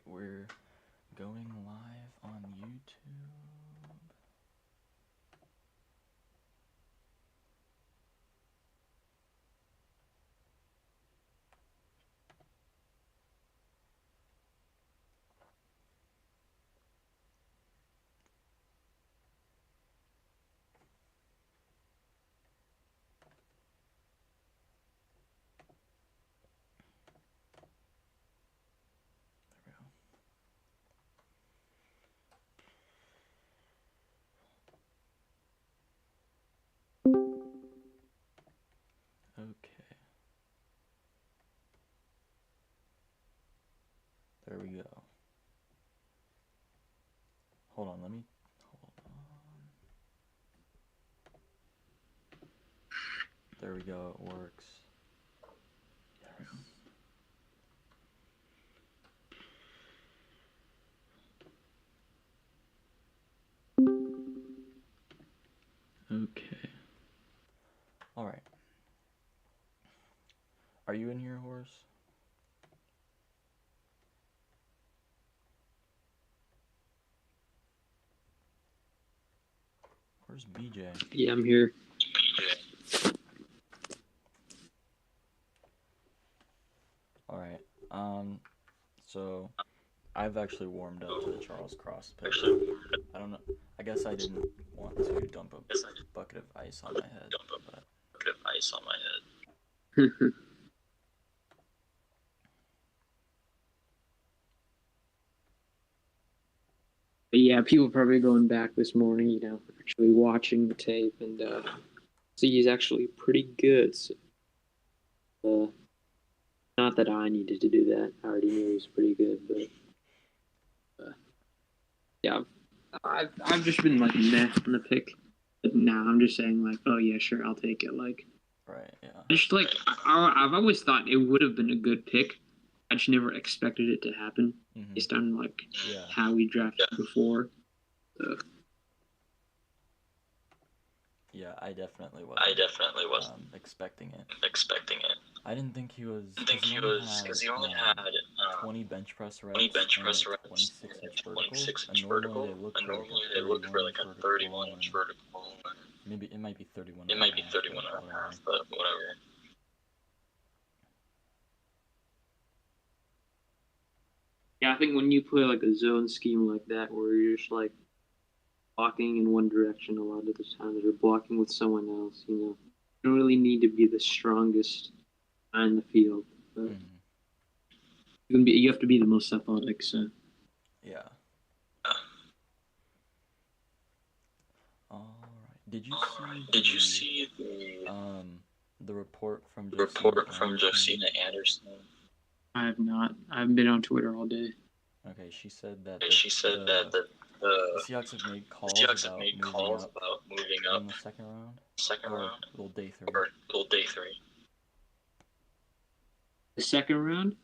we're going live on YouTube. Okay. There we go. Hold on, hold on. There we go, it works. Okay. Alright. Are you in here, Horace? Where's BJ? Yeah, I'm here. Alright. So I've actually warmed up to the Charles Cross pick. I don't know. I guess I didn't want to dump a bucket of ice on my head. But yeah, people probably going back this morning, actually watching the tape, and see he's actually pretty good. So, not that I needed to do that. I already knew he was pretty good, but yeah, I've just been like meh on the pick. But now I'm just saying like, oh yeah, sure, I'll take it. Like, right, yeah. Just like I've always thought it would have been a good pick. I just never expected it to happen based on like how we drafted before. So. Yeah, I definitely was. Expecting it. I didn't think he was. Because he only had 20 bench press reps and 26 inch vertical. And normally they look for like a 31 inch vertical. Maybe it might be 31. It might be 31 and a half, but whatever. Yeah, I think when you play like a zone scheme like that, where you're just like blocking in one direction a lot of the times, or blocking with someone else, you don't really need to be the strongest on the field. But you have to be the most athletic. So. Yeah. All right. Did you see the report from Josina Anderson? I have not. I haven't been on Twitter all day. Okay, she said that the Seahawks have made calls about moving up in the second round. Well, day three. The second round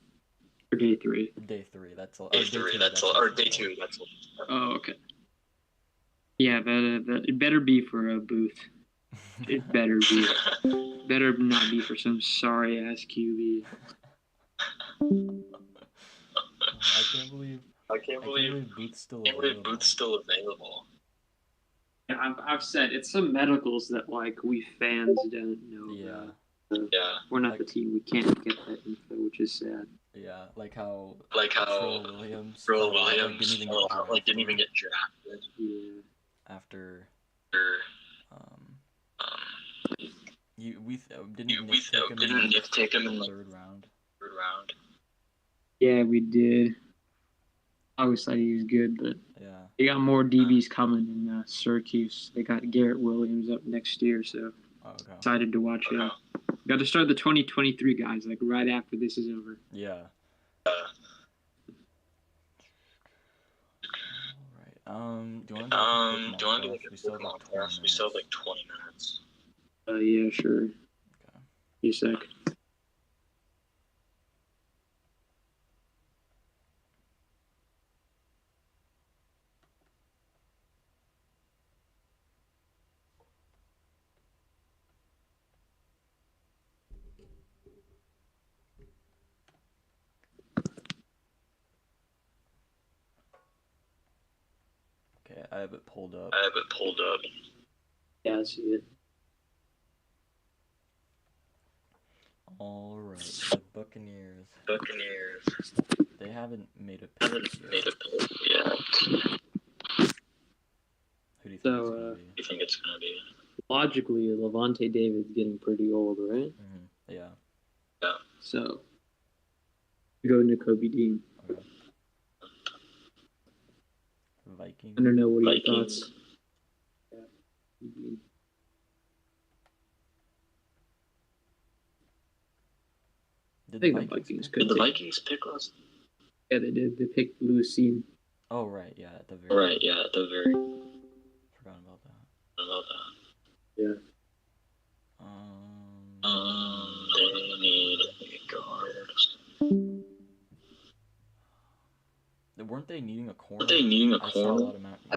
or day three? Day three. That's all. Day two. That's all. Oh, okay. Yeah, it better be for a Booth. It better be. Better not be for some sorry ass QB. I can't believe Booth's still available. Yeah, I've said it's some medicals that like we fans don't know about. So we're not the team. We can't get that info, which is sad. Yeah, like how Trill Williams didn't even get drafted. Yeah. After didn't Nick take him in the third round. Yeah, we did. I always thought he was good, but they got more DBs coming in Syracuse. They got Garrett Williams up next year, so excited to watch him. Got to start the 2023 guys like right after this is over. Yeah. Alright. Do you want to do like a quick mock draft? We still have like 20 minutes. Yeah, sure. Okay. Give me a sec. have it pulled up. Yeah, I see it. All right, the Buccaneers. They haven't made a pick yet. Who do you think it's gonna be? Logically, Levante David's getting pretty old, right? Mm-hmm. Yeah. So, go Nakobe Dean. Okay. Vikings. I don't know, what are your thoughts? Yeah. Did the Vikings pick last? Yeah, they did. They picked Lucine. Oh, right, yeah, at the very. Forgot about that. Yeah. They need a guard. Weren't they needing a corner? I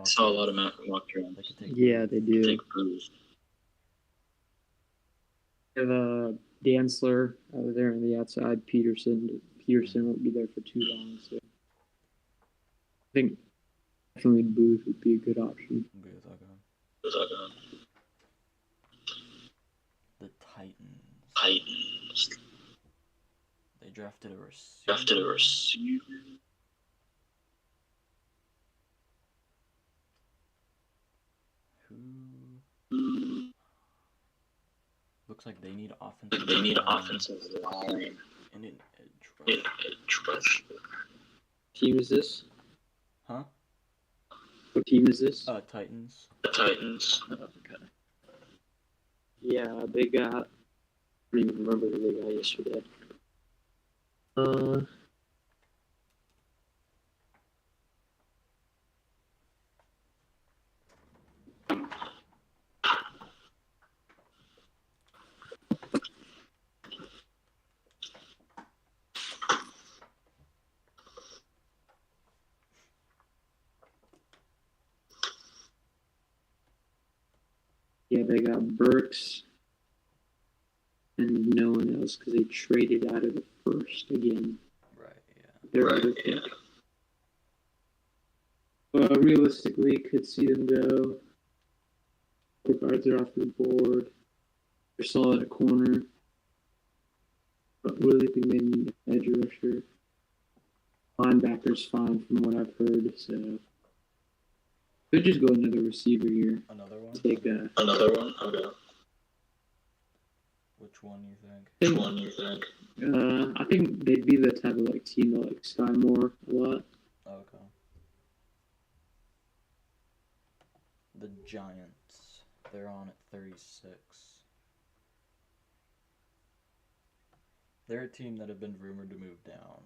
saw a lot of Matt walk around. Yeah, they do. They have Dantzler over there on the outside. Peterson won't be there for too long, so I think definitely Booth would be a good option. Booth, okay. The Titans. They drafted a receiver. Who? Looks like they need offensive line. And edge rusher. Team is this? Huh? What team is this? Titans. Oh, okay. Yeah, they got. I don't even remember who they got yesterday. Yeah, they got Burks and no one else because they traded out of the first again. Right, yeah. But realistically, could see them go. The guards are off the board. They're solid at corner. But really think they need an edge rusher. Linebacker's fine from what I've heard, so could just go another receiver here. Another one? Another one? Okay. Which one do you think? I think they'd be the type of team that like Sky Moore a lot. Okay. The Giants. They're on at 36. They're a team that have been rumored to move down.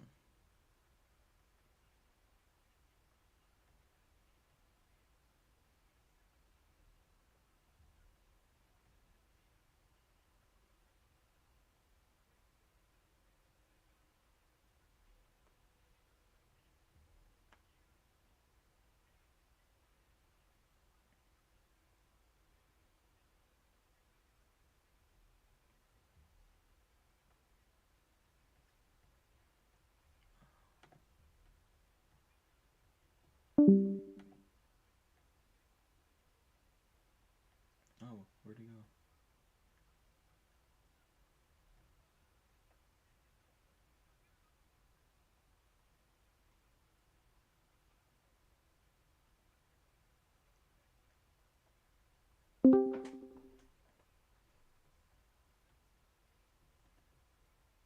Oh, where'd he go?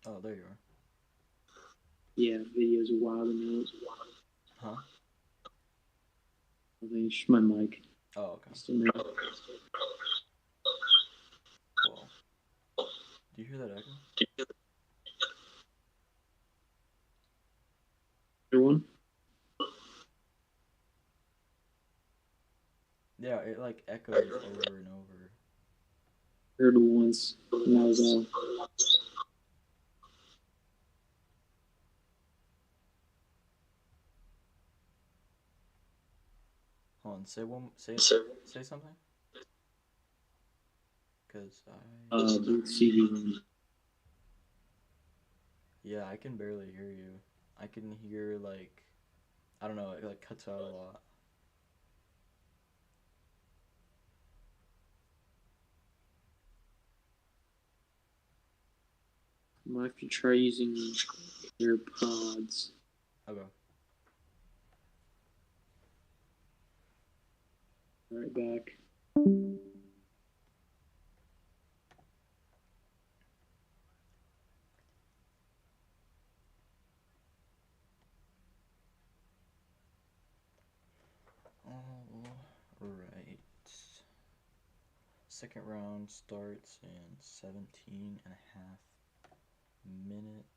Oh, there you are. Yeah, video's wild and knows. Huh? I think it's my mic. Oh, okay. Cool. Do you hear that echo? Everyone? Yeah, it echoes over and over. Heard it once, and that was all. Hold on, say something. Cause CD. Yeah, I can barely hear you. I can hear I don't know, it cuts out a lot. Might have to try using AirPods. Okay. Right back. All right. Second round starts in 17 and a half minutes.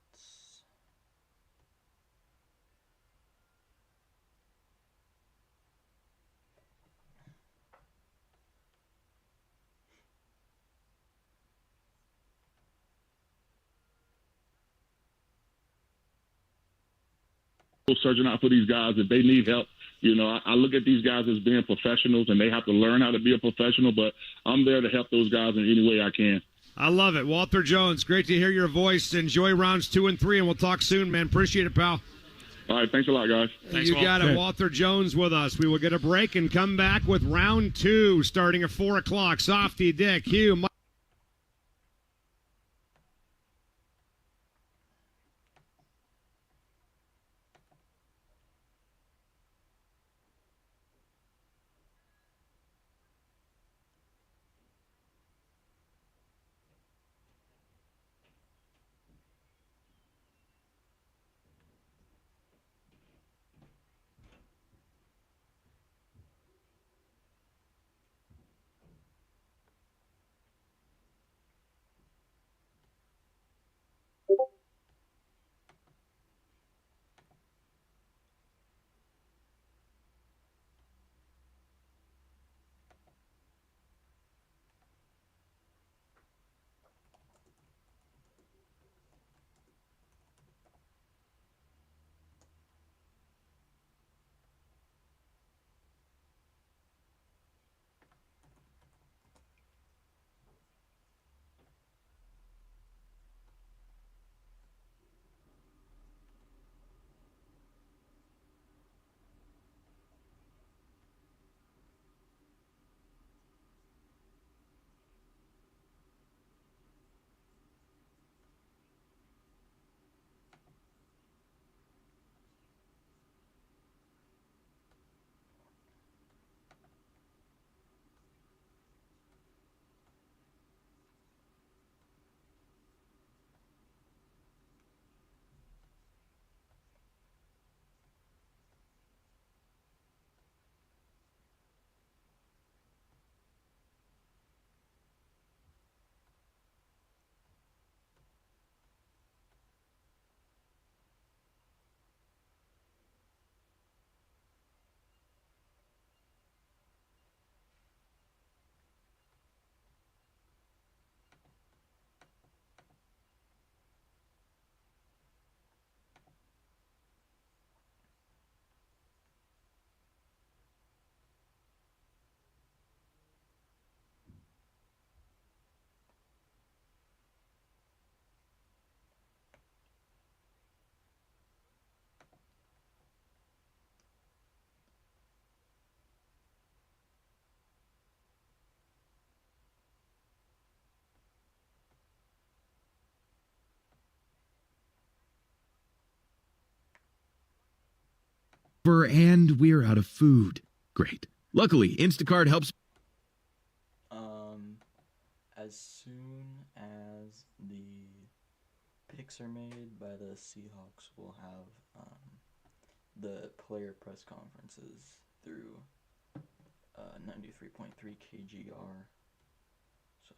Searching out for these guys if they need help. I look at these guys as being professionals, and they have to learn how to be a professional, but I'm there to help those guys in any way I can. I love it. Walter Jones, great to hear your voice. Enjoy rounds 2 and 3, and we'll talk soon, man. Appreciate it, pal. All right, thanks a lot, guys. Thanks, you got it, Walter Jones with us. We will get a break and come back with round 2 starting at 4 o'clock. Softy, Dick, Hugh, Mike. And we're out of food. Great. Luckily, Instacart helps. As soon as the picks are made by the Seahawks, we'll have the player press conferences through 93.3 KGR. So.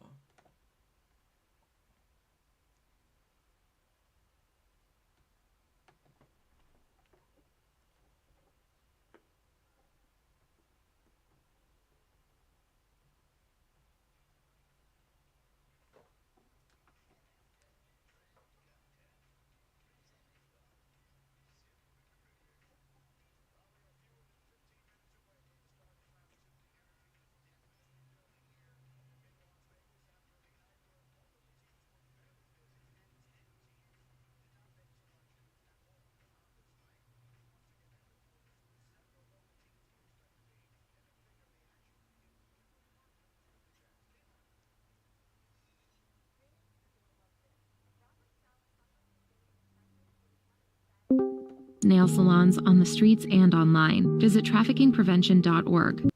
nail salons on the streets and online. Visit traffickingprevention.org.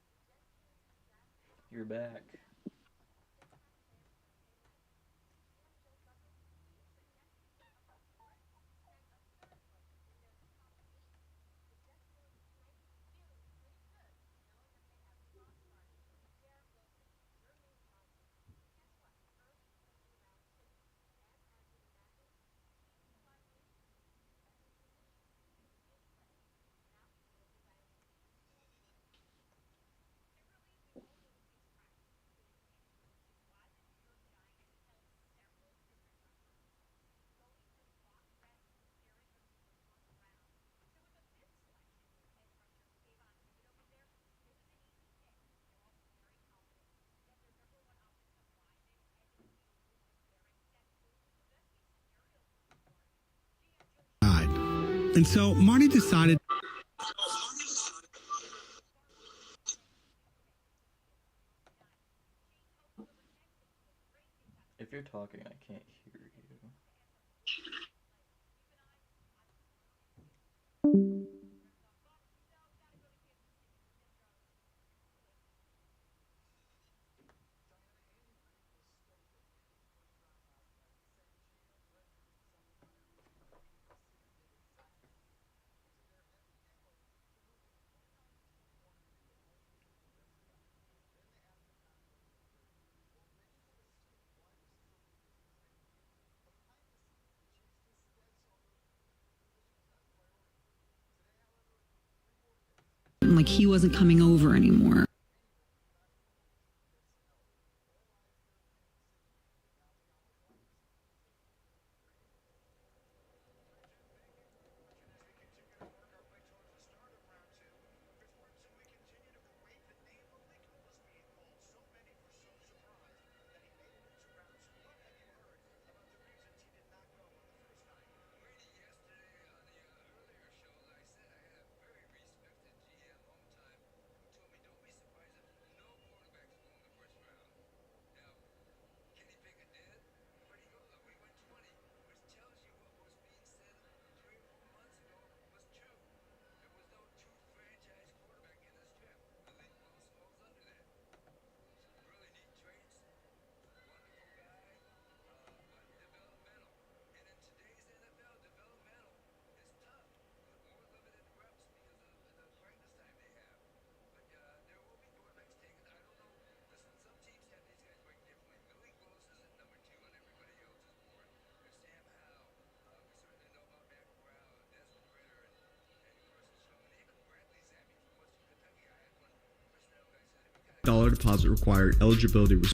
You're back. And so Marty decided. If you're talking, I can't hear you. Like he wasn't coming over anymore. $1 deposit required. Eligibility was.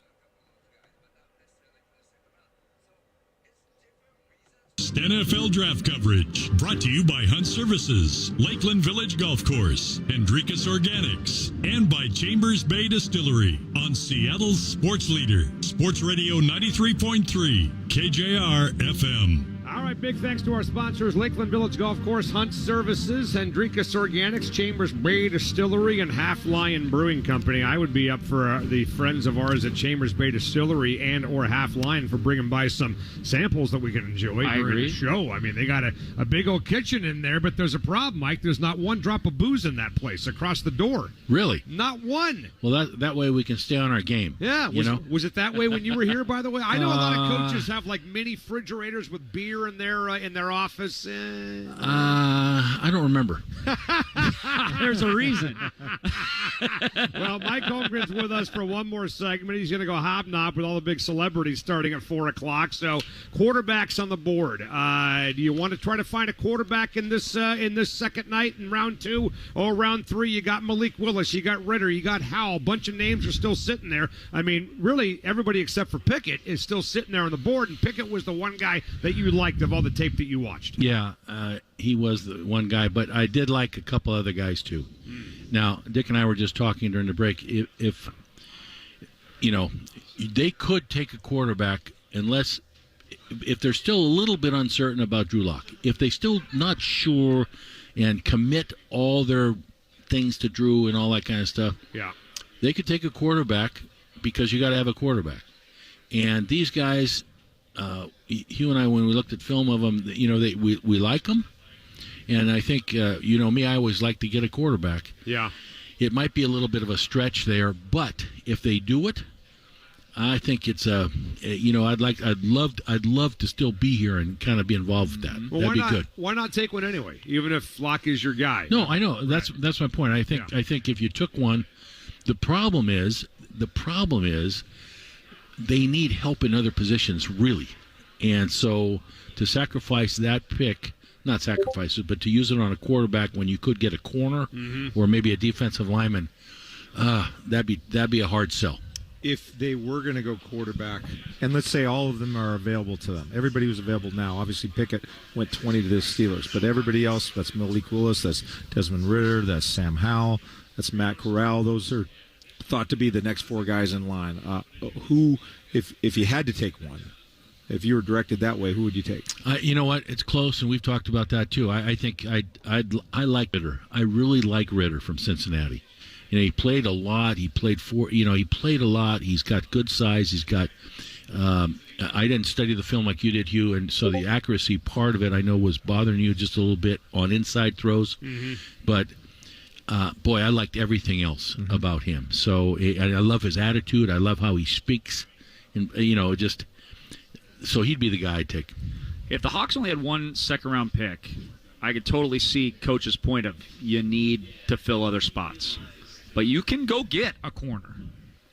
NFL draft coverage brought to you by Hunt Services, Lakeland Village Golf Course, Hendrikus Organics, and by Chambers Bay Distillery on Seattle's sports leader, Sports Radio 93.3, KJR FM. All right, big thanks to our sponsors, Lakeland Village Golf Course, Hunt Services, Hendrikus Organics, Chambers Bay Distillery, and Half Lion Brewing Company. I would be up for the friends of ours at Chambers Bay Distillery and or Half Lion for bringing by some samples that we can enjoy during the show. I mean, they got a big old kitchen in there, but there's a problem, Mike. There's not one drop of booze in that place across the door. Really? Not one. Well, that way we can stay on our game. Yeah. Was it that way when you were here, by the way? I know a lot of coaches have like mini refrigerators with beer in their office. I don't remember. There's a reason. Well, Mike Holmgren's with us for one more segment. He's going to go hobnob with all the big celebrities starting at 4 o'clock. So, quarterbacks on the board. Do you want to try to find a quarterback in this second night in round 2 or round 3? You got Malik Willis, you got Ritter, you got Howell. A bunch of names are still sitting there. I mean, really, everybody except for Pickett is still sitting there on the board, and Pickett was the one guy that you liked of all the tape that you watched. Yeah, he was the one guy, but I did like a couple other guys too. Now, Dick and I were just talking during the break. If you know, they could take a quarterback if they're still a little bit uncertain about Drew Lock. If they still not sure and commit all their things to Drew and all that kind of stuff, yeah, they could take a quarterback because you got to have a quarterback. And these guys, Hugh and I, when we looked at film of them, you know, we like them, And I think, me, I always like to get a quarterback. Yeah. It might be a little bit of a stretch there, but if they do it, I think it's I'd love to still be here and kind of be involved with that. Well, That'd be good. Why not take one anyway, even if Locke is your guy? No, I know that's my point. I think if you took one, the problem is they need help in other positions really, and so to sacrifice that pick. Not sacrifice it, but to use it on a quarterback when you could get a corner or maybe a defensive lineman, that'd be a hard sell. If they were going to go quarterback, and let's say all of them are available to them, everybody was available now. Obviously, Pickett went 20 to the Steelers, but everybody else, that's Malik Willis, that's Desmond Ridder, that's Sam Howell, that's Matt Corral. Those are thought to be the next 4 guys in line. Who, if you had to take one, if you were directed that way, who would you take? You know what? It's close, and we've talked about that too. I think I like Ridder. I really like Ridder from Cincinnati. He played a lot. He played a lot. He's got good size. He's got. I didn't study the film like you did, Hugh, and so the accuracy part of it I know was bothering you just a little bit on inside throws. But boy, I liked everything else about him. So I love his attitude. I love how he speaks, and just. So he'd be the guy I'd take. If the Hawks only had one second-round pick, I could totally see Coach's point of you need to fill other spots. But you can go get a corner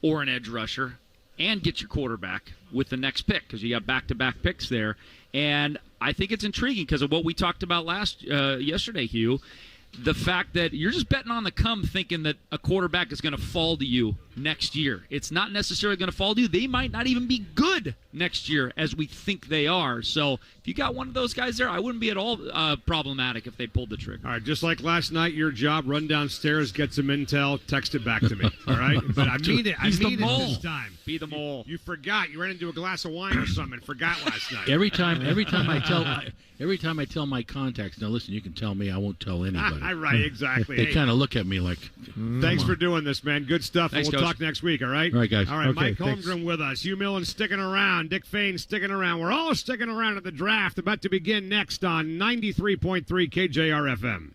or an edge rusher and get your quarterback with the next pick because you got back-to-back picks there. And I think it's intriguing because of what we talked about yesterday, Hugh. The fact that you're just betting on the come thinking that a quarterback is going to fall to you next year. It's not necessarily going to fall to you. They might not even be good next year as we think they are. So if you got one of those guys there, I wouldn't be at all problematic if they pulled the trigger. All right, just like last night, your job, run downstairs, get some intel, text it back to me. All right? But I mean it. I mean it this time. Be the mole. You forgot. You ran into a glass of wine or something. Forgot last night. Every time I tell my contacts, now listen, you can tell me, I won't tell anybody. Right, exactly. They kind of look at me like, thanks for doing this, man. Good stuff. Thanks, we'll talk next week, all right? All right, guys. All right, okay, Mike Holmgren with us. Hugh Millen sticking around. Dick Fain sticking around. We're all sticking around at the draft about to begin next on 93.3 KJR FM.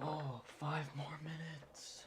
Oh, 5 more minutes.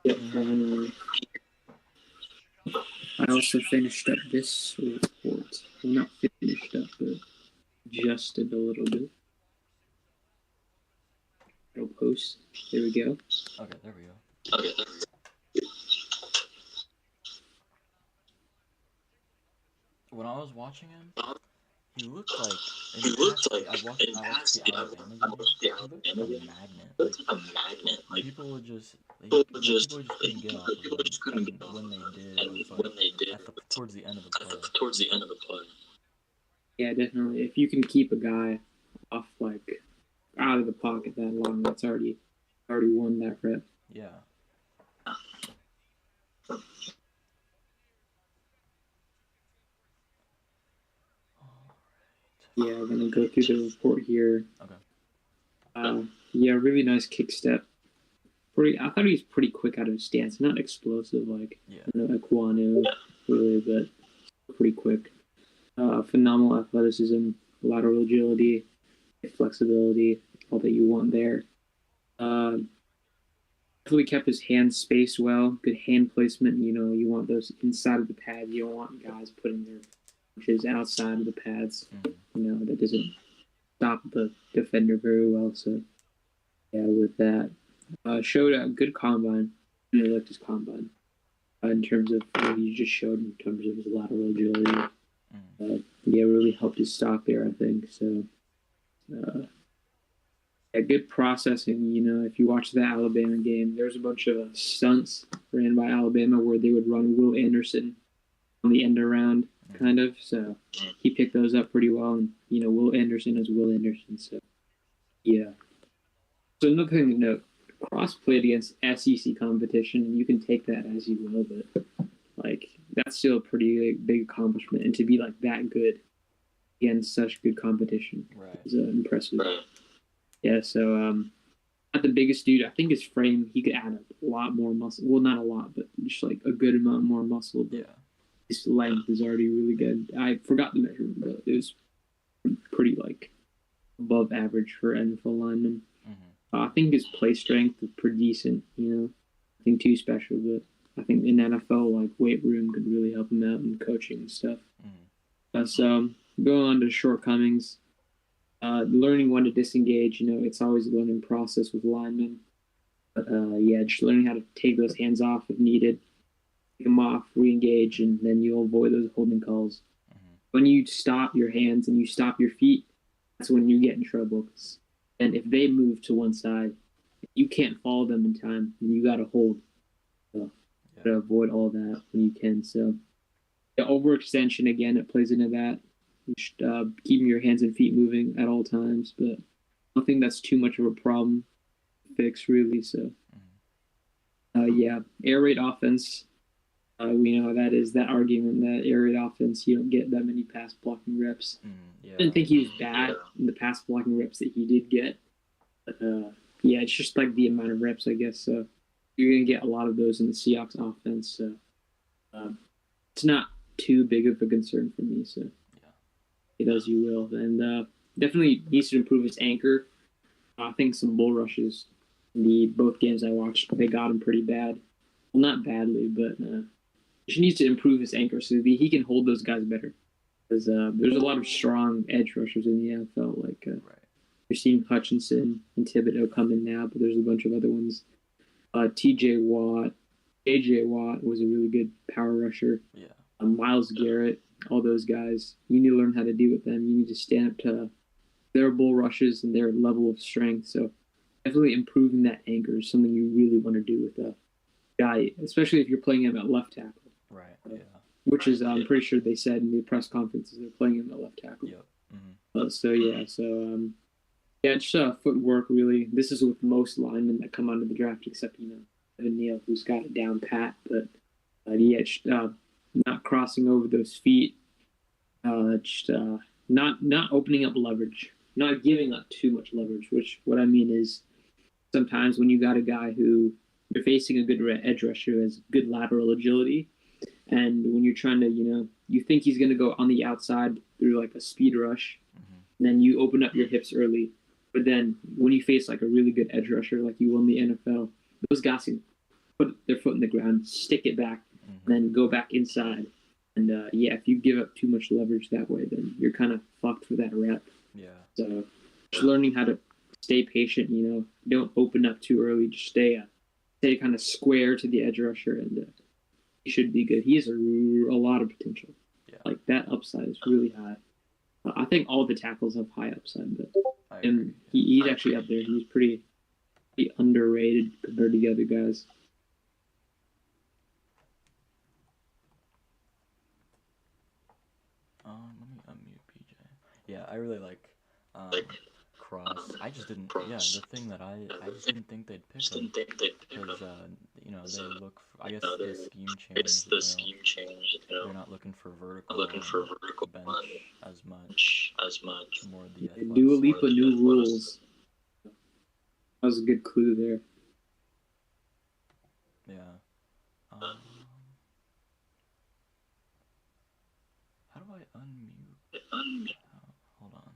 Yep, finally. I also finished up this report. Well, not finished up, but adjusted a little bit. It'll post. There we go. Okay, there we go. Okay. When I was watching him, he looked like I watched the Alabama game. He looked like a magnet. Like people would just couldn't get off of him. When they did, towards the end of the play. Yeah, definitely. If you can keep a guy off, like, out of the pocket that long, that's already won that rep. Yeah. Yeah, I'm gonna go through the report here. Okay. Yeah, really nice kick step. I thought he was pretty quick out of his stance. Not explosive like Equano, really, but pretty quick. Phenomenal athleticism, lateral agility, flexibility, all that you want there. Definitely kept his hands spaced well. Good hand placement. You want those inside of the pad. You don't want guys putting their punches outside of the pads. That doesn't stop the defender very well. So, yeah, with that. Showed a good combine. Really liked his combine in terms of what he just showed in terms of his lateral agility. Yeah, really helped his stock there, I think. So, good processing. If you watch the Alabama game, there's a bunch of stunts ran by Alabama where they would run Will Anderson on the end around, kind of. So he picked those up pretty well. And, Will Anderson is Will Anderson. So, yeah. So another thing to note, Cross played against SEC competition. You can take that as you will, but that's still a pretty big accomplishment. And to be that good against such good competition is impressive. Yeah, so not the biggest dude. I think his frame, he could add a lot more muscle. Well, not a lot, but just a good amount more muscle. But his length is already really good. I forgot the measurement, but it was pretty above average for NFL linemen. I think his play strength is pretty decent. Nothing too special, but I think in NFL, weight room could really help him out in coaching and stuff. So going on to shortcomings, learning when to disengage. It's always a learning process with linemen. But just learning how to take those hands off if needed, take them off, re-engage, and then you'll avoid those holding calls. When you stop your hands and you stop your feet, that's when you get in trouble. And if they move to one side, you can't follow them in time. And you got to hold. So, got to avoid all that when you can. So, the overextension, again, it plays into that. Keeping your hands and feet moving at all times. But nothing that's too much of a problem to fix, really. So, air raid offense. We know that is that argument that air raid offense, you don't get that many pass blocking reps. I didn't think he was bad in the pass blocking reps that he did get. But, it's just the amount of reps, I guess. So you're going to get a lot of those in the Seahawks offense. So it's not too big of a concern for me. So it as you will. And definitely needs to improve his anchor. I think some bull rushes in both games I watched, they got him pretty bad. Well, not badly, but he needs to improve his anchor so that he can hold those guys better. Because there's a lot of strong edge rushers in the NFL, you're seeing Hutchinson and Thibodeau come in now, but there's a bunch of other ones. T.J. Watt, A.J. Watt was a really good power rusher. Myles Garrett, all those guys. You need to learn how to deal with them. You need to stand up to their bull rushes and their level of strength. So definitely improving that anchor is something you really want to do with a guy, especially if you're playing him at left tackle. Which is, I'm pretty sure they said in the press conferences they're playing him at left tackle. Just footwork, really. This is with most linemen that come onto the draft, except, Evan Neal, who's got it down pat. But, not crossing over those feet. Not opening up leverage. Not giving up too much leverage, which what I mean is sometimes when you got a guy who you're facing a good edge rusher who has good lateral agility, and when you're trying to, you think he's going to go on the outside through a speed rush, and then you open up your hips early. But then when you face a really good edge rusher like you will in the NFL, those guys can put their foot in the ground, stick it back, and then go back inside. And if you give up too much leverage that way, then you're kind of fucked for that rep. So just learning how to stay patient, don't open up too early. Just stay kind of square to the edge rusher, and he should be good. He has a lot of potential. That upside is really high. I think all the tackles have high upside, but he's actually up there. He's pretty underrated compared to the other guys. Let me unmute PJ. Yeah, I really like Cross. I just didn't. The thing that I just didn't think they'd pick him because they look. I guess the scheme change. It's the scheme change. They're not looking for vertical. Bench as much. More the Dua Lipa new rules. That was a good clue there. Yeah. How do I unmute? Hold on.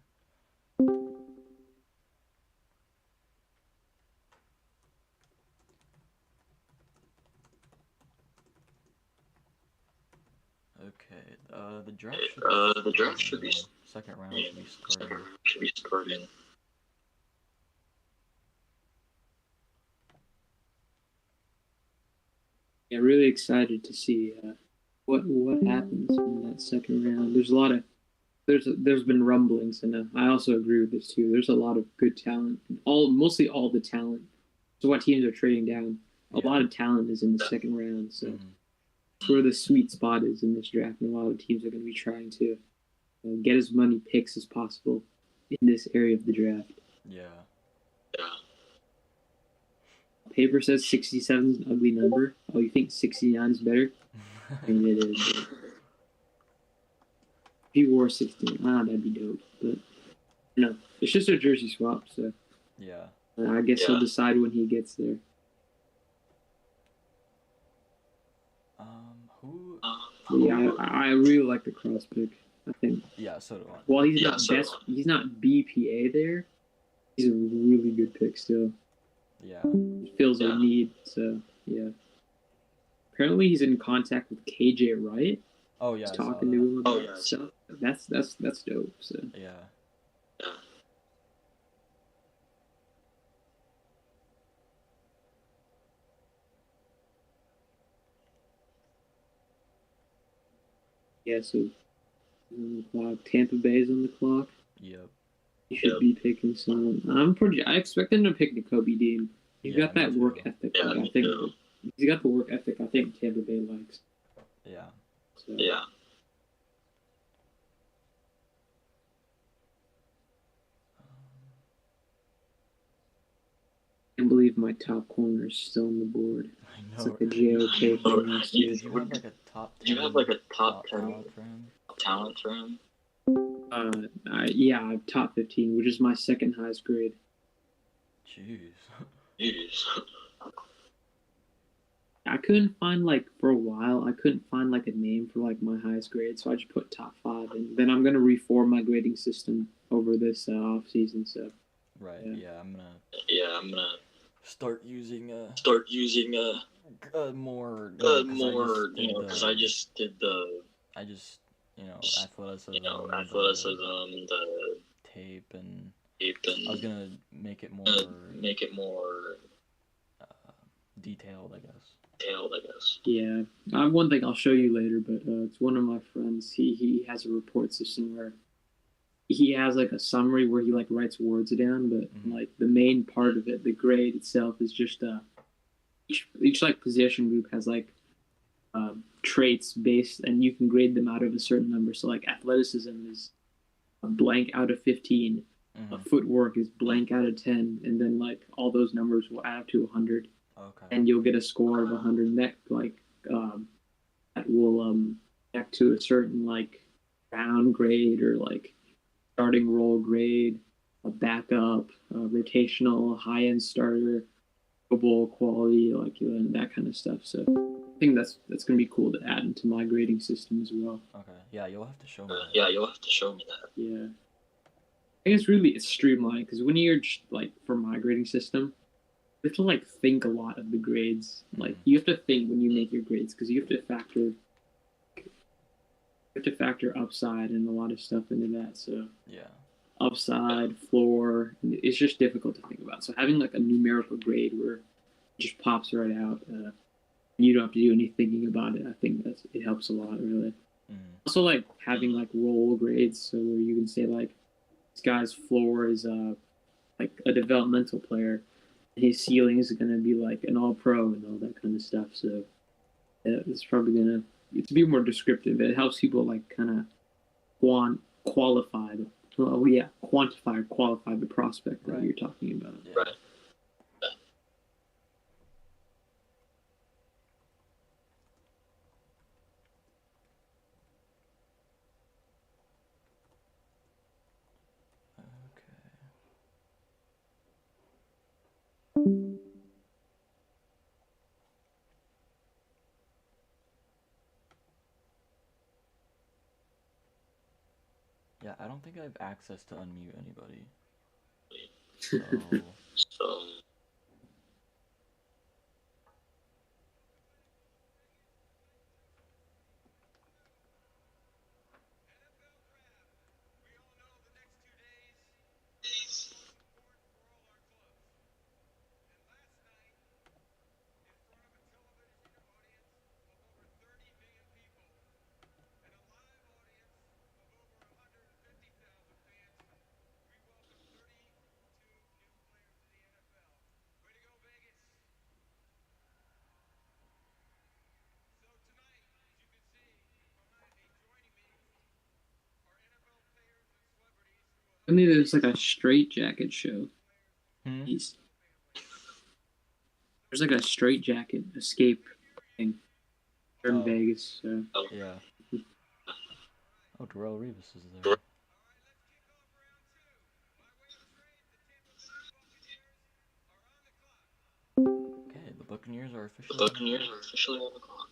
Okay. The draft should be second round should be starting. Yeah, really excited to see what happens in that second round. There's a lot of there's been rumblings, and I also agree with this too. There's a lot of good talent, mostly all the talent. So what teams are trading down? A lot of talent is in the second round, so that's where the sweet spot is in this draft, and a lot of teams are going to be trying to get as many picks as possible in this area of the draft. Yeah. Paper says 67 is an ugly number. Oh, you think 69 is better? I mean, it is. If he wore 69, that'd be dope. But no, it's just a jersey swap, so yeah. I guess he'll decide when he gets there. Yeah, I really like the cross pick. I think. Yeah, so do I. While he's he's not BPA there. He's a really good pick still. Yeah. He fills a need, so yeah. Apparently he's in contact with KJ Wright. Oh yeah. He's talking to him about stuff. That's dope. So yeah. Yeah, so on the clock. Tampa Bay's on the clock. Yep. He should be picking someone. I expect him to pick Nakobe Dean. He's got that work ethic. I think he's got the work ethic. I think Tampa Bay likes. Yeah. So. Yeah. I can't believe my top corner is still on the board. I know. It's like a JOK from last year. Do you have like a top 10 talent for him? Yeah, I have top 15, which is my second highest grade. Jeez. I couldn't find, for a while, a name for, my highest grade, so I just put top 5, and then I'm going to reform my grading system over this off-season, so. Right, yeah, I'm gonna start using more, because I just did athleticism, the tape, and I was gonna make it more detailed, I guess. Yeah, I have one thing I'll show you later, but it's one of my friends. He has a report system where he has a summary where he writes words down, but the main part of it, the grade itself, is just each position group has traits based, and you can grade them out of a certain number. So athleticism is a blank out of 15, footwork is blank out of 10, and then all those numbers will add up to 100. Okay. And you'll get a score of 100. And that that will back to a certain round grade or starting role grade, a backup, a rotational, high end starter, Pro Bowl quality, that kind of stuff. So I think that's gonna be cool to add into my grading system as well. Okay. Yeah, you'll have to show me that. Yeah. I think it's streamlined because when you're for my grading system, you have to think a lot of the grades. You have to think when you make your grades because you have to factor upside and a lot of stuff into that. So yeah, upside, floor, it's just difficult to think about. So having a numerical grade where it just pops right out, you don't have to do any thinking about it. I think it helps a lot, really. Also, having role grades, so where you can say this guy's floor is a developmental player. His ceiling is going to be an all-pro and all that kind of stuff. So it's probably going to be more descriptive. It helps people kind of quantify or qualify the prospect that you're talking about. Yeah. Right. Yeah, I don't think I have access to unmute anybody. So... I think it's like a straight jacket show. There's like a straight jacket escape thing in Vegas. So. Yeah. Oh, Darrelle Revis is there. Okay, the Buccaneers are officially on the clock.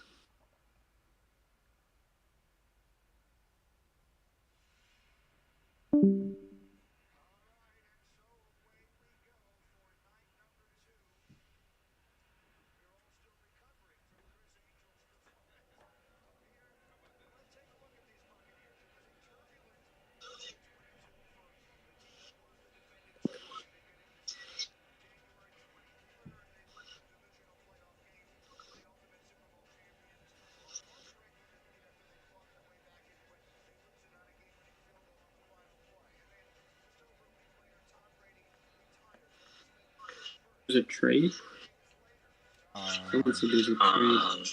There's a trade? There's a trade.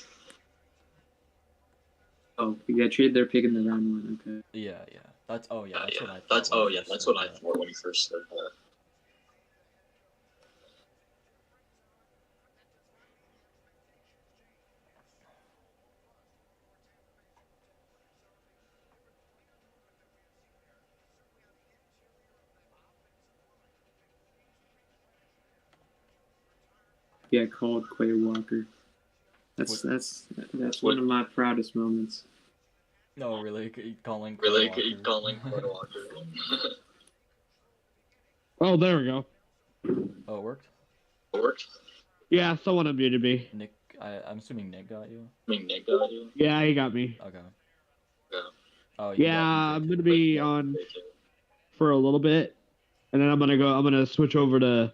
Oh, you got trade. They're picking the round one. Okay. Yeah. That's what I thought. That's what I thought when you first said that. Yeah, called Quay Walker. That's one of my proudest moments. No, really, calling. Quay Walker. Oh, there we go. Oh, it worked. Yeah, someone unmuted me. Nick, I'm assuming Nick got you. Yeah, he got me. Okay. Oh, yeah, I'm gonna be on for a little bit, and then I'm gonna switch over to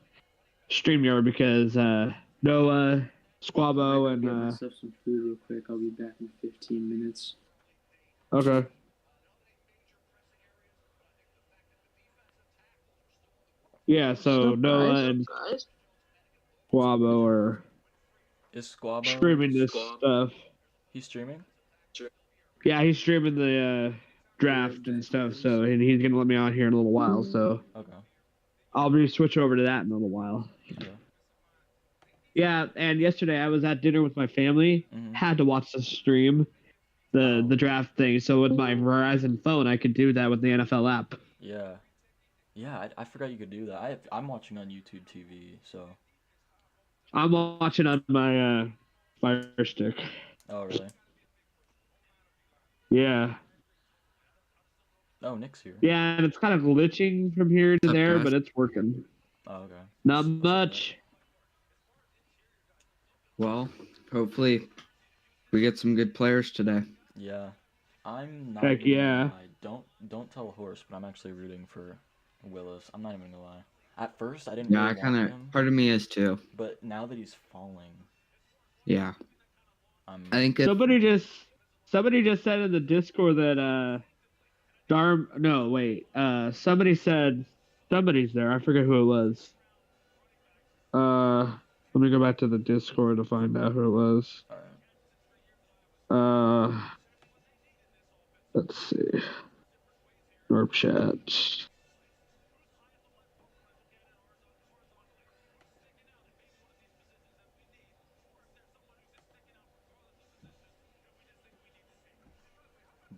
StreamYard because Noah, Squabo, and get myself some food real quick. I'll be back in 15 minutes. Okay. Yeah, so Noah and Squabo are streaming this stuff. He's streaming? Yeah, he's streaming the draft and stuff, so and he's gonna let me on here in a little while, so okay. I'll be switch over to that in a little while. Okay. Yeah, and yesterday I was at dinner with my family, had to watch the stream, the draft thing, so with my Verizon phone I could do that with the NFL app. Yeah. Yeah, I forgot you could do that. I'm watching on YouTube TV, so. I'm watching on my Fire Stick. Oh, really? Yeah. Oh, Nick's here. Yeah, and it's kind of glitching from here to there, but it's working. Oh, okay. Not much. Well, hopefully we get some good players today. Yeah. I'm not Heck yeah. Don't tell a horse, but I'm actually rooting for Willis. I'm not even gonna lie. At first, I didn't. Yeah, really I kind of. Part of me is too. But now that he's falling. Yeah. I think somebody just said in the Discord that somebody said somebody's there. I forget who it was. Let me go back to the Discord to find out who it was. All right. Let's see. Group chat.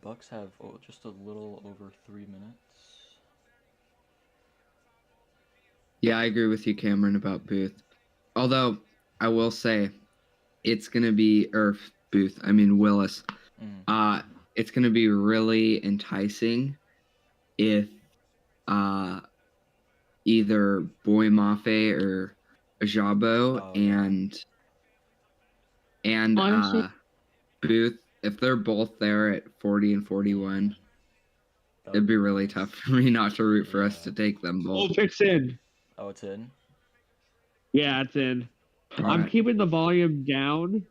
Bucks have just a little over 3 minutes. Yeah, I agree with you, Cameron, about Booth. Although I will say, it's gonna be Willis. It's gonna be really enticing if either Boy Mafe or Ajabo and Booth, if they're both there at 40 and 41, it'd be really tough for me not to root for us to take them both. Oh, it's in. Oh, it's in? Yeah, it's in. All I'm right. keeping the volume down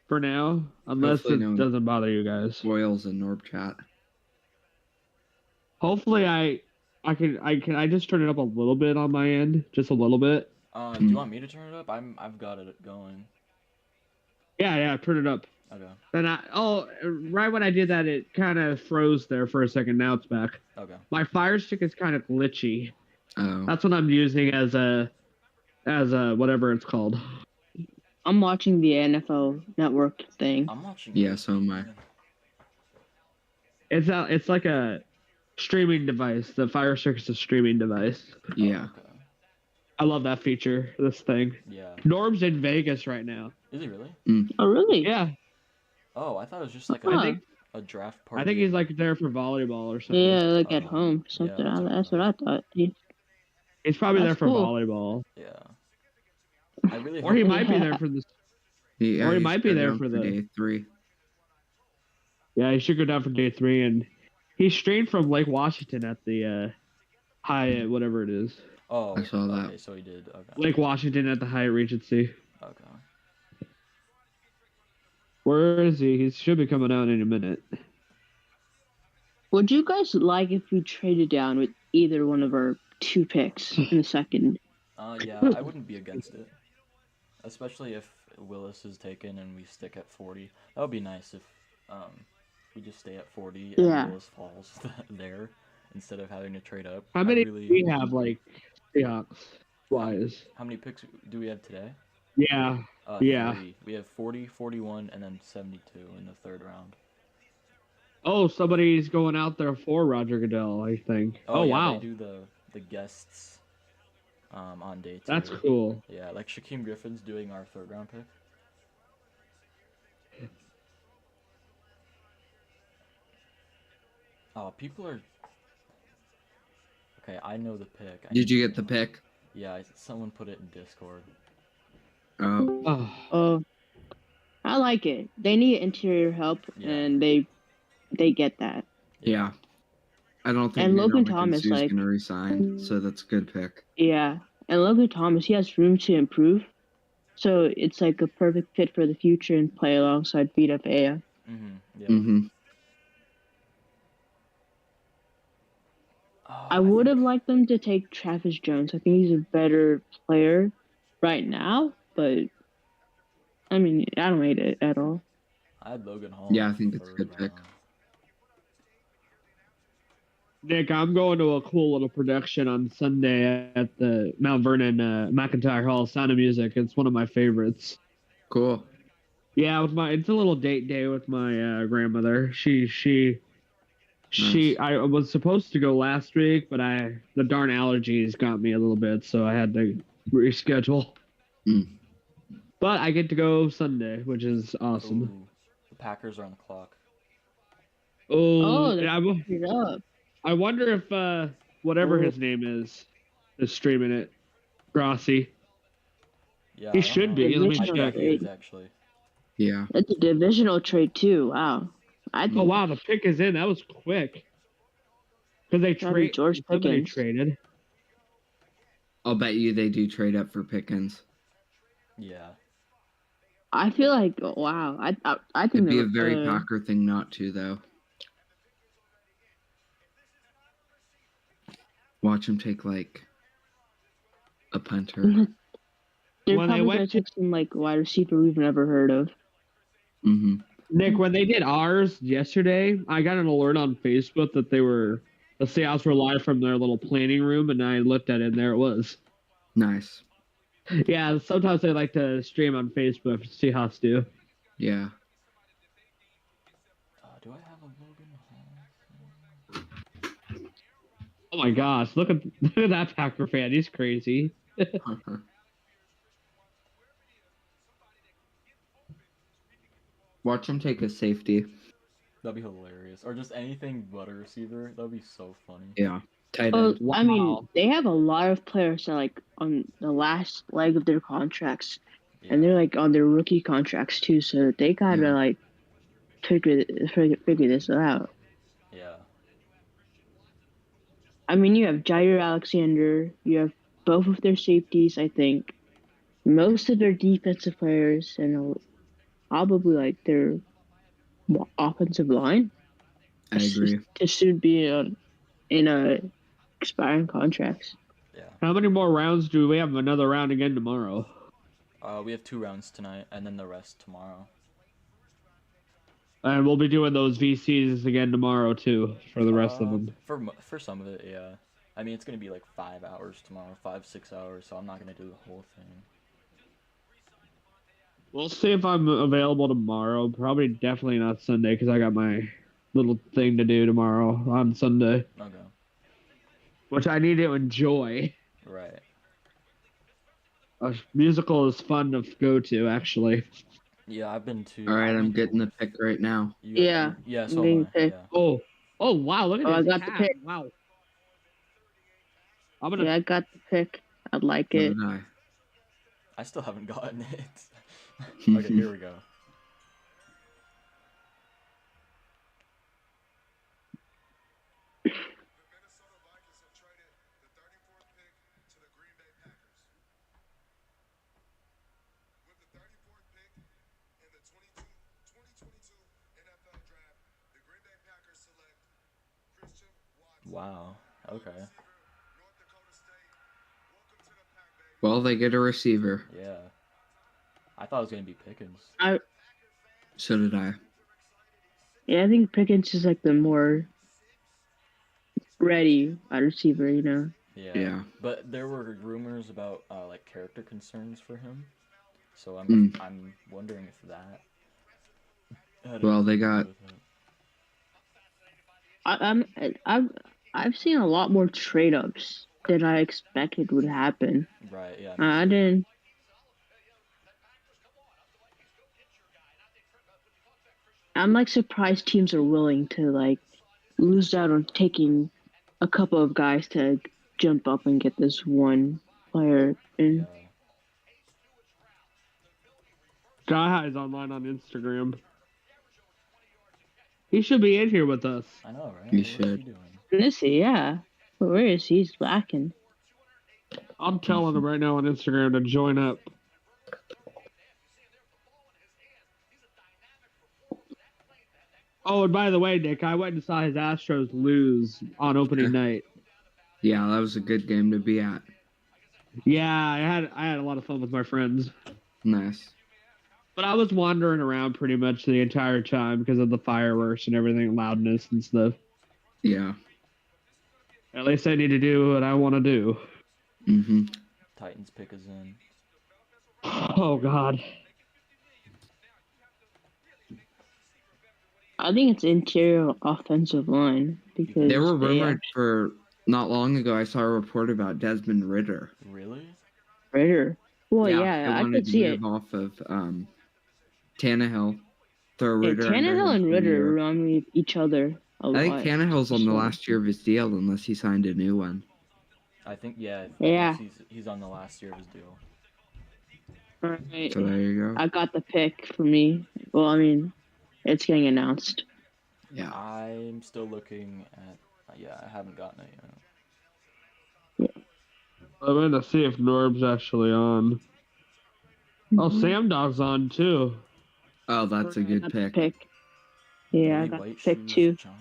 for now, unless Hopefully it no one doesn't bother you guys. Spoils in Norb chat. Hopefully, I just turn it up a little bit on my end, just a little bit. Do you want me to turn it up? I've got it going. Yeah, turn it up. Okay. Then right when I did that, it kind of froze there for a second. Now it's back. Okay. My Fire Stick is kind of glitchy. Oh. That's what I'm using as a whatever it's called. I'm watching the NFL Network thing. I'm watching. Yeah, so am I. It's like a streaming device. The Fire Stick is a streaming device. Yeah. Okay. I love that feature. This thing. Yeah. Norm's in Vegas right now. Is he really? Oh, really? Yeah. Oh, I thought it was just like a draft party. I think he's like there for volleyball or something. Yeah, like at home, something. yeah, That's what I thought. He's probably there That's for cool. volleyball. Yeah. I really. Or he might be there for this. Yeah, Or he he's might be there down for the day 3. Yeah, he should go down for day 3, and he's streamed from Lake Washington at the Hyatt, whatever it is. Oh, I saw that. Okay, so he did. Okay. Lake Washington at the Hyatt Regency. Okay. Where is he? He should be coming out in a minute. Would you guys like if we traded down with either one of our 2 picks in the second? Yeah, I wouldn't be against it. Especially if Willis is taken and we stick at 40. That would be nice if we just stay at 40 and Willis falls there instead of having to trade up. How many do we have, like, Seahawks wise? How many picks do we have today? Yeah. Yeah. 3. We have 40, 41, and then 72 in the 3rd round. Oh, somebody's going out there for Roger Goodell, I think. Oh, yeah, wow. They do the guests on day 2. That's cool. Yeah, like Shaquem Griffin's doing our 3rd round pick. Oh, people are... Okay, I know the pick. Did you get the pick? Yeah, someone put it in Discord. Oh. I like it. They need interior help, and they get that. Yeah. I don't think And Logan Thomas, is like... going to resign, so that's a good pick. Yeah, and Logan Thomas, he has room to improve, so it's like a perfect fit for the future and play alongside Vita Vea. Yeah. Mm-hmm. I would have liked them to take Travis Jones. I think he's a better player right now, but I mean, I don't hate it at all. I had Logan Hall. Yeah, I think it's a good pick. Nick, I'm going to a cool little production on Sunday at the Mount Vernon McIntyre Hall, Sound of Music. It's one of my favorites. Cool. Yeah, it's a little date day with my grandmother. I was supposed to go last week, but the darn allergies got me a little bit, so I had to reschedule. But I get to go Sunday, which is awesome. Ooh, the Packers are on the clock. I wonder if whatever his name is streaming it. Grossi. Yeah, he should be. Let me check. Actually. Yeah. It's a divisional trade too. Wow. Oh wow, the pick is in. That was quick. Because they traded. I'll bet you they do trade up for Pickens. Yeah. I feel like wow. I think it'd be a very Packer thing not to though. Watch him take like a punter. They're probably gonna take some like wide receiver we've never heard of. Mm-hmm. Nick, when they did ours yesterday, I got an alert on Facebook that the Seahawks were live from their little planning room, and I looked at it, and there it was. Nice. Yeah, sometimes they like to stream on Facebook. Seahawks do. Yeah. Do I have a Logan Hall? Oh my gosh! Look at that Packer fan. He's crazy. Watch him take a safety. That'd be hilarious. Or just anything but a receiver. That'd be so funny. Yeah. Tight Oh, end. I mean, they have a lot of players that like on the last leg of their contracts, and they're like on their rookie contracts too. So they gotta like figure this out. Yeah. I mean, you have Jair Alexander. You have both of their safeties. I think most of their defensive players, and probably like their offensive line. I agree. To soon be in a expiring contracts. Yeah. How many more rounds do we have? Another round again tomorrow. We have 2 rounds tonight, and then the rest tomorrow. And we'll be doing those VCs again tomorrow too for the rest of them. For some of it, yeah. I mean, it's gonna be like 5 hours tomorrow, 5-6 hours. So I'm not gonna do the whole thing. We'll see if I'm available tomorrow. Probably definitely not Sunday because I got my little thing to do tomorrow on Sunday. Okay. Which I need to enjoy. Right. A musical is fun to go to, actually. Yeah, I've been to. All right, I'm getting the pick right now. Yeah. Yeah, so am I. Yeah. Oh, wow! Look at this. I got the pick. Wow. Yeah, I got the pick. I like it. I still haven't gotten it. Okay, here we go. Wow. Okay. Well, they get a receiver. Yeah. I thought it was gonna be Pickens. So did I. Yeah, I think Pickens is like the more ready wide receiver, you know. Yeah. But there were rumors about like character concerns for him, so I'm wondering if that. Well, they got. I've seen a lot more trade ups than I expected would happen. Right. Yeah. I didn't. I'm like surprised teams are willing to like lose out on taking a couple of guys to jump up and get this one player in. Sky High's online on Instagram. He should be in here with us. I know, right? He should. Is he? Yeah. But where is he? He's lacking. I'm telling him right now on Instagram to join up. Oh, and by the way, Nick, I went and saw his Astros lose on opening night. Yeah, that was a good game to be at. Yeah, I had a lot of fun with my friends. Nice. But I was wandering around pretty much the entire time because of the fireworks and everything, loudness and stuff. Yeah. At least I need to do what I want to do. Mm-hmm. Titans pick is in. Oh, God. I think it's interior offensive line because they were rumored for not long ago. I saw a report about Desmond Ridder. Really? Ridder. Well, yeah, I could see it. Off of Tannehill. Throw Ridder. Tannehill and Ridder remind me of each other a lot. I think Tannehill's on the last year of his deal, unless he signed a new one. I think he's on the last year of his deal. All right. So there you go. I got the pick for me. Well, I mean, it's getting announced. Yeah. I'm still looking at. Yeah, I haven't gotten it yet. Yeah. I'm going to see if Norb's actually on. Oh, Sam Dog's on too. Oh, that's a good pick. Yeah, I got the pick too. Johnson.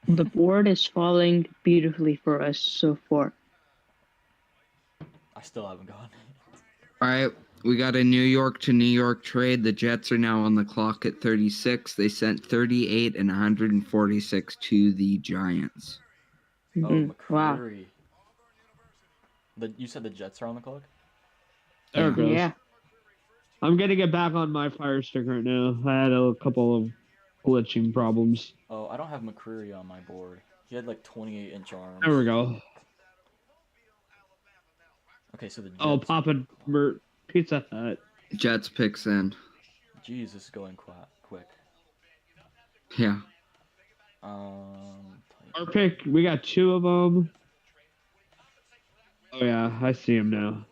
The board is falling beautifully for us so far. I still haven't gotten it. All right, we got a New York to New York trade. The Jets are now on the clock at 36. They sent 38 and 146 to the Giants. Oh, McCreary. Wow. You said the Jets are on the clock? There it goes. Yeah. I'm going to get back on my Fire Stick right now. I had a couple of glitching problems. Oh, I don't have McCreary on my board. He had like 28-inch arms. There we go. Okay, so the Jets. Oh, Pizza Hut. Jets picks in. Jeez, this is going quick. Yeah. Our pick, we got 2 of them. Oh yeah, I see him now.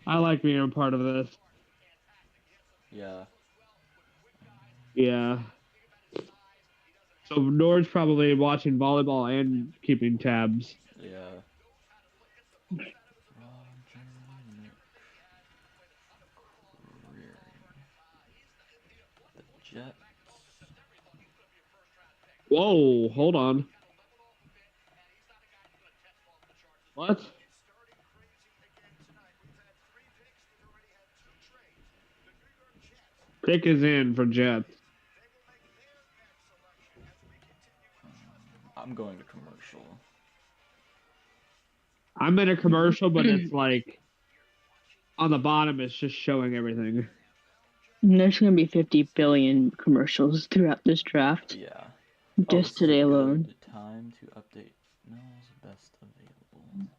I like being a part of this. Yeah. Yeah. So Nord's probably watching volleyball and keeping tabs. Yeah. The Jets. Whoa, hold on. What? Pick is in for Jets. I'm going to commercial. I'm in a commercial, but it's like on the bottom, it's just showing everything. There's going to be 50 billion commercials throughout this draft. Yeah. Just today alone. Time to update. No's best available.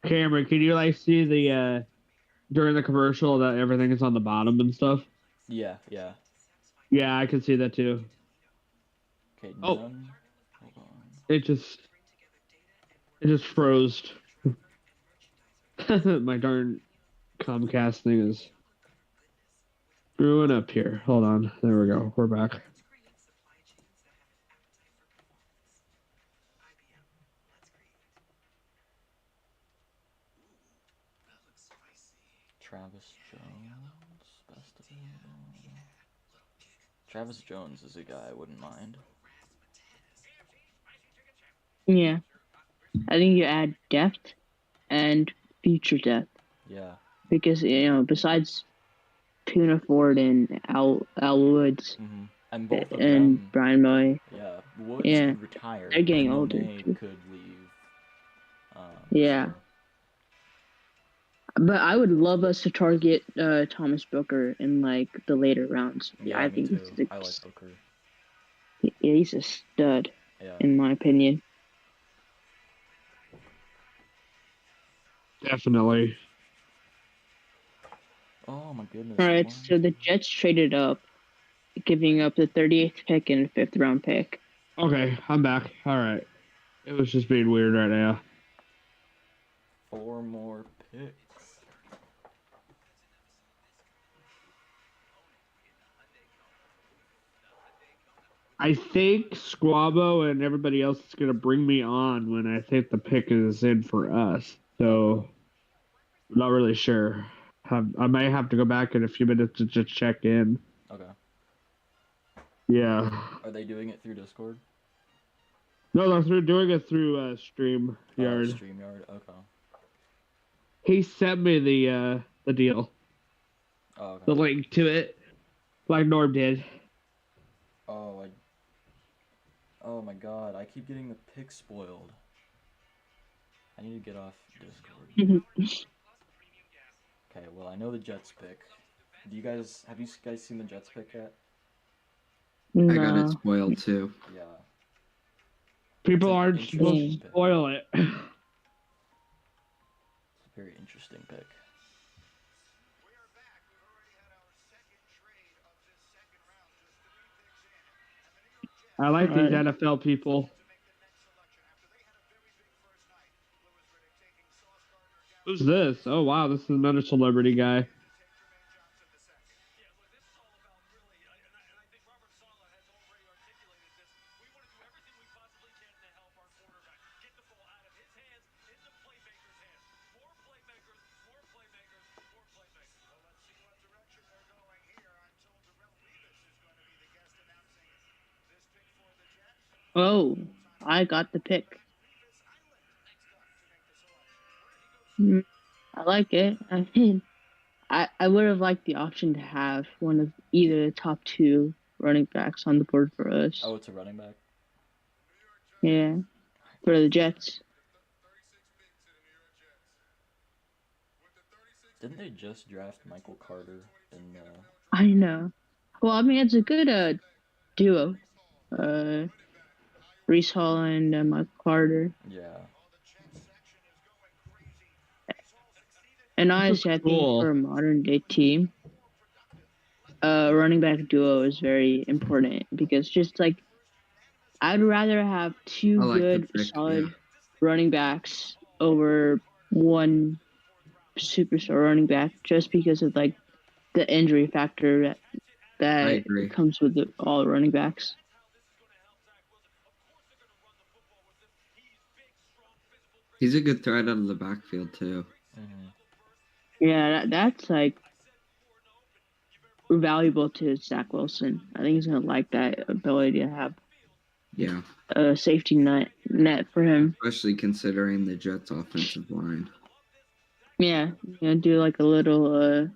Cameron, can you like see the during the commercial that everything is on the bottom and stuff? Yeah, yeah. Yeah, I can see that too. Okay, oh. Hold on. It just froze. My darn Comcast thing is screwing up here. Hold on. There we go. We're back. Travis Jones, best available. Travis Jones is a guy I wouldn't mind. Yeah. I think you add depth and future depth. Yeah. Because, besides Tuna Ford and Al Woods and both of and them, Brian Moy. Yeah. Woods could retire. They're getting older. Monet could leave. Yeah. So. But I would love us to target Thomas Booker in like the later rounds. Yeah, I think I like Booker. He's a stud, in my opinion. Definitely. Oh my goodness. All right, so the Jets traded up, giving up the 38th pick and 5th round pick. Okay, I'm back. All right. It was just being weird right now. 4 more picks. I think Squabo and everybody else is going to bring me on when I think the pick is in for us. So, I'm not really sure. I may have to go back in a few minutes to just check in. Okay. Yeah. Are they doing it through Discord? No, they're doing it through StreamYard. StreamYard, okay. He sent me the deal. Oh, okay. The link to it, like Norm did. Oh my god, I keep getting the pick spoiled. I need to get off Discord. Okay, well I know the Jets pick. Have you guys seen the Jets pick yet? No. I got it spoiled too. Yeah. People aren't supposed to spoil it. It's a very interesting pick. I like these NFL people. Who's this? Oh, wow, this is another celebrity guy. Oh, I got the pick. I like it. I mean, I would have liked the option to have one of either the top 2 running backs on the board for us. Oh, it's a running back? Yeah, for the Jets. Didn't they just draft Michael Carter in I know. Well, I mean, it's a good duo. Reese Hall and Mike Carter. Yeah. And honestly, I think for a modern day team, running back duo is very important because just like I'd rather have two good, solid running backs over one superstar running back just because of like the injury factor that comes with all running backs. He's a good threat out of the backfield too. Mm-hmm. Yeah, that's like valuable to Zach Wilson. I think he's gonna like that ability to have a safety net for him. Especially considering the Jets' offensive line. Yeah, do like a little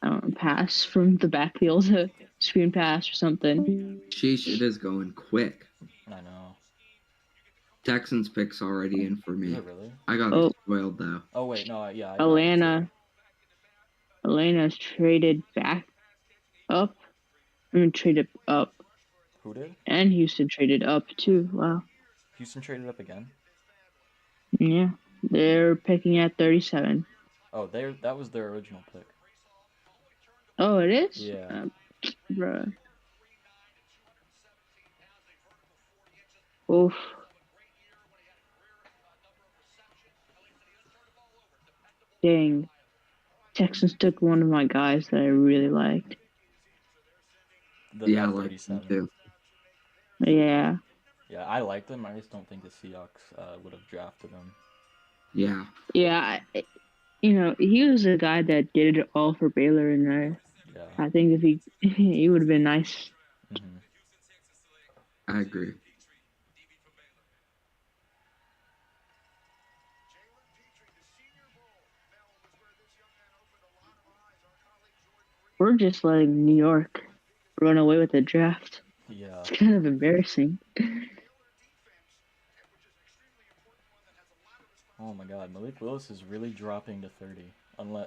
I don't know, pass from the backfield, a screen pass or something. Sheesh, it is going quick. I know. Texans pick's already in for me. Is it really? I got spoiled though. Oh wait, no, yeah. Atlanta's traded back up. Traded up. Who did? And Houston traded up too. Wow. Houston traded up again? Yeah. They're picking at 37. Oh, that was their original pick. Oh, it is? Yeah. Bruh. Oof. Dang. Texans took one of my guys that I really liked. I like him too. Yeah. Yeah, I liked him. I just don't think the Seahawks would have drafted him. Yeah. Yeah, he was a guy that did it all for Baylor, and I think if he would have been nice. Mm-hmm. I agree. We're just letting New York run away with the draft. Yeah. It's kind of embarrassing. Oh my God, Malik Willis is really dropping to 30. Oh my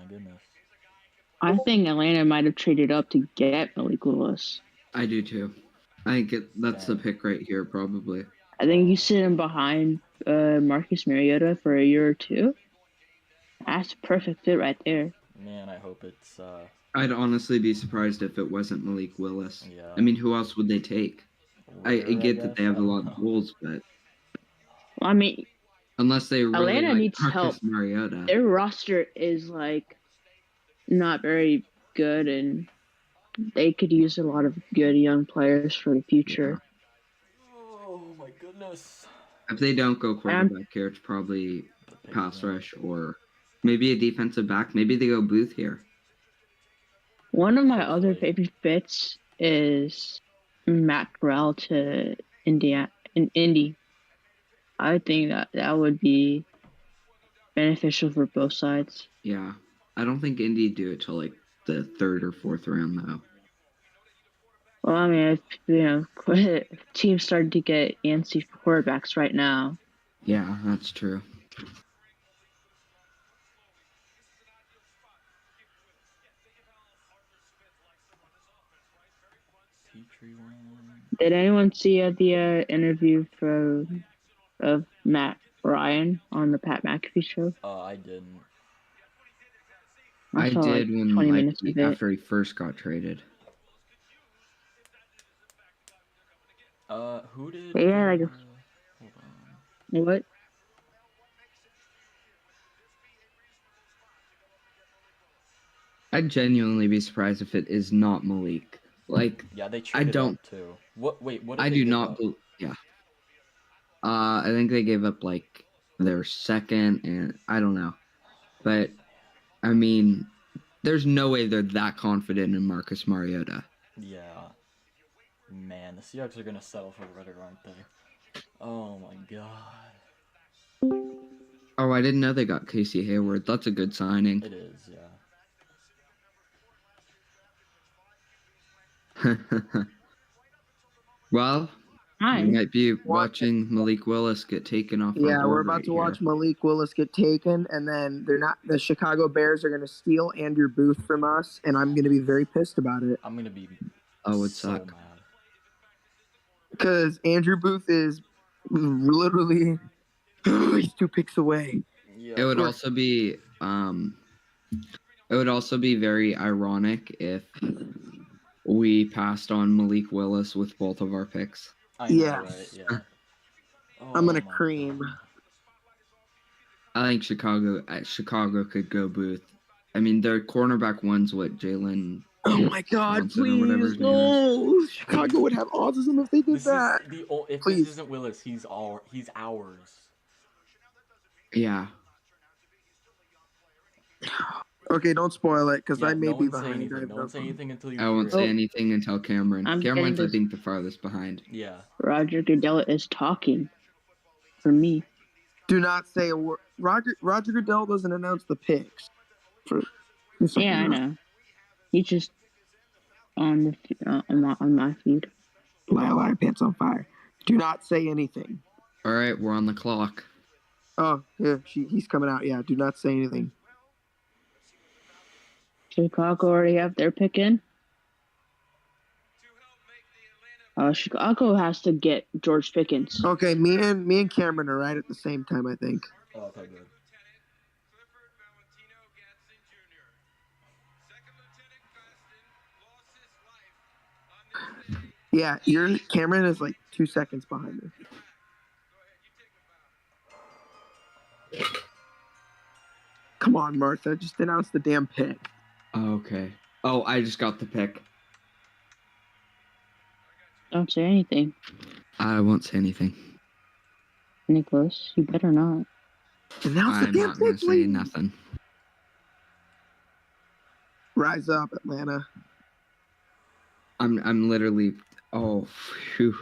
goodness. I think Atlanta might have traded up to get Malik Willis. I do too. I think that's the pick right here, probably. I think you sit him behind Marcus Mariota for a year or two. That's a perfect fit right there. Man, I hope it's... I'd honestly be surprised if it wasn't Malik Willis. Yeah. I mean, who else would they take? I get that they have a lot of holes, but... Well, I mean... Unless they really Atlanta needs Marcus help. Mariota. Their roster is, not very good, and they could use a lot of good young players for the future. Oh, my goodness. If they don't go quarterback here, it's probably pass rush or maybe a defensive back. Maybe they go Booth here. One of my other favorite fits is Matt Corral to Indy. I think that would be beneficial for both sides. Yeah. I don't think Indy do it till the third or fourth round though. Well, I mean, if teams started to get antsy for quarterbacks right now. Yeah, that's true. Did anyone see the interview of Matt Ryan on the Pat McAfee show? I didn't. I did when after he first got traded. Who did? Yeah, hold on. What? I'd genuinely be surprised if it is not Malik. Yeah, they traded up too. What? Wait, what? I do not. Yeah. I think they gave up their second, and I don't know, but I mean, there's no way they're that confident in Marcus Mariota. Yeah. Man, the Seahawks are gonna settle for Ritter, aren't they? Oh my God. Oh, I didn't know they got Casey Hayward. That's a good signing. It is, yeah. Well, fine. We might be watching Malik Willis get taken off. Yeah, we're about to watch Malik Willis get taken, and then the Chicago Bears are going to steal Andrew Booth from us, and I'm going to be very pissed about it. I'm going to be would so suck. mad. Because Andrew Booth is literally he's 2 picks away. Yeah. It would also be very ironic if we passed on Malik Willis with both of our picks. I know, Yeah. right? Yeah. I'm going to my cream. God. I think Chicago could go Booth. I mean, their cornerback one's what, Jalen? Oh my God! Johnson or whatever Please, his name is. no! Chicago would have autism if they did This that. is if Please. this isn't Willis, he's ours. Yeah. Okay, don't spoil it, because Yeah, I may no be one say behind. anything. No one say anything until you. I won't hear say it. anything until Cameron. I'm Cameron's, I getting think, the farthest behind. Yeah. Roger Goodell is talking for me. Do not say a word. Roger Goodell doesn't announce the picks. Yeah, I know. He's just on my feed. Liar, pants on fire. Do not say anything. All right, we're on the clock. Oh, yeah, he's coming out. Yeah, do not say anything. Chicago already have their pick in. Chicago has to get George Pickens. Okay, me and Cameron are right at the same time, I think. Oh, okay, good. Yeah, your Cameron is like 2 seconds behind me. Come on, Martha, just announce the damn pick. Okay. Oh, I just got the pick. Don't say anything. I won't say anything. Nicholas, you better not. Announce the I'm damn not going pick, to say please. nothing. Rise up, Atlanta. I'm literally. Oh, phew.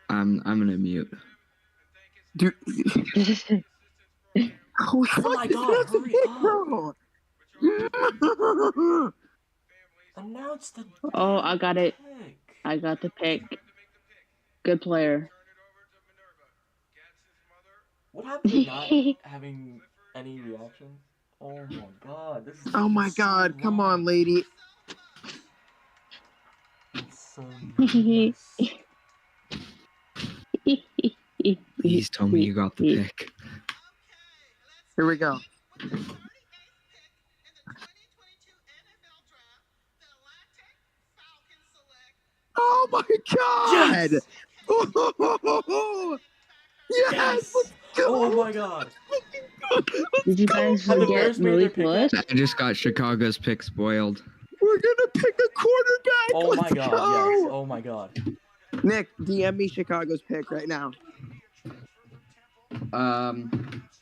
I'm gonna mute. Dude. Holy Oh my God! Hurry up! Announce the. Oh, I got it. pick. I got the pick. Good player. What happened to not having any reaction? Oh my God! This is. Oh my so God! Come long. on, lady. It's so nice. Please tell me you got the pick. Here we go. Oh my God! Yes! Yes! Let's go! Oh my God! Did you guys Have the forget Bears made their Malik pick Willis? I just got Chicago's pick spoiled. We're gonna pick a quarterback. Oh my Let's God! go! Yes! Oh my God! Nick, DM me Chicago's pick right now.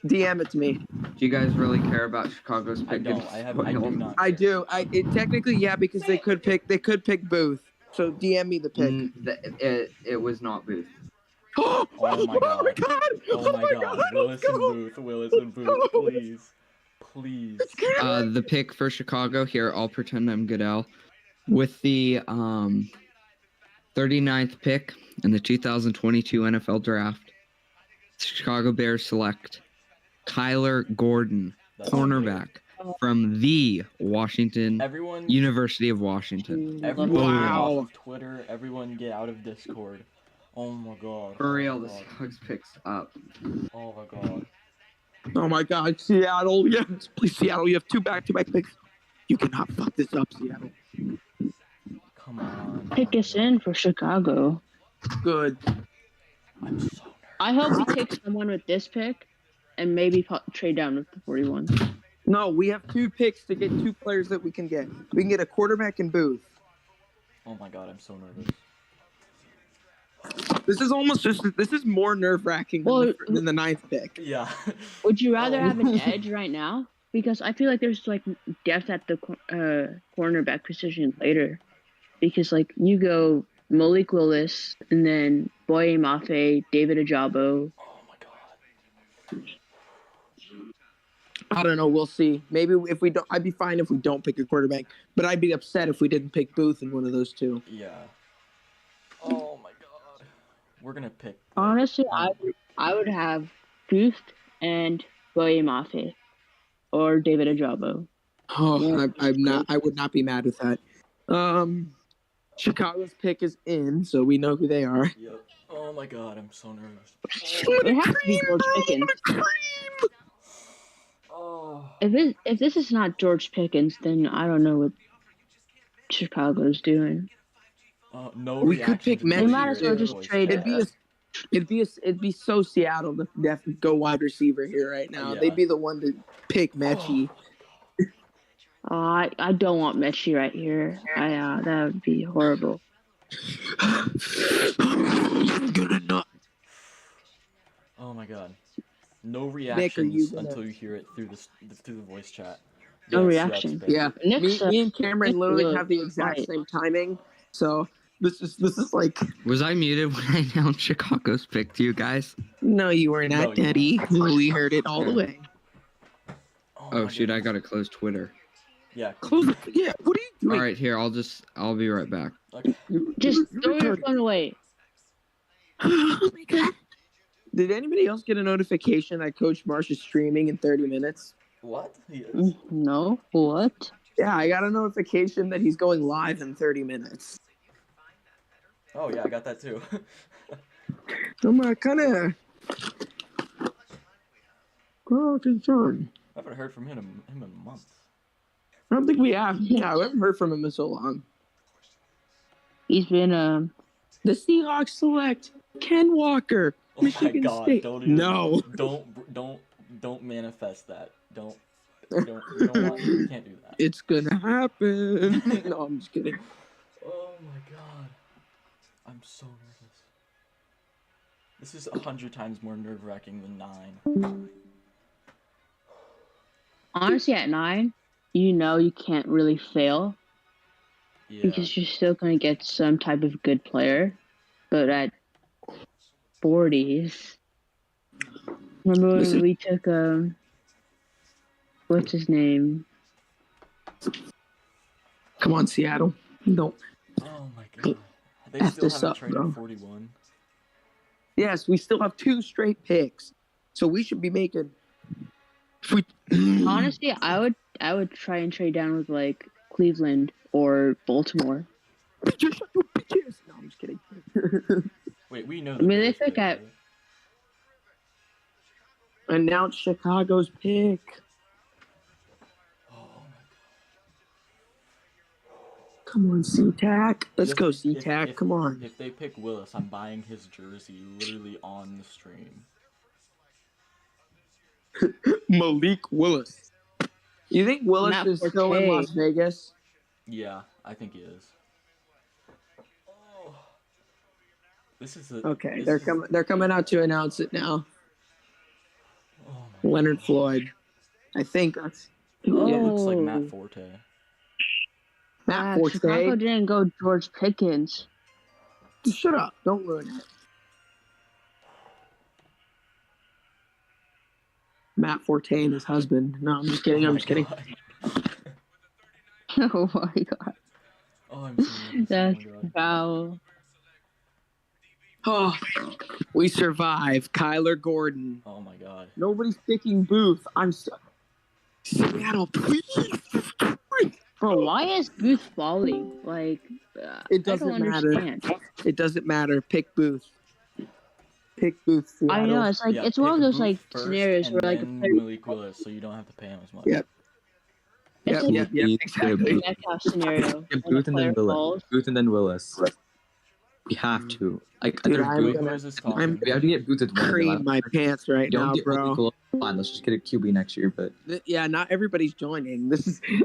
DM it to me. Do you guys really care about Chicago's pick? I don't. I do not. I do. Technically, yeah, because they could pick Booth. So DM me the pick. It was not Booth. Oh my God! my God! Oh my God! Willis and Booth. Willis and Booth. Please. Please. The pick for Chicago here. I'll pretend I'm Goodell. With the 39th pick in the 2022 NFL Draft, Chicago Bears select Kyler Gordon, cornerback from the University of Washington. Everyone get off of Twitter. Everyone get out of Discord. Oh my God. For real, this Hugs picks up. Oh my God. Oh my God, Seattle, yes, please, Seattle, you have 2 back-to-back picks. You cannot fuck this up, Seattle. Come on. Pick us in for Chicago. Good. I'm so nervous. I hope we take someone with this pick and maybe trade down with the 41. No, we have 2 picks to get 2 players that we can get. We can get a quarterback and Booth. Oh my God, I'm so nervous. This is more nerve-wracking than the 9th pick. Yeah. Would you rather have an edge right now? Because I feel like there's like depth at the cornerback position later. Because like you go Malik Willis and then Boye Mafe, David Ajabo. Oh my God. I don't know. We'll see. Maybe if we don't, I'd be fine if we don't pick a quarterback. But I'd be upset if we didn't pick Booth in one of those 2. Yeah. we're gonna pick. Honestly, I would have Booth and William Mafe or David Ajabo. Oh, I would not be mad with that. Chicago's pick is in, so we know who they are. Yep. Oh my god, I'm so nervous. It has to be George Pickens. Oh. If this is not George Pickens, then I don't know what Chicago's doing. No, we could pick Mechie. They might as well just trade it. It'd be so Seattle to definitely go wide receiver here right now. Yeah. They'd be the one to pick Mechie. I don't want Mechie right here. That would be horrible. I'm gonna not. Oh my god. No reactions until you hear it through the voice chat. No reaction. Yeah, me and Cameron literally have the exact same timing. So this is like. Was I muted when I announced Chicago's pick to you guys? No, you were not, Daddy. We heard it all the way. Oh shoot! I gotta close Twitter. Yeah. Yeah. What are you doing? All right, here. I'll be right back. Okay. Just throw your phone away. Oh my god. Did anybody else get a notification that Coach Marsh is streaming in 30 minutes? What? No. What? Yeah, I got a notification that he's going live in 30 minutes. Oh yeah, I got that too. I'm kind of concerned. I haven't heard from him in a month. I don't think we have. Yeah, we haven't heard from him in so long. He's been The Seahawks select Ken Walker, Michigan my god, State. Don't manifest that. You can't do that. It's gonna happen. No, I'm just kidding. Oh my god. I'm so nervous. This is 100 times more nerve-wracking than 9. Honestly, at 9, you can't really fail. Yeah. Because you're still going to get some type of good player. But at 40s, remember when we took, what's his name? Come on, Seattle. Don't. Oh my god. They F still this haven't up, traded bro. 41. Yes, we still have 2 straight picks. So we should be making... Honestly, I would try and trade down with, like, Cleveland or Baltimore. Bitches, shut your bitches. No, I'm just kidding. Wait, we know. I mean, they pick at. Announce Chicago's pick. Oh my god. Come on, SeaTac. Let's go, SeaTac. Come on. If they pick Willis, I'm buying his jersey literally on the stream. Malik Willis. You think Willis is still in Las Vegas? Yeah, I think he is. Oh. This is okay. They're coming out to announce it now. Oh Leonard Floyd. I think that's. Oh, it looks like Matt Forte. Matt Forte. Chicago didn't go George Pickens. Shut up! Don't ruin it. Matt Forte and his husband. No, I'm just kidding. I'm just kidding. Oh my god. Oh, I'm so nervous. That's foul. Oh, we survive. Kyler Gordon. Oh my god. Nobody's picking Booth. I'm so... Seattle, please. Bro, why is Booth falling? Like, it doesn't matter. It doesn't matter. Pick Booth. Pick Booth. Seattle. I know. It's like it's one of those like scenarios where like Malik Willis, so you don't have to pay him as much. Yep. It's Yep. Exactly. Metcalf scenario. Booth and then Willis. Booth and then Willis. We have to. Like, Dude, we have to get Booth at cream my pants right now, bro. Fine, let's just get a QB next year. But yeah, not everybody's joining.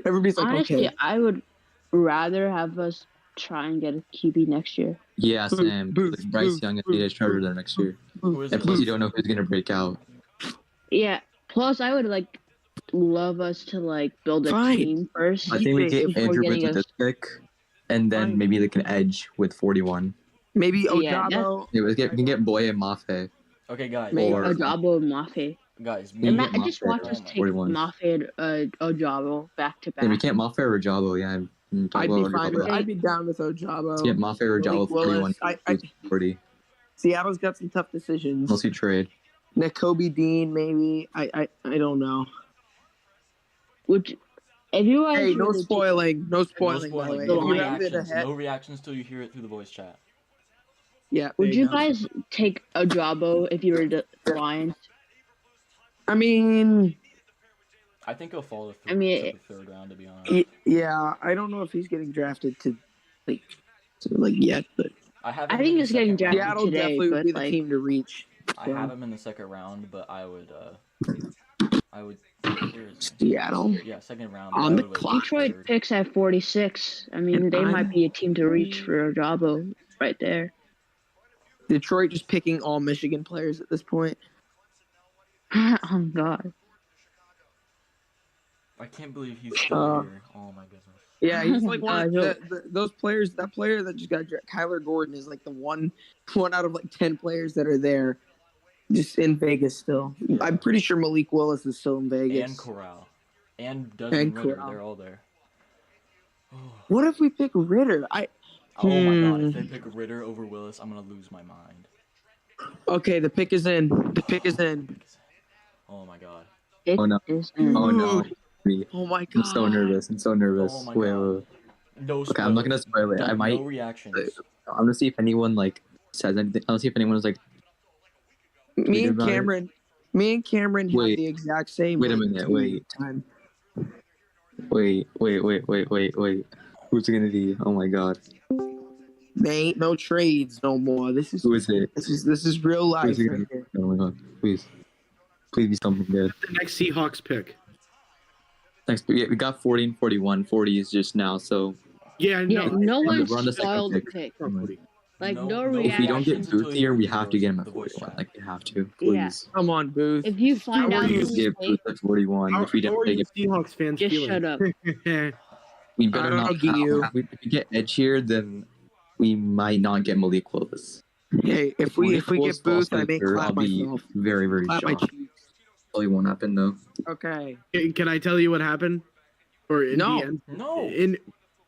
Everybody's like, honestly, okay. I would rather have us try and get a QB next year. Yeah, Sam. Like Bryce Young and DJ Charger there next year. And plus, you don't know who's gonna break out. Yeah. Plus, I would like love us to like build a team first. I think we get Andrew Woods with this pick, and then maybe like an edge with 41. Maybe Ojabo. Yeah, we can get Boye and Mafe. Okay, guys. Or Ojabo and Mafe. Guys, I just watched us take Mafe and Ojabo back to back. Yeah, we can't Mafe or Ojabo. Yeah, I'd be fine. I'd be down with Ojabo. Yeah, Mafe or Ojabo 41. 40. Seattle's got some tough decisions. Unless you trade. Nakobe Dean, maybe. I don't know. Which, if you guys Hey, no were to spoiling. No spoiling, by the way. No If you have it reactions. ahead- No reactions till you hear it through the voice chat. Yeah. Would there you go. guys take a Jabo if you were the Lions? I mean, I think he'll fall to I mean, the third round, to be honest. yeah. I don't know if he's getting drafted to yet, but I have. I him think in he's the getting second round. drafted Seattle today, definitely would but be the like, team to reach. I have him in the second round, but I would. where is he? Seattle. Yeah, second round. On but the I would clock. Detroit picks at 46. I mean, And they I'm- might be a team to reach for a Jabo right there. Detroit just picking all Michigan players at this point. Oh God. I can't believe he's still here. Oh my goodness. Yeah, he's like one Uh, of those players. That player that just got Kyler Gordon is like the one out of like 10 players that are there, just in Vegas still. I'm pretty sure Malik Willis is still in Vegas. And Corral. And Desmond Ritter. Corral. They're all there. What if we pick Ritter? Oh my god, if they pick Ritter over Willis, I'm gonna lose my mind. Okay, the pick is in. The pick is in. Oh my god. Oh no. Oh no. Oh my god. I'm so nervous. I'm so nervous. Oh my wait, God. wait. No Okay, I'm not gonna spoil it. I might. No reactions. I'm gonna see if anyone like says anything. I'll see if anyone is like. Me and about it. Cameron have Wait. the exact same. Wait a like, minute. tweet Wait. time. Wait. Who's it gonna be? Oh my god. There ain't no trades no more. This is Who is it? this is real Who life. is it Right gonna here. be? Oh my god. Please be something good. The next Seahawks pick. Next, we got 40 and 41. 40 is just now, so. Yeah, Yeah, no We're one on the second spoiled the pick. pick. Like no If we reaction. don't get Booth here, we have to get him at 41. Like, we have to. Please. Yeah. Come on, Booth. If you find out Please who's get Booth fake, at 41. If we How don't are take you it, Seahawks fans just feeling? shut up. we better I don't not. know, Gio. If we get Edge here, then we might not get Malik Willis. Hey, if we get Booth, I may I'll clap be myself. very, very Clap my shocked. cheeks. Probably won't happen though. Okay. Can I tell you what happened? Or in No. the end? No.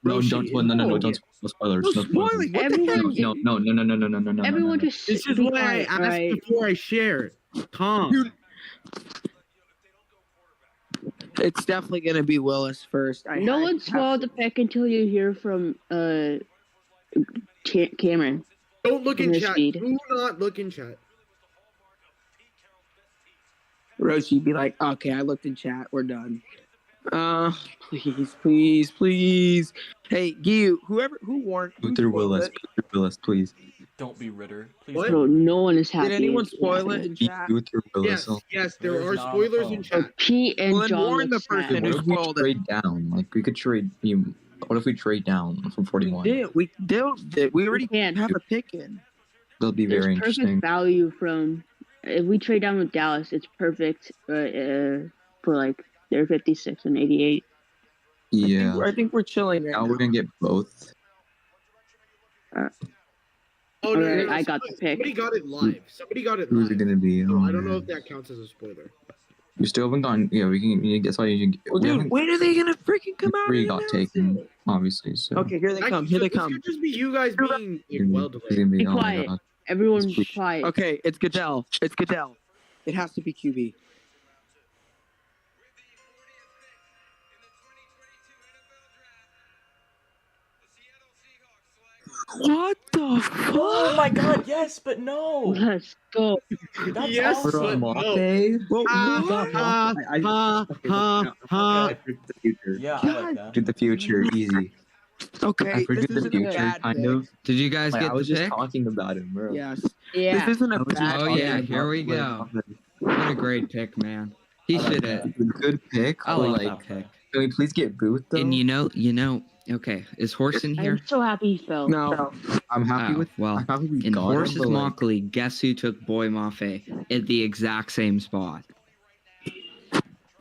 No, Roshi, don't. No, don't. No spoilers. No No spoilers. spoiling. What the Everyone, No. everyone just This is be why I quiet, asked right? before I share. Calm. It's definitely gonna be Willis first. No one spoiled the pick until you hear from Cameron. Don't look in From his chat. feed. Do not look in chat. Roshi be like, okay, I looked in chat. We're done. Please. Hey, Gyu, who warned? who Luther spoiled Willis. it? Luther Willis, please. Don't be Ritter. Please. What? No, no one is happy. Did anyone spoil it in Be chat? Luther Willis. Yes, Oh. yes, there There's are not on the spoilers phone. in chat. Pete and Well, then John warn the look sad. person What who if we spoiled it. trade down? Like we could trade. What if we trade down from 41? We did. We already can't. have a pick in. That'll be There's very perfect interesting. value from if we trade down with Dallas, it's perfect for like their 56 and 88. Yeah. I think we're chilling right Now now. we're gonna get both. Oh, Alright, I got the pick. Somebody got it live. Somebody got it Who's live. it gonna be? So Oh, I don't know man. if that counts as a spoiler. We still haven't gone. Yeah, we can. That's why you can. Well, dude, when are they gonna freaking come out? Three and got announce taken, it? obviously. So. Okay, here they come. Here they This come. could just be you guys being like, well It's delayed. gonna be- Be oh my quiet. God. Everyone be It's- quiet. Okay, it's Goodell. It's Goodell. It has to be QB. What the fuck? Oh my god, yes, but no. Let's go. That's Yes, awesome. but no. Well, Ha, I predict the future. Yeah, I like that. Predict the future, easy. Okay, I this predict the isn't a future, bad kind pick. of. Did you guys Like, get I was the just pick? talking about him, bro. Yes. Yeah. This isn't I a was just bad Oh, talking yeah, pick. here we about, go. like, What a great pick, man. He I like should that. have. a good pick. I but, like like, that pick. can we please get Booth though? And you know. Okay, is Horse in here? I'm so happy he fell. No. I'm happy Oh, with. well, I'm happy we in got Horse's him, but, like, Mockley, guess who took Boy Mafe at the exact same spot?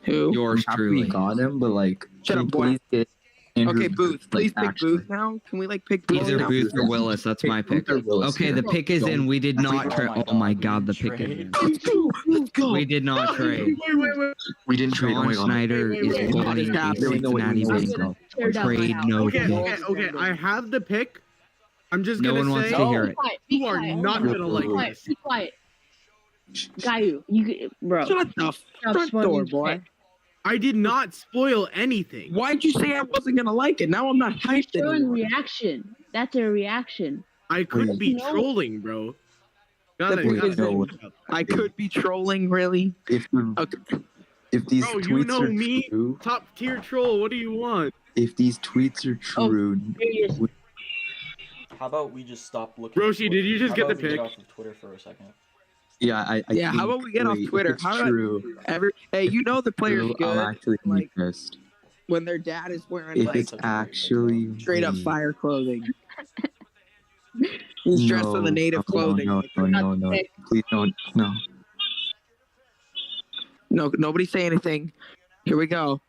Who? Yours I'm happy we truly. got him, but like, Shut can up, we boy. please get Andrew Okay, Booth. Please like, pick actually. Booth now. Can we pick Booth Either now? Booth or Willis. That's my pick. Booth or Willis Okay, here. the pick is in. We did not trade. Oh my God, the pick is in. Let's go. Let's go. We did not trade. Wait. We didn't trade. Oh John my God. Snyder Wait, is wait, pulling a wait. Cincinnati Bengal. Tear down my Trade house. no Okay, pick. okay. I have the pick. I'm just No gonna one wants say to hear it. you are not gonna like this. Be quiet. Gayu, bro. Shut the front door, boy. I did not spoil anything. Why'd you say I wasn't gonna like it? Now I'm not hyped Showing anymore. reaction. That's a reaction. I could Wait. be No. trolling, bro. The thing is, no. I could be trolling, really. If these Bro, you tweets know are me, true, top tier troll. What do you want? if these tweets are true, How about we just stop looking? Roshi, at did you just How get about the we pick? Get off of Twitter for a second. yeah, I Yeah, how think- about we get off wait, if Twitter? it's How about true, hey, you know the player's true, good. I'll actually be like pissed. when their dad is wearing If like it's actually straight up real. fire clothing. He's dressed in the native clothing. No, please don't. No. No, nobody say anything. Here we go.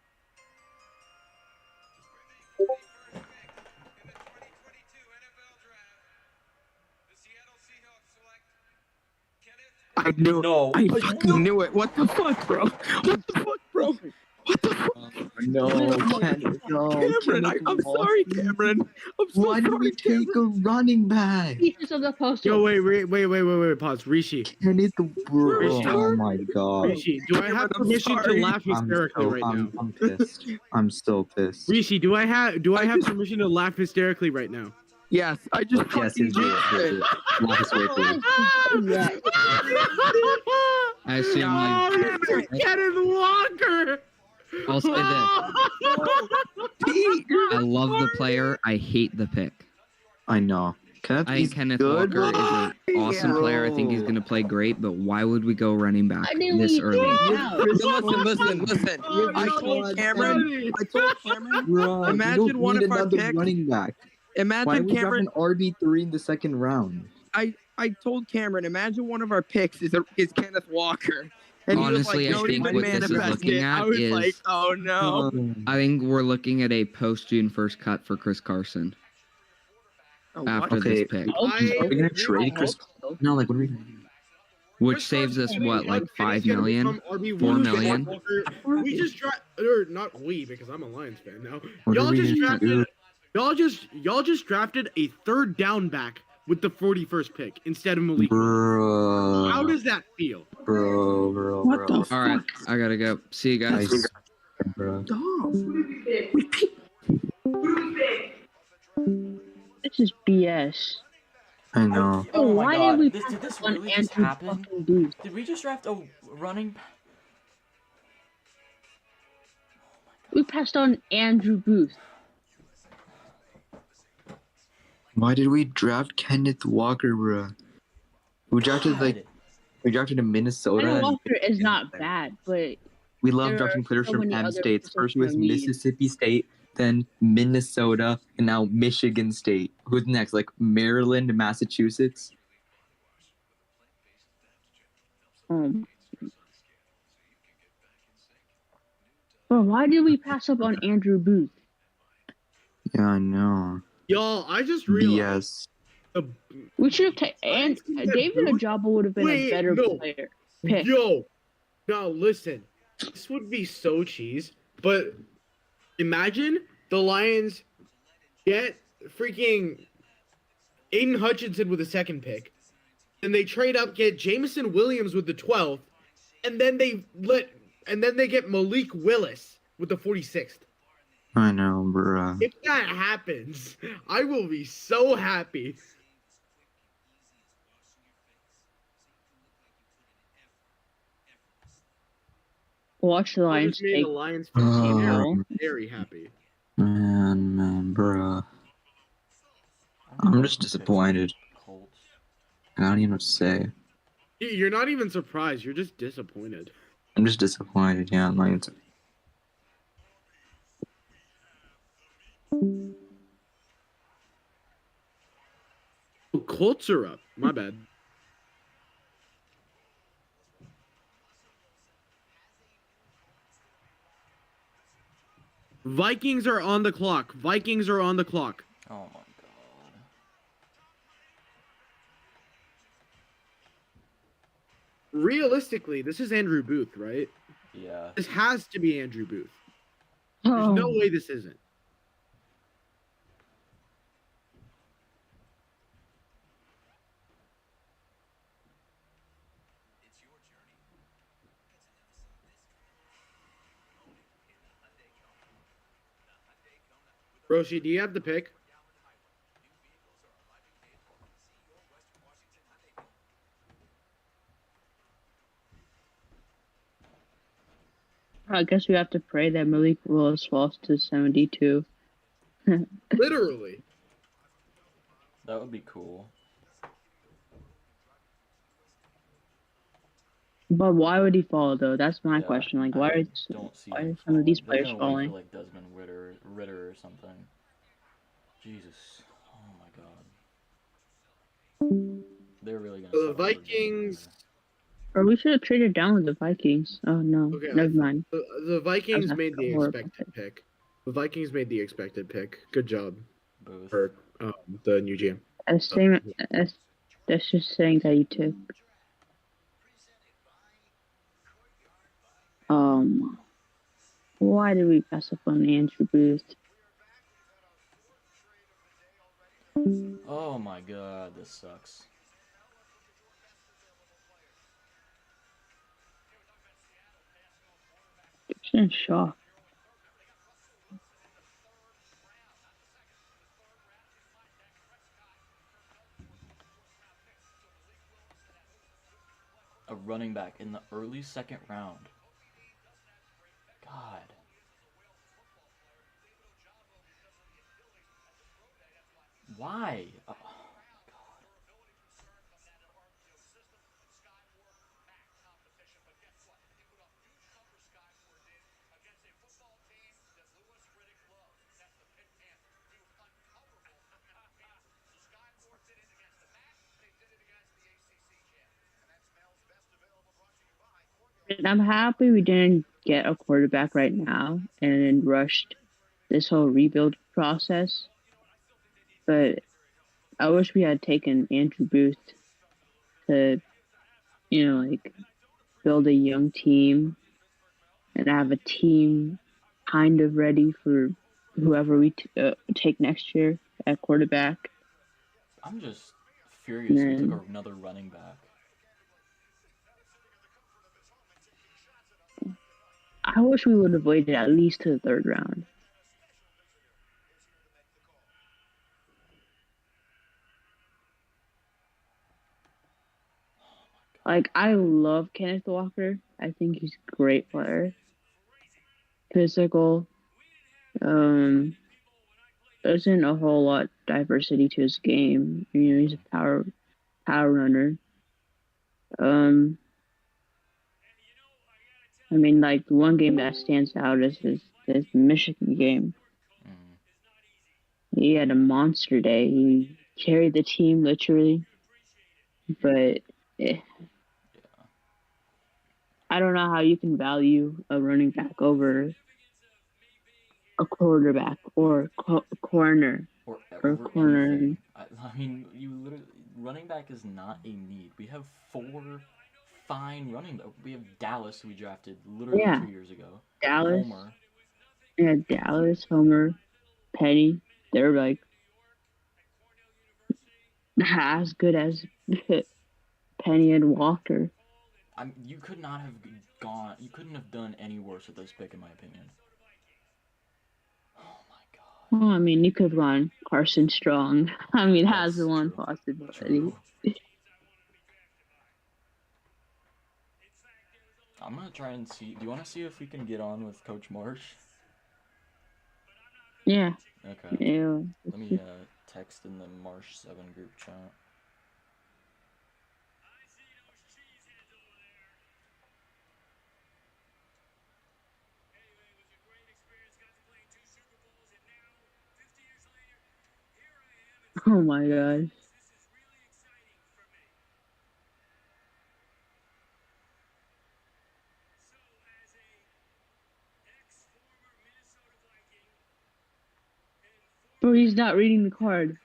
I knew No. I fucking knew it. What the fuck, bro? What the fuck, bro? What the fuck? No, Kenneth, no. Cameron, I'm sorry, Cameron. I'm so Why did we take a running back? Pieces of the poster. Yo, wait. Pause. Rishi. Kenneth, bro. Rishi. Oh my god. Rishi, do I have I'm permission to sorry. laugh hysterically right now? I'm pissed. I'm still pissed. Rishi, do I have permission to laugh hysterically right now? Yes, I just Yes, fucking it's did. Laugh hysterically. I assume Oh, you. Kenneth Walker. I'll say this. I love the player. I hate the pick. I know. I think Kenneth Walker is an awesome player. I think he's going to play great, but why would we go running back this early? Listen. I told Cameron. Bro, Imagine you don't one need of our another picks. running back. Why Imagine would you have Cameron. an RB3 in the second round? I told Cameron. Imagine one of our picks is Kenneth Walker. And Honestly, he was I like, think don't what even this is manifest looking it. at I was is- like, oh no. I think we're looking at a post-June first cut for Chris Carson after this pick, Are we gonna trade Chris? No, like what are we? which saves us what, like 5 million, 4 million. We just drafted, or not we, because I'm a Lions fan now. What are Y'all we Mm-hmm. just gonna drafted. do? Y'all just drafted a third down back with the 41st pick instead of Malik. Bro. How does that feel? Bro. What the All right, I gotta go. See you guys. Nice. Bro. This is BS. I know. Oh my Why god. did we Did pass this on really just Andrew happen? fucking Booth? Did we just draft a running? We passed on Andrew Booth. Why did we draft Kenneth Walker, bro? We drafted in Minnesota. Kenneth and Walker is not bad, but we love there drafting are players so from many M other states. First was positional needs. Mississippi State, then Minnesota, and now Michigan State. Who's next? Like Maryland, Massachusetts. Bro, why did we pass up on Andrew Booth? Yeah, I know. Y'all, I just realized. BS. We should have taken. And David Ojabo would have been a better player. Pick. Yo, now listen, this would be so cheese, but imagine the Lions get freaking Aiden Hutchinson with the second pick, and they trade up, get Jameson Williams with the 12th, and then they get Malik Willis with the 46th. I know, bro. If that happens, I will be so happy. Watch the I Lions just made take. the Lions fan Now. very happy. Man, bro. I'm just disappointed. I don't even know what to say. You're not even surprised. You're just disappointed. I'm just disappointed. Yeah, like Oh, Colts are up. My bad. Vikings are on the clock. Vikings are on the clock. Oh my god. Realistically, this is Andrew Booth, right? Yeah. This has to be Andrew Booth. There's no way this isn't. Roshi, do you have the pick? I guess we have to pray that Malik Willis falls to 72. Literally. That would be cool. But why would he fall though? That's my question. Like, why are some of these players falling? Like Desmond Ritter or something. Jesus. Oh my God. They're really gonna. The Vikings. Or we should have traded down with the Vikings. Oh no, Okay, never mind. The Vikings made the expected pick. The Vikings made the expected pick. Good job, for the new GM. That's just saying that you took. Why did we pass up on Andrew Booth? Oh my God, this sucks. Just in shock. A running back in the early second round. God. Why? Oh, And I'm happy we didn't get a quarterback right now and then rushed this whole rebuild process. But I wish we had taken Andrew Booth to, like, build a young team and have a team kind of ready for whoever we take next year at quarterback. I'm just furious we took another running back. I wish we would have waited at least to the third round. Like, I love Kenneth Walker. I think he's a great player. Physical. There isn't a whole lot diversity to his game. He's a power runner. I mean, like, the one game that stands out is his Michigan game. He had a monster day. He carried the team, literally. But I don't know how you can value a running back over a quarterback or corner. Or corner. I mean, running back is not a need. We have 4 fine running back. We have Dallas, who we drafted literally 2 years ago. Dallas. Homer. Yeah, Dallas, Homer, Penny. They're like as good as Penny and Walker. You could not have gone. You couldn't have done any worse with this pick, in my opinion. Well, I mean, you could have gone Carson Strong. I mean, has the one possibility. I'm gonna try and see. Do you want to see if we can get on with Coach Marsh? Yeah. Okay. Yeah. Let me text in the Marsh 7 group chat. Oh my God. Bro, he's not reading the card.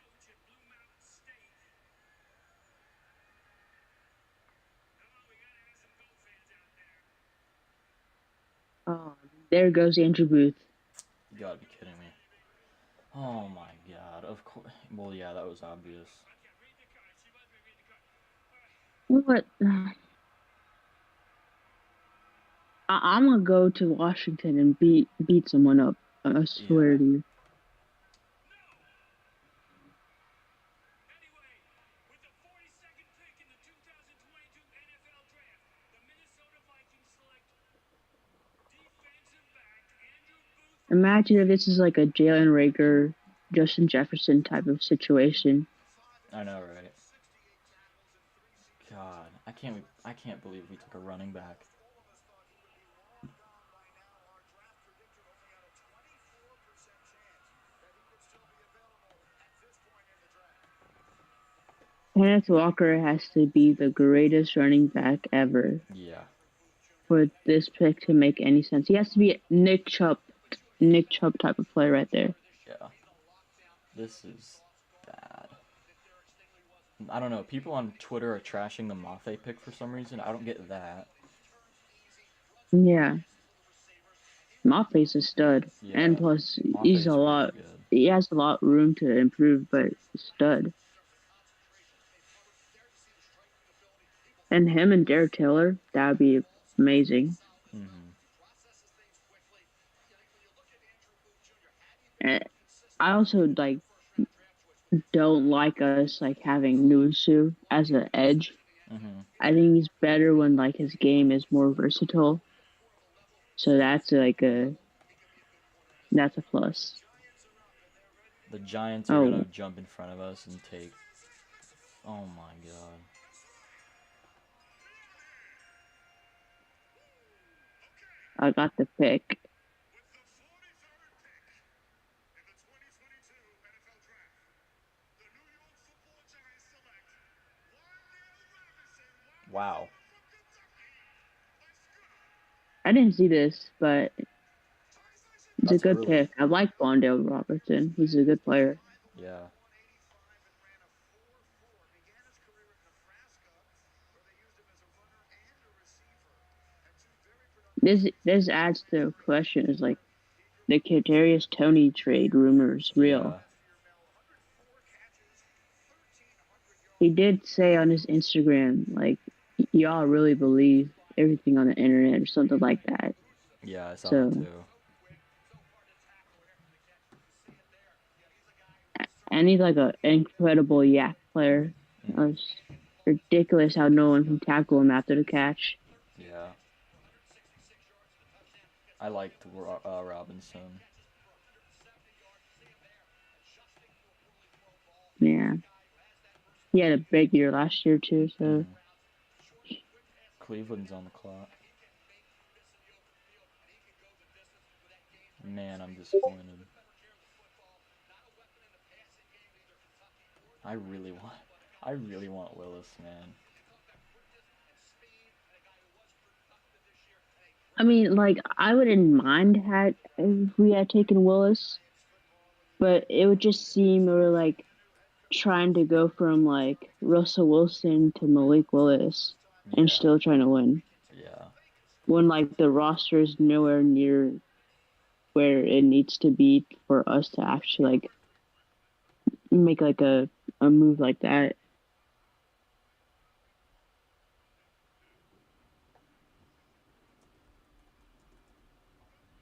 Oh, there goes Andrew Booth. You gotta be kidding me. Oh my God, of course. Well, yeah, that was obvious. What? I'm gonna go to Washington and beat someone up. I swear to you. Imagine if this is like a Jalen Rager, Justin Jefferson type of situation. I know, right? God, I can't believe we took a running back. Kenneth Walker has to be the greatest running back ever. Yeah. For this pick to make any sense, he has to be Nick Chubb type of player right there. Yeah. This is bad. I don't know. People on Twitter are trashing the Mafe pick for some reason. I don't get that. Yeah. Maffe's a stud, and plus he's a lot. Really he has a lot room to improve, but stud. And him and Derek Taylor, that would be amazing. And I also don't like us having Nusu as an edge. I think he's better when his game is more versatile. So that's a plus. The Giants are gonna jump in front of us and take. Oh my god. I got the pick. Wow. I didn't see this, but it's a good pick. I like Wan'Dale Robinson. He's a good player. Yeah. This adds to the question: is the Kadarius Toney trade rumors real? Yeah. He did say on his Instagram, y'all really believe everything on the internet or something like that. Yeah, I saw that too. And he's an incredible yak player. It's ridiculous how no one can tackle him after the catch. Yeah. I liked Robinson. Yeah. He had a big year last year, too, so... Cleveland's on the clock. Man, I'm disappointed. I really want Willis, man. I mean, I wouldn't mind if we had taken Willis, but it would just seem we're trying to go from Russell Wilson to Malik Willis and still trying to win. Yeah. When the roster is nowhere near where it needs to be for us to actually make a move like that.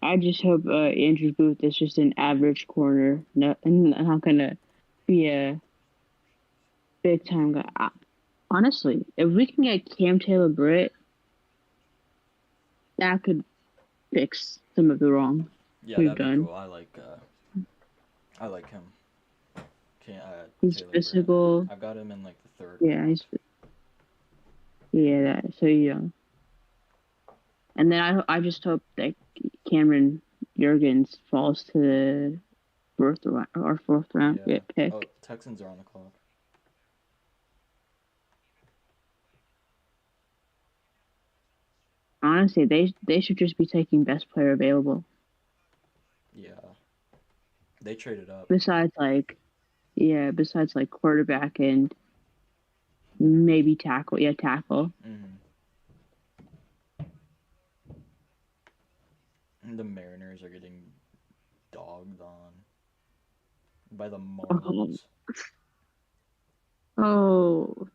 I just hope Andrew Booth is just an average corner, not gonna be a big time guy. Honestly, if we can get Cam Taylor-Britt, that could fix some of the wrong we've done. Cool. I like him. He's Taylor physical. Britt. I've got him in the third. Yeah, so young. And then I just hope that Cameron Jurgens falls to the fourth round pick. Oh, Texans are on the clock. Honestly, they should just be taking best player available. Yeah. They traded up. Besides quarterback and maybe tackle. Yeah, tackle. The Mariners are getting dogged on by the Marlins. Oh.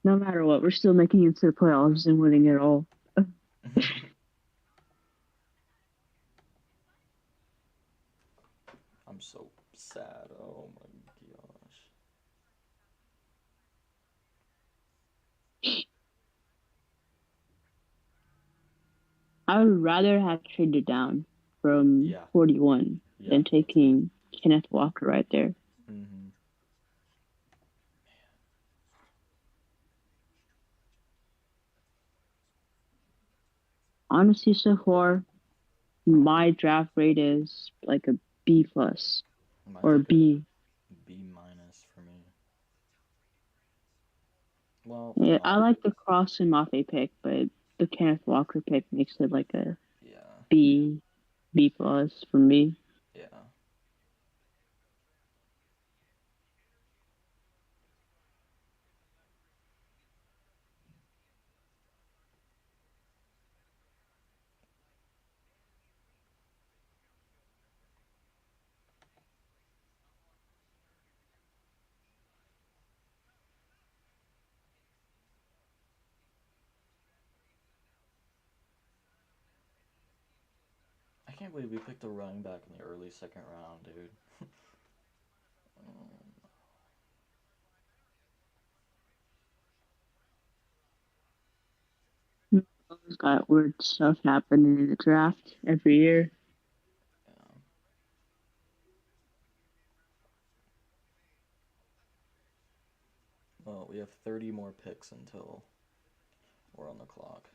No matter what, we're still making it to the playoffs and winning it all. I'm so sad. Oh my gosh. I would rather have traded down from 41 than taking Kenneth Walker right there. Mm-hmm. Honestly, so far, my draft rate is like a B plus or B. B minus for me. Well, yeah, I like the Cross and Mafe pick, but the Kenneth Walker pick makes it like a B plus for me. Yeah. I can't believe we picked a running back in the early second round, dude. Always got weird stuff happening in the draft every year. Yeah. Well, we have 30 more picks until we're on the clock.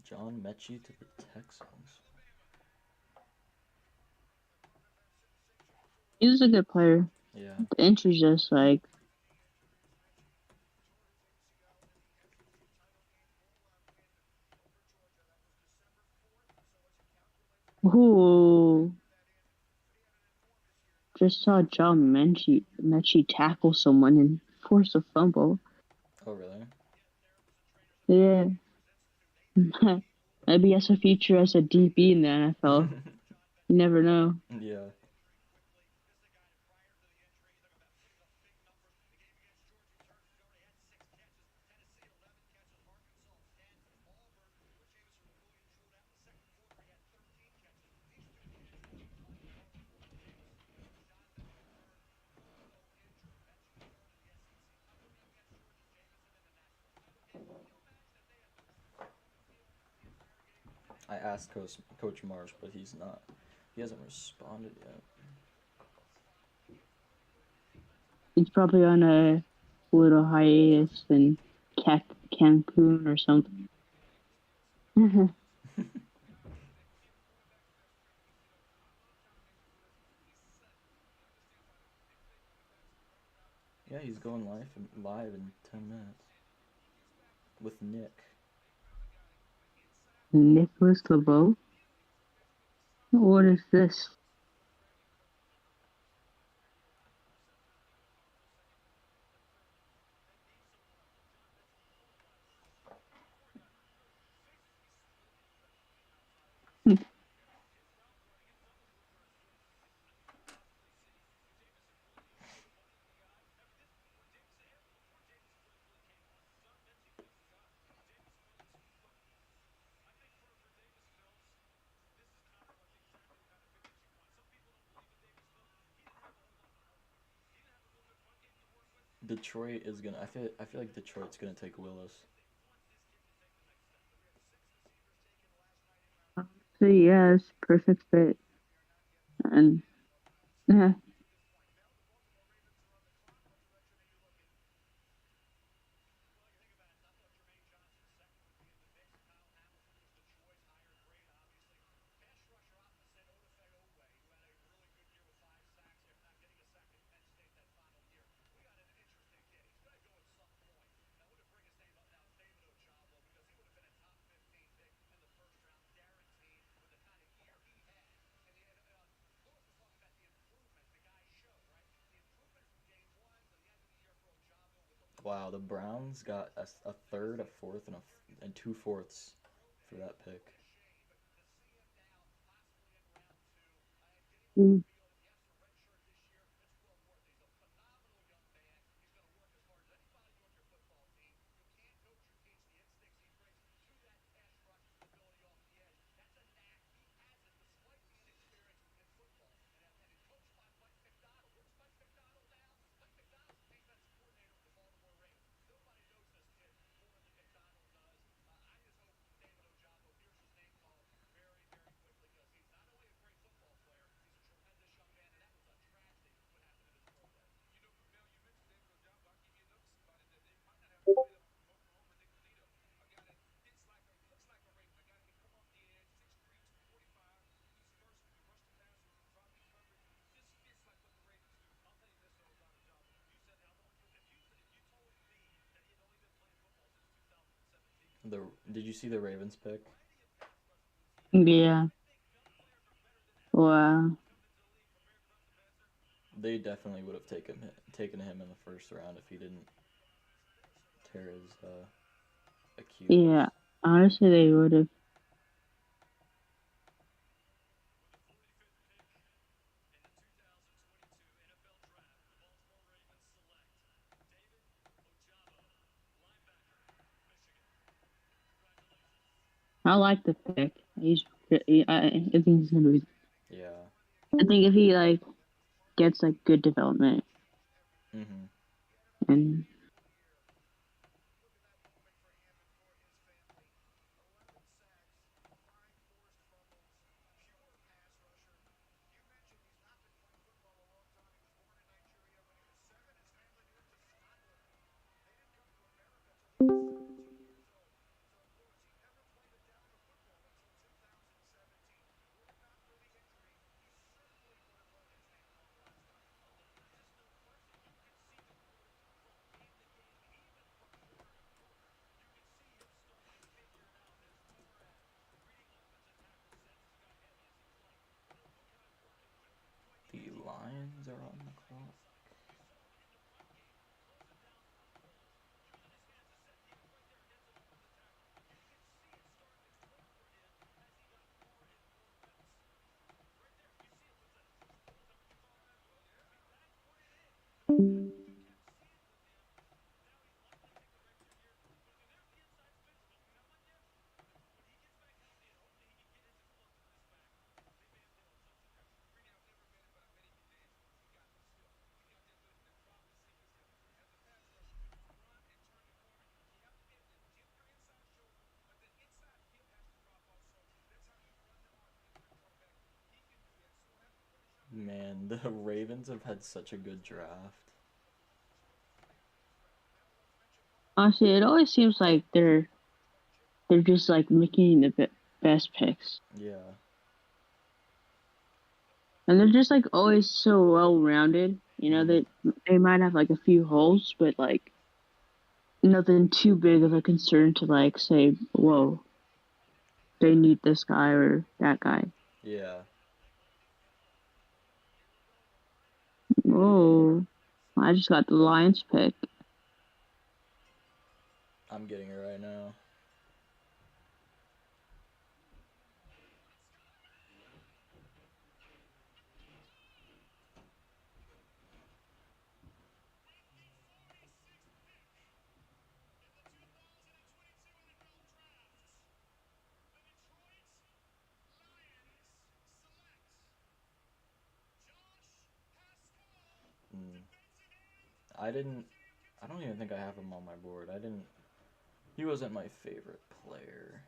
John Mechie to the Texans. He's a good player. Yeah. The injury's just like. Ooh. Just saw John Mechie tackle someone and force a fumble. Oh, really? Yeah. Maybe as a future as a DB in the NFL. You never know. Yeah. I asked Coach Marsh, but he hasn't responded yet. He's probably on a little hiatus in Cancun or something. Yeah, he's going live in 10 minutes with Nick. Nicholas LeBeau? What is this? Detroit is gonna. I feel like Detroit's gonna take Willis. So yeah, it's perfect fit. And yeah. Wow, the Browns got a third, a fourth, and 2/4 for that pick. Mm. Did you see the Ravens pick? Yeah. Wow. They definitely would have taken him in the first round if he didn't tear his Achilles. Yeah. Honestly, they would have. I like the pick. I think he's gonna be. Yeah. I think if he like gets like good development. And The Lions are on the clock. Man, the Ravens have had such a good draft. honestly, it always seems like they're just like making the best picks. Yeah. And they're just like always so well rounded. You know, they might have like a few holes, but like nothing too big of a concern to like say, whoa, they need this guy or that guy. Yeah. Oh, I just got the Lions pick. I'm getting it right now. I don't even think I have him on my board. He wasn't my favorite player.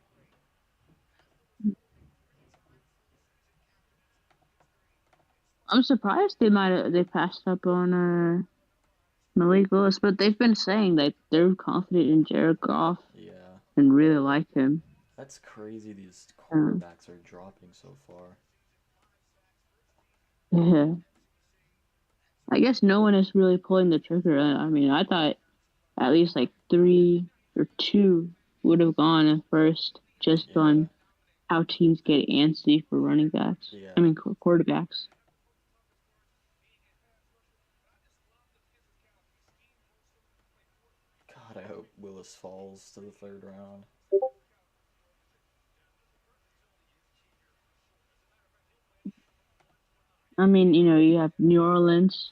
I'm surprised they passed up on Malik Willis, but they've been saying that they're confident in Jared Goff. Yeah. And really like him. That's crazy. These quarterbacks are dropping so far. Yeah. I guess no one is really pulling the trigger. I mean, I thought at least like 3 or 2 would have gone at first, just on how teams get antsy for running backs. Yeah. I mean, quarterbacks. Willis falls to the third round. I mean, you have New Orleans.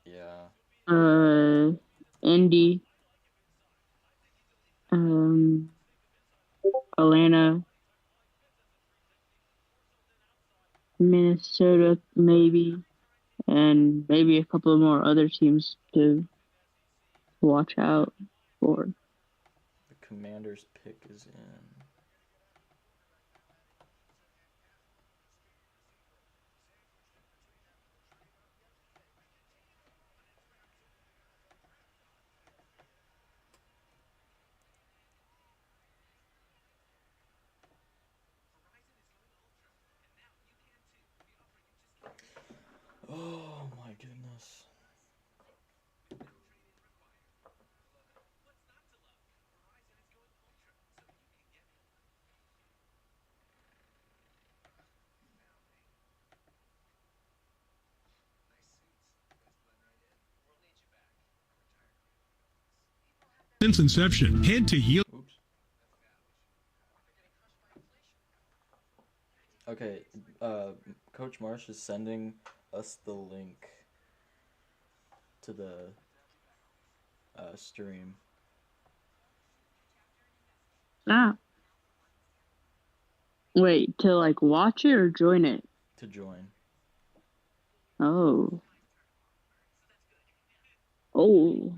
Yeah. Indy. Atlanta. Minnesota, maybe. And maybe a couple more other teams to watch out for. The Commanders' pick is in. Oh my goodness. Since inception, head to Yield. Oops. Okay, Coach Marsh is sending us the link to the stream. Ah. Wait, to like watch it or join it? To join. Oh. Oh.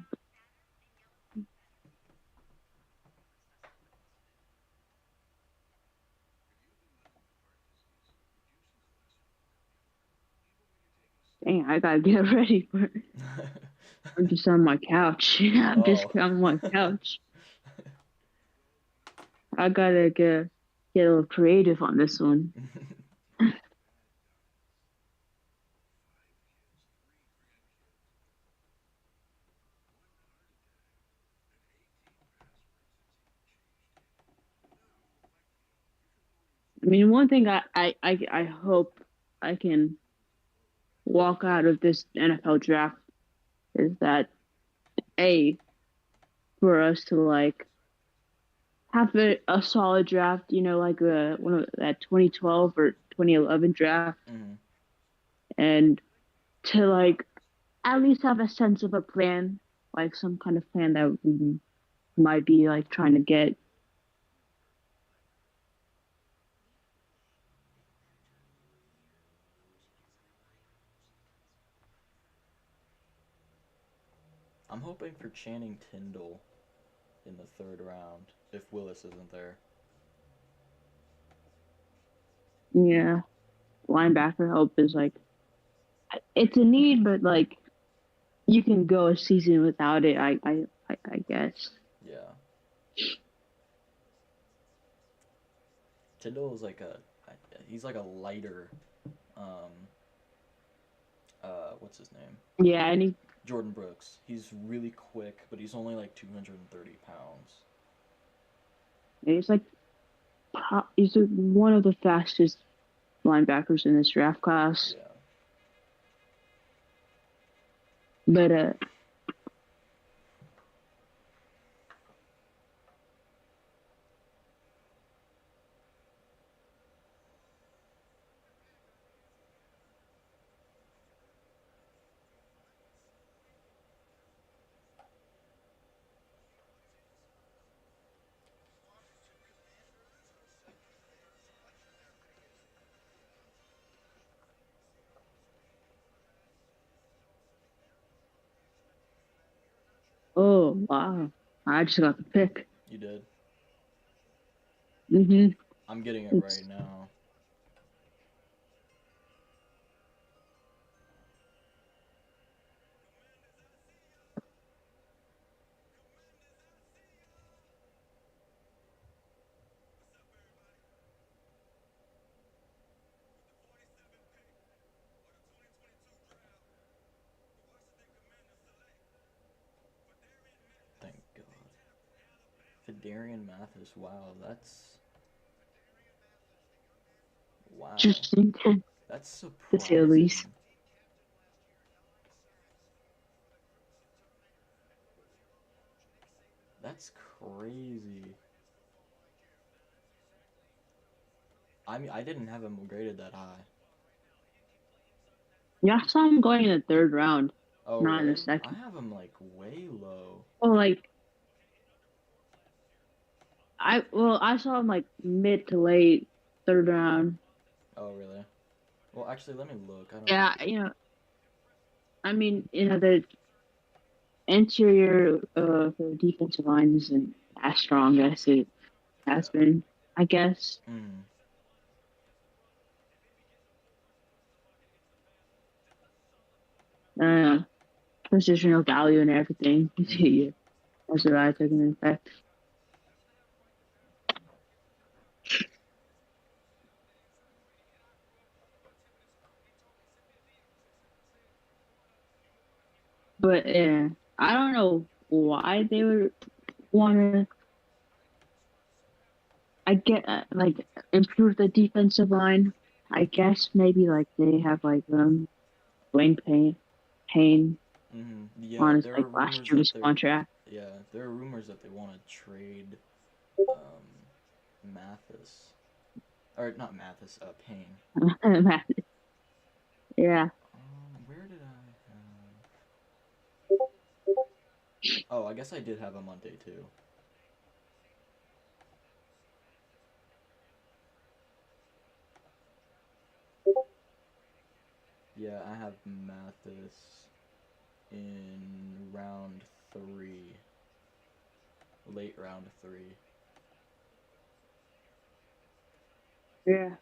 Dang, I gotta get ready for it. I'm just on my couch. I'm just on my couch. I gotta get a little creative on this one. I mean, one thing I hope I can walk out of this NFL draft is that for us to like have a solid draft, like one of that 2012 or 2011 draft, and to like at least have a sense of a plan, like some kind of plan that we might be like trying to get. I'm hoping for Channing Tindall in the third round if Willis isn't there. Yeah, linebacker help is like it's a need, but like you can go a season without it. I guess. Yeah. Tindall is like he's like a lighter. What's his name? Yeah, and Jordan Brooks. He's really quick, but he's only like 230 pounds. He's like he's one of the fastest linebackers in this draft class. Yeah. But oh wow, I just got the pick. You did? Mhm. I'm getting it right now. Thank God. Phidarian Mathis, wow, that's... Wow. Interesting. That's surprising. To say the least. That's crazy. I mean, I didn't have him graded that high. Yeah, I saw him going in the third round, Oh, not in really? the second. I have him like way low. Oh, like I saw him like mid to late third round. Oh, really? Well, actually, let me look. I don't. Yeah, I mean, the interior of the defensive line isn't as strong as it has been, I guess. Positional value and everything. That's what I took in effect. But yeah, I don't know why they would want to. I get like improve the defensive line. I guess maybe like they have like Dwayne Payne Yeah, on his there are like last rumors year's that contract. Yeah, there are rumors that they want to trade Mathis. Or not Mathis, Payne. Yeah. Where did I have... Oh, I guess I did have him on day 2. Yeah, I have Mathis in round 3. Late round 3. Yeah.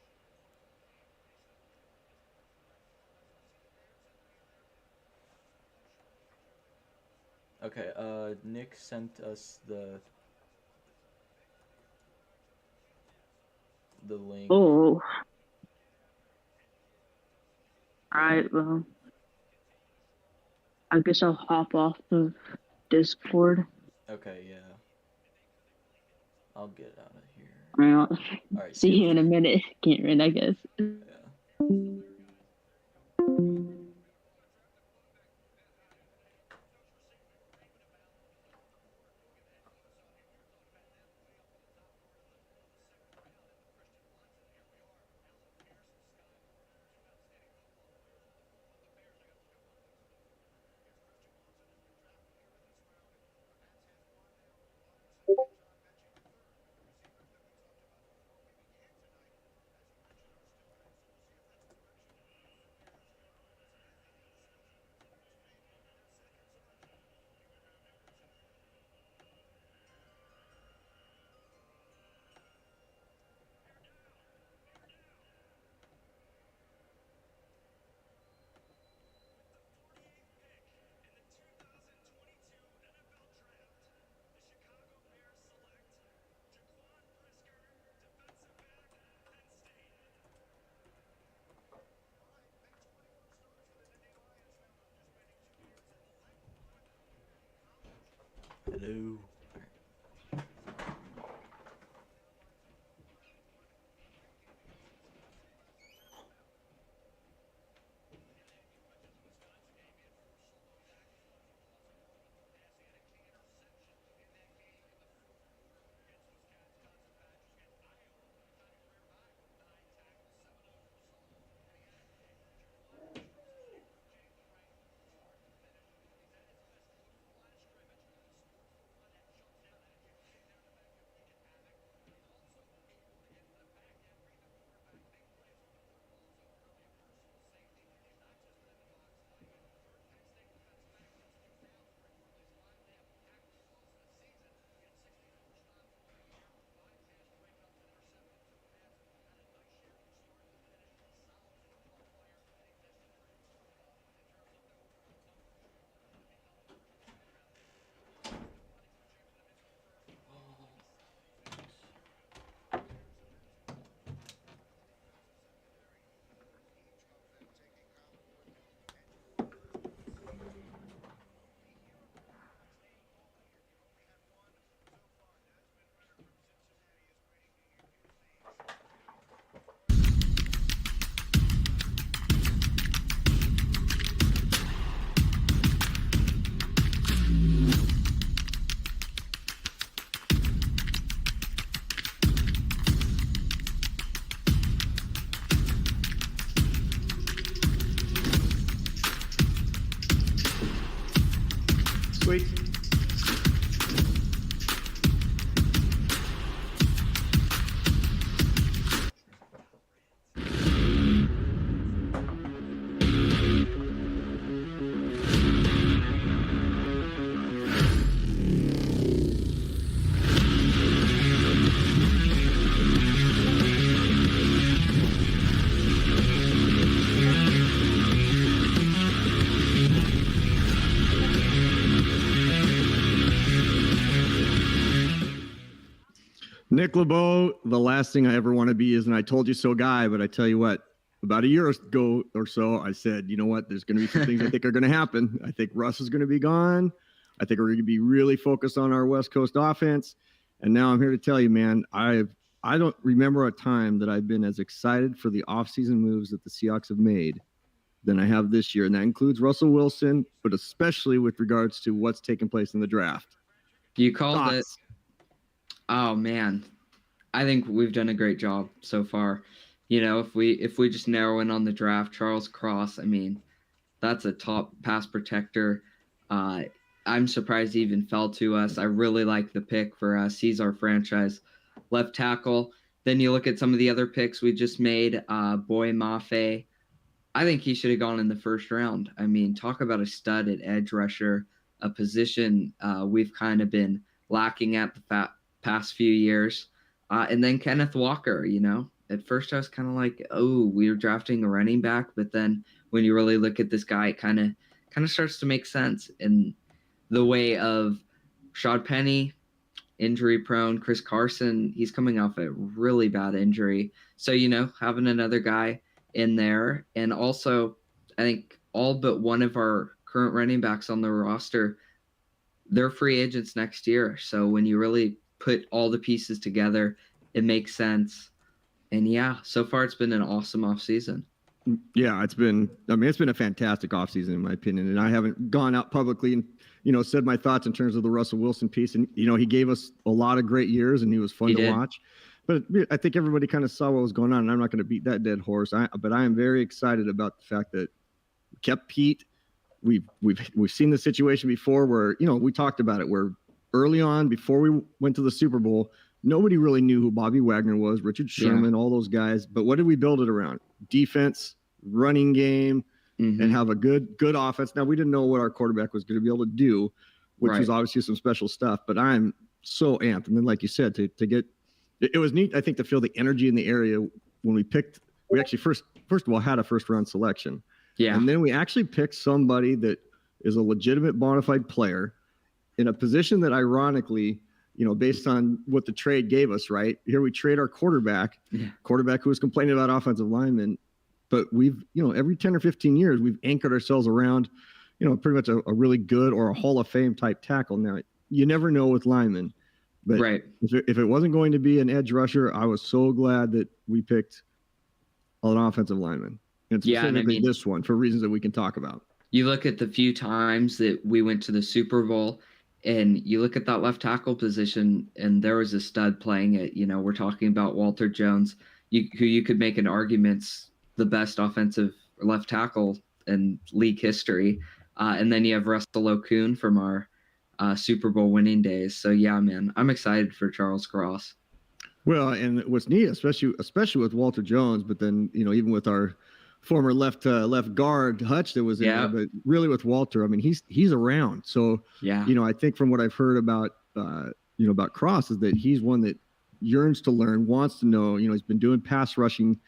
Okay, Nick sent us the link. Oh. Alright, well, I guess I'll hop off the Discord. Okay, yeah. I'll get out of here. Alright, Alright, see you in a minute, Cameron, I guess. Yeah. Hello. Sweet. Nick LeBeau, the last thing I ever want to be is an I told you so guy, but I tell you what, about a year ago or so, I said, you know what, there's going to be some things I think are going to happen. I think Russ is going to be gone. I think we're going to be really focused on our West Coast offense. And now I'm here to tell you, man, I don't remember a time that I've been as excited for the offseason moves that the Seahawks have made than I have this year. And that includes Russell Wilson, but especially with regards to what's taking place in the draft. You called it. Oh man, I think we've done a great job so far. You know, if we just narrow in on the draft, Charles Cross, I mean, that's a top pass protector. I'm surprised he even fell to us. I really like the pick for us. He's our franchise left tackle. Then you look at some of the other picks we just made. Boy Mafe, I think he should have gone in the first round. I mean, talk about a stud at edge rusher, a position we've kind of been lacking at the past few years. And then Kenneth Walker, you know, at first I was kind of like, oh, we were drafting a running back. But then when you really look at this guy, it kind of starts to make sense in the way of Rashad Penny, injury prone, Chris Carson, he's coming off a really bad injury. So, you know, having another guy in there. And also, I think all but one of our current running backs on the roster, they're free agents next year. So when you really put all the pieces together, it makes sense. And yeah, so far it's been an awesome offseason. Yeah, it's been a fantastic offseason in my opinion. And I haven't gone out publicly and, you know, said my thoughts in terms of the Russell Wilson piece. And, you know, he gave us a lot of great years and he was fun to watch. But I think everybody kind of saw what was going on, and I'm not going to beat that dead horse. But I am very excited about the fact that we kept Pete. We've seen the situation before where, you know, we talked about it, where early on, before we went to the Super Bowl, nobody really knew who Bobby Wagner was, Richard Sherman, all those guys. But what did we build it around? Defense, running game, and have a good offense. Now, we didn't know what our quarterback was going to be able to do, which was obviously some special stuff. But I'm so amped. And then, like you said, to get it was neat, I think, to feel the energy in the area when we picked. We actually first of all had a first round selection. Yeah. And then we actually picked somebody that is a legitimate bona fide player in a position that, ironically, you know, based on what the trade gave us, right? Here we trade our quarterback who was complaining about offensive linemen. But we've, you know, every 10 or 15 years, we've anchored ourselves around, you know, pretty much a really good or a Hall of Fame type tackle. Now, you never know with linemen. But if it wasn't going to be an edge rusher, I was so glad that we picked an offensive lineman. And specifically this one, for reasons that we can talk about. You look at the few times that we went to the Super Bowl, and you look at that left tackle position, and there was a stud playing it. You know, we're talking about Walter Jones, who you could make an argument's the best offensive left tackle in league history. And then you have Russell Okung from our Super Bowl winning days. So yeah, man, I'm excited for Charles Cross. Well, and what's neat, especially with Walter Jones, but then, you know, even with our former left guard Hutch that was in there, but really with Walter, I mean, he's around. So you know, I think from what I've heard about about Cross is that he's one that yearns to learn, wants to know. You know, he's been doing pass rushing,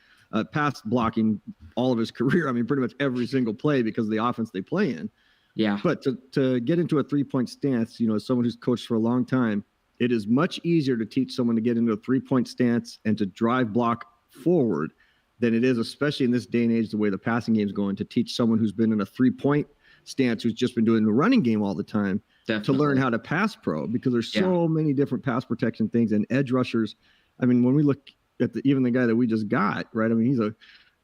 pass blocking all of his career. I mean, pretty much every single play because of the offense they play in. Yeah. But to get into a 3-point stance, you know, as someone who's coached for a long time, it is much easier to teach someone to get into a 3-point stance and to drive block forward than it is, especially in this day and age, the way the passing game is going, to teach someone who's been in a 3-point stance, who's just been doing the running game all the time, to learn how to pass pro, because there's so many different pass protection things and edge rushers. I mean, when we look at even the guy that we just got, right? I mean, he's a,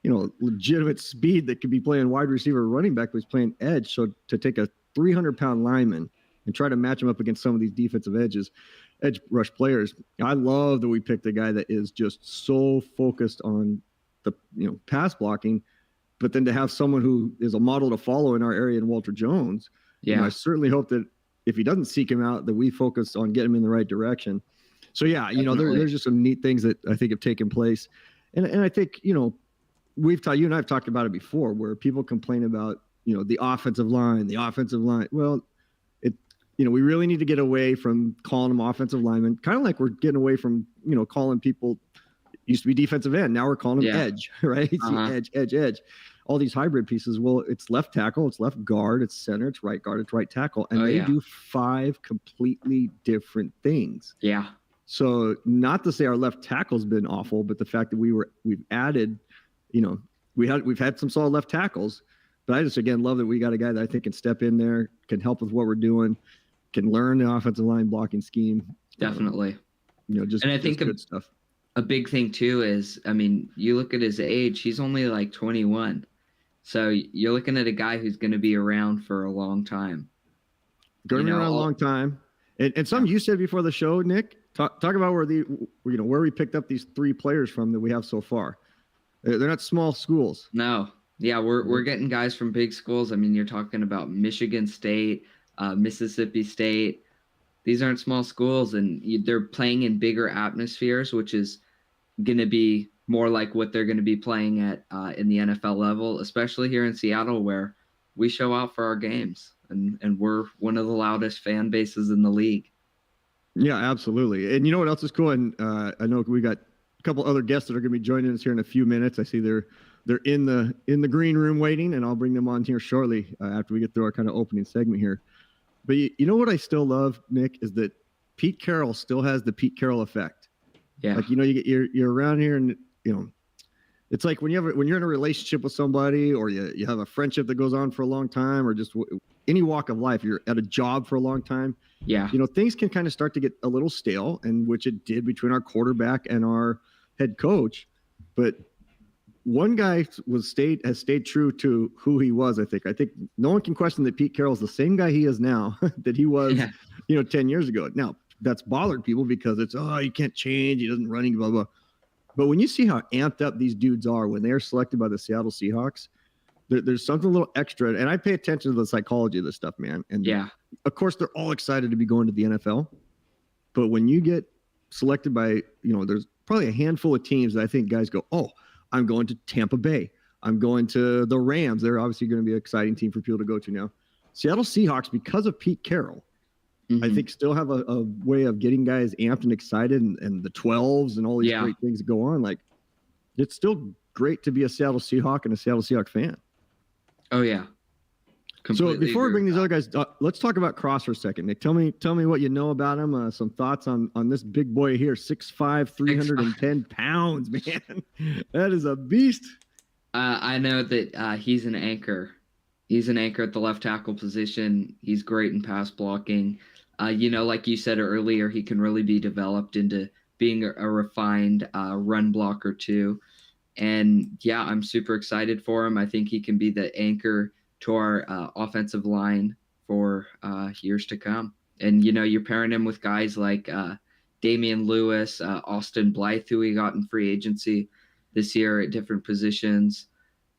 you know, legitimate speed that could be playing wide receiver or running back, but he's playing edge. So to take a 300-pound lineman and try to match him up against some of these defensive edge rush players, I love that we picked a guy that is just so focused on the, you know, pass blocking, but then to have someone who is a model to follow in our area in Walter Jones. You know, I certainly hope that if he doesn't seek him out, that we focus on getting him in the right direction. So yeah, there's just some neat things that I think have taken place, and I think you and I have talked about it before, where people complain about the offensive line. Well, we really need to get away from calling them offensive linemen, kind of like we're getting away from calling people. Used to be defensive end, now we're calling them edge, right? Edge. All these hybrid pieces. Well, it's left tackle, it's left guard, it's center, it's right guard, it's right tackle, and they do 5 completely different things. Yeah. So not to say our left tackle's been awful, but the fact that we've added, we've had some solid left tackles, but I just again love that we got a guy that I think can step in there, can help with what we're doing, can learn the offensive line blocking scheme. Definitely. And I think good stuff. A big thing too is, you look at his age, he's only like 21. So you're looking at a guy who's going to be around for a long time. Going around a long time. And some you said before the show, Nick, talk about where where we picked up these 3 players from that we have so far. They're not small schools. No. Yeah, we're getting guys from big schools. You're talking about Michigan State, Mississippi State. These aren't small schools, and they're playing in bigger atmospheres, which is going to be more like what they're going to be playing at in the NFL level, especially here in Seattle, where we show out for our games, and we're one of the loudest fan bases in the league. Yeah, absolutely. And you know what else is cool? And I know we got a couple other guests that are going to be joining us here in a few minutes. I see they're in the green room waiting, and I'll bring them on here shortly after we get through our kind of opening segment here. But you know what I still love, Nick, is that Pete Carroll still has the Pete Carroll effect. Yeah. Like you're around here, and it's like when you're in a relationship with somebody, or you have a friendship that goes on for a long time, or just any walk of life, you're at a job for a long time. Yeah. Things can kind of start to get a little stale, and which it did between our quarterback and our head coach. But one guy has stayed true to who he was. I think no one can question that Pete Carroll's the same guy he is now that he was, 10 years ago. Now that's bothered people because it's, he can't change. He doesn't run, blah, blah. But when you see how amped up these dudes are when they're selected by the Seattle Seahawks, there's something a little extra. And I pay attention to the psychology of this stuff, man. And of course they're all excited to be going to the NFL. But when you get selected by, there's probably a handful of teams that I think guys go, I'm going to Tampa Bay. I'm going to the Rams. They're obviously going to be an exciting team for people to go to now. Seattle Seahawks, because of Pete Carroll, I think still have a way of getting guys amped and excited, and the 12s and all these great things that go on. Like, it's still great to be a Seattle Seahawk and a Seattle Seahawks fan. Oh, yeah. Completely so before we bring these other guys, let's talk about Cross for a second. Nick, tell me what you know about him. Some thoughts on this big boy here, 6'5", 310 pounds, man. That is a beast. I know that he's an anchor. He's an anchor at the left tackle position. He's great in pass blocking. Like you said earlier, he can really be developed into being a refined run blocker too. And yeah, I'm super excited for him. I think he can be the anchor to our offensive line for years to come. And, you're pairing him with guys like Damian Lewis, Austin Blythe, who we got in free agency this year at different positions.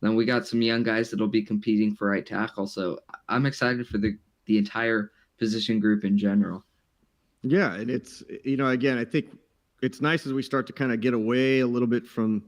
Then we got some young guys that'll be competing for right tackle. So I'm excited for the entire position group in general. Yeah, and it's, again, I think it's nice as we start to kind of get away a little bit from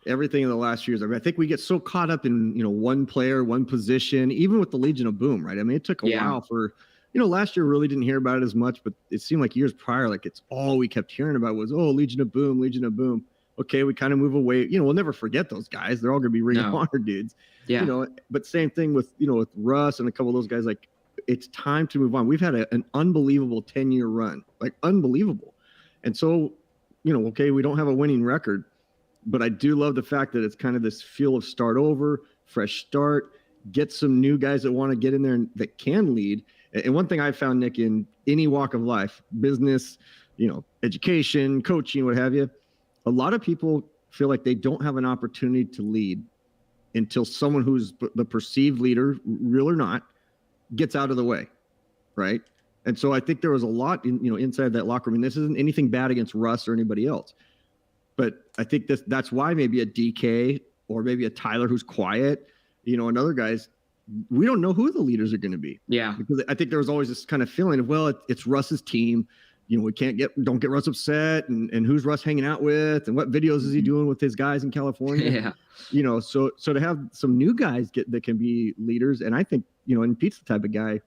everything in the last years. I think we get so caught up in, one player, one position, even with the Legion of Boom, right? It took a while for, last year really didn't hear about it as much, but it seemed like years prior, like it's all we kept hearing about was, Legion of Boom, Legion of Boom. Okay, we kind of move away. We'll never forget those guys. They're all going to be Ring of Honor dudes. Yeah. But same thing with, with Russ and a couple of those guys. Like, it's time to move on. We've had an unbelievable 10-year run, like unbelievable. And so, okay, we don't have a winning record, but I do love the fact that it's kind of this feel of start over, fresh start, get some new guys that want to get in there and that can lead. And one thing I found, Nick, in any walk of life, business, education, coaching, what have you, a lot of people feel like they don't have an opportunity to lead until someone who's the perceived leader, real or not, gets out of the way, right? And so I think there was a lot inside that locker room. And this isn't anything bad against Russ or anybody else, but I think that's why maybe a DK or maybe a Tyler who's quiet, and other guys we don't know who the leaders are going to be. Yeah. Because I think there was always this kind of feeling of, well, it's Russ's team. You know, don't get Russ upset, and who's Russ hanging out with, and what videos is he doing with his guys in California? Yeah. You know, so to have some new guys that can be leaders, and I think, you know, and Pete's the type of guy,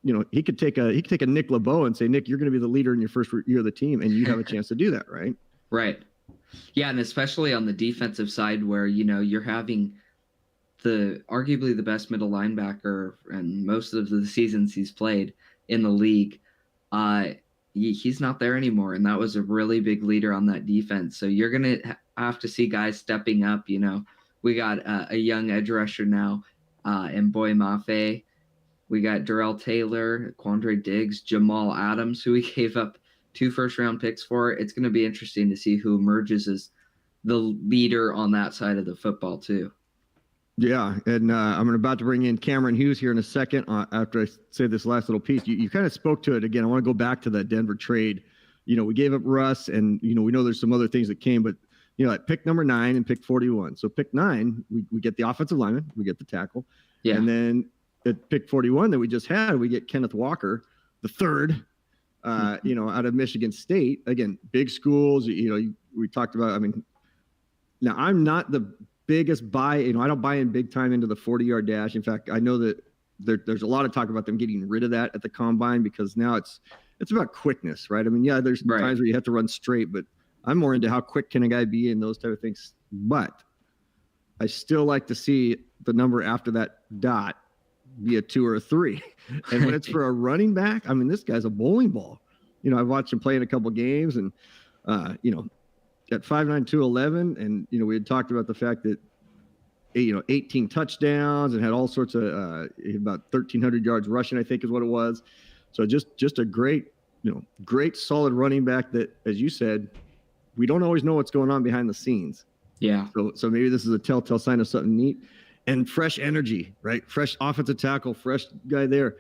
you know, he could take a Nick LeBeau and say, Nick, you're going to be the leader in your first year of the team, and you have a chance to do that, right? Right. Yeah, and especially on the defensive side where, you know, you're having arguably the best middle linebacker and most of the seasons he's played in the league. He's not there anymore, and that was a really big leader on that defense. So you're going to have to see guys stepping up. You know, we got a young edge rusher now, in Boy Mafe. We got Darrell Taylor, Quandre Diggs, Jamal Adams, who we gave up 2 first-round picks for. It's going to be interesting to see who emerges as the leader on that side of the football too. Yeah, and I'm about to bring in Cameron Hughes here in a second after I say this last little piece. You kind of spoke to it again. I want to go back to that Denver trade. You know, we gave up Russ, and, you know, we know there's some other things that came, but, you know, at pick number 9 and pick 41. So pick 9, we get the offensive lineman, we get the tackle. Yeah. And then at pick 41 that we just had, we get Kenneth Walker, the third, you know, out of Michigan State. Again, big schools, you know, we talked about, I mean, now I'm not the biggest buy, you know, I don't buy in big time into the 40-yard dash. In fact, I know that there's a lot of talk about them getting rid of that at the combine, because now it's about quickness, right? I mean, yeah, there's times where you have to run straight, but I'm more into how quick can a guy be and those type of things. But I still like to see the number after that dot be a 2 or a 3. And when it's for a running back, I mean, this guy's a bowling ball. You know, I've watched him play in a couple games, and you know, at 5'9", 211, and, you know, we had talked about the fact that, you know, 18 touchdowns and had all sorts of about 1,300 yards rushing, I think is what it was. So just a great, you know, great solid running back that, as you said, we don't always know what's going on behind the scenes. Yeah. So maybe this is a telltale sign of something neat. And fresh energy, right? Fresh offensive tackle, fresh guy there.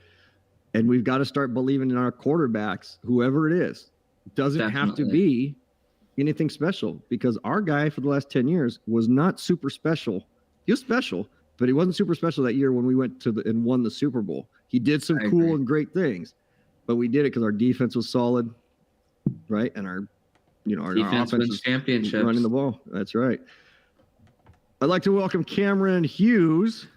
And we've got to start believing in our quarterbacks, whoever it is. Doesn't have to be anything special, because our guy for the last 10 years was not super special. He was special, but he wasn't super special that year when we went to and won the Super Bowl. He did some cool and great things, but we did it because our defense was solid, right? And our defense offense wins championships, running the ball. That's right. I'd like to welcome Cameron Hughes.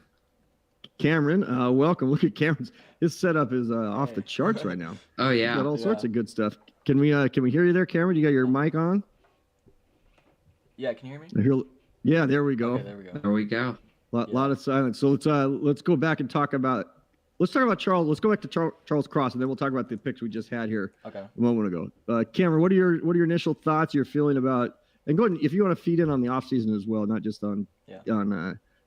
Cameron, welcome. Look at Cameron's. His setup is off the charts right now. Oh yeah, he's got all sorts of good stuff. Can we hear you there, Cameron? You got your mic on? Yeah, can you hear me? Yeah, there we go. Okay, there we go. There we go. Lot of silence. So let's go back and talk about. Let's talk about Charles. Let's go back to Charles Cross, and then we'll talk about the picks we just had here a moment ago. Cameron, what are your initial thoughts? Your feeling about, and go ahead, if you want to feed in on the offseason as well, not just on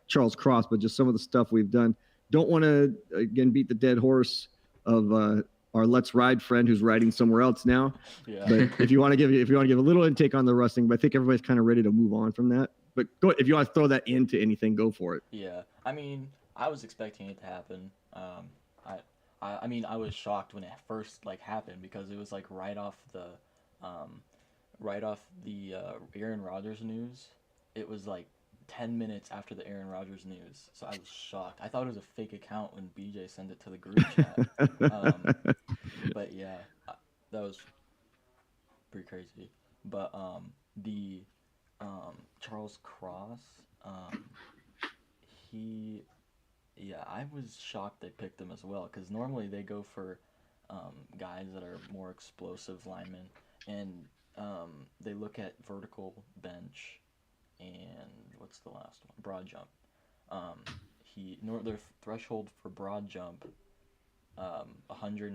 Charles Cross, but just some of the stuff we've done. Don't want to again beat the dead horse of our Let's Ride friend who's riding somewhere else now. Yeah. But if you want to give a little intake on the wrestling, but I think everybody's kind of ready to move on from that. But go, if you want to throw that into anything, go for it. Yeah, I mean, I was expecting it to happen. I mean, I was shocked when it first happened, because it was right off the Aaron Rodgers news. It was 10 minutes after the Aaron Rodgers news, so I was shocked. I thought it was a fake account when BJ sent it to the group chat. But yeah, that was pretty crazy. But the Charles Cross, I was shocked they picked him as well, because normally they go for guys that are more explosive linemen, and they look at vertical, bench, and what's the last one? Broad jump. Their threshold for broad jump, 100.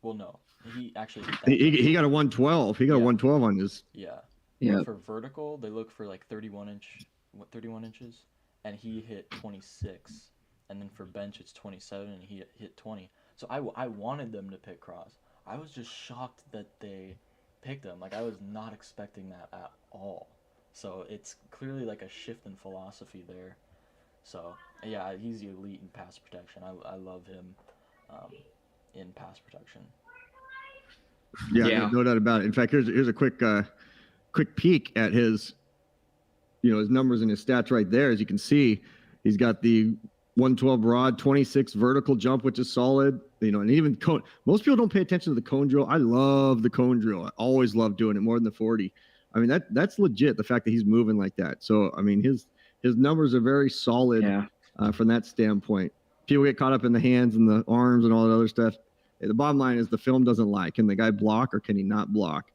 Well, no, he actually he got a 112. He got a 112 on his. Yeah. Yeah. For vertical, they look for 31 inches, and he hit 26. And then for bench, it's 27, and he hit 20. So I wanted them to pick Cross. I was just shocked that they picked him. I was not expecting that at all. So it's clearly a shift in philosophy there. So yeah, he's elite in pass protection. I love him in pass protection. Yeah, no doubt about it. In fact, here's a quick peek at his numbers and his stats right there. As you can see, he's got the 112 broad, 26 vertical jump, which is solid. And even cone. Most people don't pay attention to the cone drill. I love the cone drill. I always love doing it more than the 40. I mean, that's legit, the fact that he's moving like that. So, I mean, his numbers are very solid from that standpoint. People get caught up in the hands and the arms and all that other stuff. The bottom line is the film doesn't lie. Can the guy block or can he not block?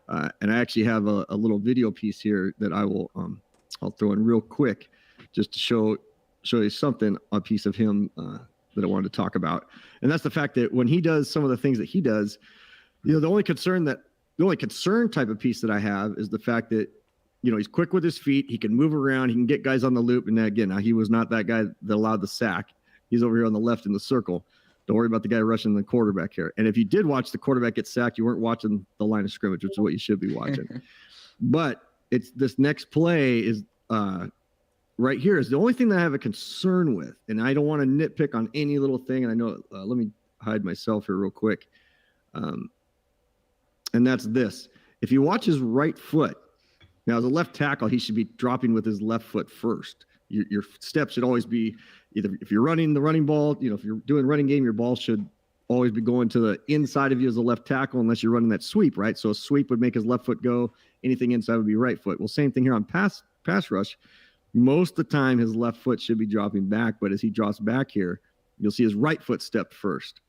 And I actually have a little video piece here that I'll throw in real quick just to show you something, a piece of him that I wanted to talk about. And that's the fact that when he does some of the things that he does, the only concern type of piece that I have is the fact that, he's quick with his feet. He can move around. He can get guys on the loop. And again, he was not that guy that allowed the sack. He's over here on the left in the circle. Don't worry about the guy rushing the quarterback here. And if you did watch the quarterback get sacked, you weren't watching the line of scrimmage, which is what you should be watching. But it's this next play is right here is the only thing that I have a concern with. And I don't want to nitpick on any little thing. And I know, let me hide myself here real quick. And that's this. If you watch his right foot, now as a left tackle, he should be dropping with his left foot first. Your step should always be either, if you're running the running ball, if you're doing running game, your ball should always be going to the inside of you as a left tackle unless you're running that sweep, right? So a sweep would make his left foot go. Anything inside would be right foot. Well, same thing here on pass rush. Most of the time, his left foot should be dropping back, but as he drops back here, you'll see his right foot step first.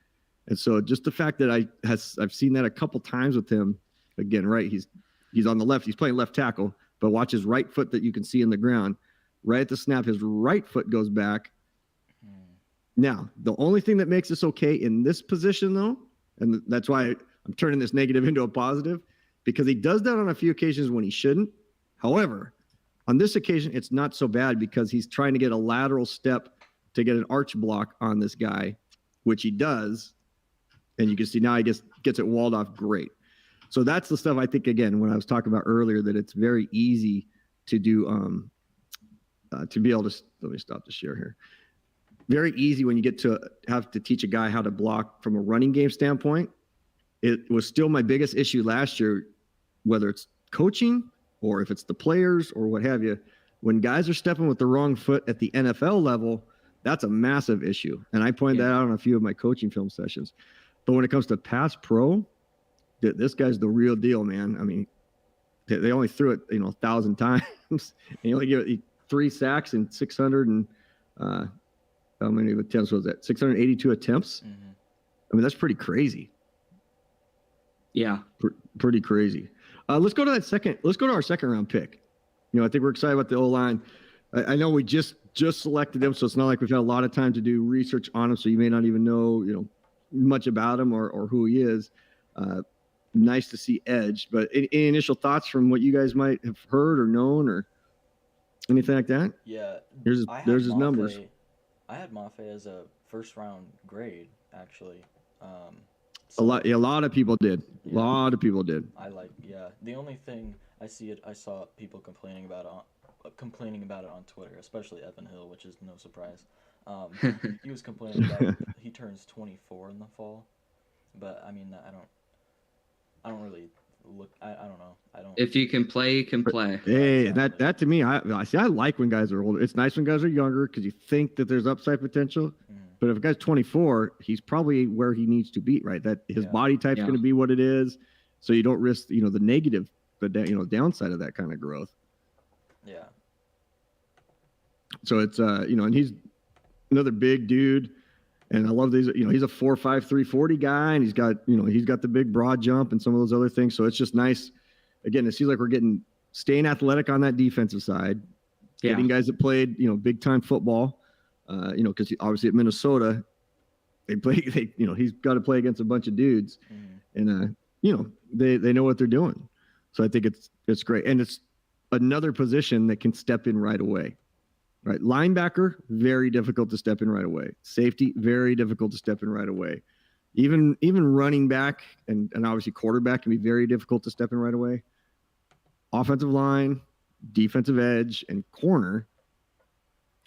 And so just the fact that I've seen that a couple times with him, again, right? He's on the left. He's playing left tackle, but watch his right foot that you can see in the ground. Right at the snap, his right foot goes back. Now, the only thing that makes this okay in this position, though, and that's why I'm turning this negative into a positive, because he does that on a few occasions when he shouldn't. However, on this occasion, it's not so bad because he's trying to get a lateral step to get an arch block on this guy, which he does. And you can see now he gets it walled off great. So that's the stuff I think, again, when I was talking about earlier, that it's very easy to do, to be able to, let me stop the share here. Very easy when you get to have to teach a guy how to block from a running game standpoint. It was still my biggest issue last year, whether it's coaching or if it's the players or what have you. When guys are stepping with the wrong foot at the NFL level, that's a massive issue. And I pointed that out on a few of my coaching film sessions. But when it comes to pass pro, this guy's the real deal, man. I mean, they only threw it, 1,000 times. And he only gave it 3 sacks and 600 and how many attempts was that? 682 attempts. Mm-hmm. I mean, that's pretty crazy. Yeah, pretty crazy. Let's go to our second round pick. I think we're excited about the O-line. I know we just selected him, so it's not like we've had a lot of time to do research on him. So you may not even know, much about him or who he is. Nice to see edge, but any initial thoughts from what you guys might have heard or known or anything like that? Yeah. There's his numbers. I had Mafe as a first round grade, actually. A lot of people did. Yeah. A lot of people did. The only thing I saw people complaining about it on Twitter, especially Evan Hill, which is no surprise. He was complaining about he turns 24 in the fall, but I mean, I don't really look. I don't know. I don't. If you can play, you can play. Hey, that to me, I like when guys are older. It's nice when guys are younger because you think that there's upside potential. Mm-hmm. But if a guy's 24, he's probably where he needs to be, right? That his body type's going to be what it is, so you don't risk, the negative, downside of that kind of growth. Yeah. So it's and he's another big dude, and I love these. He's a 4'5", 340 guy, and he's got the big broad jump and some of those other things. So it's just nice. Again, it seems like we're staying athletic on that defensive side, getting guys that played big time football. Because obviously at Minnesota, he's got to play against a bunch of dudes, and they know what they're doing. So I think it's great, and it's another position that can step in right away. Right, linebacker, very difficult to step in right away. Safety, very difficult to step in right away. Even running back and obviously quarterback can be very difficult to step in right away. Offensive line, defensive edge, and corner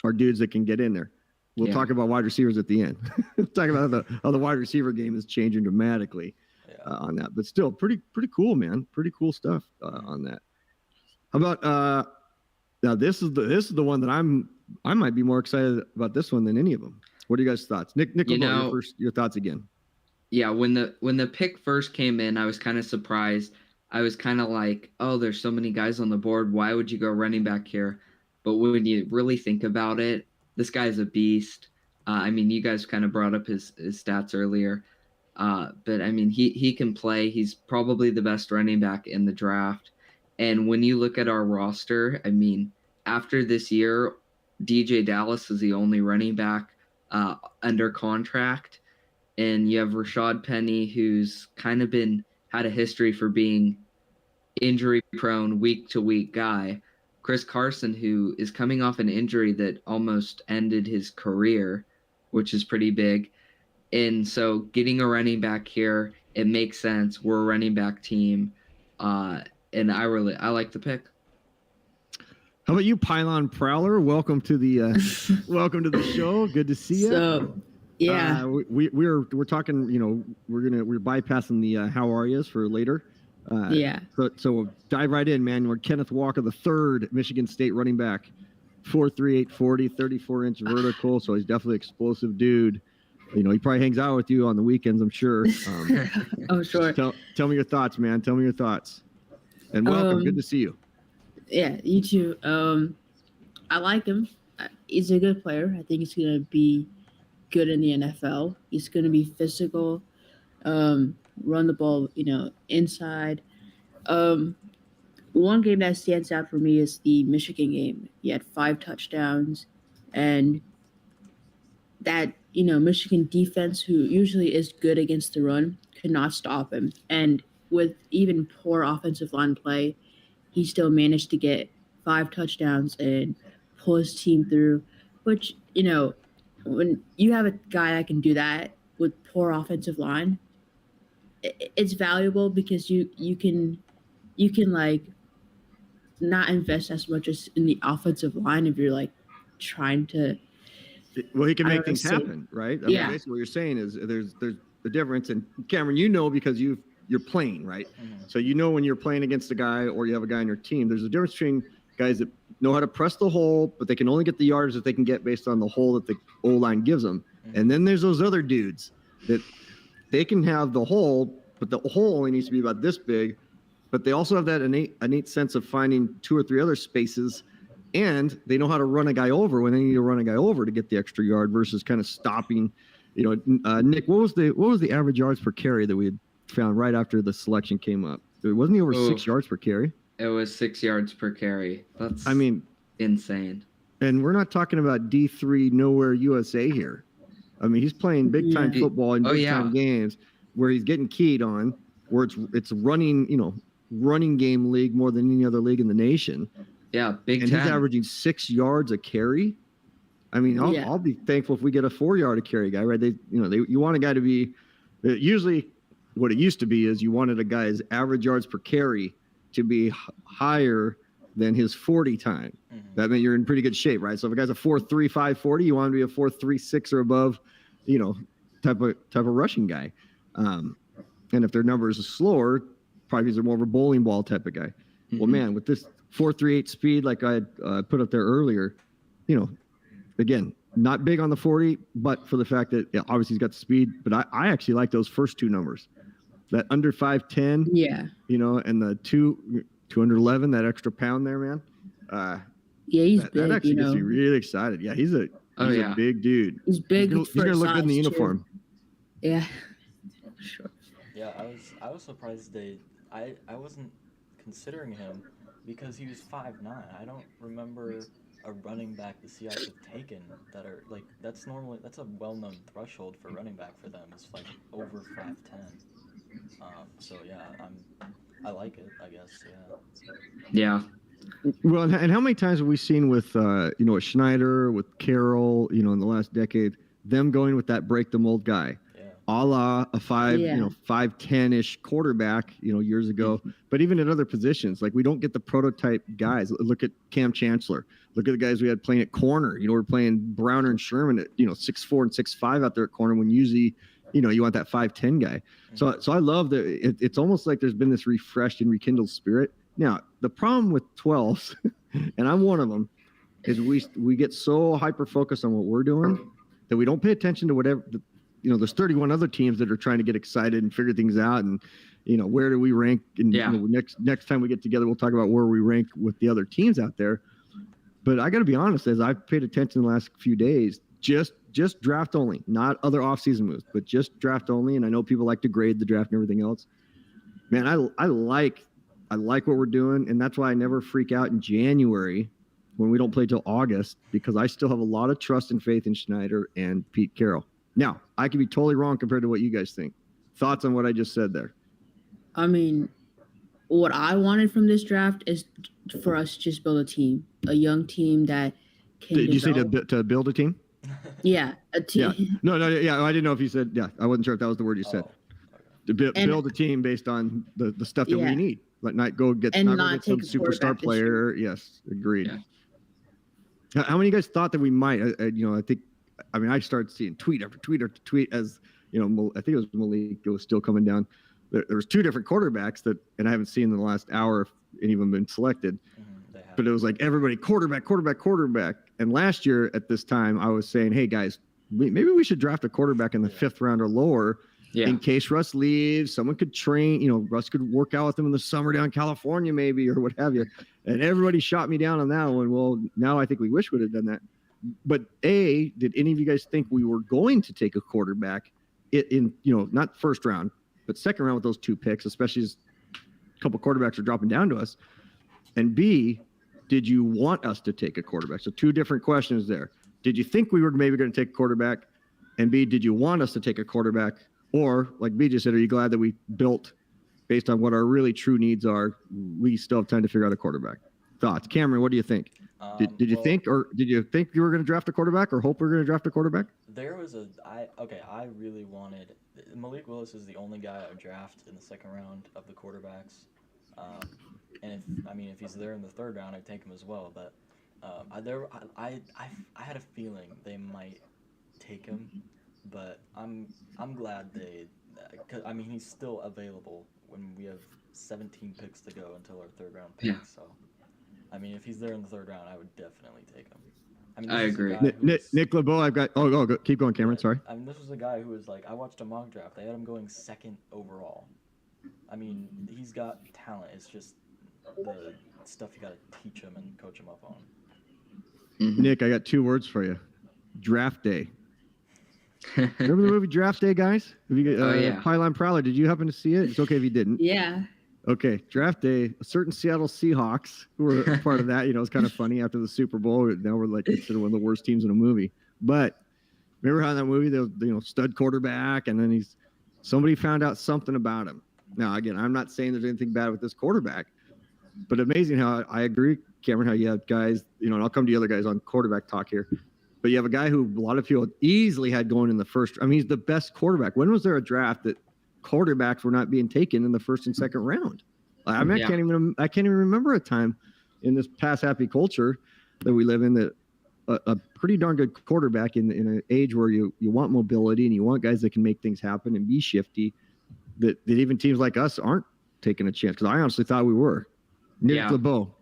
are dudes that can get in there. We'll talk about wide receivers at the end. Talk about how the wide receiver game is changing dramatically on that. But still, pretty cool, man. Pretty cool stuff on that. How about now? This is the one that I'm I might be more excited about this one than any of them. What are you guys' thoughts? Nick, your thoughts again. Yeah, when the pick first came in, I was kind of surprised. I was kind of like, oh, there's so many guys on the board. Why would you go running back here? But when you really think about it, this guy's a beast. I mean, you guys kind of brought up his stats earlier. But, I mean, he can play. He's probably the best running back in the draft. And when you look at our roster, I mean, after this year, DJ Dallas is the only running back under contract. And you have Rashad Penny, who's kind of had a history for being injury-prone, week-to-week guy. Chris Carson, who is coming off an injury that almost ended his career, which is pretty big. And so getting a running back here, it makes sense. We're a running back team. And I like the pick. How about you, Pylon Prowler? Welcome to the show. Good to see you. So, yeah, we're talking. You know, we're bypassing the how are yous for later. Yeah. So we'll dive right in, man. We're Kenneth Walker, the third Michigan State running back, 4.38 40, 34-inch vertical. So he's definitely an explosive dude. You know, he probably hangs out with you on the weekends, I'm sure. Oh, sure. Tell me your thoughts, man. Tell me your thoughts. And welcome. Good to see you. Yeah, you too. I like him. He's a good player. I think he's going to be good in the NFL. He's going to be physical, run the ball, inside. One game that stands out for me is the Michigan game. He had 5 touchdowns, and that, Michigan defense, who usually is good against the run, could not stop him. And with even poor offensive line play, he still managed to get 5 touchdowns and pull his team through, which, when you have a guy that can do that with poor offensive line, it's valuable because you can like not invest as much as in the offensive line if you're like trying to. Well, he can make things happen, right? I mean, basically what you're saying is there's the difference. And Cameron, because you're playing, right? Mm-hmm. So when you're playing against a guy or you have a guy on your team, there's a difference between guys that know how to press the hole, but they can only get the yards that they can get based on the hole that the O-line gives them. Mm-hmm. And then there's those other dudes that they can have the hole, but the hole only needs to be about this big, but they also have that innate sense of finding 2 or 3 other spaces, and they know how to run a guy over when they need to run a guy over to get the extra yard versus kind of stopping. Nick, what was the average yards per carry that we had found right after the selection came up? Wasn't he over 6 yards per carry? It was 6 yards per carry. That's insane. And we're not talking about D3 nowhere USA here. I mean, he's playing big time football in big time games where he's getting keyed on, where it's running game league more than any other league in the nation. Yeah, big and 10. He's averaging 6 yards a carry. I mean, I'll be thankful if we get a 4-yard a carry guy, right? You want a guy to be usually what it used to be is you wanted a guy's average yards per carry to be higher than his 40 time. Mm-hmm. That meant you're in pretty good shape, right? So if a guy's a 4.35 40, you want him to be a 4.36 or above, type of rushing guy. And if their numbers are slower, probably because they're more of a bowling ball type of guy. Mm-hmm. Well, man, with this 4.38 speed, like I had put up there earlier, again, not big on the 40, but for the fact that obviously he's got the speed. But I actually like those first 2 numbers, that under 5'10", and the 211, that extra pound there, man. He's big. That actually gets me really excited. Yeah, he's a big dude. He's big. He's gonna look good in the uniform. Too. Yeah, sure. Yeah, I was surprised I wasn't considering him because he was 5'9". I don't remember a running back the Seahawks have taken that are like that's a well-known threshold for running back for them. It's like over 5'10". So yeah, I like it, I guess. Yeah. Well, and how many times have we seen with with Schneider, with Carroll, in the last decade, them going with that break the mold guy, a la a 5'10" quarterback, years ago. But even at other positions, like we don't get the prototype guys. Look at Cam Chancellor. Look at the guys we had playing at corner. We're playing Browner and Sherman at 6'4" and 6'5" out there at corner when usually you want that 5'10" guy. So I love that. It's almost like there's been this refreshed and rekindled spirit. Now, the problem with 12s, and I'm one of them, is we get so hyper focused on what we're doing that we don't pay attention to whatever. There's 31 other teams that are trying to get excited and figure things out, and where do we rank? And next time we get together, we'll talk about where we rank with the other teams out there. But I got to be honest, as I've paid attention the last few days, just draft only, not other offseason moves, but just draft only. And I know people like to grade the draft and everything else. Man, I like what we're doing, and that's why I never freak out in January when we don't play till August, because I still have a lot of trust and faith in Schneider and Pete Carroll. Now, I could be totally wrong compared to what you guys think. Thoughts on what I just said there? I mean, what I wanted from this draft is for us to just build a team, a young team that can. Did you say to build a team? Yeah, a team. Yeah. No, I didn't know if you said, yeah, I wasn't sure if that was the word you said. To build a team based on the stuff that we need. Like not go get some superstar player. Yes, agreed. Yeah. How many of you guys thought that we might? I started seeing tweet after tweet after tweet as, I think it was Malik. It was still coming down. There was 2 different quarterbacks and I haven't seen in the last hour if any of them been selected. But it was like everybody quarterback. And last year at this time, I was saying, hey guys, maybe we should draft a quarterback in the 5th round or lower. Yeah. In case Russ leaves, someone could train, Russ could work out with him in the summer down in California maybe, or what have you. And everybody shot me down on that one. Well, now I think we wish we would have done that. But did any of you guys think we were going to take a quarterback in not first round, but second round with those 2 picks, especially as a couple quarterbacks are dropping down to us? And B, did you want us to take a quarterback? So 2 different questions there. Did you think we were maybe going to take a quarterback? And B, did you want us to take a quarterback? Or, like B just said, are you glad that we built based on what our really true needs are? We still have time to figure out a quarterback. Thoughts? Cameron, what do you think? Did you think you were going to draft a quarterback or hope we were going to draft a quarterback? There was I really wanted Malik Willis is the only guy I would draft in the second round of the quarterbacks. And if he's there in the 3rd round, I'd take him as well. But I had a feeling they might take him. But I'm glad he's still available when we have 17 picks to go until our 3rd round pick. Yeah. So, if he's there in the 3rd round, I would definitely take him. I agree. Nick LeBeau, I've got. Go, keep going, Cameron. Sorry. This was a guy who was like, I watched a mock draft. They had him going 2nd overall. He's got talent. It's just the stuff you got to teach him and coach him up on. Mm-hmm. Nick, I got 2 words for you. Draft day. Remember the movie Draft Day, guys? Pylon Prowler. Did you happen to see it? It's okay if you didn't. Yeah. Okay, Draft Day. A certain Seattle Seahawks who were a part of that. It's kind of funny after the Super Bowl. Now we're like considered one of the worst teams in a movie. But remember how in that movie, the stud quarterback, and then somebody found out something about him. Now again, I'm not saying there's anything bad with this quarterback, but amazing how I agree, Cameron, how you have guys. And I'll come to the other guys on quarterback talk here. But you have a guy who a lot of people easily had going in the first. He's the best quarterback. When was there a draft that quarterbacks were not being taken in the 1st and 2nd round? I can't even remember a time in this pass happy culture that we live in that a pretty darn good quarterback in an age where you want mobility and you want guys that can make things happen and be shifty. That even teams like us aren't taking a chance, because I honestly thought we were. Nick LeBeau.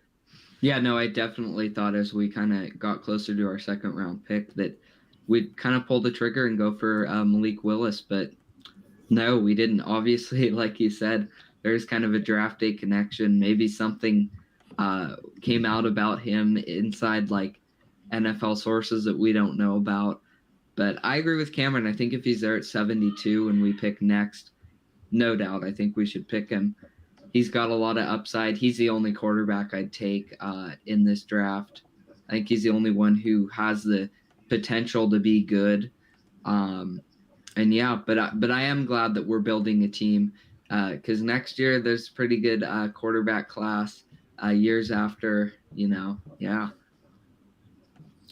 Yeah, no, I definitely thought as we kind of got closer to our 2nd round pick that we'd kind of pull the trigger and go for Malik Willis, but no, we didn't. Obviously, like you said, there's kind of a draft day connection. Maybe something came out about him inside like NFL sources that we don't know about. But I agree with Cameron. I think if he's there at 72 and we pick next, no doubt, I think we should pick him. He's got a lot of upside. He's the only quarterback I'd take in this draft. I think he's the only one who has the potential to be good. But I am glad that we're building a team because next year there's pretty good quarterback class years after, Yeah,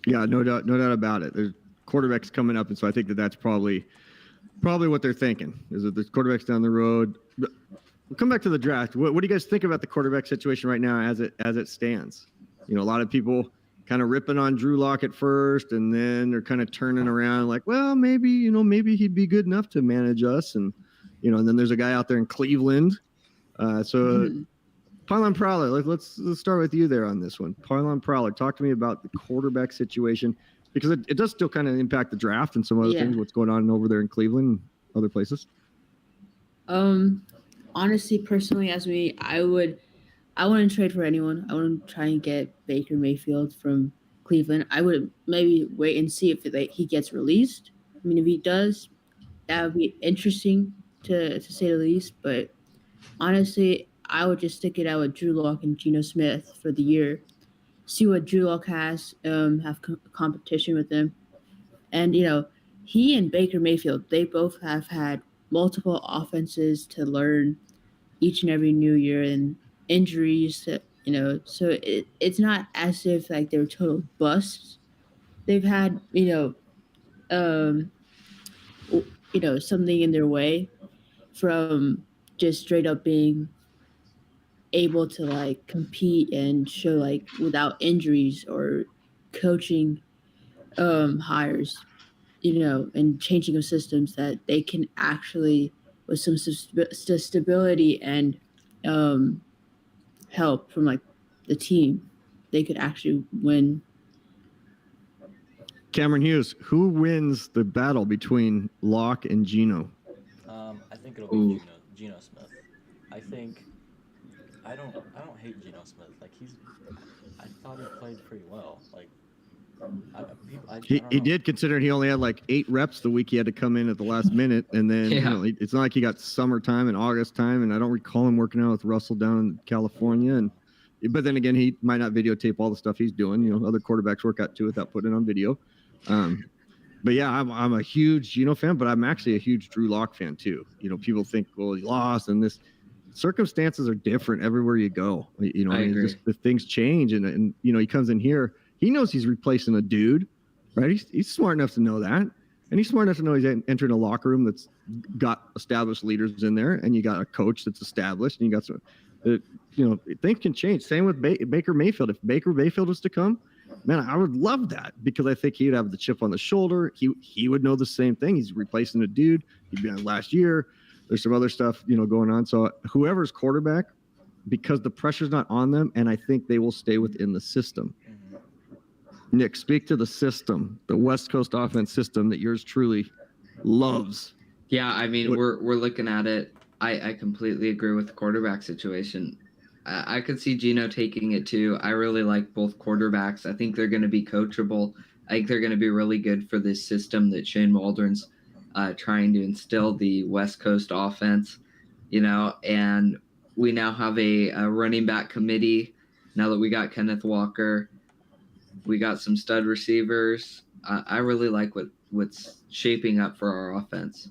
no doubt about it. There's quarterbacks coming up, and so I think that's probably what they're thinking, is that there's quarterbacks down the road. We'll come back to the draft. What do you guys think about the quarterback situation right now as it stands? A lot of people kind of ripping on Drew Lock at first, and then they're kind of turning around like, well, maybe he'd be good enough to manage us. And, and then there's a guy out there in Cleveland. Pylon Prowler, let's start with you there on this one. Pylon Prowler, talk to me about the quarterback situation, because it does still kind of impact the draft and some other things, what's going on over there in Cleveland and other places. Honestly, personally, as me, I wouldn't trade for anyone. I wouldn't try and get Baker Mayfield from Cleveland. I would maybe wait and see if he gets released. I mean, if he does, that would be interesting to say the least. But honestly, I would just stick it out with Drew Lock and Geno Smith for the year. See what Drew Lock has, have competition with him. And, he and Baker Mayfield, they both have had multiple offenses to learn each and every new year, and injuries, so it's not as if like they're total busts. They've had, something in their way from just straight up being able to like compete and show like without injuries or coaching hires, and changing of systems, that they can actually, with some stability and help from like the team, they could actually win. Cameron Hughes, who wins the battle between Locke and Geno? I think it'll be Geno Smith. I don't hate Geno Smith. Like I thought he played pretty well. Like he did, considering he only had like 8 reps the week he had to come in at the last minute, and then it's not like he got summertime and August time, and I don't recall him working out with Russell down in California. But then again, he might not videotape all the stuff he's doing. Other quarterbacks work out too without putting it on video. But yeah, I'm a huge Geno fan, but I'm actually a huge Drew Lock fan too. People think, well, he lost, and this circumstances are different everywhere you go. I agree. Just the things change, and he comes in here. He knows he's replacing a dude, right? He's smart enough to know that. And he's smart enough to know he's entering a locker room that's got established leaders in there, and you got a coach that's established, and you got some, things can change. Same with Baker Mayfield. If Baker Mayfield was to come, man, I would love that, because I think he'd have the chip on the shoulder. He would know the same thing. He's replacing a dude. He'd be on last year. There's some other stuff, going on. So whoever's quarterback, because the pressure's not on them, and I think they will stay within the system. Nick, speak to the system, the West Coast offense system that yours truly loves. Yeah, I mean, we're looking at it. I completely agree with the quarterback situation. I could see Geno taking it too. I really like both quarterbacks. I think they're going to be coachable. I think they're going to be really good for this system that Shane Waldron's trying to instill, the West Coast offense, and we now have a running back committee now that we got Kenneth Walker. We got some stud receivers. I really like what's shaping up for our offense.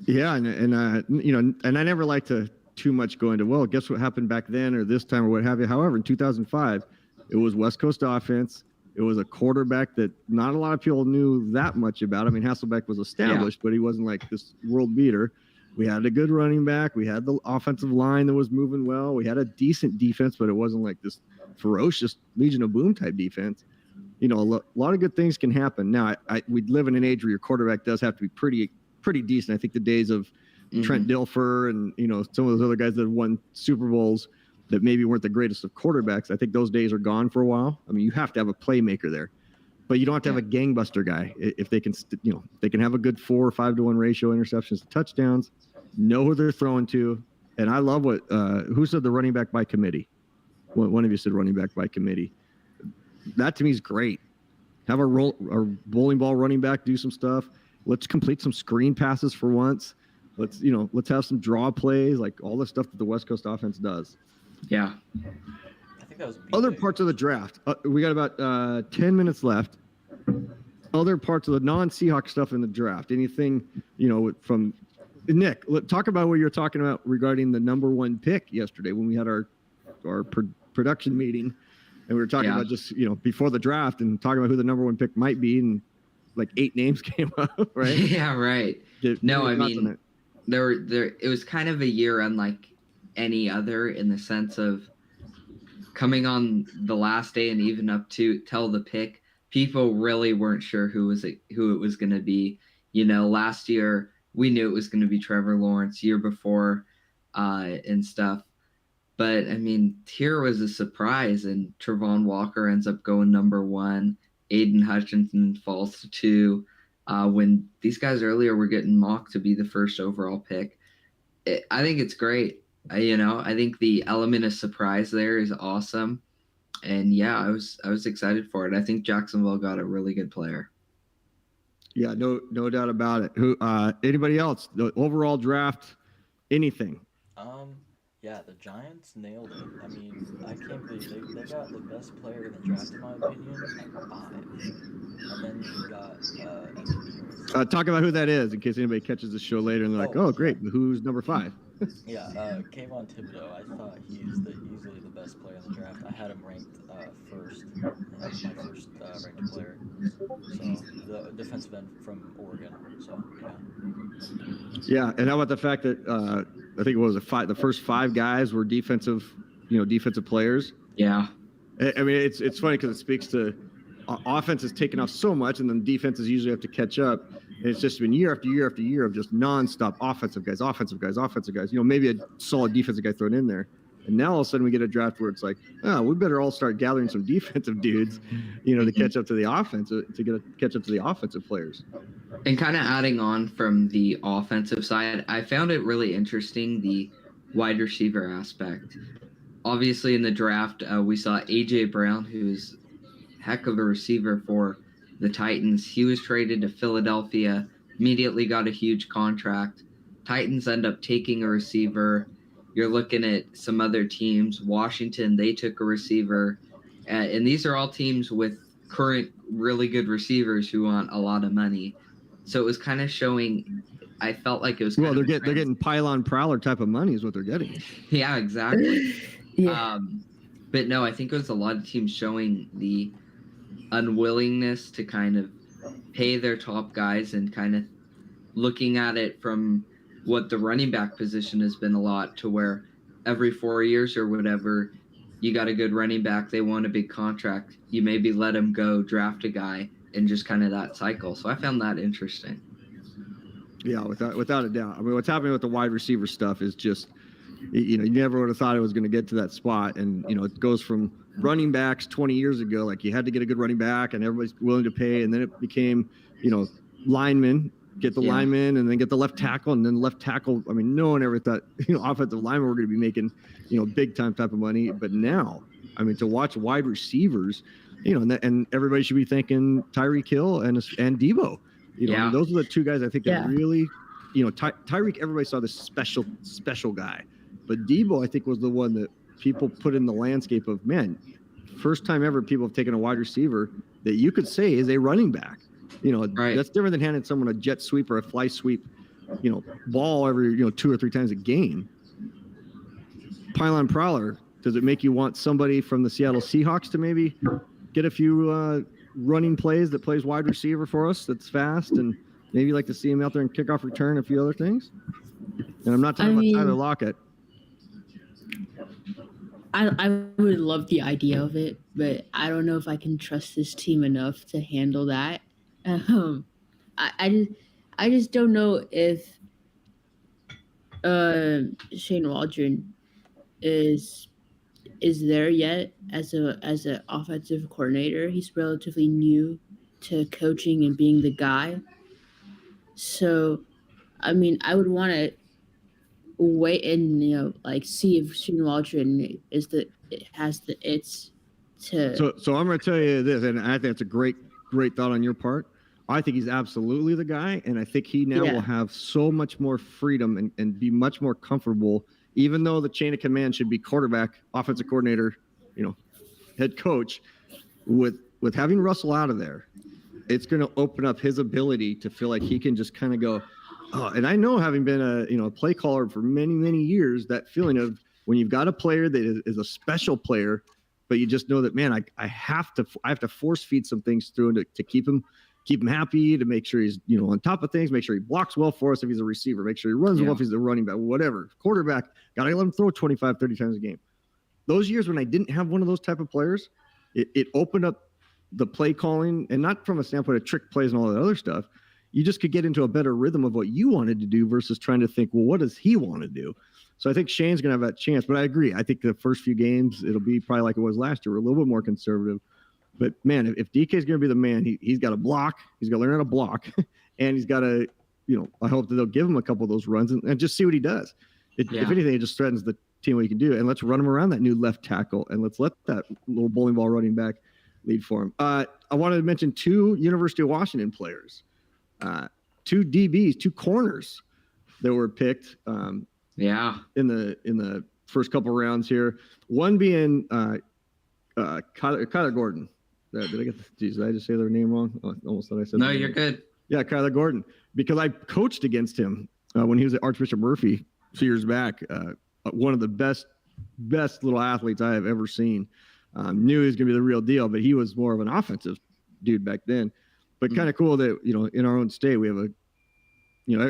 Yeah, and I never like to too much go into, well, guess what happened back then or this time or what have you. However, in 2005, it was West Coast offense. It was a quarterback that not a lot of people knew that much about. I mean, Hasselbeck was established, but he wasn't like this world beater. We had a good running back. We had the offensive line that was moving well. We had a decent defense, but it wasn't like this ferocious Legion of Boom type defense. A lot of good things can happen. Now, we live in an age where your quarterback does have to be pretty decent. I think the days of Trent Dilfer and, some of those other guys that have won Super Bowls that maybe weren't the greatest of quarterbacks, I think those days are gone for a while. I mean, you have to have a playmaker there, but you don't have to have a gangbuster guy. If they can, they can have a good 4 or 5 to 1 ratio, interceptions to touchdowns, know who they're throwing to. And I love who said the running back by committee? One of you said running back by committee. That to me is great. Have a bowling ball running back do some stuff. Let's complete some screen passes for once. Let's have some draw plays, like all the stuff that the West Coast offense does. Yeah. I think that was other parts of the draft. We got about 10 minutes left. Other parts of the non-Seahawks stuff in the draft. Anything, from Nick, talk about what you were talking about regarding the number 1 pick yesterday when we had our production meeting, and we were talking about just, before the draft and talking about who the number 1 pick might be, and like 8 names came up, right? Yeah, right. No, I mean, it was kind of a year unlike any other, in the sense of coming on the last day and even up to till the pick, people really weren't sure who it was going to be. Last year we knew it was going to be Trevor Lawrence, year before and stuff. But I mean, here was a surprise, and Travon Walker ends up going number 1. Aiden Hutchinson falls to 2. When these guys earlier were getting mocked to be the first overall pick, I think it's great. I think the element of surprise there is awesome, and yeah, I was excited for it. I think Jacksonville got a really good player. Yeah, no doubt about it. Who? Anybody else? The overall draft, anything? Yeah, the Giants nailed it. I mean, I can't believe they got the best player in the draft, in my opinion, at 5. And then you got Talk about who that is in case anybody catches the show later and they're like, oh, great, who's number 5? Yeah, Kayvon Thibodeau. I thought he's easily the best player in the draft. I had him ranked first. That's my first ranked player. So the defensive end from Oregon. So yeah. Yeah, and how about the fact that I think it was the first 5 guys were defensive players. Yeah. I mean, it's funny because it speaks to offense has taken off so much, and then defenses usually have to catch up. And it's just been year after year after year of just nonstop offensive guys. Maybe a solid defensive guy thrown in there. And now all of a sudden we get a draft where it's like, we better all start gathering some defensive dudes, to catch up to the offense, to catch up to the offensive players. And kind of adding on from the offensive side, I found it really interesting, the wide receiver aspect. Obviously in the draft, we saw A.J. Brown, who's a heck of a receiver for the Titans. He was traded to Philadelphia, immediately got a huge contract. Titans end up taking a receiver. You're looking at some other teams. Washington, they took a receiver. And these are all teams with current really good receivers who want a lot of money. So it was kind of showing, I felt like it was they're getting pylon prowler type of money is what they're getting. Yeah, exactly. Yeah. But no, I think it was a lot of teams showing the unwillingness to kind of pay their top guys and kind of looking at it from what the running back position has been a lot, to where every 4 years or whatever, you got a good running back, they want a big contract, you maybe let them go, draft a guy, and just kind of that cycle. So I found that interesting. Yeah, without a doubt. I mean, what's happening with the wide receiver stuff is just, you never would have thought it was going to get to that spot. And, it goes from running backs 20 years ago, like you had to get a good running back and everybody's willing to pay. And then it became, linemen, get the lineman and then get the left tackle. And then left tackle, I mean, no one ever thought, offensive linemen were going to be making, big time type of money. But now, I mean, to watch wide receivers, and everybody should be thinking Tyreek Hill and Debo. I mean, those are the 2 guys I think that really, Tyreek, everybody saw this special guy. But Debo, I think, was the one that people put in the landscape of, man, first time ever people have taken a wide receiver that you could say is a running back. That's different than handing someone a jet sweep or a fly sweep, ball every, 2 or 3 times a game. Pylon prowler, does it make you want somebody from the Seattle Seahawks to maybe get a few running plays that plays wide receiver for us that's fast, and maybe like to see him out there and kickoff return, a few other things? And I'm not talking about Tyler Lockett. I would love the idea of it, but I don't know if I can trust this team enough to handle that. I just don't know if Shane Waldron is there yet as an offensive coordinator. He's relatively new to coaching and being the guy. So, I mean, I would want to wait and see if Shane Waldron has the its to. So I'm going to tell you this, and I think it's a great thought on your part. I think he's absolutely the guy, and I think he now will have so much more freedom and be much more comfortable. Even though the chain of command should be quarterback, offensive coordinator, head coach, with having Russell out of there, it's going to open up his ability to feel like he can just kind of go. Oh, and I know, having been a play caller for many, many years, that feeling of when you've got a player that is a special player, but you just know that, man, I have to force feed some things through to keep him happy, to make sure he's on top of things, make sure he blocks well for us if he's a receiver, make sure he runs well if he's a running back, whatever. Quarterback, gotta let him throw 25, 30 times a game. Those years when I didn't have one of those type of players, it opened up the play calling, and not from a standpoint of trick plays and all that other stuff. you just could get into a better rhythm of what you wanted to do versus trying to think, well, what does he want to do? So I think Shane's going to have that chance. But I agree. I think the first few games, it'll be probably like it was last year. We're a little bit more conservative. But, man, if DK is going to be the man, he's got to block. He's got to learn how to block. And he's got to, I hope that they'll give him a couple of those runs and just see what he does. If anything, it just threatens the team what he can do. And let's run him around that new left tackle. And let's let that little bowling ball running back lead for him. I wanted to mention 2 University of Washington players, 2 DBs, 2 corners that were picked. In the first couple rounds here. One being Kyler Gordon. Did I just say their name wrong? Oh, almost thought I said. No, you're good. Yeah, Kyler Gordon, because I coached against him when he was at Archbishop Murphy a few years back. One of the best little athletes I have ever seen. Knew he was going to be the real deal, but he was more of an offensive dude back then. But kind of cool that in our own state we have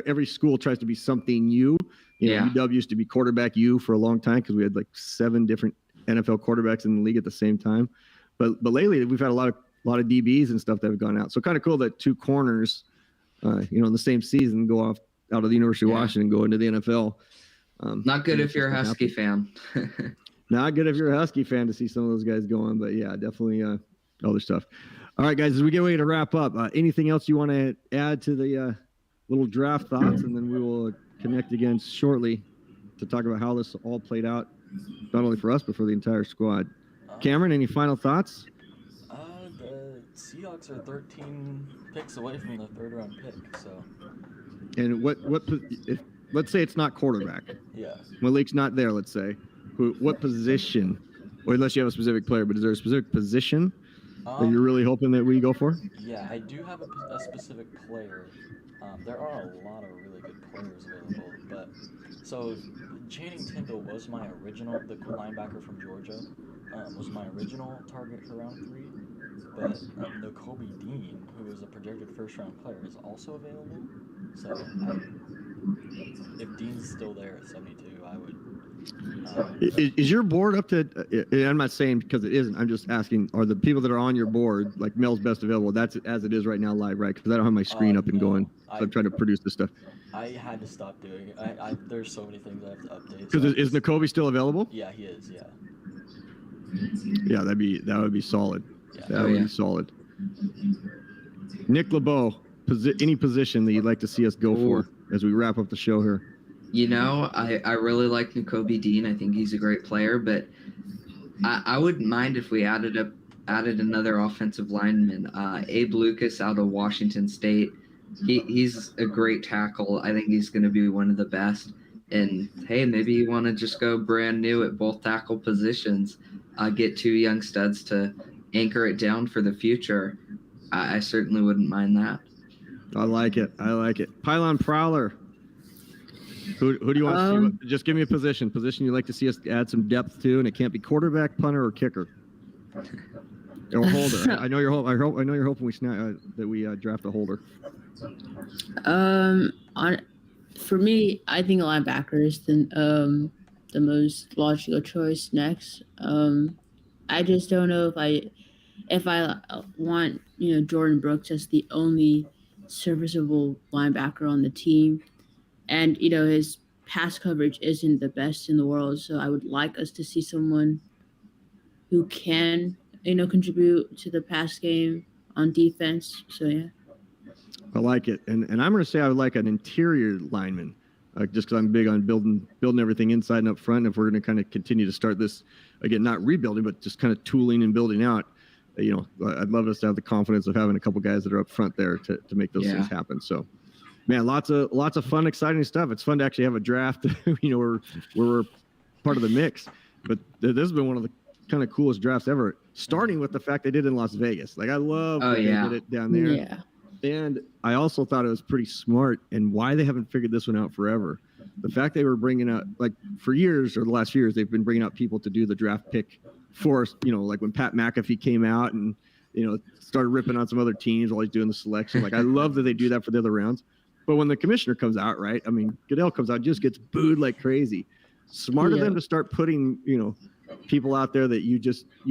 every school tries to be something U. UW used to be quarterback U for a long time because we had like 7 different NFL quarterbacks in the league at the same time. But lately we've had a lot of DBs and stuff that have gone out. So kind of cool that 2 corners, in the same season go out of the University of Washington, go into the NFL. Not good if you're a Husky fan. Not good if you're a Husky fan to see some of those guys go on, but yeah, definitely other stuff. All right, guys, as we get ready to wrap up, anything else you want to add to the little draft thoughts, and then we will connect again shortly to talk about how this all played out, not only for us, but for the entire squad. Cameron, any final thoughts? The Seahawks are 13 picks away from the 3rd round pick, so. And let's say it's not quarterback. Yeah. Malik's not there, let's say. What position, or unless you have a specific player, but is there a specific position that you're really hoping that we go for? Yeah, I do have a specific player. There are a lot of really good players available, but so Channing Tindall was my original, the linebacker from Georgia, was my original target for round 3, but Nakobe Dean, who is a projected first-round player, is also available. So if Dean's still there at 72, I would. Is your board up to? I'm not saying because it isn't. I'm just asking. Are the people that are on your board like Mel's best available? That's as it is right now, live, right? Because I don't have my screen up and going. So I'm trying to produce this stuff. I had to stop doing it. There's so many things I have to update. Because is Nakobe still available? Yeah, he is. Yeah. Yeah, that would be solid. Yeah. That would be solid. Nick LeBeau, any position that you'd like to see us go for as we wrap up the show here? I really like Nakobe Dean. I think he's a great player, but I wouldn't mind if we added another offensive lineman. Abe Lucas out of Washington State. He's a great tackle. I think he's going to be one of the best. And hey, maybe you want to just go brand new at both tackle positions. Get 2 young studs to anchor it down for the future. I certainly wouldn't mind that. I like it. Pylon Prowler. Who do you want to see? Just give me a position you'd like to see us add some depth to, and it can't be quarterback, punter, or kicker, or holder. I know you're hoping we that we draft a holder. For me, I think a linebacker is the most logical choice next. I just don't know if I want Jordan Brooks as the only serviceable linebacker on the team. And, his pass coverage isn't the best in the world. So I would like us to see someone who can, contribute to the pass game on defense. So, yeah. I like it. And I'm going to say I would like an interior lineman, just because I'm big on building everything inside and up front. If we're going to kind of continue to start this, again, not rebuilding, but just kind of tooling and building out, I'd love us to have the confidence of having a couple guys that are up front there to make those things happen. So. Man, lots of fun, exciting stuff. It's fun to actually have a draft, where we're part of the mix. But this has been one of the kind of coolest drafts ever, starting with the fact they did it in Las Vegas. Like, I love they did it down there. Yeah. And I also thought it was pretty smart, and why they haven't figured this one out forever. The fact they were bringing out, like, for years, or the last few years, they've been bringing out people to do the draft pick for us, like when Pat McAfee came out and, started ripping on some other teams while he's doing the selection. Like, I love that they do that for the other rounds. But when the commissioner comes out, right? I mean, Goodell comes out, just gets booed like crazy. Smart of them to start putting, people out there that you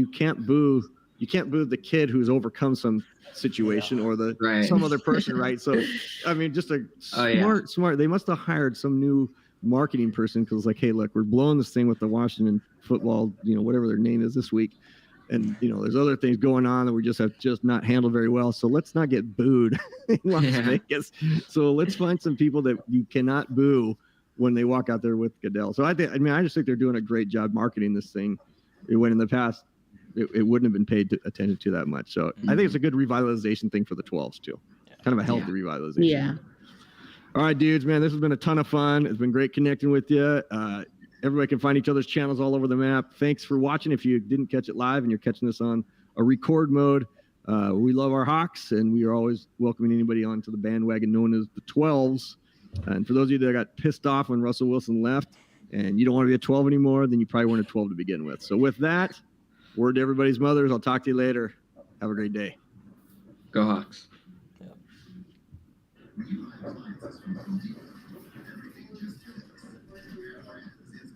can't boo you can't boo the kid who's overcome some situation or some other person, right? So, I mean, just a smart. They must have hired some new marketing person because like, hey, look, we're blowing this thing with the Washington football, whatever their name is this week. And, there's other things going on that we just have not handled very well. So let's not get booed in Las Vegas. So let's find some people that you cannot boo when they walk out there with Goodell. So I just think they're doing a great job marketing this thing. When in the past, it wouldn't have been paid attention to that much. So I think it's a good revitalization thing for the 12s too. Kind of a healthy revitalization. Yeah. All right, dudes, man, this has been a ton of fun. It's been great connecting with you. Everybody can find each other's channels all over the map. Thanks for watching. If you didn't catch it live and you're catching this on a record mode, we love our Hawks, and we are always welcoming anybody onto the bandwagon known as the 12s. And for those of you that got pissed off when Russell Wilson left and you don't want to be a 12 anymore, then you probably weren't a 12 to begin with. So with that, word to everybody's mothers. I'll talk to you later. Have a great day. Go Hawks.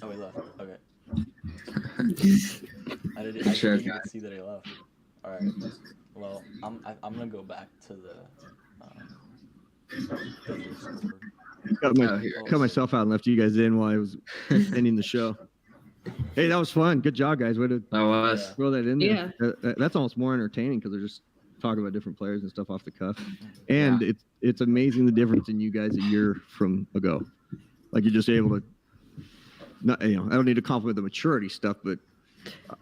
Oh, he left. Okay. I didn't even see that he left. All right. Well, I'm gonna go back to the. Cut myself out and left you guys in while I was ending the show. Hey, that was fun. Good job, guys. Way to throw that in there. Yeah. That's almost more entertaining because they're just talking about different players and stuff off the cuff. And it's amazing the difference in you guys a year from ago. Like you're just able to. Not, I don't need to compliment the maturity stuff, but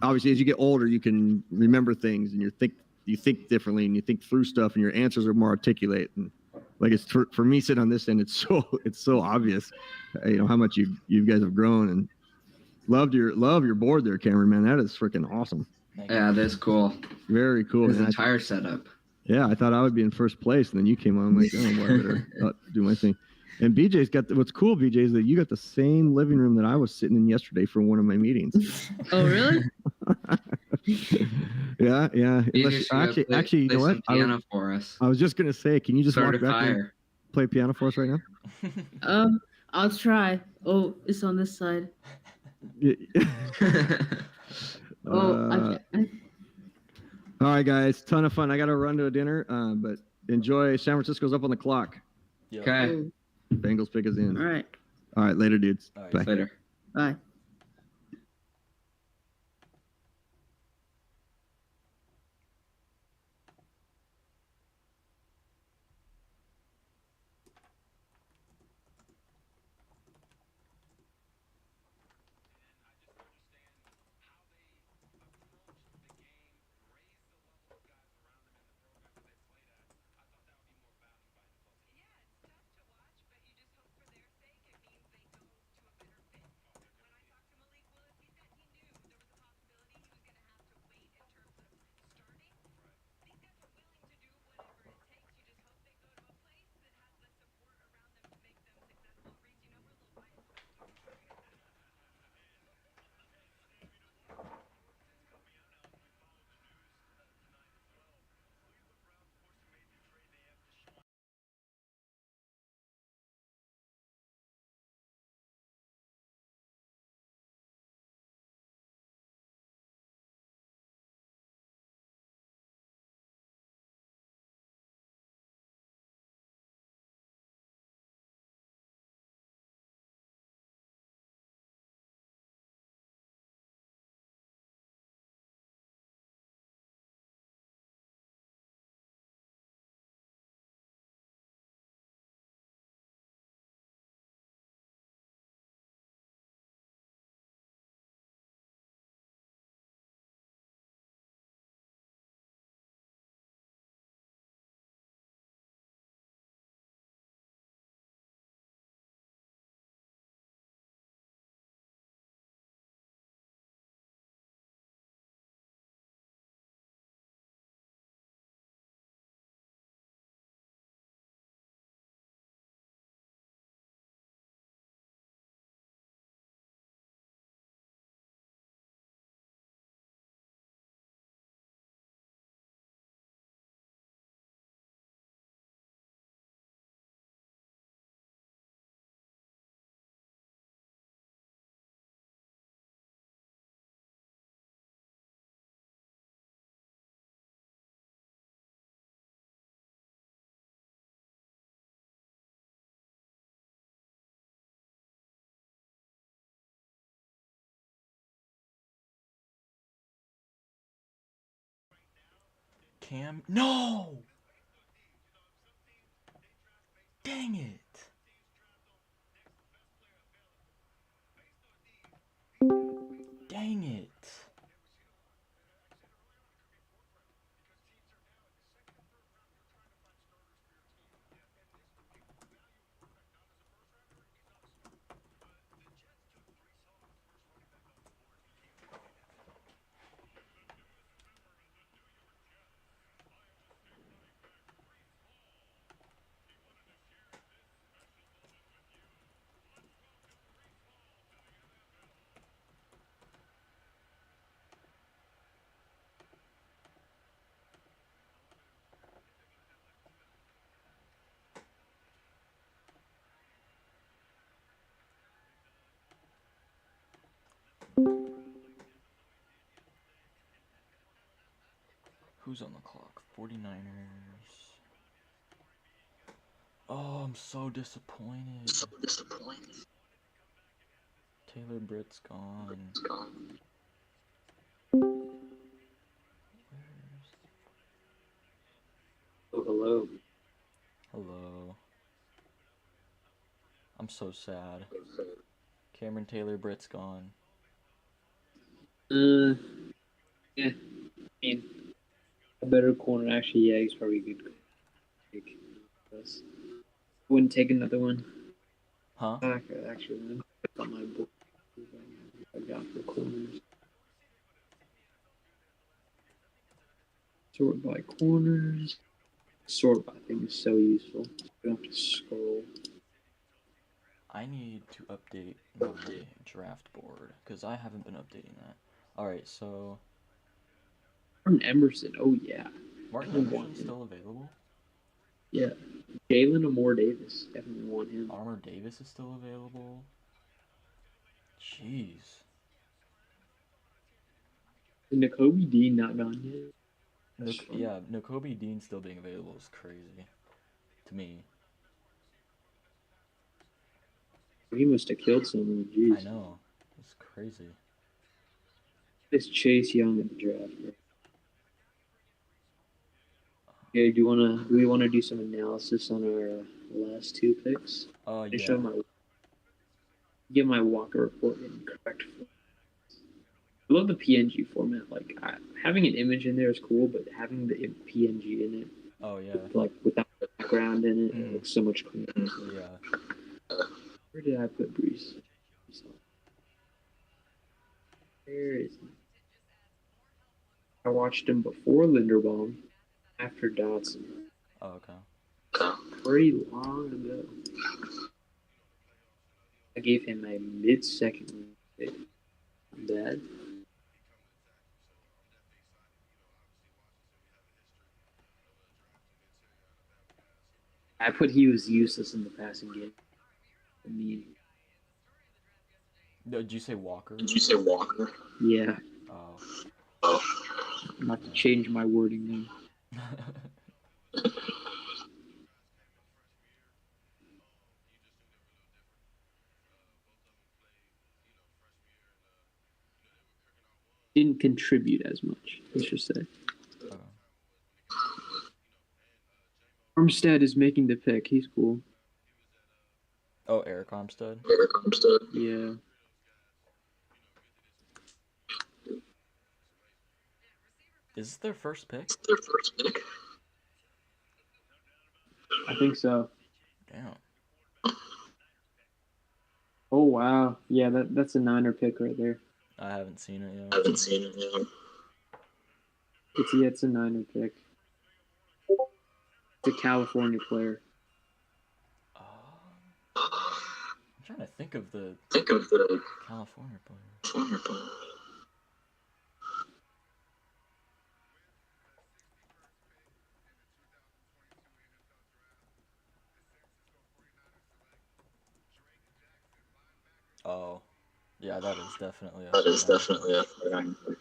obviously as you get older, you can remember things and you think differently and you think through stuff and your answers are more articulate. And like it's for me sitting on this end, it's so obvious, how much you guys have grown and love your board there, Cameron, man. That is freaking awesome. Yeah, that's cool. Very cool. His entire setup. Yeah, I thought I would be in first place, and then you came on. I'm like, oh, well, I better do my thing. And BJ's what's cool, BJ, is that you got the same living room that I was sitting in yesterday for one of my meetings. Oh, really? Yeah. Actually, you know what? Piano for us. I was just gonna say, can you just Start walk back and play piano for us right now? I'll try. Oh, it's on this side. All right, guys, ton of fun. I gotta run to a dinner, but enjoy. San Francisco's up on the clock. Okay. Bengals pick us in. All right, later, dudes. All right, Bye. Later. Bye. Cam. No! Dang it! Dang it! Who's on the clock? 49ers. Oh, I'm so disappointed. Taylor Britt's gone. Oh, hello. Hello. I'm so sad. Cameron Taylor Britt's gone. Yeah. I mean, a better corner. Actually, yeah, he's probably a good pick. Wouldn't take another one. Huh? Actually, on my book. I got for corners. Sort by corners. Sort by things is so useful. You don't have to scroll. I need to update my draft board because I haven't been updating that. Alright, so Martin Emerson, oh yeah. Martin Emerson's still available? Yeah. Jalen Amore Davis, definitely want him. Armour Davis is still available? Jeez. Is Nakobe Dean not gone yet? Yeah, Nakobe Dean still being available is crazy. To me. He must have killed someone, jeez. I know. It's crazy. It's Chase Young in the draft, bro. Okay, do we wanna do some analysis on our last two picks? Yeah. Get my Walker report in correct form. I love the PNG format. Like having an image in there is cool, but having the PNG in it, oh yeah, like without the background in it, it looks so much cleaner. Yeah. Where did I put Brees? Where is he? I watched him before Linderbaum, after Dotson. Oh, okay. Pretty long ago. I gave him a mid-second pick. Bad. I put he was useless in the passing game. I mean, did you say Walker? Yeah. Oh. I'm about to change my wording now. Didn't contribute as much, let's just say. Armstead is making the pick. He's cool. Oh, Eric Armstead? Yeah. Is this their first pick? I think so. Damn. Oh, wow. Yeah, that's a Niner pick right there. I haven't seen it yet. It's a Niner pick. It's a California player. I'm trying to think of the California player. Oh, yeah, that is definitely a pick.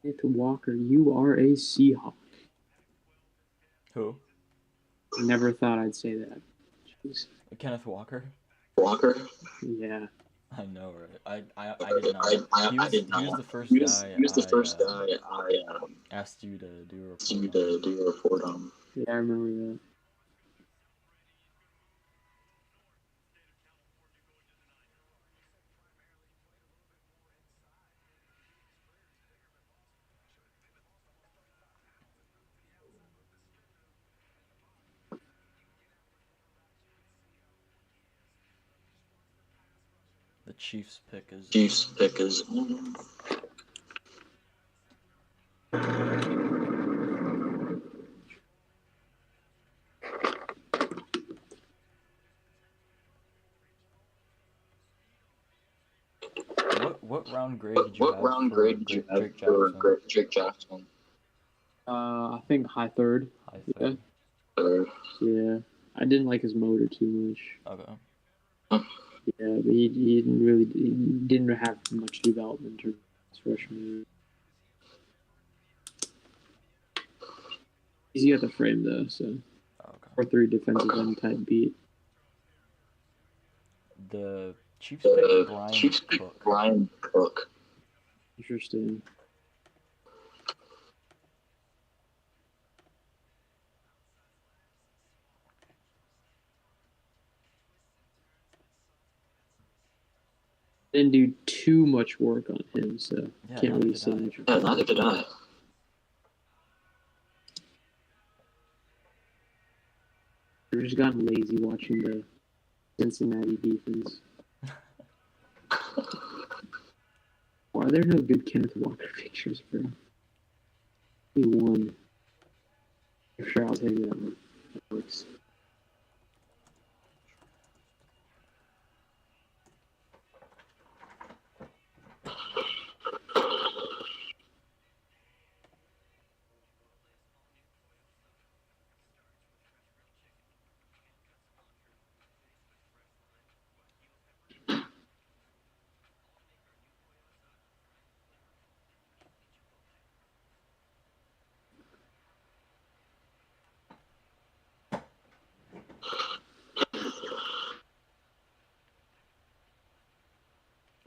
Kenneth Walker, you are a Seahawk. Who? Never thought I'd say that. Jeez. Kenneth Walker? Walker? Yeah. I know, right? I did not. He was the first guy I asked you to do a report on. Yeah, I remember that. The Chiefs pick is. What round grade did you have for Drake Jackson? I think high third. High third. Yeah. I didn't like his motor too much. Okay. Yeah, but he didn't have much development during his freshman year. He's got the frame though, so 4-3 defensive end type beat. The Chiefs picked Brian Cook. Interesting. Didn't do too much work on him, so can't really say much. Yeah, neither did I. I've just gotten lazy watching the Cincinnati defense. Why are there no good Kenneth Walker pictures, bro? Only one. For sure, I'll take that one. That works.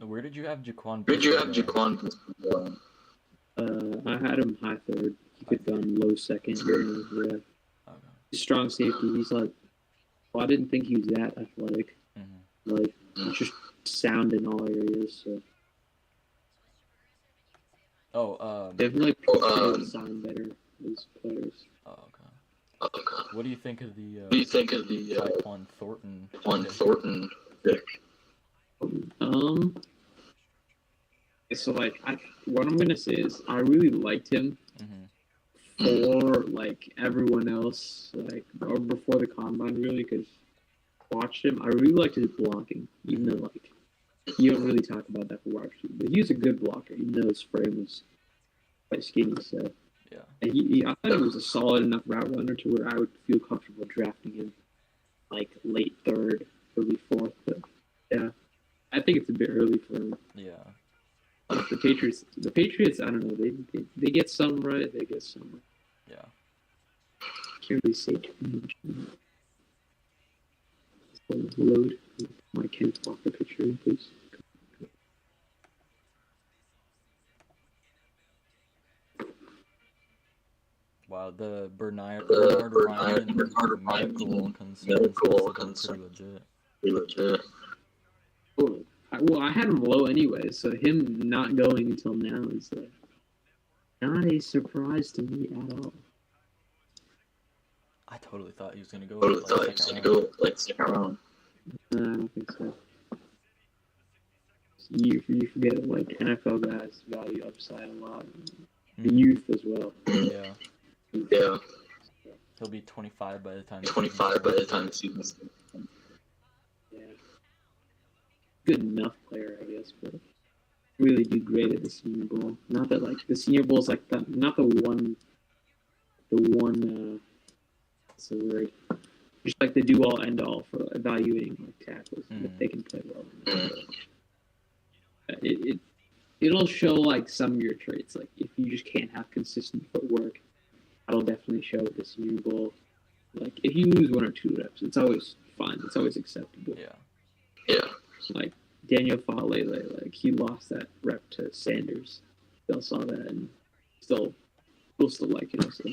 Where did you have Jaquan? I had him high third. He could have gone low second. Yeah. Okay. Strong safety. He's like, well, I didn't think he was that athletic. Mm-hmm. Like, he's just sound in all areas. So. Definitely sound better as players. Oh, okay. What do you think of the Tyquan Thornton pick? So like, what I'm gonna say is I really liked him for like everyone else, like or before the combine, really, because watched him. I really liked his blocking, even though like you don't really talk about that for wide receiver, but he was a good blocker, even though his frame was quite skinny. So yeah, and I thought he was a solid enough route runner to where I would feel comfortable drafting him like late third, early fourth. But yeah, I think it's a bit early for him. Yeah. The Patriots, I don't know. They get some right, they get some right. Yeah. Can't really say too much. So load my Kenneth Walker picture in, please. Wow, the Bernard Ryan medical concerns pretty legit. Well, I had him low anyway, so him not going until now is not a surprise to me at all. I totally thought he was going to go like second round. No, I don't think so. You forget like NFL guys value upside a lot. The youth as well. Yeah. Yeah. He'll be 25 by the time the season's Yeah. Good enough player, I guess, but really do great at the Senior Bowl. Not that like the Senior Bowl is like not the one. What's the word? Just like the do all end all for evaluating like tackles if they can play well. it'll show like some of your traits. Like if you just can't have consistent footwork, that'll definitely show at the Senior Bowl. Like if you lose 1 or 2 reps, it's always fine. It's always acceptable. Yeah. Like Daniel Falele, like he lost that rep to Sanders. We all saw that, and we'll still like him. So.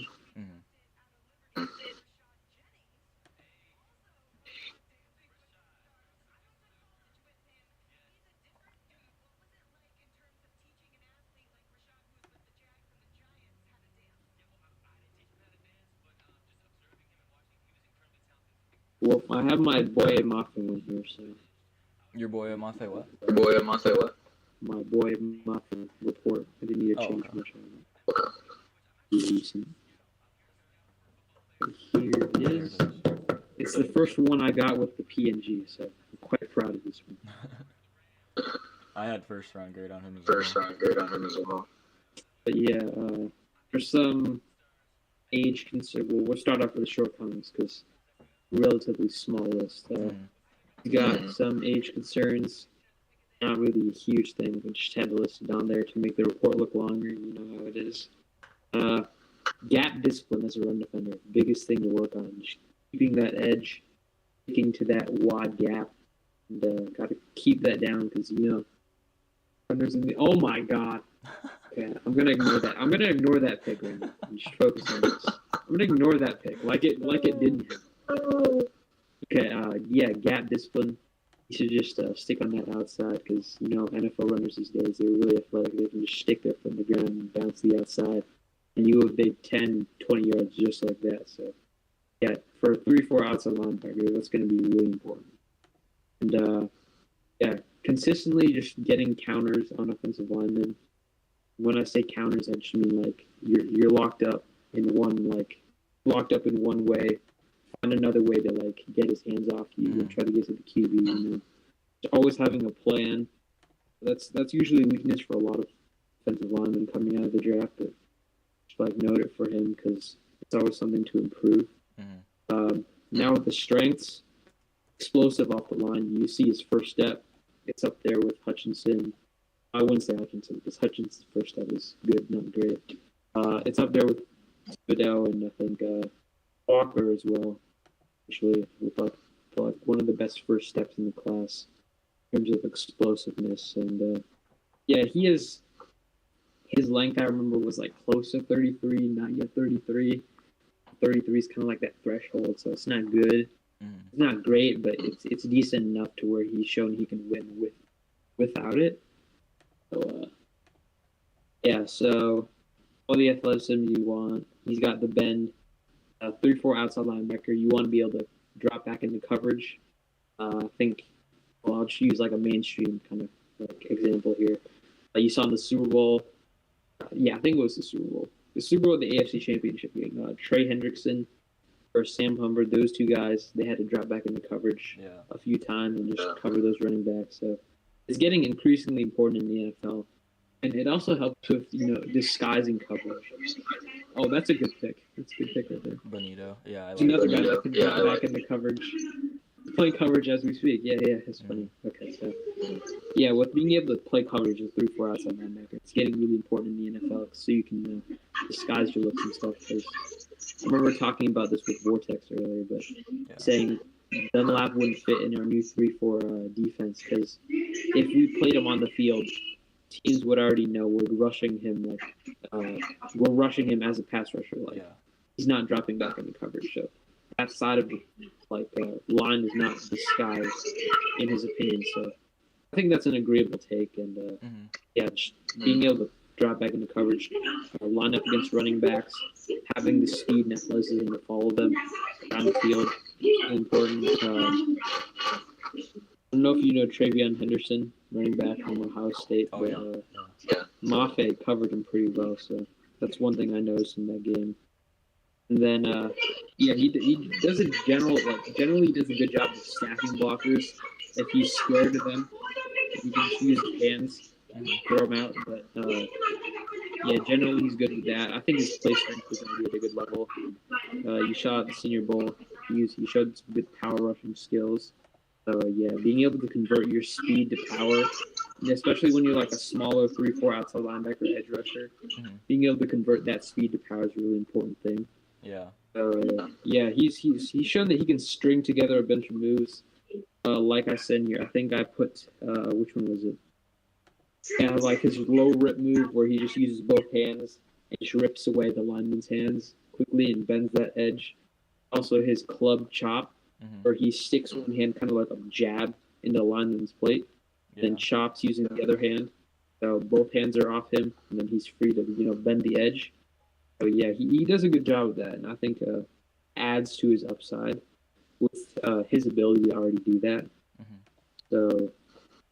Well, I have my Boye Mafe in here, so. Your Boye Mafe what? My Boye Mafe report. I didn't need to change much on it. Decent. Here it is. It's the first one I got with the PNG, so I'm quite proud of this one. I had first round grade on him as well. But yeah, there's some age concern. Well, we'll start off with the shortcomings because relatively small list. We got some age concerns. Not really a huge thing. We just had to list it down there to make the report look longer. You know how it is. Gap discipline as a run defender. Biggest thing to work on. Just keeping that edge, sticking to that wide gap. And got to keep that down because, you know, runners in the... Oh, my God. Okay, I'm going to ignore that. I'm going to ignore that pick right now. And just focus on this. I'm going to ignore that pick like it didn't happen. Okay, yeah, gap discipline. You should just stick on that outside because, you know, NFL runners these days, they're really athletic. They can just stick there from the ground and bounce the outside. And you have big 10, 20 yards just like that. So, yeah, for a 3-4 outside linebacker, that's going to be really important. And, yeah, consistently just getting counters on offensive linemen. When I say counters, I just mean, like, you're locked up in one way. Find another way to, like, get his hands off you and try to get to the QB, you know. Just always having a plan. That's usually a weakness for a lot of offensive linemen coming out of the draft, but just, like, note it for him because it's always something to improve. Now with the strengths, explosive off the line. You see his first step. It's up there with Hutchinson. I wouldn't say Hutchinson because Hutchinson's first step is good, not great. It's up there with Fidel and I think Walker as well. Actually, with like one of the best first steps in the class in terms of explosiveness. And yeah, he is. His length, I remember, was like close to 33, not yet 33. 33 is kind of like that threshold, so it's not good. It's not great, but it's decent enough to where he's shown he can win without it. So yeah, so all the athleticism you want. He's got the bend. 3-4 outside linebacker. You want to be able to drop back into coverage. I think. Well, I'll just use like a mainstream kind of like example here. You saw in the Super Bowl. Yeah, I think it was the Super Bowl. The Super Bowl, the AFC Championship game. Trey Hendrickson or Sam Hubbard, those two guys, they had to drop back into coverage a few times and just cover those running backs. So it's getting increasingly important in the NFL. And it also helps with, you know, disguising coverage. Oh, that's a good pick. That's a good pick right there. Bonito. Yeah, I like another guy that can drop back into coverage. Playing coverage as we speak. Yeah, it's funny. Okay, so yeah, with being able to play coverage as 3-4 outside linebacker, it's getting really important in the NFL so you can disguise your looks and stuff. Because I remember talking about this with Vortex earlier, but saying Dunlap wouldn't fit in our new 3-4 defense because if we played him on the field, teams would already know we're rushing him as a pass rusher. Like he's not dropping back into coverage, so that side of the line is not disguised in his opinion. So I think that's an agreeable take, and yeah, just being able to drop back into coverage, line up against running backs, having the speed and athleticism to follow them down the field is important. I don't know if you know Travion Henderson, running back from Ohio State, but Mafe covered him pretty well, so that's one thing I noticed in that game. And then, yeah, he does generally does a good job of stacking blockers. If he's scared of them, he can just use his hands and throw them out. But, yeah, generally he's good with that. I think his play strength is going to be at a good level. You saw at the Senior Bowl, he showed some good power rushing skills. So, yeah, being able to convert your speed to power especially when you're like a smaller 3-4 outside linebacker edge rusher. Being able to convert that speed to power is a really important thing. Yeah. So yeah, he's shown that he can string together a bunch of moves. Like I said here, I think I put which one was it? Yeah, like his low rip move where he just uses both hands and just rips away the lineman's hands quickly and bends that edge. Also his club chop, where he sticks one hand kind of like a jab into the lineman's plate, then chops using the other hand. So both hands are off him, and then he's free to bend the edge. So yeah, he does a good job with that, and I think adds to his upside with his ability to already do that. So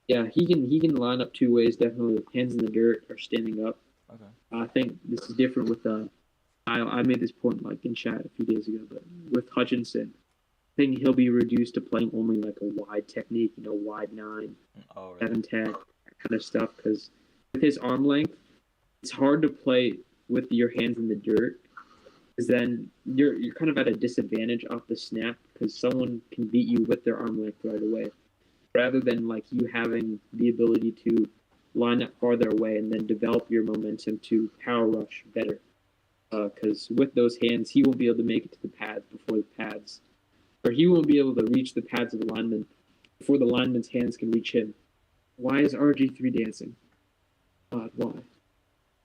yeah, he can line up two ways, definitely with hands in the dirt or standing up. Okay. I think this is different with I made this point like in chat a few days ago, but with Hutchinson, I think he'll be reduced to playing only like a wide technique, wide 9, 7 tech, that kind of stuff. Because with his arm length, it's hard to play with your hands in the dirt, because then you're kind of at a disadvantage off the snap, because someone can beat you with their arm length right away, rather than like you having the ability to line up farther away and then develop your momentum to power rush better. Because with those hands, he won't be able to make it to the pads before the pads, or he won't be able to reach the pads of the lineman before the lineman's hands can reach him. Why is RG3 dancing? God, why?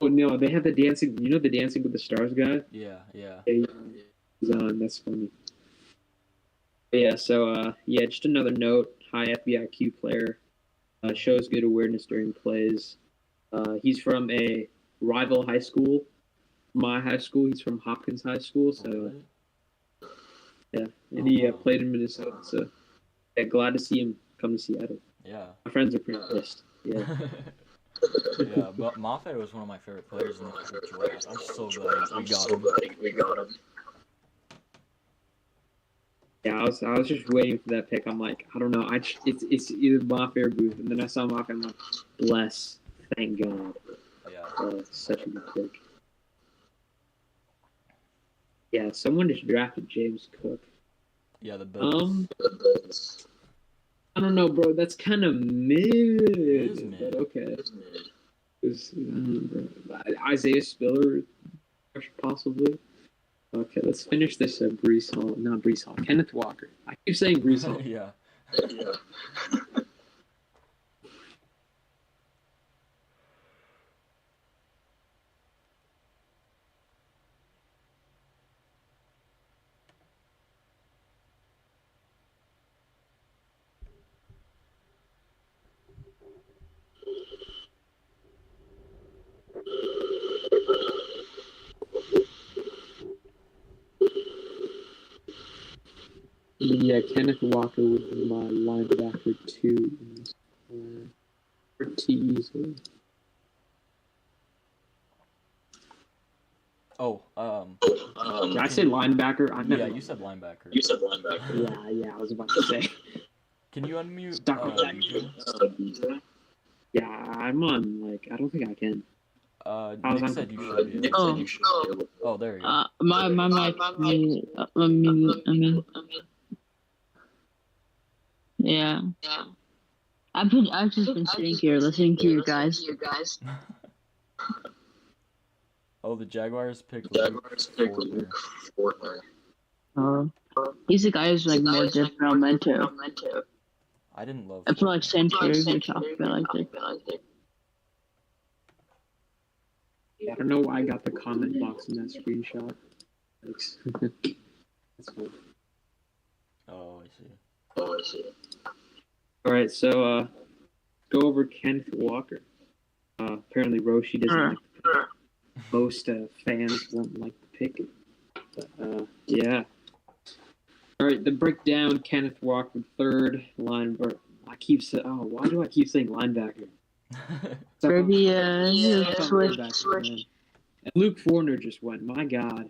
Oh no, they have the dancing. You know the Dancing with the Stars guy? Yeah. He's on. That's funny. But yeah. So just another note. High FBIQ player. Shows good awareness during plays. He's from a rival high school. My high school. He's from Hopkins High School. So yeah, and he played in Minnesota. So yeah, glad to see him come to Seattle. Yeah. My friends are pretty pissed. Yeah. Yeah, but Mafe was one of my favorite players in the draft. I'm so glad we got him. Yeah, I was just waiting for that pick. I'm like, I don't know. It's either Mafe or Booth, and then I saw Mafe. I'm like, bless, thank God. Yeah. Such a good pick. Yeah, someone just drafted James Cook. Yeah, the Bills. I don't know, bro. That's kind of mid. But okay. Isaiah Spiller, possibly. Okay, let's finish this. Breece Hall, not Breece Hall. Kenneth Walker. I keep saying Breece Hall. Yeah. Yeah, Kenneth Walker would be my linebacker 2. Pretty easily. Did I say linebacker? Yeah, you said linebacker. Yeah, I was about to say. Can you unmute? DJ? Yeah, I'm on. I don't think I can. Nick said you should. Oh, there you go. My mic. Yeah. I've just been sitting here listening to you guys. Oh, the Jaguars picked Luke Fortner. He's the guy who's more different. I didn't love. I feel like Sanchez we talked about I don't know why I got the comment box in that screenshot. That's cool. Oh, I see. All right, so go over Kenneth Walker. Apparently, Roshi doesn't like the pick. Most fans won't like the pick. But, yeah. All right, the breakdown: Kenneth Walker, third linebacker. Why do I keep saying linebacker? Switch. And Luke Fortner just went. My God.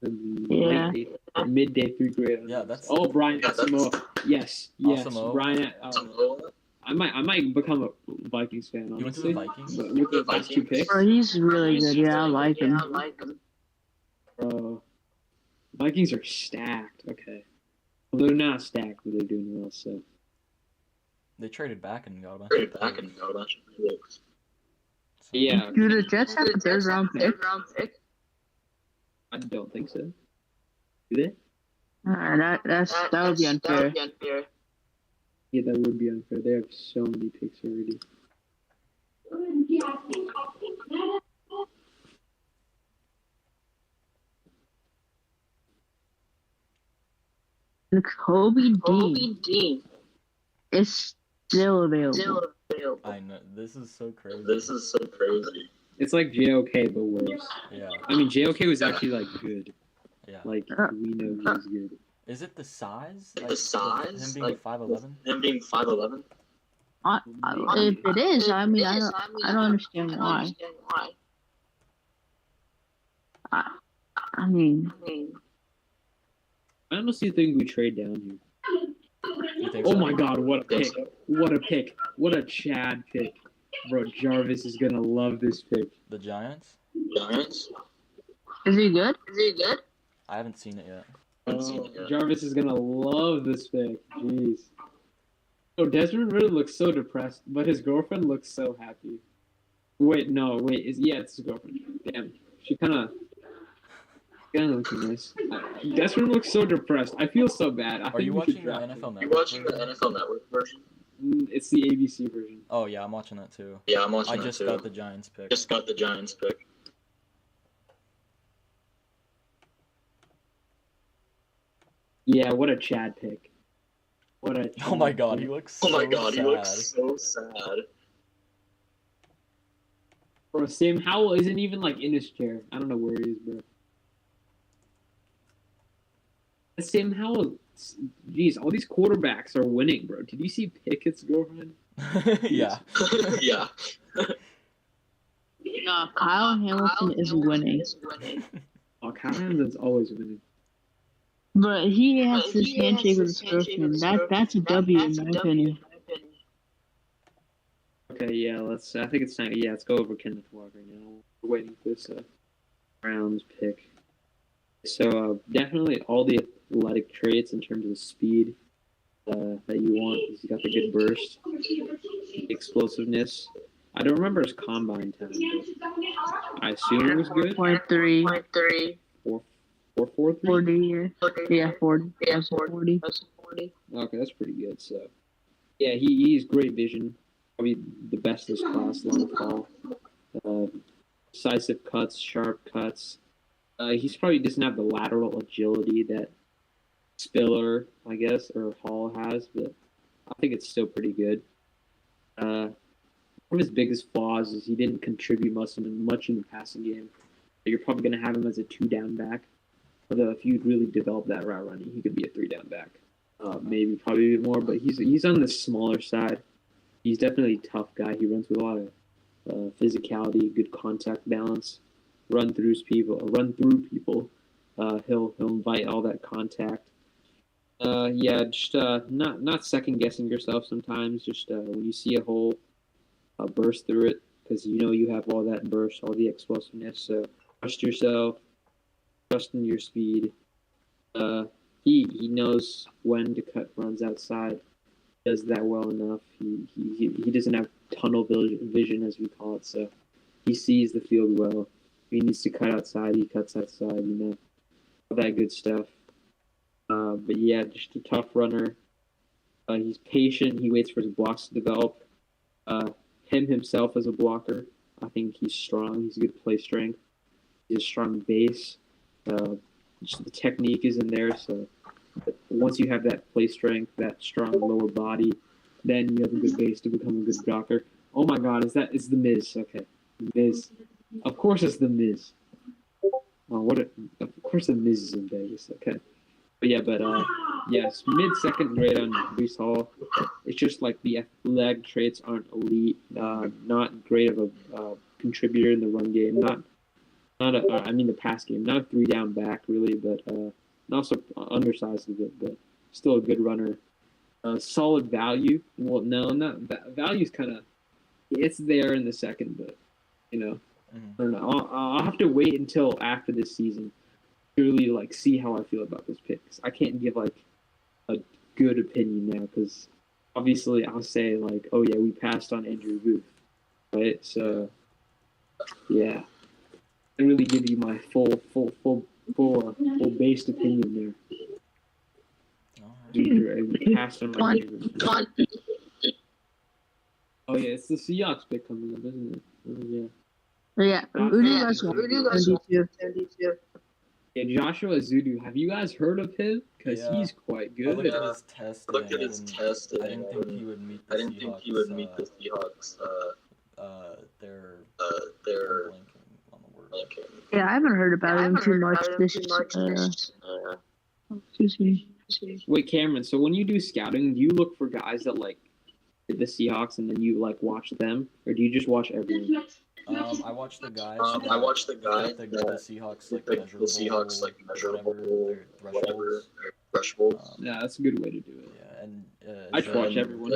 Yeah. Midday through grade. Yeah, that's. Oh, Brian Asamoah. Yes. Asamoah. Brian. I might become a Vikings fan. Honestly. You went to the Vikings? But with the last 2 picks. Bro, he's really good. Yeah, I like him. Bro, Vikings are stacked. Okay. Well, they're not stacked, but they're doing well. So. They traded back and got a bunch. Yeah. Do the Jets have a third round pick? I don't think so. Do they? That would be unfair. Yeah, that would be unfair. They have so many picks already. Kobe Dean is still available. I know. This is so crazy. It's like JOK, but worse. Yeah. I mean, JOK was actually like good. Yeah. Like we know he was good. Is it the size? Like, him being 5'11"? If it is, I mean, I don't understand why. I mean, I honestly think we trade down here. Oh so? my God! What a pick! What a pick! What a Chad pick, bro. Jarvis is gonna love this pick. The Giants? Is he good? I haven't seen it yet. Jarvis is gonna love this pick. Jeez. Oh, Desmond Ritter looks so depressed, but his girlfriend looks so happy. Wait, it's his girlfriend. Damn, she kind of looking nice. Desmond looks so depressed. I feel so bad. Are you watching the NFL Network version? It's the ABC version. Oh yeah, I'm watching that too. I just got the Giants pick. Yeah, what a Chad pick. What a. Oh my God, he looks so sad. Bro, Sam Howell isn't even like in his chair. I don't know where he is, bro. Sam Howell, jeez, all these quarterbacks are winning, bro. Did you see Pickett's girlfriend? Yeah. No, Kyle Hamilton is winning. Oh, Kyle Hamilton's always winning. But he has this handshake with his girlfriend. That's a W in my opinion. Okay, yeah, I think it's time. Yeah, let's go over Kenneth Walker now. We're waiting for this Browns pick. So definitely all the athletic traits in terms of speed that you want. He's got the good burst, explosiveness. I don't remember his combine time. I assume it was good. 4.3. 4.43? 40. Yeah, 40. Yeah, 40. Okay, that's pretty good. So, yeah, he's great vision. Probably the best of his class, long fall. Decisive cuts, sharp cuts. He's probably doesn't have the lateral agility that Spiller, I guess, or Hall has, but I think it's still pretty good. One of his biggest flaws is he didn't contribute much in the passing game. You're probably going to have him as a 2-down back. Although if you really develop that route running, he could be a 3-down back. Maybe probably a bit more, but he's on the smaller side. He's definitely a tough guy. He runs with a lot of physicality, good contact balance, run through people. He'll invite all that contact. Just not second guessing yourself sometimes. Just when you see a hole, burst through it because you have all that burst, all the explosiveness. So trust yourself, trust in your speed. He knows when to cut runs outside. Does that well enough. He doesn't have tunnel vision as we call it. So he sees the field well. If he needs to cut outside, he cuts outside. All that good stuff. But yeah, just a tough runner. He's patient. He waits for his blocks to develop. Him himself as a blocker, I think he's strong. He's a good play strength. He's a strong base. Just the technique is in there. So once you have that play strength, that strong lower body, then you have a good base to become a good blocker. Oh my God, it's the Miz? Okay, Miz. Of course, it's the Miz. Oh, of course the Miz is in Vegas. Okay. Yes, mid-second grade on Breece Hall. It's just like the athletic traits aren't elite, not great of a contributor in the run game, the pass game, not a 3-down back really, but also undersized a bit, but still a good runner. Solid value. Well, no, not value's kind of it's there in the second, but I don't know. I'll have to wait until after this season. Really see how I feel about this pick. I can't give a good opinion now because obviously I'll say like, oh yeah, we passed on Andrew Booth, right? So yeah, I really give you my full based opinion there. We passed on Andrew Booth. Oh yeah, it's the Seahawks pick coming up, isn't it? Oh, yeah. Yeah, who do you guys want? Yeah, Joshua Zudu. Have you guys heard of him? Because he's quite good. I looked at his test. I didn't think he would meet the Seahawks. Their on the word. Yeah, I haven't heard about him too much this excuse me. Wait, Cameron, so when you do scouting, do you look for guys that like the Seahawks and then you like watch them, or do you just watch everyone? I watch the guys. The Seahawks like measurable thresholds. Yeah, that's a good way to do it. Yeah, and I just watch everyone.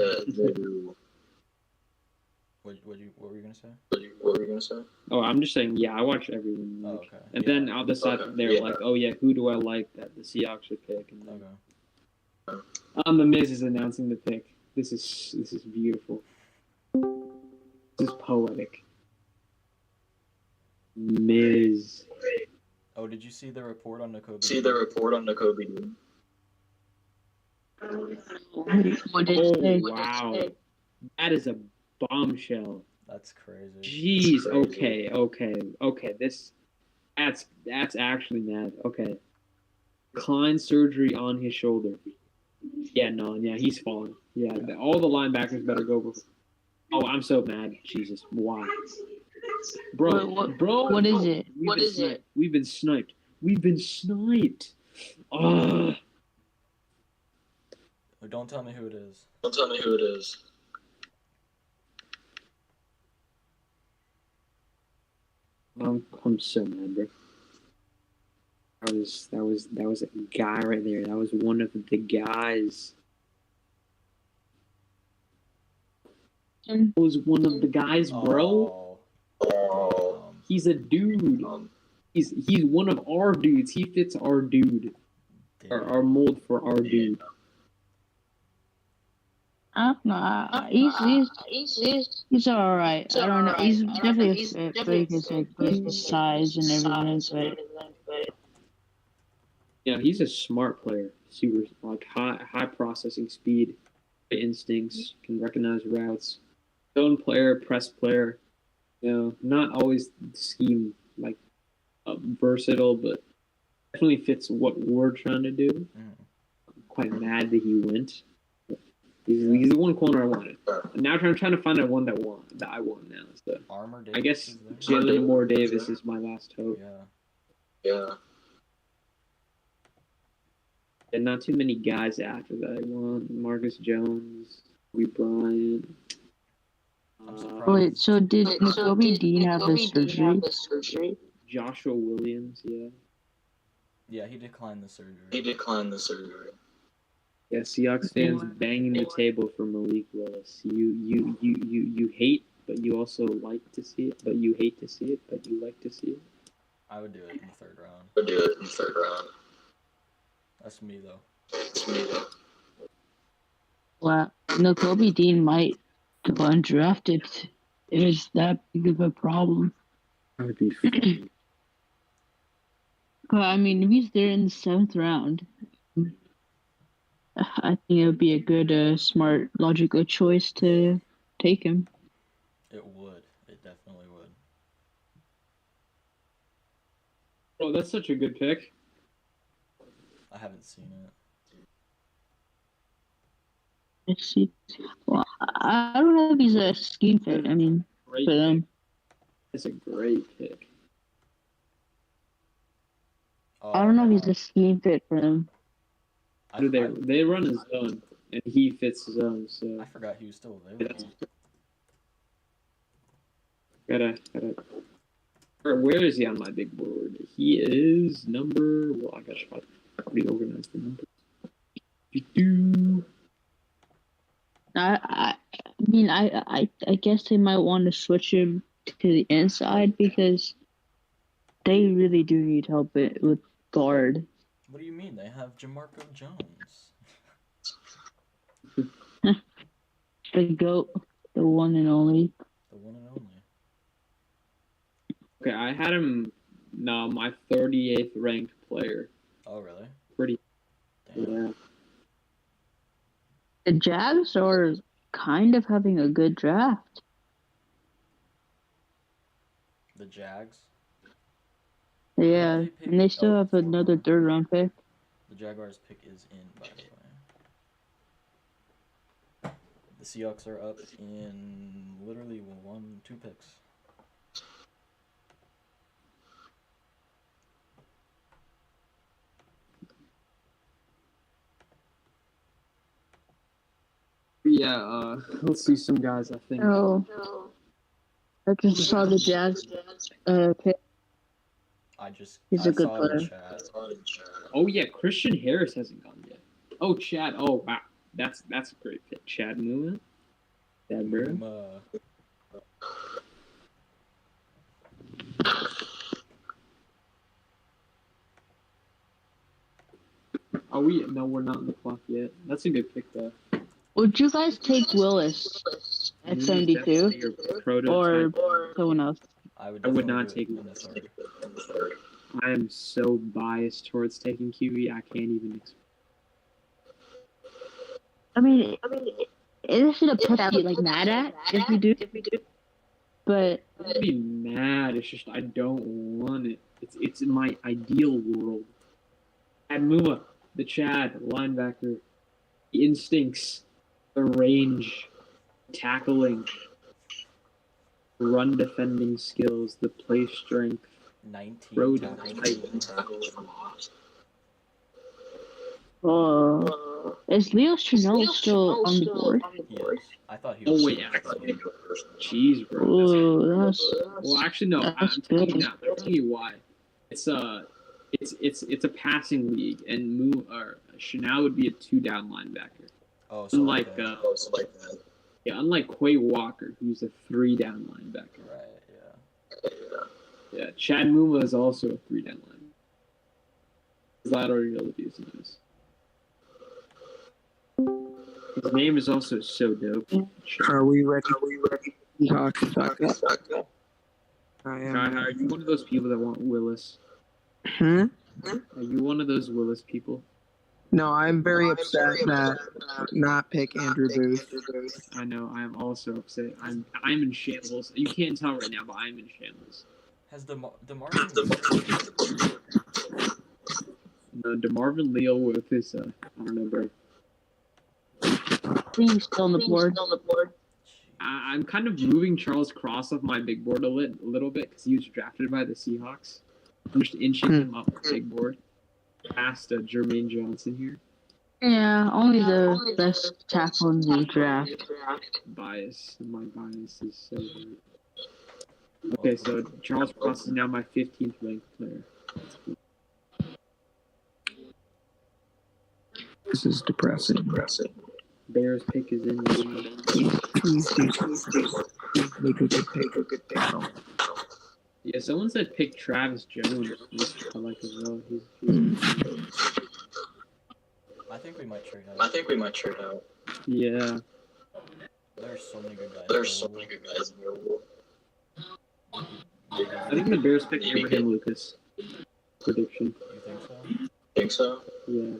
What were you gonna say? Oh, I'm just saying. Yeah, I watch everyone. Like, okay. And then I'll decide from there. Like, oh yeah, who do I like that the Seahawks should pick? And then, the Miz is announcing the pick. This is beautiful. This is poetic. Miz. Oh, did you see the report on Nakobe? Wow. That is a bombshell. That's crazy. Jeez. Okay. That's actually mad. Okay. Klein surgery on his shoulder. Yeah, he's falling. Yeah, all the linebackers better go. Oh, I'm so mad. Jesus, why? Bro, what is it? We've been sniped. Ugh. Don't tell me who it is. I'm so mad, bro. That was a guy right there. That was one of the guys. That was one of the guys, bro. He's a dude. He's one of our dudes. He fits our dude. Our mold for our dude. He's all right. I don't know. He's definitely a fit, but because like his size and everything. But yeah, he's a smart player. Super like high processing speed, instincts, can recognize routes. Zone player, press player. You know, not always scheme like versatile, but definitely fits what we're trying to do. I'm quite mad that he went. He's the one corner I wanted. Now I'm trying to find a one that I want now. So I guess Jalen Moore Davis is my last hope. Yeah. And not too many guys after that I want. Marcus Jones, Kobe Bryant. Wait, so did Nakobe Dean have his surgery? Joshua Williams, yeah. Yeah, he declined the surgery. Yeah, Seahawks fans banging the table for Malik Willis. You hate, but you also like to see it. But you hate to see it, but you like to see it. I would do it in the third round. That's me though. Well, Nakobe Dean might go undrafted. It is that big of a problem. That would be fun. Well, I mean, if he's there in the 7th round, I think it would be a good, smart, logical choice to take him. It would. It definitely would. Oh, that's such a good pick. I haven't seen it. Let's see. Well, I don't know if he's a scheme fit. I mean, great for them. It's a great pick. I don't know if he's a scheme fit for them. They run his zone, and he fits his zone. So I forgot he was still available. Gotta. Where is he on my big board? He is number. Well, I gotta reorganize the numbers. I mean, I guess they might want to switch him to the inside because they really do need help with guard. What do you mean? They have Jamarco Jones. The GOAT, the one and only. The one and only. Okay, I had him. No, my 38th ranked player. Oh, really? Pretty. Damn. Yeah. The Jags are kind of having a good draft. The Jags? Yeah, and they still have another third-round pick. The Jaguars pick is in, by the way. The Seahawks are up in literally 2 picks. Yeah, let's see some guys, I think. Oh. I just saw the Jags pick. He's a good player. Oh yeah, Christian Harris hasn't gone yet. Oh, Chad. Oh wow, that's a great pick. Chad Muma. That bro. Are we? No, we're not in the clock yet. That's a good pick though. Would you guys take Willis at 72 or someone else? I would not take Willis. I am so biased towards taking QB. I can't even explain. I mean, it should have put out like mad at if we do. But I'd be mad. It's just I don't want it. It's in my ideal world. Admuma, the Chad, linebacker, the instincts, the range, tackling, run defending skills, the play strength, 19 road tackles. Is Leo Chanel still on the board? Yes. I thought he was. Oh wait, actually, jeez, bro. Well, actually, no. I'm telling you now. I'm telling you why. It's a passing league, and Chanel would be a 2-down linebacker. Oh, so unlike Quay Walker, who's a 3-down linebacker. Right. Yeah. Yeah. Chad Muma is also a 3-down linebacker. Lateral is nice. His name is also so dope. Are we ready? Seahawks. I am. Are you one of those people that want Willis? Hmm? Are you one of those Willis people? No, I'm very upset that not pick Andrew Booth. I know. I am also upset. I'm in shambles. You can't tell right now, but I'm in shambles. Has DeMarvin DeMarvin Leal with his I don't know, bro. He's still on the board. I'm kind of moving Charles Cross off my big board a little bit because he was drafted by the Seahawks. I'm just inching him up the big board past Jermaine Johnson here. Yeah, only the best tackle in the draft. Bias. My bias is so good. Okay, so Charles Cross is now my 15th ranked player. This is depressing. Bears pick is in. Please make a good pick. Yeah, someone said pick Travis Jones. I like as well. He's I think we might trade out. Yeah. There's so many good guys. I think the Bears pick Abraham Lucas. Prediction. You think so? Yeah.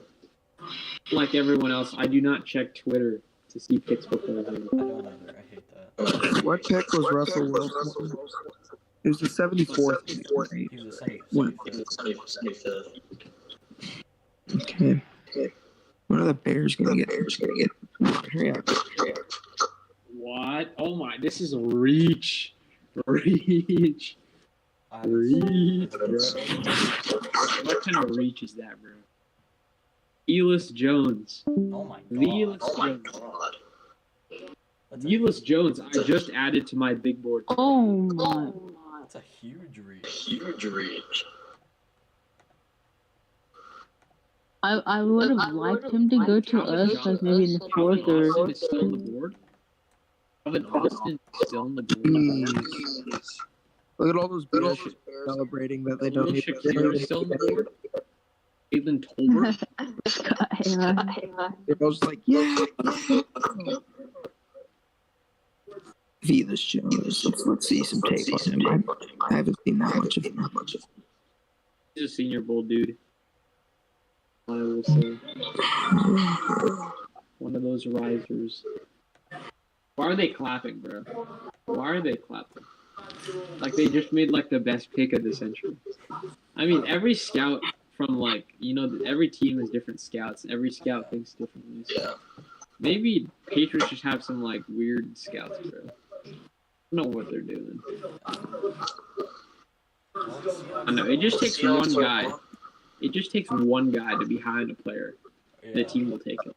Like everyone else, I do not check Twitter to see picks before them. I don't either. I hate that. What pick was Russell Wilson? It was the 74th. He was the 75th. Okay. What are the Bears going to get? Hurry up. What? Oh my, this is a reach. Reach, bro. What kind of reach is that, bro? Elis Jones. Oh my god. Elis Jones, I just added to my big board. Oh my. That's a huge reach. I would have liked him to go to us, like maybe in the 4th or. Austin is still on the board. Calvin Austin is still on the board. Look at all those Bears celebrating that they don't need Shakira is still on the board. Caitlin Tolbert. They're both like, yeah. Vegas Jones. Let's see some tape on him. I haven't seen that much of him. He's a Senior Bowl dude. I will say. One of those risers. Why are they clapping, bro? Why are they clapping? Like they just made like the best pick of the century. I mean, every scout from like, you know, every team has different scouts. Every scout thinks differently. So maybe Patriots just have some like weird scouts, bro. I don't know what they're doing. I know, it just takes one guy. It just takes one guy to be high on a player. The team will take it.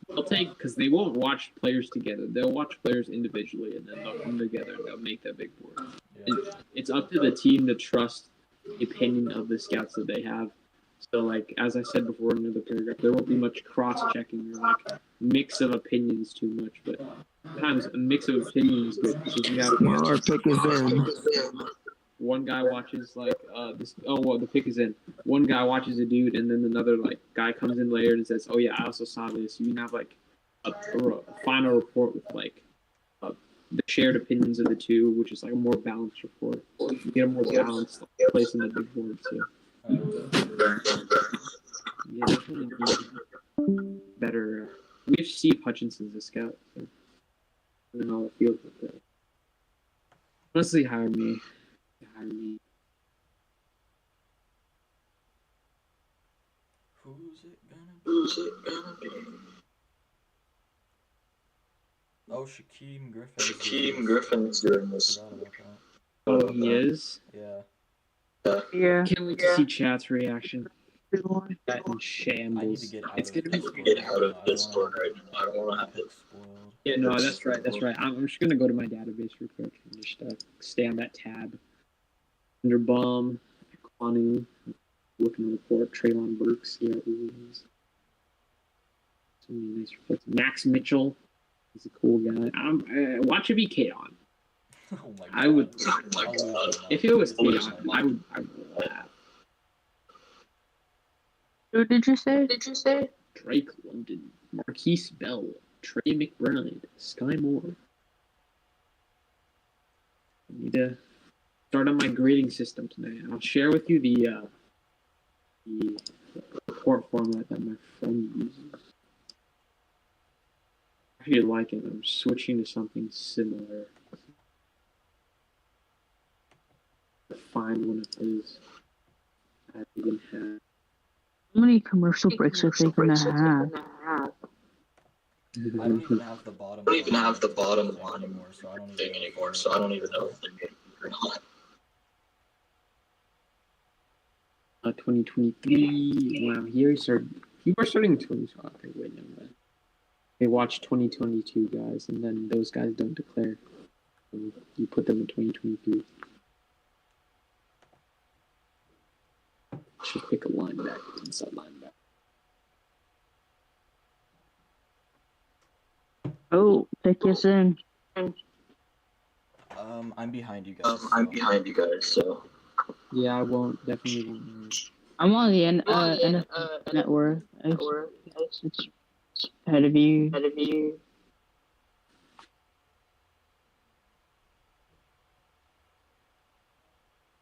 They'll take, because they won't watch players together. They'll watch players individually, and then they'll come together and they'll make that big board. It's up to the team to trust the opinion of the scouts that they have. So, like, as I said before in another paragraph, there won't be much cross-checking or, like, mix of opinions too much. But sometimes a mix of opinions is good, because you have... Well, our pick is in. One guy watches like the pick is in. One guy watches a dude, and then another like guy comes in later and says, "Oh yeah, I also saw this." You can have like a final report with like the shared opinions of the two, which is like a more balanced report. You get a more balanced place in the big board too. Yeah, definitely better. We have Steve Hutchinson as a scout. So I don't know how it feels with that. Honestly, hire me. Who's it gonna be? Oh, Shaquem Griffin's doing this. Oh, he is? Yeah. Can't wait to see chat's reaction. That in shambles. It's gonna be out of Discord right now. I don't want to have it spoiled. Yeah, no, that's right. I'm just gonna go to my database real quick and just stay on that tab. Under Bomb, Kwanu, looking report, Traylon Burks, yeah, Williams. So many nice reports. Max Mitchell, he's a cool guy. Watch it be K-On. Oh my God. I would, if it was K-On, I would laugh. Who did you say? Drake London, Marquise Bell, Trey McBride, Sky Moore. I need to start on my grading system tonight. I'll share with you the report format that my friend uses. If you like it, I'm switching to something similar. Find one of his. I even have. How many commercial breaks are they gonna have? I don't even have the bottom line anymore, so I don't even know if they're getting or not. 2023. Wow, you were starting 2020. Okay, wait, no, man. They watch 2022 guys, and then those guys don't declare. And you put them in 2023. Should pick a linebacker, inside linebacker. Oh, pick us in. I'm behind you guys. So. Yeah, I won't. Definitely won't. I'm on the NFL network. It's ahead of you.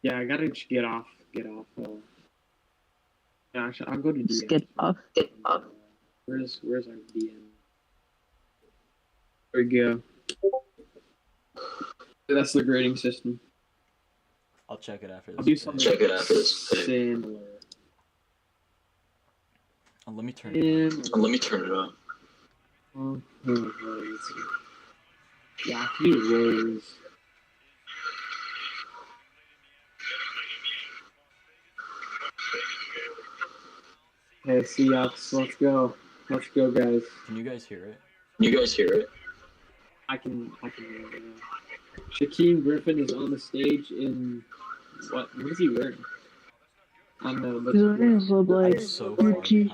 Yeah, I gotta just get off. Yeah, actually, I'll go to DM. Get off. Where's our DM? There we go. That's the grading system. I'll check it after this. I'll do something. Similar. Let me turn it on. Yeah, he rolls. Hey, Seahawks, let's go. Let's go, guys. Can you guys hear it? I can hear it. Shaquem Griffin is on the stage in what is he wearing? On the so behind you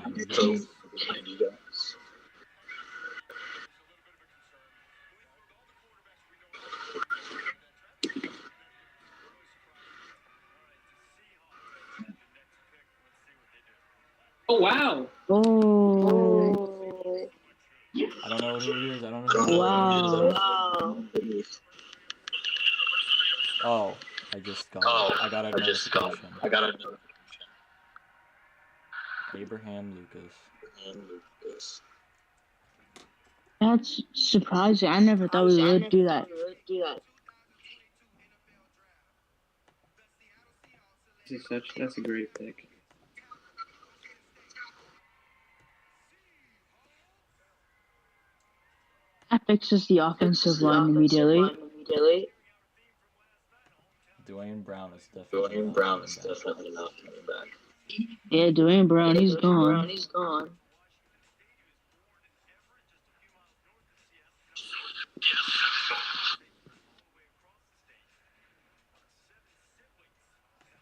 guys. Oh wow! Oh. I don't know who he is. I don't know. Wow. Oh, I just got. I got a notification. Abraham Lucas. That's surprising. I never thought we would do that. That's a great pick. That fixes the offensive line immediately. Dwayne Brown is definitely not coming back. Yeah, Dwayne Brown, he's gone.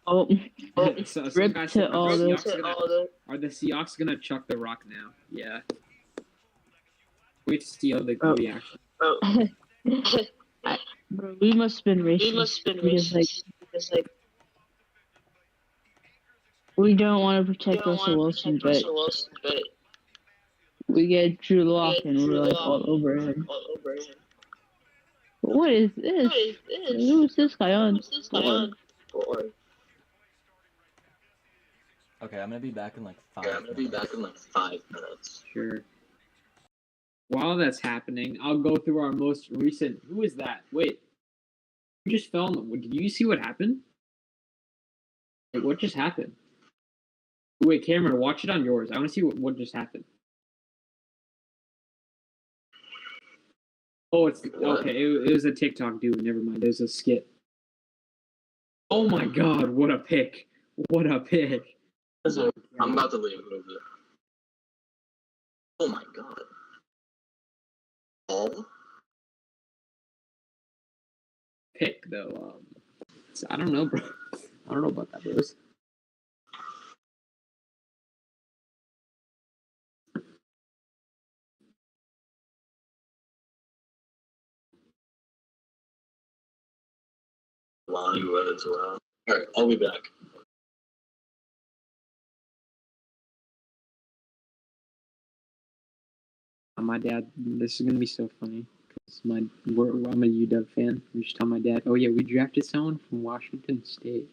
Oh, rip to all those. Are the Seahawks gonna chuck the rock now? Yeah. Wait to see how they reaction. Bro, we must have been racist. Because we don't want to protect Russell Wilson, but we get Drew Lock and we're like all over him. What is this? Who is this guy on? Okay, I'm gonna be back in like 5 minutes. Sure. While that's happening, I'll go through our most recent. Who is that? Wait. Who just fell on the. Did you see what happened? Like, what just happened? Wait, Cameron, watch it on yours. I want to see what just happened. Oh, it's okay. It was a TikTok dude. Never mind. There's a skit. Oh my God! What a pick! What a pick! I'm about to leave. Oh my God! Oh. Pick though. I don't know, bro. I don't know about that, bros. Alright, I'll be back. My dad, this is gonna be so funny because I'm a UW fan. We just tell my dad, "Oh yeah, we drafted someone from Washington State."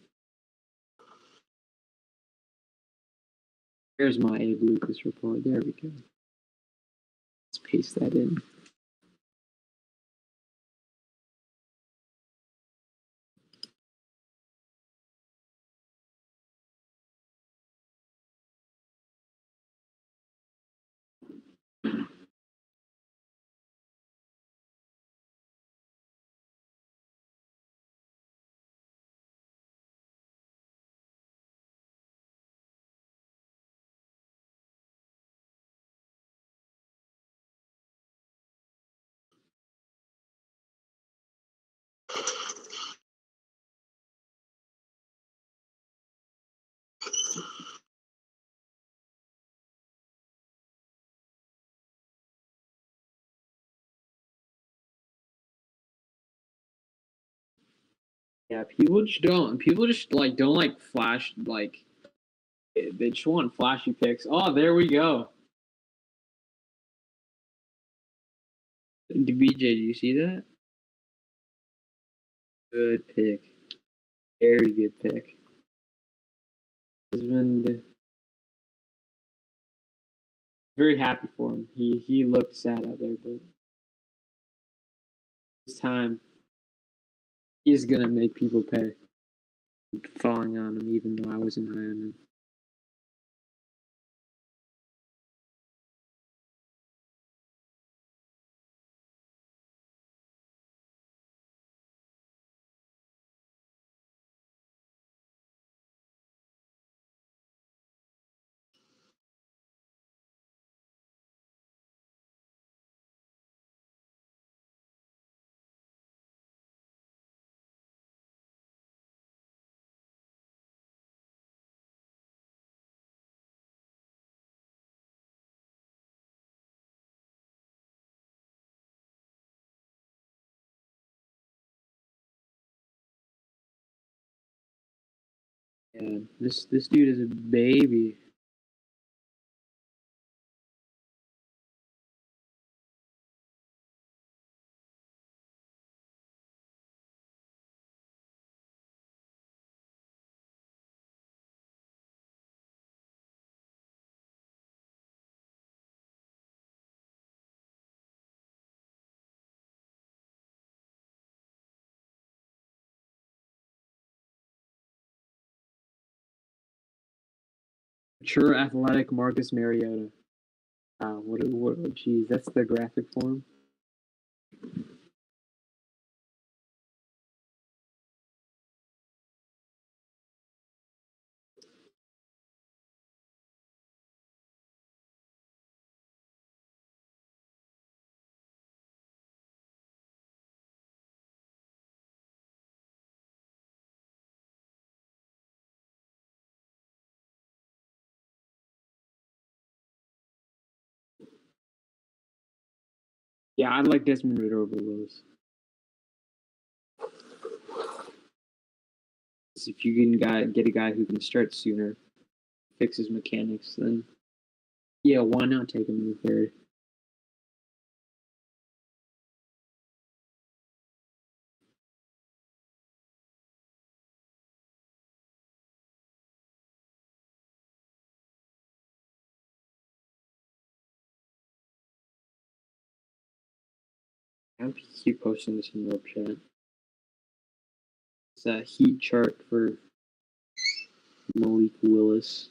Here's my Abe Lucas report. There we go. Let's paste that in. Yeah, people just don't like flash, like, they just want flashy picks. Oh, there we go. BJ, do you see that? Good pick. Very good pick. Husband. Very happy for him. He looked sad out there, but this time he's gonna make people pay. Falling on him, even though I wasn't high on him. Yeah, this dude is a baby. Sure, athletic Marcus Mariota. Geez, that's the graphic form. Yeah, I like Desmond Ridder over Willis. If you can get a guy who can start sooner, fix his mechanics, then yeah, why not take him in the third? I hope you keep posting this in the chat. It's a heat chart for Malik Willis.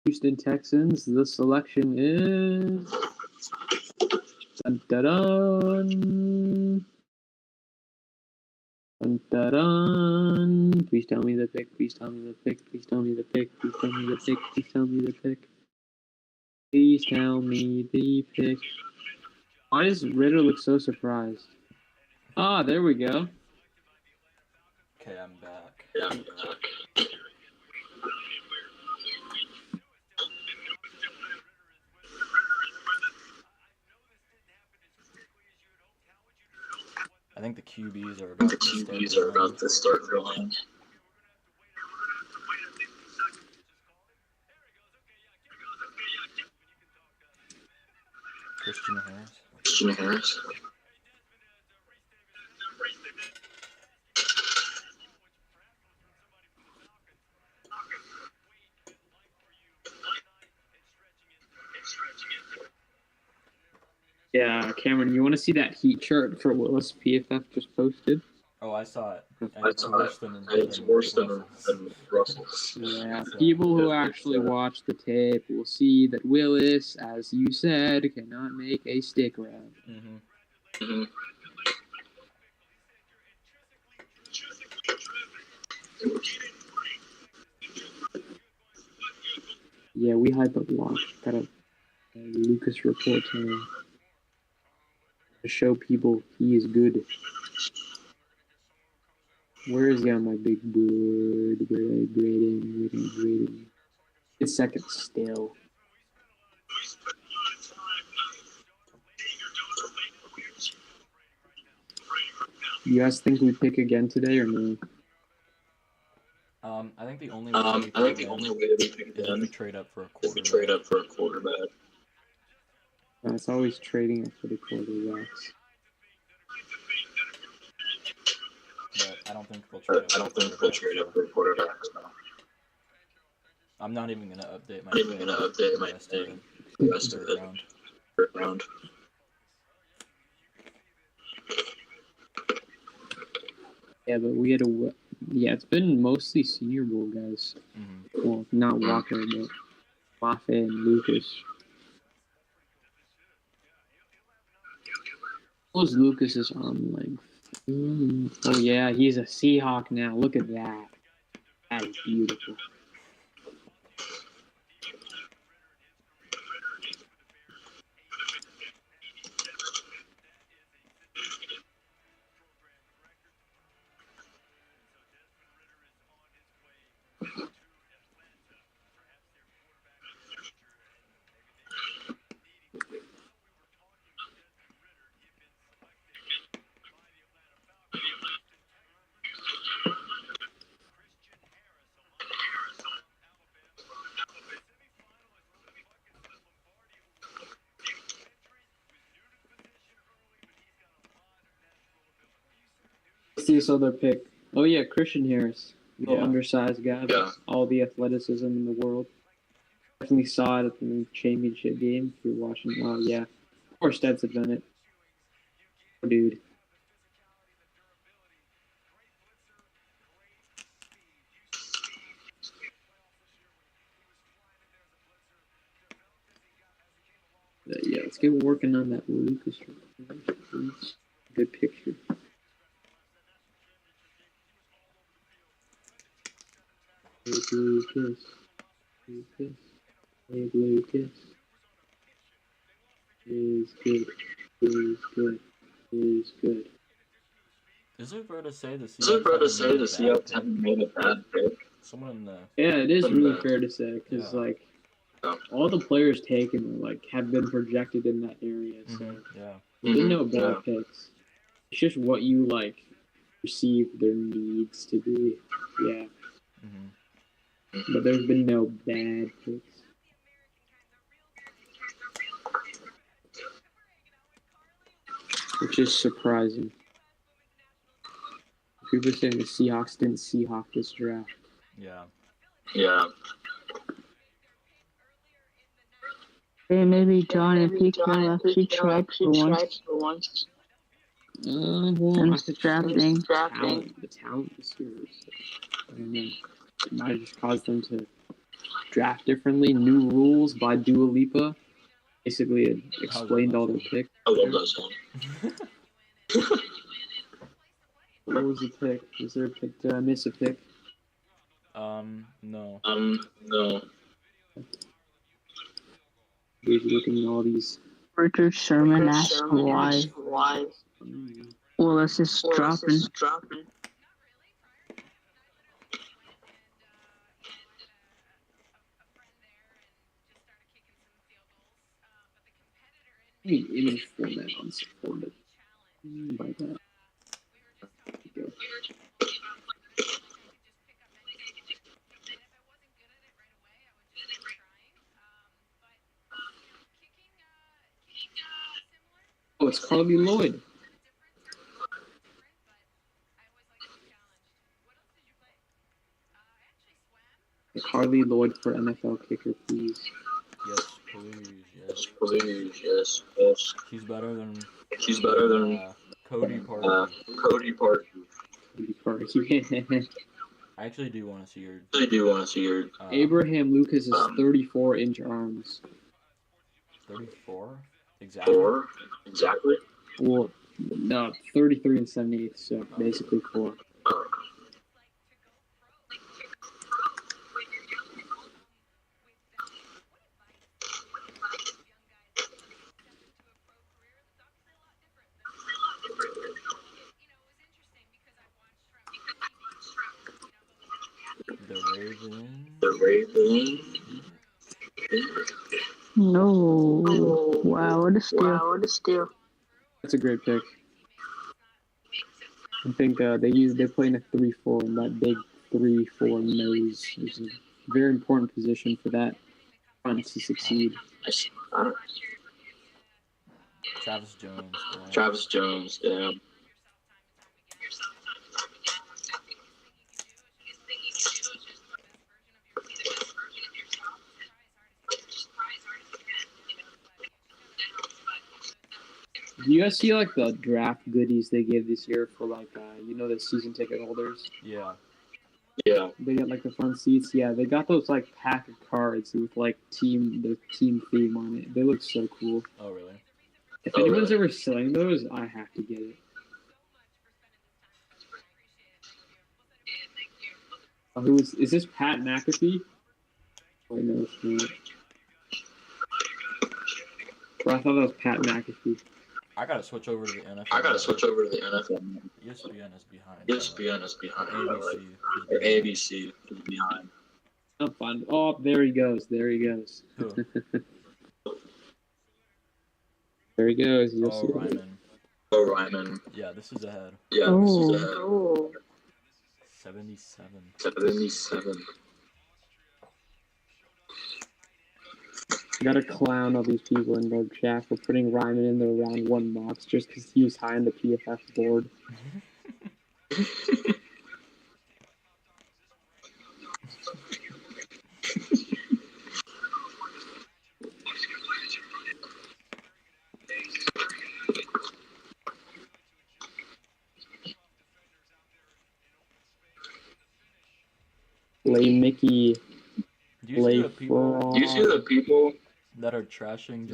Houston Texans, the selection is... Dun, dun, dun. Dun, dun, dun. Please tell me the pick, please tell me the pick, please tell me the pick, please tell me the pick, please tell me the pick. Please tell me the pick. Why does Ridder look so surprised? Ah, there we go. Okay, I'm back. I think the QBs are about to start going. Christian Harris. Yeah, Cameron, you want to see that heat chart for Willis PFF just posted? Oh, I saw it. It's worse than Russell's. Yeah, people who actually watch the tape will see that Willis, as you said, cannot make a stick round. Yeah, we hype up Locke. Got a Lucas report to show people he is good. Where is he on my big board? Where I grade him? It's second still. You guys think we pick again today or no? I think the only way to pick again is if we trade up for a quarterback. It's always trading up for the quarterbacks. But I don't think they'll trade up for quarterbacks. No. I'm not even gonna update my thing. The rest of the round. Yeah, but we had it's been mostly Senior Bowl guys. Well, not Walker, but Mafe and Lucas. What was Lucas's arm length? Oh yeah, he's a Seahawk now. Look at that. That is beautiful. What's this other pick? Oh yeah, Christian Harris. Yeah. Undersized guy, but all the athleticism in the world. Definitely saw it at the championship game if you're watching. Oh yeah. Poor Stetson Bennett. Poor dude. Yeah, let's get working on that Lucas. Good picture. Lucas. Lucas. Is good. Is good. Is good. Is it fair to say the Seahawks haven't made a bad pick? Someone in the Yeah, it is really fair to say because like all the players taken like have been projected in that area. So there's been no bad picks. It's just what you like perceive their needs to be. Yeah. But there's been no bad picks. Which is surprising. People are saying the Seahawks didn't Seahawk this draft. Yeah. Hey, maybe John and Pete will actually try for once. Well, Since drafting. The talent this year is, I don't know. It might have just caused them to draft differently. New rules by Dua Lipa. Basically, it explained all their picks. I love that song. What was the pick? Was there a pick? Did I miss a pick? No. No. He's looking at all these. Richard Sherman asked why. Willis is dropping. Image format unsupported. By that. There we go. Oh, it's Carly Lloyd. Carly Lloyd for NFL kicker, please. Yes, please. Yes. He's better than Cody Parkey. I actually do want to see your. Abraham Lucas is 34-inch arms. 34? Exactly. Well, no, 33 and 78, so basically 4. The Ravens. No. Wow, what a steal. That's a great pick. I think they're playing a 3-4, and that big 3-4 nose is a very important position for that front to succeed. Travis Jones, yeah. Do you guys see like the draft goodies they gave this year for like the season ticket holders? Yeah. They got like the front seats. Yeah, they got those like pack of cards with like the team theme on it. They look so cool. Oh really? If anyone's ever selling those, I have to get it. Is this Pat McAfee? Oh no, it's not. Well, I thought that was Pat McAfee. I gotta switch over to the NFL. ESPN is behind. ABC is behind. I'm fine. Oh, there he goes. Who? There he goes. You'll see Ryman. Yeah, this is ahead. 77. Gotta clown all these people in their chat for putting Ryman in their round 1 mocks just because he was high on the PFF board. Lay Mickey. Do you see the people that are trashing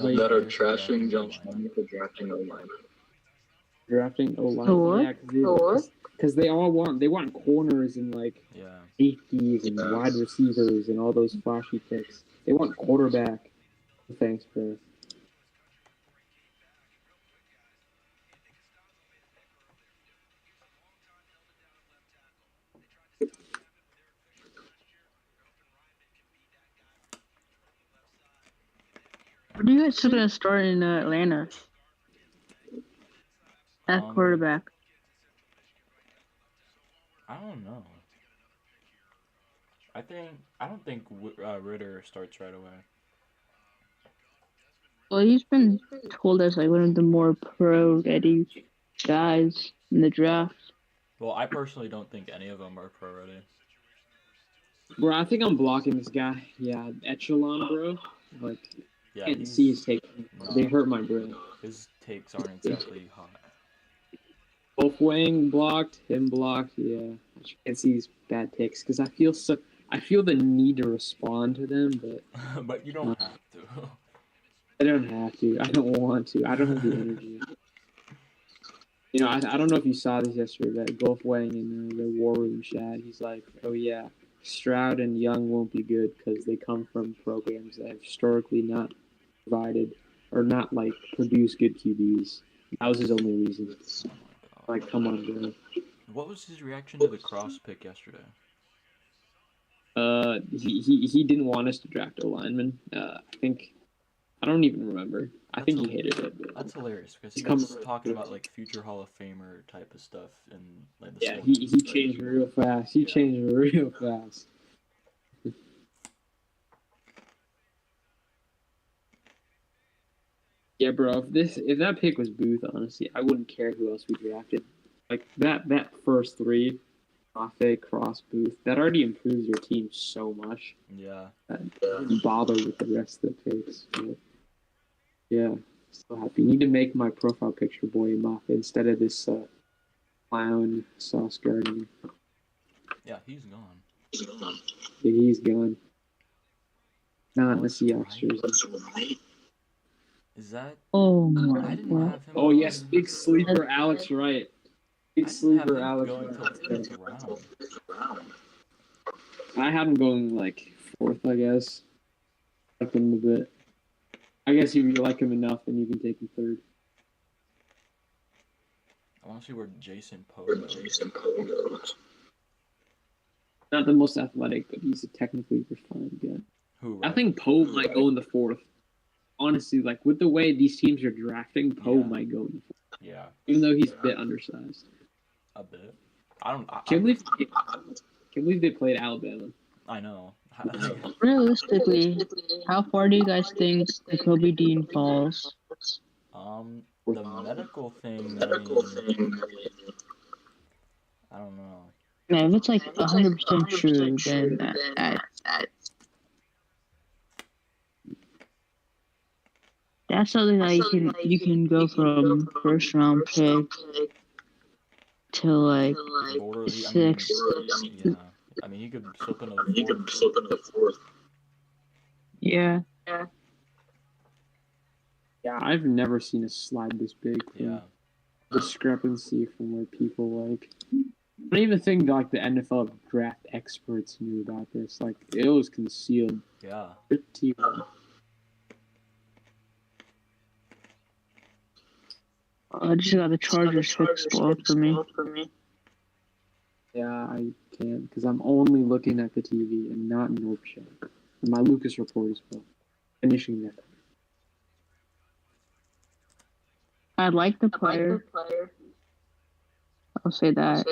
John Smith for drafting O-line? Drafting O-line. Yeah, because they want corners and like safeties and wide receivers and all those flashy picks. They want quarterback. Thanks, bro. What do you guys going to start in Atlanta? At quarterback. I don't know. I don't think Ritter starts right away. Well, he's been told as like one of the more pro-ready guys in the draft. Well, I personally don't think any of them are pro-ready. Bro, I think I'm blocking this guy. Yeah, Echelon, bro. Like, yeah, can't see his takes. They hurt my brain. His takes aren't exactly hot. Both Wang blocked, him blocked. Yeah, I can't see these bad takes because I feel the need to respond to them, but but you don't have to. I don't have to. I don't want to. I don't have the energy. You know, I don't know if you saw this yesterday, but Golf Wang in the War Room chat, he's like, oh yeah, Stroud and Young won't be good because they come from programs that have historically not provided or not like produced good QBs. That was his only reason. Like, come on, bro. What was his reaction to the Cross pick yesterday? He didn't want us to draft a lineman. I don't even remember. I think he hated it. But that's hilarious because he was talking about like future Hall of Famer type of stuff and like the he changed real fast. He changed real fast. Yeah, bro. If that pick was Booth, honestly, I wouldn't care who else we drafted. Like that first three, Mafe, Cross, Booth, that already improves your team so much. Yeah. Don't bother with the rest of the picks. But yeah, so happy. You need to make my profile picture boy Mafe instead of this clown Sauce Gardner. Yeah, he's gone. Yeah, he's gone. Not in the Seahawks jersey. Is that? Oh my I didn't have him. Oh yes, big sleeper Alex Wright. Big sleeper Alex Wright. I had him going like fourth, I guess. Like him a bit. I guess if you like him enough, then you can take him third. I want to see where Jason Poe goes. Not the most athletic, but he's a technically refined guy. Who? I think Poe might go in the fourth. Honestly, like with the way these teams are drafting, Poe might go in the fourth. Yeah. Even though he's a bit undersized. A bit. I can't believe they played Alabama. I know. Realistically, how far do you guys think Kobe Dean falls? The medical thing. I don't know. Yeah, if it's like 100% true, then that's something that you can go from first round pick to like sixth. I mean, he could slip into the fourth. Yeah. Yeah, I've never seen a slide this big. Discrepancy from where people like. I don't even think like the NFL draft experts knew about this. Like it was concealed. Yeah. Pretty well. I just got the Chargers fixed for me. Yeah, I can't because I'm only looking at the TV and not in Orpshire. And my Lucas report is finishing that. I like the player. I'll say that.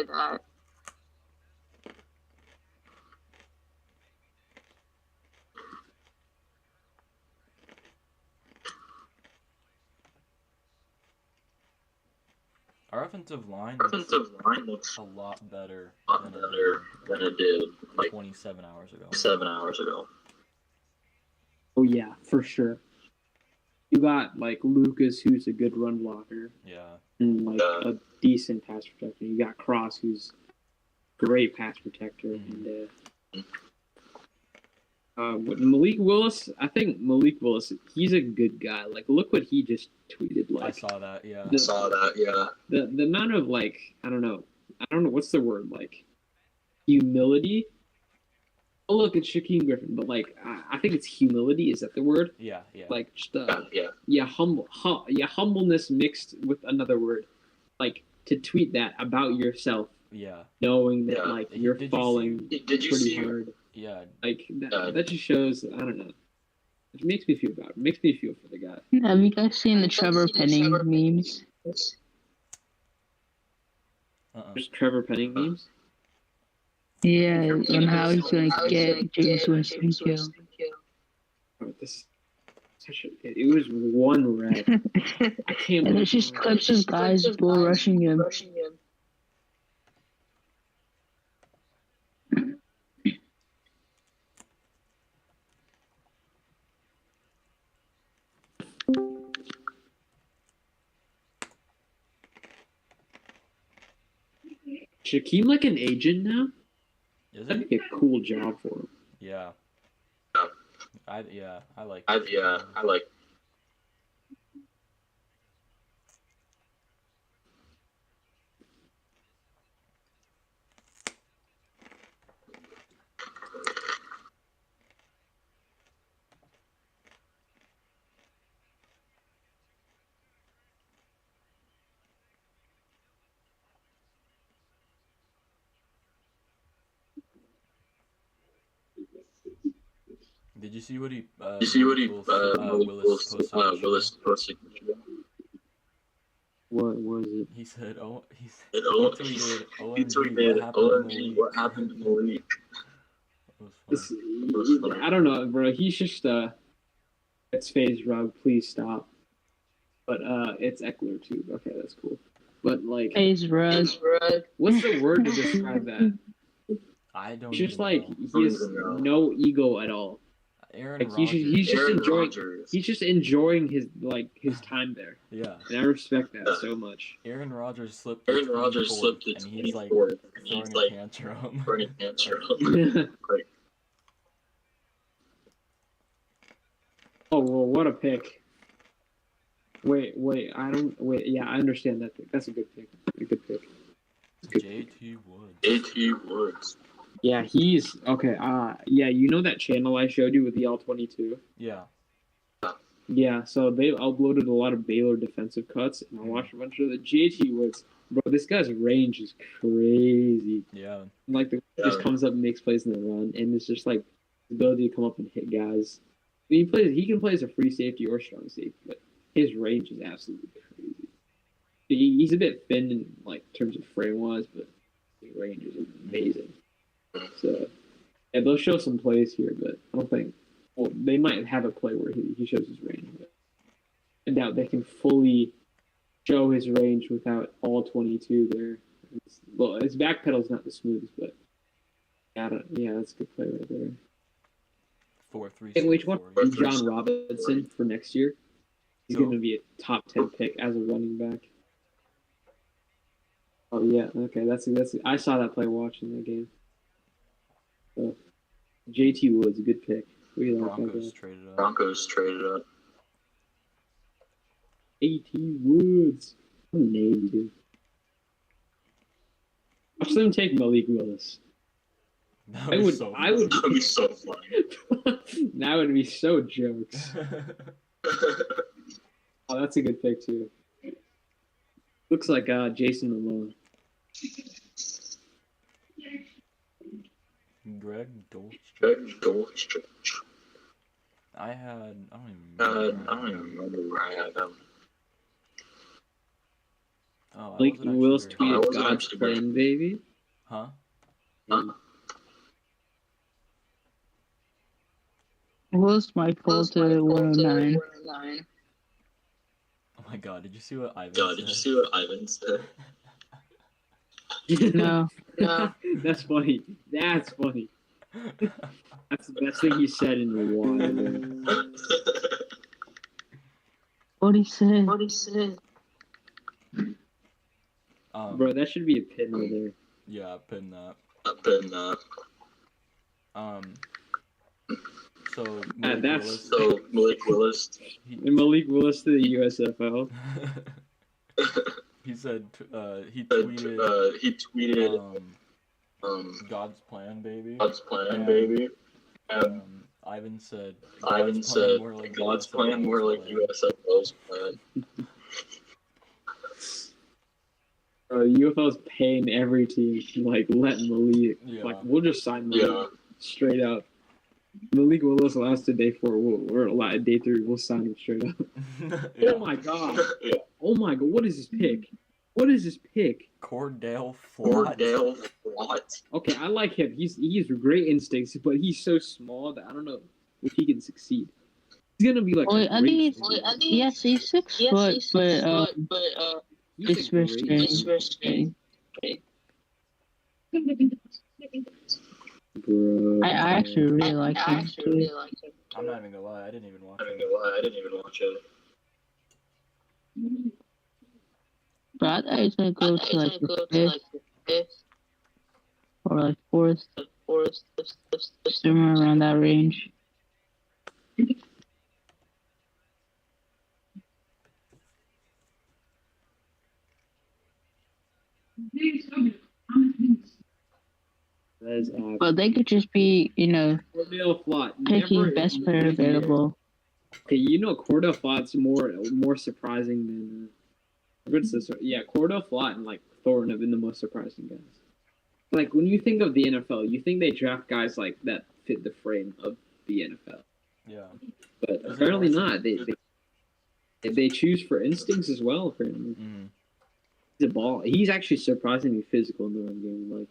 Our offensive line looks a lot better than it did like 27 hours ago. Oh yeah, for sure. You got like Lucas, who's a good run blocker. Yeah. And like a decent pass protector. You got Cross, who's a great pass protector, and Malik Willis. I think Malik Willis, he's a good guy. Like, look what he just tweeted. Like, I saw that. Yeah. The amount of like, I don't know what's the word, like humility. Oh look, it's Shaquem Griffin, but like I think it's humility. Is that the word? Yeah. Like just humbleness mixed with another word, like to tweet that about yourself. Yeah. Knowing that like you're falling pretty hard. Yeah. Like that just shows. I don't know. It makes me feel bad. It makes me feel for the guy. Have you guys seen the Trevor Penning memes? There's Trevor Penning memes. Yeah, and how he's going to get James Winston killed. Oh, it was one red. I can't. And there's just clips of guys bull rushing him. Shaquem like an agent now? That'd be a cool job for him. Yeah. I like. Did you see what he? Willis posted? What was it? He said, OMG, what happened to Malik? I don't know, bro. He's just it's FaZe Rug. Please stop. But it's Eckler too. Okay, that's cool. But like FaZe Rug. What's the word to describe that? I don't. Just like he has no ego at all. Aaron like Rodgers. He's just enjoying his time there. Yeah. And I respect that so much. Aaron Rodgers slipped to 24, and he's like throwing a tantrum. Great. Oh well, what a pick. Wait, yeah, I understand that pick. That's a good pick. A good pick. JT Woods. Yeah, he's okay. Yeah, you know that channel I showed you with the L22? Yeah. Yeah, so they uploaded a lot of Baylor defensive cuts, and I watched a bunch of the JT Woods. Bro, this guy's range is crazy. Yeah. Like, the just comes up and makes plays in the run, and it's just like the ability to come up and hit guys. I mean, he can play as a free safety or strong safety, but his range is absolutely crazy. He's a bit thin in like terms of frame wise, but his range is amazing. So, yeah, they'll show some plays here, but I don't think. Well, they might have a play where he shows his range, but I doubt they can fully show his range without all 22 there. His back pedal's not the smoothest, but yeah, that's a good play right there. 4-3. And which one? John Robinson for next year. He's going to be a top 10 pick as a running back. Oh yeah, okay, that's. I saw that play watching that game. So, JT Woods, a good pick. Broncos traded up. JT Woods, what a name, dude. Watch them take Malik Willis. That would be so funny. That would be so jokes. Oh, that's a good pick too. Looks like Jason Malone. Greg Dolchich. I don't even remember where I had him. Oh, Malik Willis tweeted God's plan, baby. Huh? Willis might fall to 109. Oh my god, did you see what Ivan said? No. That's funny. That's funny. That's the best thing he said in a while. What he said? Bro, that should be a pin right there. Yeah, pin that. So Malik Willis. Malik Willis to the USFL. He said he tweeted God's plan, baby. Ivan said God's plan more like USFL's plan. UFL's paying every team like let Malik. Yeah. Like we'll just sign Malik straight up. Malik Willis last to day 4. We're day 3. We'll sign him straight up. Yeah. Oh my god. Oh my god. What is this pick? Cordell Flott. Okay, I like him. He's great instincts, but he's so small that I don't know if he can succeed. He's gonna be like. I think he's 6 foot, but it's restrained. Bro, I actually really like him too. I'm not even gonna lie, I didn't even watch it. But I thought he was gonna go to like the 5th or like 4th, somewhere around that range. But they could just be, Cordell Flott, picking best player available. Okay, Cordell Flott's more surprising than. Cordell Flott and like Thornton have been the most surprising guys. Like when you think of the NFL, you think they draft guys like that fit the frame of the NFL. Yeah. But apparently not. They choose for instincts as well. Apparently. He's a ball. He's actually surprisingly physical in the run game. Like.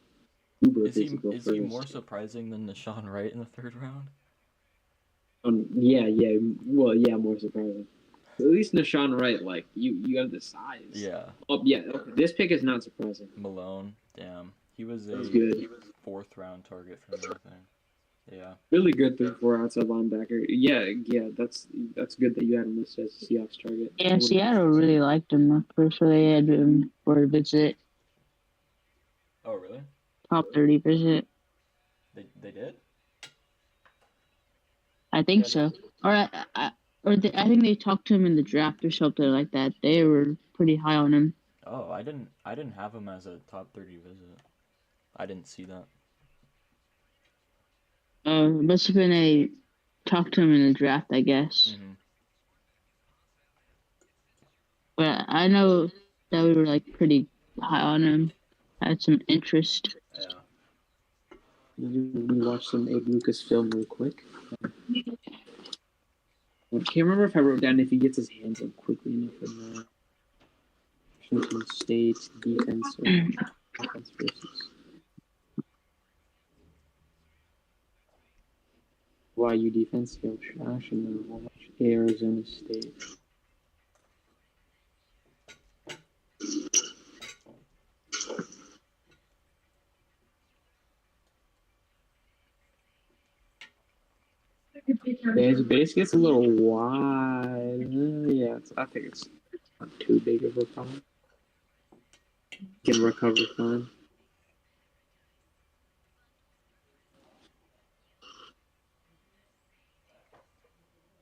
Is he more surprising than Nahshon Wright in the 3rd round? More surprising. At least Nahshon Wright, like you have the size. Yeah. Oh yeah, okay. This pick is not surprising. Malone, damn, he was good. 4th round target for me, I think. Yeah. Really good 3-4 outside linebacker. Yeah, that's good that you had him listed as a Seahawks target. Yeah, Seattle really liked him at first, so they had him for a visit. Oh really? Top 30 visit. They did? I think so. I think they talked to him in the draft or something like that. They were pretty high on him. Oh, I didn't have him as a top 30 visit. I didn't see that. It must have been a talk to him in the draft, I guess. Mm-hmm. But I know that we were like pretty high on him. Had some interest. Yeah. You watch some Abe Lucas film real quick. I can't remember if I wrote down if he gets his hands up quickly enough or not. Washington State defense or offense versus YU defense. Yo, trash, and then we'll watch Arizona State. His base gets a little wide. I think it's not too big of a problem. Can recover fine.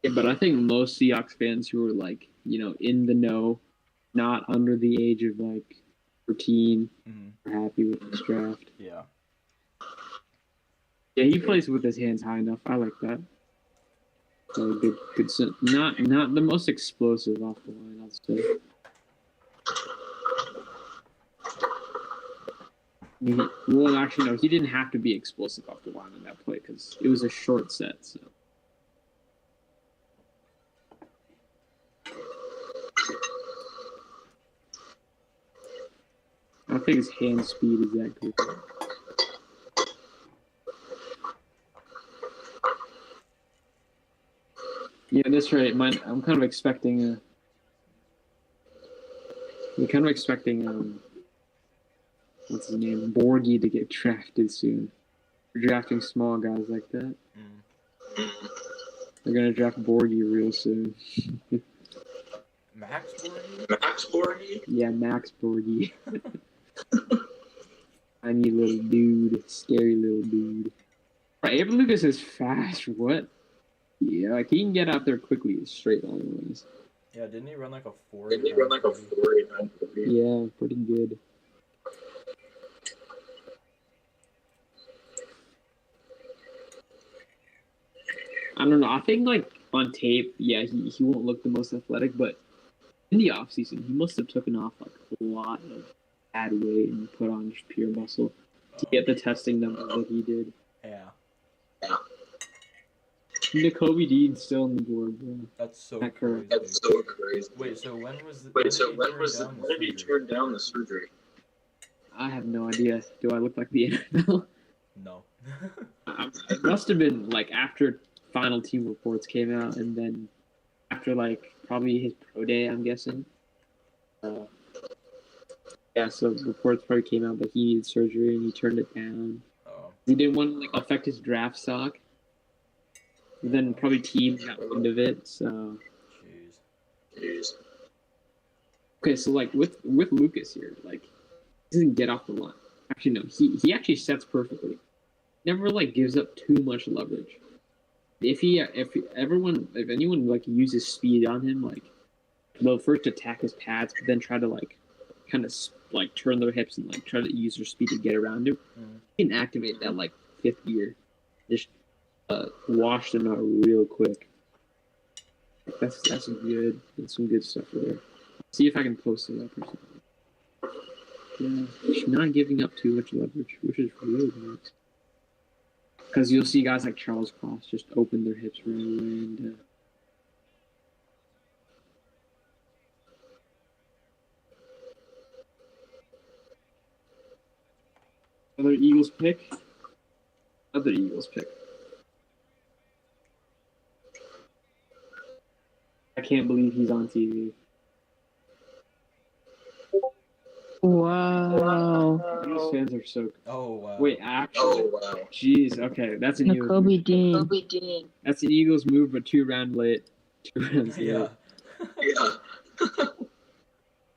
Yeah, but I think most Seahawks fans who are like, in the know, not under the age of like 13, are happy with this draft. Yeah. Yeah, he plays with his hands high enough. I like that. So good. Not the most explosive off the line, I'll say. Well, actually, no. He didn't have to be explosive off the line in that play because it was a short set. So. I don't think his hand speed is that good. Yeah, that's right. I'm kind of expecting You're kind of expecting what's his name, Borgie to get drafted soon. They're drafting small guys like that. They're gonna draft Borgie real soon. Max Borgie? Max Borgie? Yeah, Max Borgie. Tiny little dude, scary little dude. Right, Abe Lucas is fast. What? Yeah, like he can get out there quickly, straight line ways. Yeah, didn't he run like a 4? Yeah, pretty good. I don't know. I think like on tape, yeah, he won't look the most athletic, but in the offseason, he must have taken off like a lot of bad weight and put on just pure muscle to get the testing numbers that he did. Yeah. Nakobe Dean's still on the board, bro. That's so That crazy. curve. That's so crazy. Wait, so when did he turn down the surgery? I have no idea. Do I look like the NFL? No. It must have been like after final team reports came out, and then after like probably his pro day, I'm guessing. Yeah, so reports probably came out that he needed surgery and he turned it down. Oh. He didn't want to like affect his draft stock. And then probably teams got wind of it. So. Jeez. Okay, so like with Lucas here, like he doesn't get off the line. Actually, no, he actually sets perfectly. Never like gives up too much leverage. If anyone like uses speed on him, like they'll first attack his pads, but then try to like kind of like turn their hips and like try to use their speed to get around him. You can activate that like fifth gear, just wash them out real quick. That's some good stuff there. See if I can post it up or something. Yeah, she's not giving up too much leverage, which is really nice. Because you'll see guys like Charles Cross just open their hips right away and. Another Eagles pick. I can't believe he's on TV. Wow. Eagles fans are so. Oh wow. Wait, actually. Oh wow. Jeez. Okay, that's an Eagles. Nakobe Dean. That's an Eagles move, but 2 rounds late. Yeah.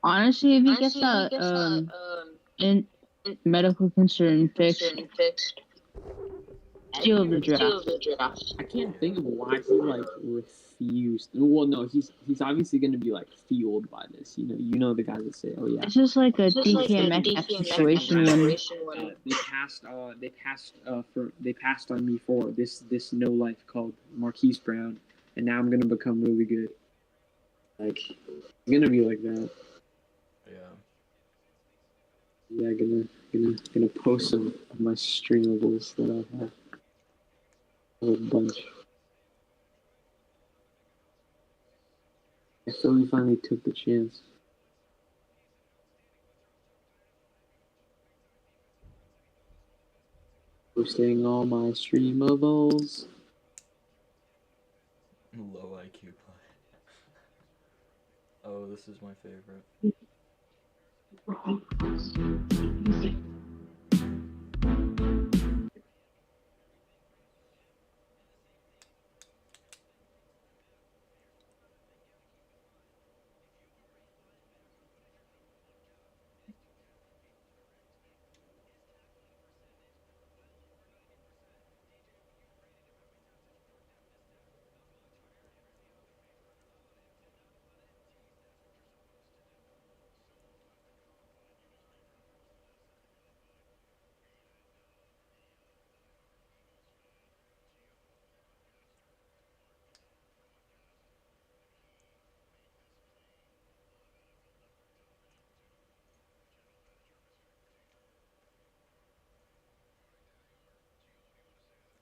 Honestly, if he gets that in medical concern fixed, steal the draft. I can't think of why he like refused. Well, no, he's obviously going to be like fueled by this. You know the guys that say, "Oh yeah." This is like a DKMX situation when they passed on me for this no life called Marquise Brown, and now I'm going to become really good. Like, I'm going to be like that. Yeah, gonna post some of my streamables that I have. A bunch. I Philly finally took the chance. Posting all my streamables. Low IQ play. Oh, this is my favorite.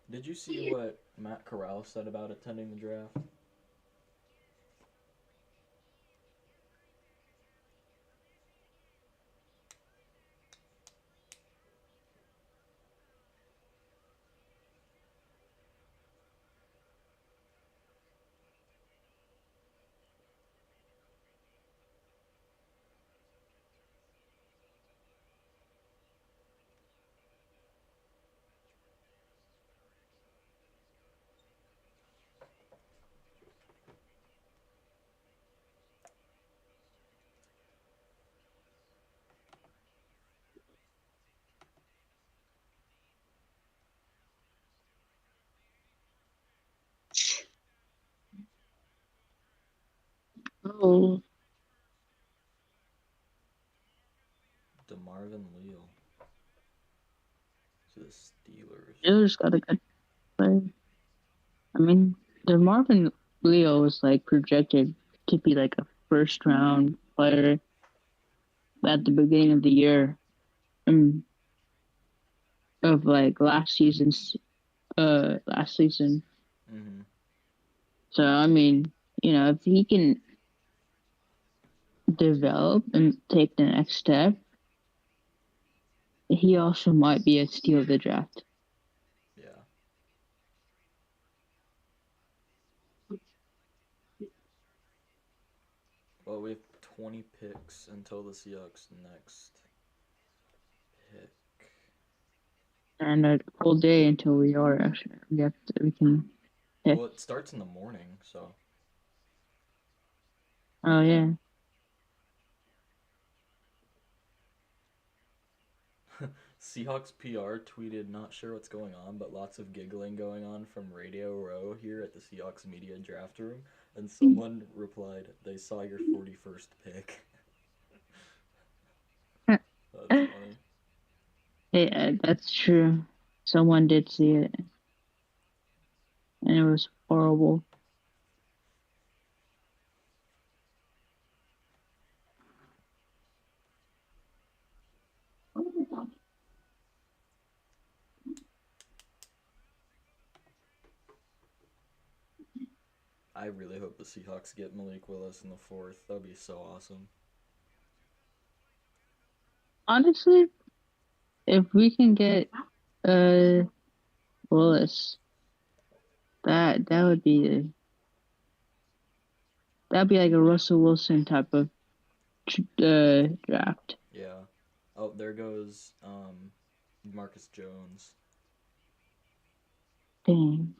Did you see what Matt Corral said about attending the draft? Oh, DeMarvin Leal to the Steelers. Steelers got a good player. I mean, the Marvin Leo was like projected to be like a first round player at the beginning of the year, of like last season. Mm-hmm. So I mean, if he can develop and take the next step, he also might be a steal of the draft. Yeah. Well, we have 20 picks until the Seahawks' next pick. And a whole day until we can pick. Well, it starts in the morning, so. Oh, yeah. Seahawks PR tweeted, "Not sure what's going on, but lots of giggling going on from Radio Row here at the Seahawks media draft room." And someone replied, "They saw your 41st pick." That's funny. Yeah, that's true. Someone did see it. And it was horrible. I really hope the Seahawks get Malik Willis in the 4th. That'd be so awesome. Honestly, if we can get Willis, that'd be like a Russell Wilson type of draft. Yeah. Oh, there goes Marcus Jones. Dang.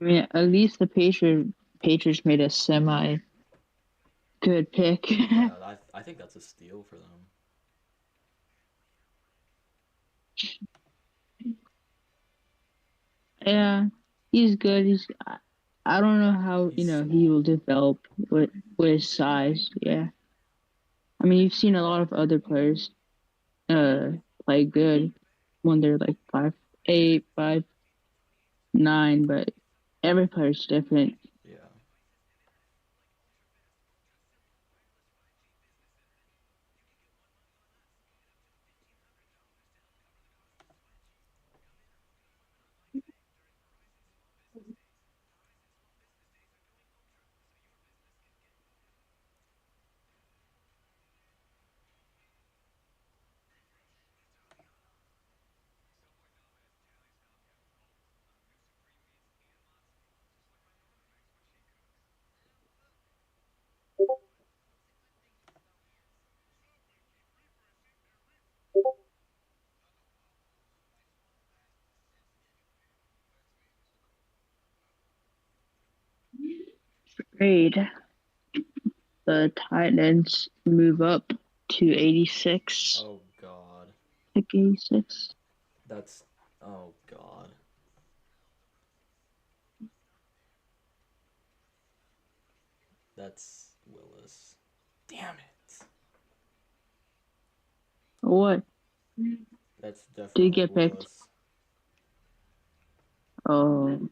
I mean, at least the Patriots made a semi good pick. Yeah, I think that's a steal for them. Yeah, he's good. I don't know how he will develop with his size. Yeah, I mean, you've seen a lot of other players play good when they're like 5'8", 5'9", but every player's different. Yeah. Grade. The Titans move up to 86. Oh God. Pick 86. Oh God. That's Willis. Damn it. What? That's definitely Did you get Willis. picked? Oh.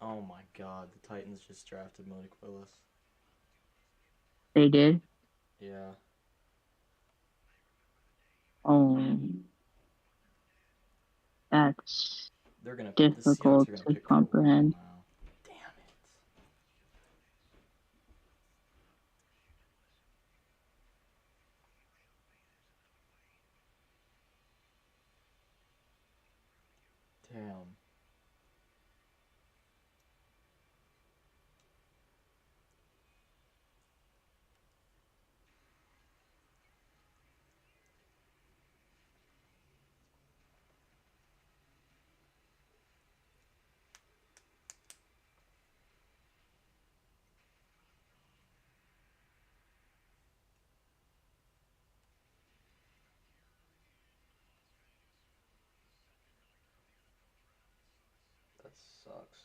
Oh my God, the Titans just drafted Malik Willis. They did? Yeah. Oh. That's The difficult Seahawks are to gonna pick comprehend. now. Damn it. Damn. sucks.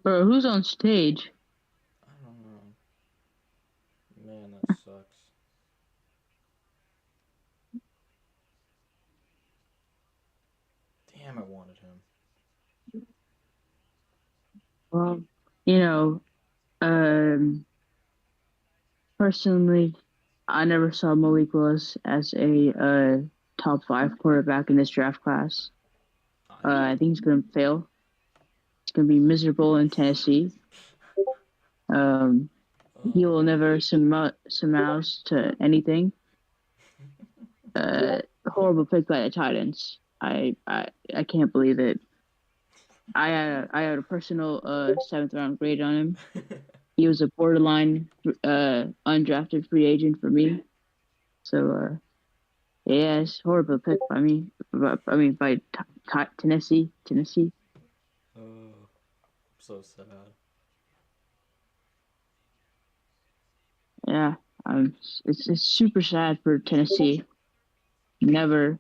Bro, who's on stage? I don't know. Man, that sucks. Damn, I wanted him. Well, you know, personally, I never saw Malik Willis as a top 5 quarterback in this draft class. I think he's going to fail. He's going to be miserable in Tennessee. He will never surmount to anything. Horrible pick by the Titans. I can't believe it. I had a personal 7th round grade on him. He was a borderline undrafted free agent for me. So yeah, it's a horrible pick by me. By Tennessee. Oh, I'm so sad. Yeah, it's super sad for Tennessee. Never.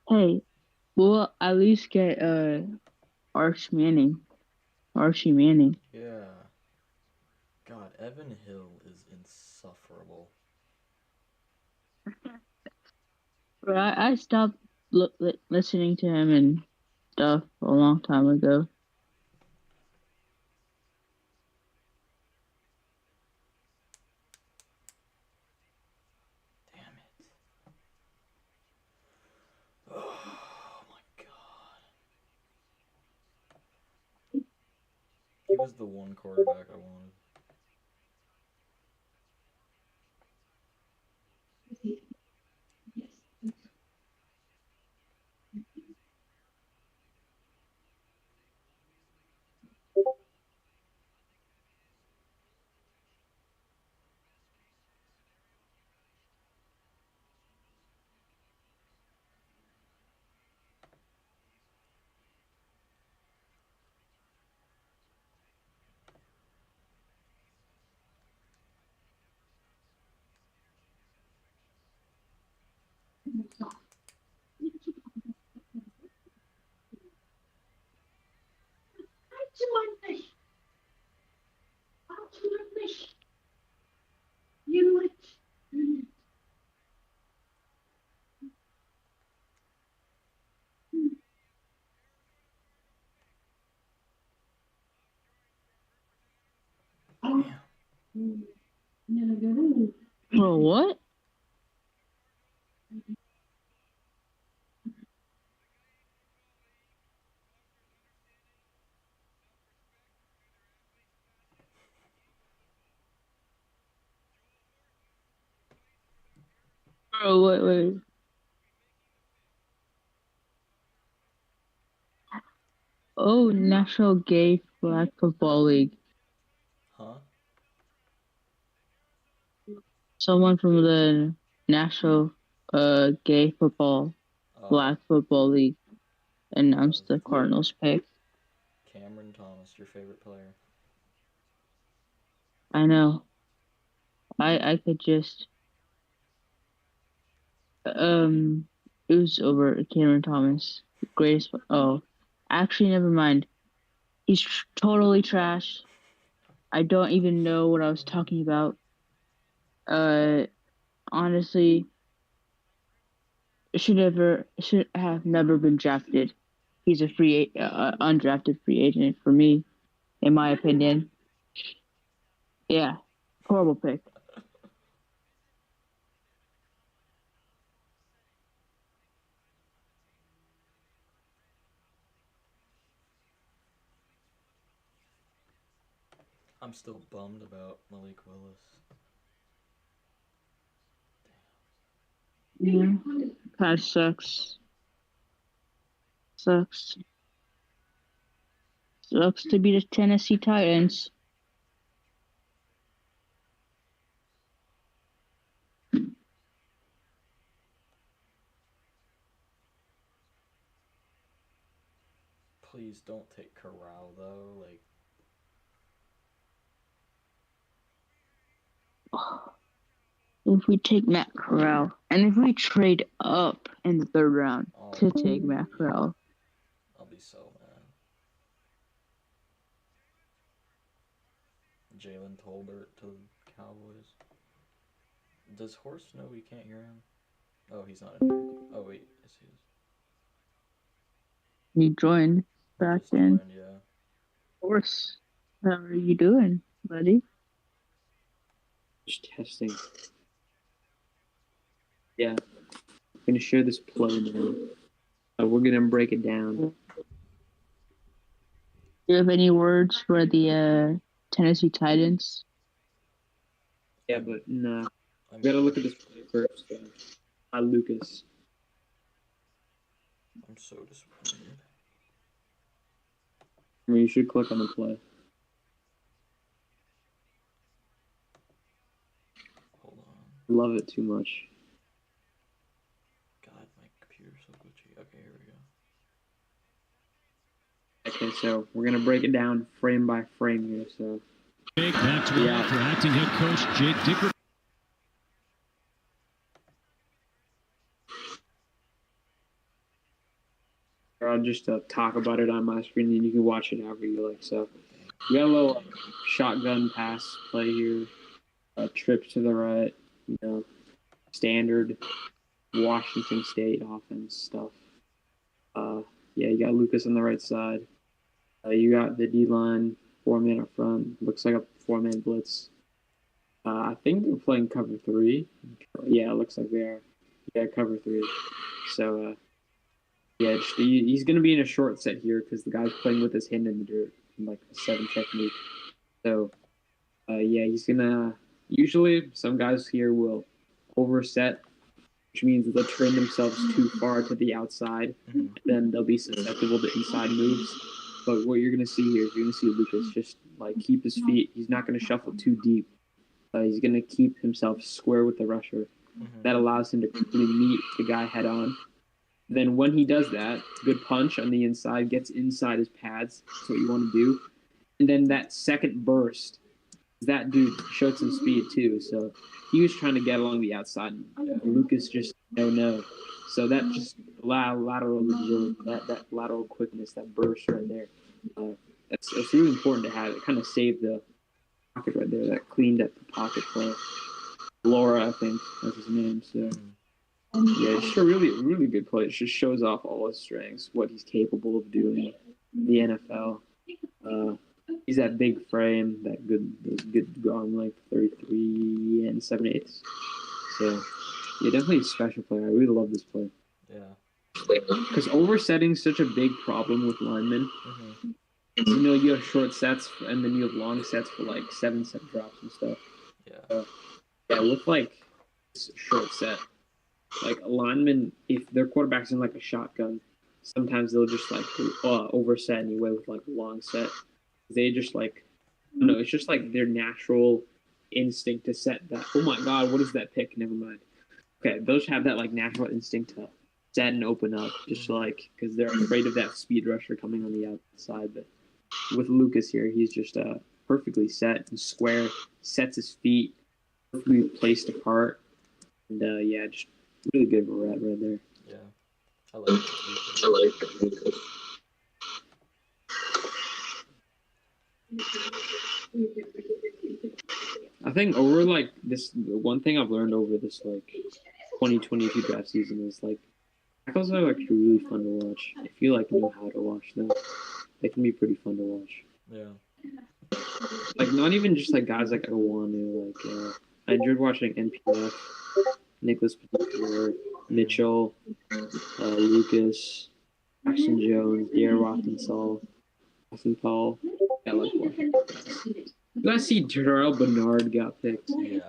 Hey, we'll at least get Archie Manning. Yeah. God, Evan Hill is insufferable. But I stopped listening to him and stuff a long time ago. Oh my god. He was the one quarterback I wanted. Bro, what? Bro, wait. Oh, National Gay Flag Football League. Huh? Someone from the National Gay Football, Black Football League announced the Cardinals pick. Cameron Thomas, your favorite player. I know. I could just it was over Cameron Thomas, greatest. Oh, actually, never mind. He's totally trash. I don't even know what I was talking about. Honestly, should have never been drafted. He's a undrafted free agent for me, in my opinion. Yeah, horrible pick. I'm still bummed about Malik Willis. Yeah, kind of sucks. Sucks to be the Tennessee Titans. Please don't take Corral though. Like, if we take Matt Corral, and if we trade up in the 3rd round to take Matt Corral, I'll be so mad. Jalen Tolbert to the Cowboys. Does Horst know we can't hear him? Oh, he's not in here. Oh wait, yes he is. He joined back then. Yeah. Horst, how are you doing, buddy? Just testing. Yeah. I'm going to share this play now. We're going to break it down. Do you have any words for the Tennessee Titans? Yeah, but nah. I've got to look at this play first. Lucas. I'm so disappointed. I mean, you should click on the play. Hold on. Love it too much. God, my computer's so glitchy. Okay, here Okay, we go. so we're going to break it down frame by frame here, so. That's right for acting head coach Jake Dicker. I'll just talk about it on my screen, and you can watch it however you like. So, we got a little shotgun pass play here, trip to the right, standard Washington State offense stuff. Yeah, you got Lucas on the right side. You got the D-line, 4-man up front. Looks like a 4-man blitz. I think they're playing cover 3. Yeah, it looks like they are. Yeah, cover 3. So, yeah, he's going to be in a short set here because the guy's playing with his hand in the dirt in like a 7 technique. So, yeah, he's going to – usually some guys here will overset, which means they'll turn themselves too far to the outside. And then they'll be susceptible to inside moves. But what you're going to see here is you're going to see Lucas just like keep his feet. He's not going to shuffle too deep. He's going to keep himself square with the rusher. That allows him to quickly meet the guy head on. Then when he does that, good punch on the inside, gets inside his pads. That's what you want to do. And then that second burst, that dude showed some speed too. So he was trying to get along the outside. And Lucas just, no. So that just lateral agility, that lateral quickness, that burst right there. It's really important to have. It kind of saved the pocket right there. That cleaned up the pocket for Laura, I think that's his name. So yeah, it's a really, really good play. It just shows off all his strengths, what he's capable of doing in the NFL. He's that big frame, that good arm length, 33 and 7/8. So yeah, definitely a special player. I really love this play. Yeah. Because oversetting is such a big problem with linemen. You have short sets and then you have long sets for like 7-set drops and stuff. Yeah. Yeah, with like short set, like a lineman, if their quarterback's in like a shotgun, sometimes they'll just like overset anyway with like a long set. They just like, it's just like their natural instinct to set that. Oh my God, what is that pick? Never mind. Okay, those have that like natural instinct to set and open up, just like because they're afraid of that speed rusher coming on the outside. But with Lucas here, he's just perfectly set and square, sets his feet, perfectly placed apart, and yeah, just really good route right there. Yeah, I like Lucas. I think over like this, one thing I've learned over this like 2022 draft season is like tackles are like really fun to watch. If you like know how to watch them, they can be pretty fun to watch. Yeah. Like not even just like guys like Iwanu, like I enjoyed watching NPF, Nicholas Petit, Mitchell, Lucas, Jackson Jones, Dare Rothenthal, Austin Paul. I like watching. You guys see Terrell Bernard got picked? Yeah,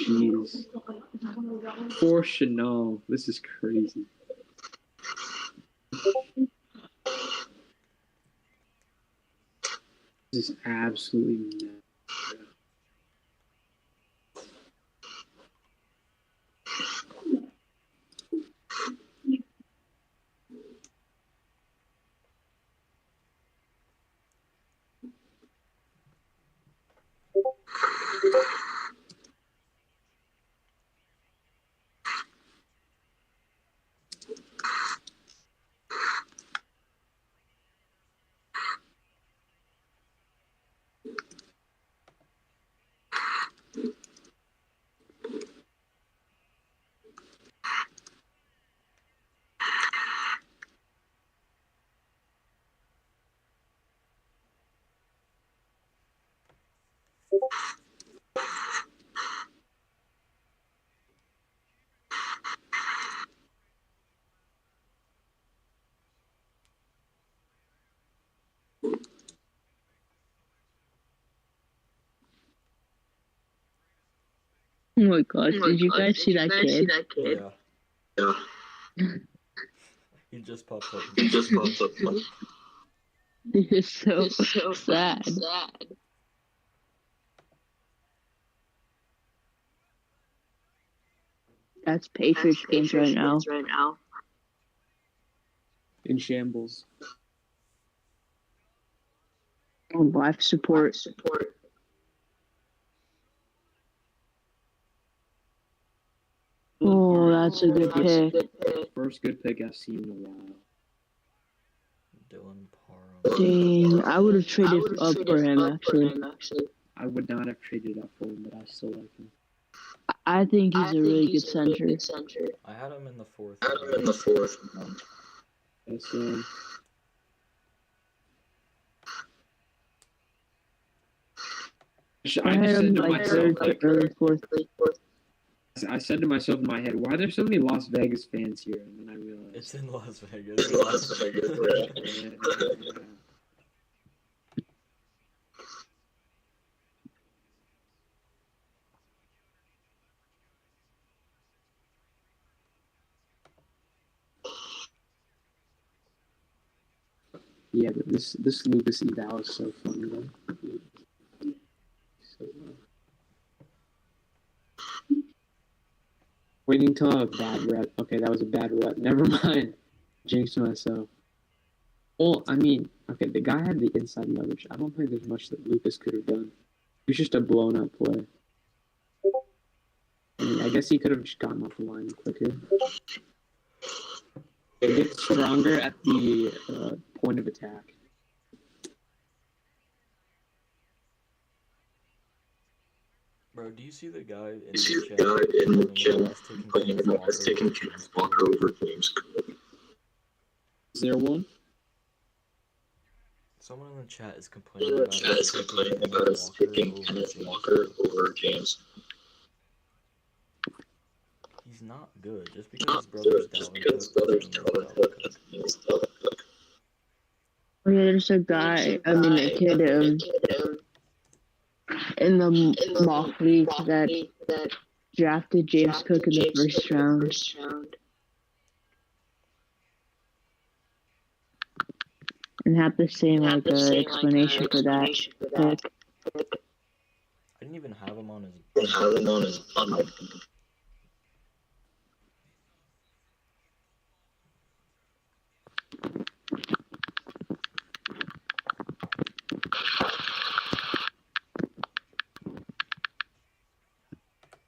jeez. For Chanel, this is crazy. This is absolutely nuts. Oh my gosh, did you guys see that kid? Yeah. He just popped up. He is so sad. That's Patriots games right now. In shambles. On life support. Oh, that's a good pick. First good pick I've seen in a while. Dylan Parham. Dang, I would have traded up for him, actually. I would not have traded up for him, but I still like him. I think he's a really good center. I had him in the fourth. Yes, I had him like third, early fourth. I said to myself in my head, why are there so many Las Vegas fans here? And then I realized it's in Las Vegas. Yeah, but this Lucas eval is so fun, though. So waiting until I have a bad rep. Okay, that was a bad rep. Never mind. Jinxed myself. Well, I mean, okay, the guy had the inside leverage. I don't think there's much that Lucas could have done. It was just a blown up play. I mean, I guess he could have just gotten off the line quicker. It gets stronger at the point of attack. Bro, do you see the guy in the chat complaining about us taking James Walker over James Cook? Is there one? Someone in the chat is complaining about us taking Kenneth Walker over James. He's not good. Just because his brother's Dalvin Cook. Oh yeah, there's a guy, a kid in the mock league that drafted James Cook in the first round. And had the same explanation for that pick. I didn't even have him on his.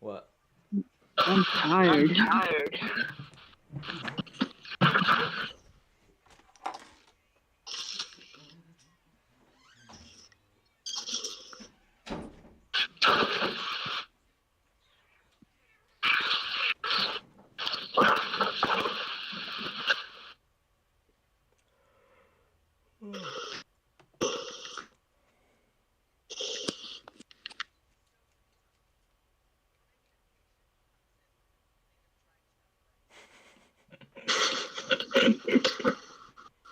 What? I'm tired.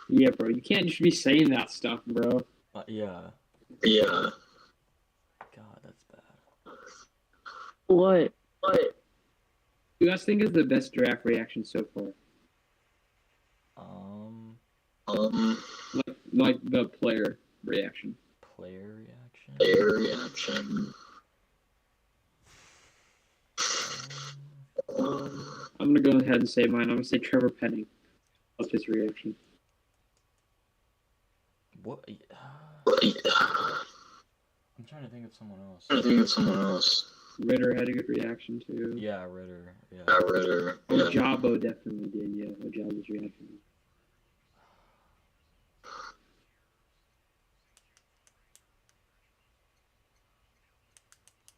Yeah, bro, you can't just be saying that stuff, bro. Yeah. Yeah. God, that's bad. What? You guys think is the best draft reaction so far? Like the player reaction. Player reaction. I'm gonna go ahead and say mine. I'm gonna say Trevor Penning. What's his reaction? What? I'm trying to think of someone else. Ritter had a good reaction too. Yeah, Ritter. Yeah. Ojabo definitely did. Yeah, Ojabo's reaction.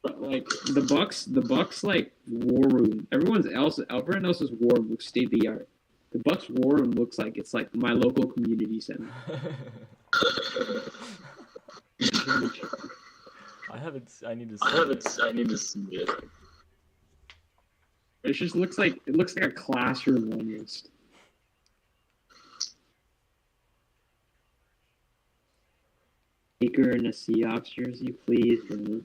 But like the Bucks like war room. Everyone else's war room looks state of the art. The Bucks war room looks like it's like my local community center. I need to see it. It just looks like a classroom almost. Baker in a Seahawks jersey, please, bro.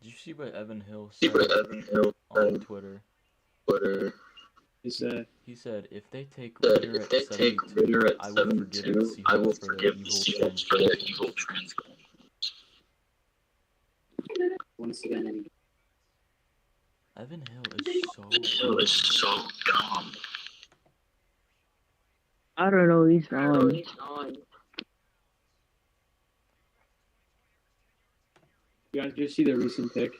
Did you see what Evan Hill said on Twitter? He said, if they take Ritter at 72, I will forgive the Seahawks for their evil transfer. Once again, Evan Hill is so dumb. I don't know. He's on. You guys just see the recent pick?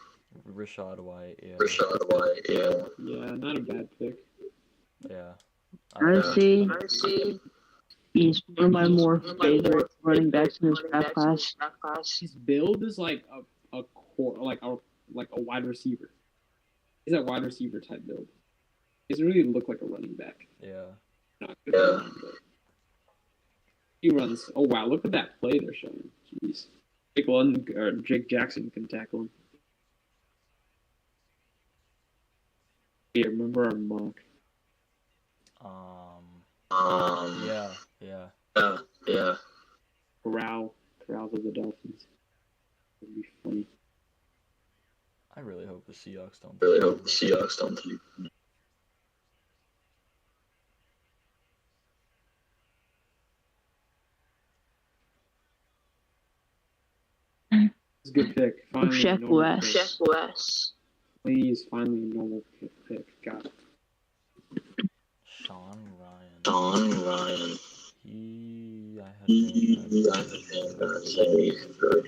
Rashad White, yeah. Yeah, not a bad pick. Yeah. Honestly, he's one of my more favorite running backs in this draft class. His build is like a wide receiver. He's a wide receiver type build. He doesn't really look like a running back. Yeah. Not good running, but he runs. Oh wow! Look at that play they're showing. Jeez. Jake Jackson can tackle him. Yeah, remember our mock? Yeah. Corrals of the Dolphins. That'd be funny. I really hope the Seahawks don't. It's a good pick. Finally, Shaq West. Please, finally a normal pick. Got it. Sean Ryan. I have to say good.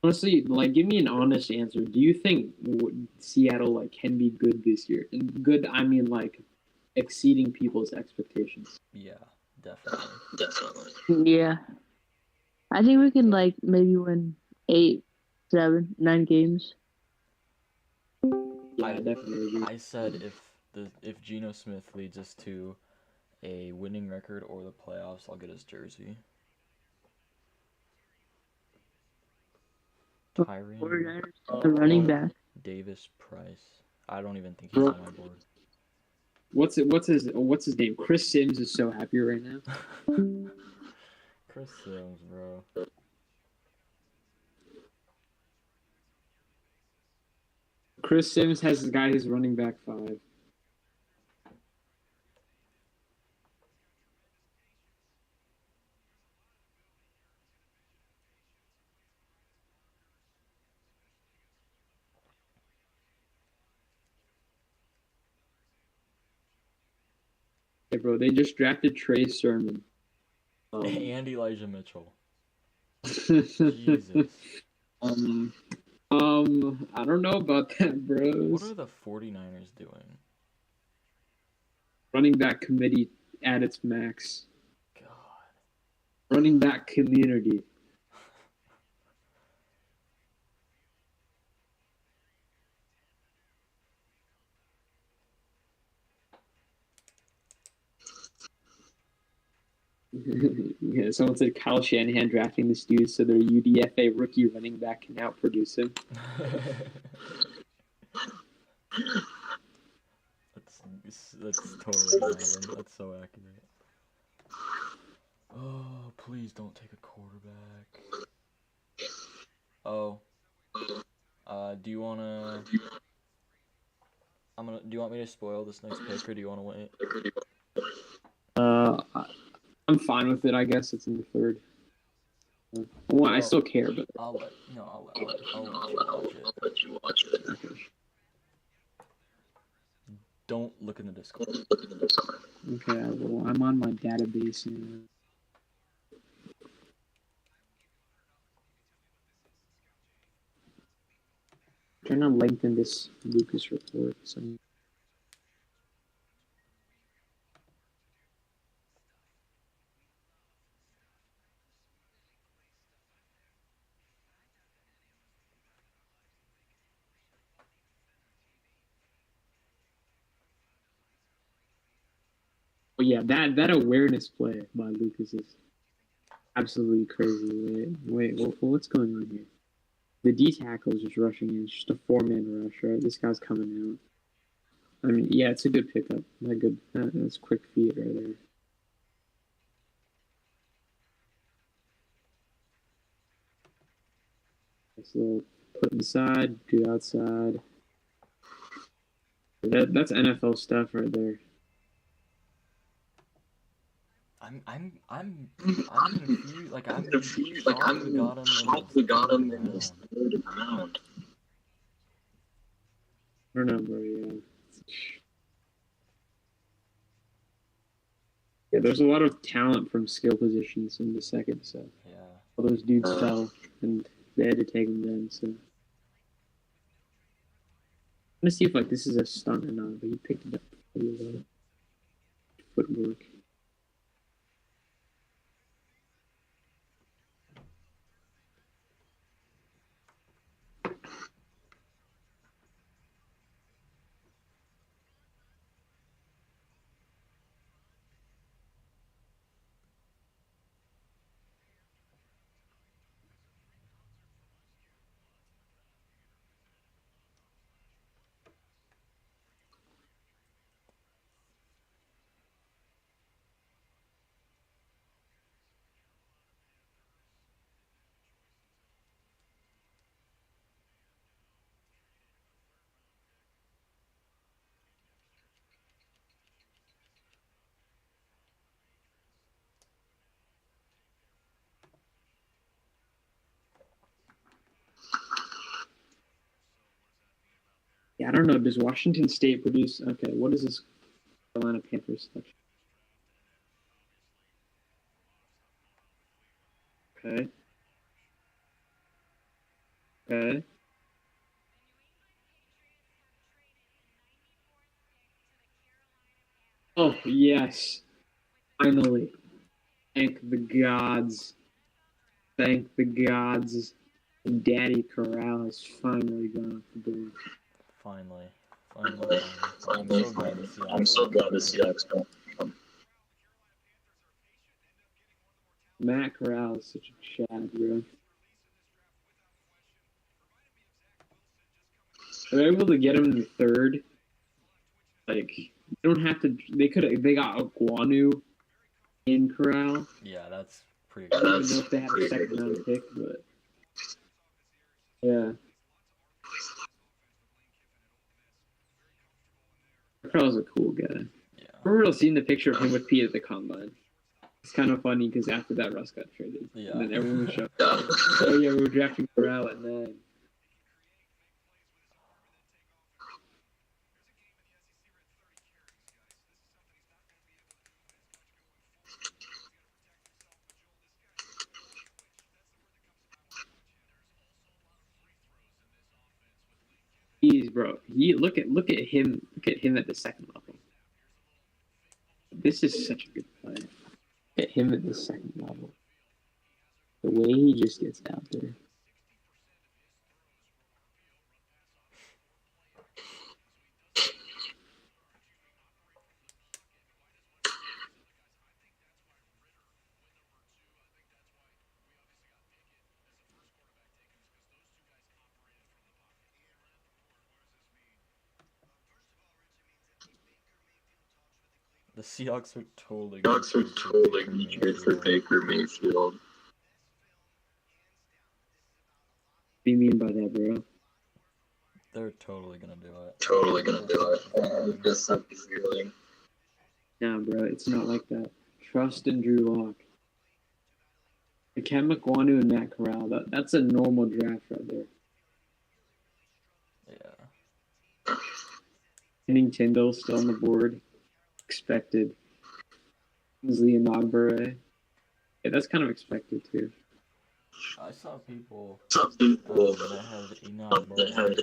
Honestly, like, give me an honest answer. Do you think Seattle like can be good this year? And good, I mean like exceeding people's expectations. Yeah, definitely. Yeah. I think we can like maybe win 8, 7, 9 games. Yeah, definitely. I said if Geno Smith leads us to a winning record or the playoffs, I'll get his jersey. Tyrion, The running back. Davis Price. I don't even think he's on my board. What's his name? Chris Sims is so happy right now. Chris Sims, bro. Chris Sims has a guy who's running back 5. Hey, bro, they just drafted Trey Sermon. And Elijah Mitchell. Jesus. I don't know about that, bros. What are the 49ers doing? Running back committee at its max. God. Running back community. Yeah, someone said Kyle Shanahan drafting this dude so their UDFA rookie running back can outproduce him. That's totally random. That's so accurate. Oh, please don't take a quarterback. Oh. Do you wanna? Do you want me to spoil this next pick, or do you want to wait? I'm fine with it. I guess it's in the 3rd. Well, I still care, but I'll let you watch it. Okay. Don't look in the Discord. Okay, well, I'm on my database and. Trying to lengthen this Lucas report. So. But yeah, that awareness play by Lucas is absolutely crazy. Wait, what's going on here? The D tackle is just rushing in. It's just a 4-man rush, right? This guy's coming out. I mean, yeah, it's a good pickup. That's quick feet right there. Nice little put inside, do outside. That's NFL stuff right there. I'm confused. I'm confused. We got him in this 3rd round. I don't know, bro. Yeah. Yeah, there's a lot of talent from skill positions in the 2nd, so yeah. All those dudes fell, and they had to take them then. So I'm gonna see if this is a stunt or not. But he picked it up. Footwork. I don't know. Does Washington State produce? Okay, what is this Carolina Panthers selection? Okay. Okay. Oh, yes. Finally. Thank the gods. Thank the gods. Daddy Corral has finally gone off the board. Finally. I'm so glad the Seahawks don't. Matt Corral is such a chad, bro. They're able to get him in the third. Like, they don't have to. They got Guanu in Corral. Yeah, that's pretty I good. don't even know if they have a second round pick, but yeah. Corral's a cool guy. Yeah. I remember seeing the picture of him with Pete at the combine. It's kind of funny because after that, Russ got traded. Yeah. And then everyone was shocked. Oh yeah, we were drafting Corral at 9. Bro. Look at him. Look at him at the second level. This is such a good play. Look at him at the second level. The way he just gets out there. The Seahawks are totally going to trade for Baker Mayfield. What do you mean by that, bro? They're totally gonna do it. I just have the feeling. Nah, bro, it's not like that. Trust in Drew Lock. Ken McWanu and Matt Corral. That's a normal draft right there. Yeah. Henning Tyndall still on the board. Expected. Leon Ogbere. Yeah, that's kind of expected too. I saw people that had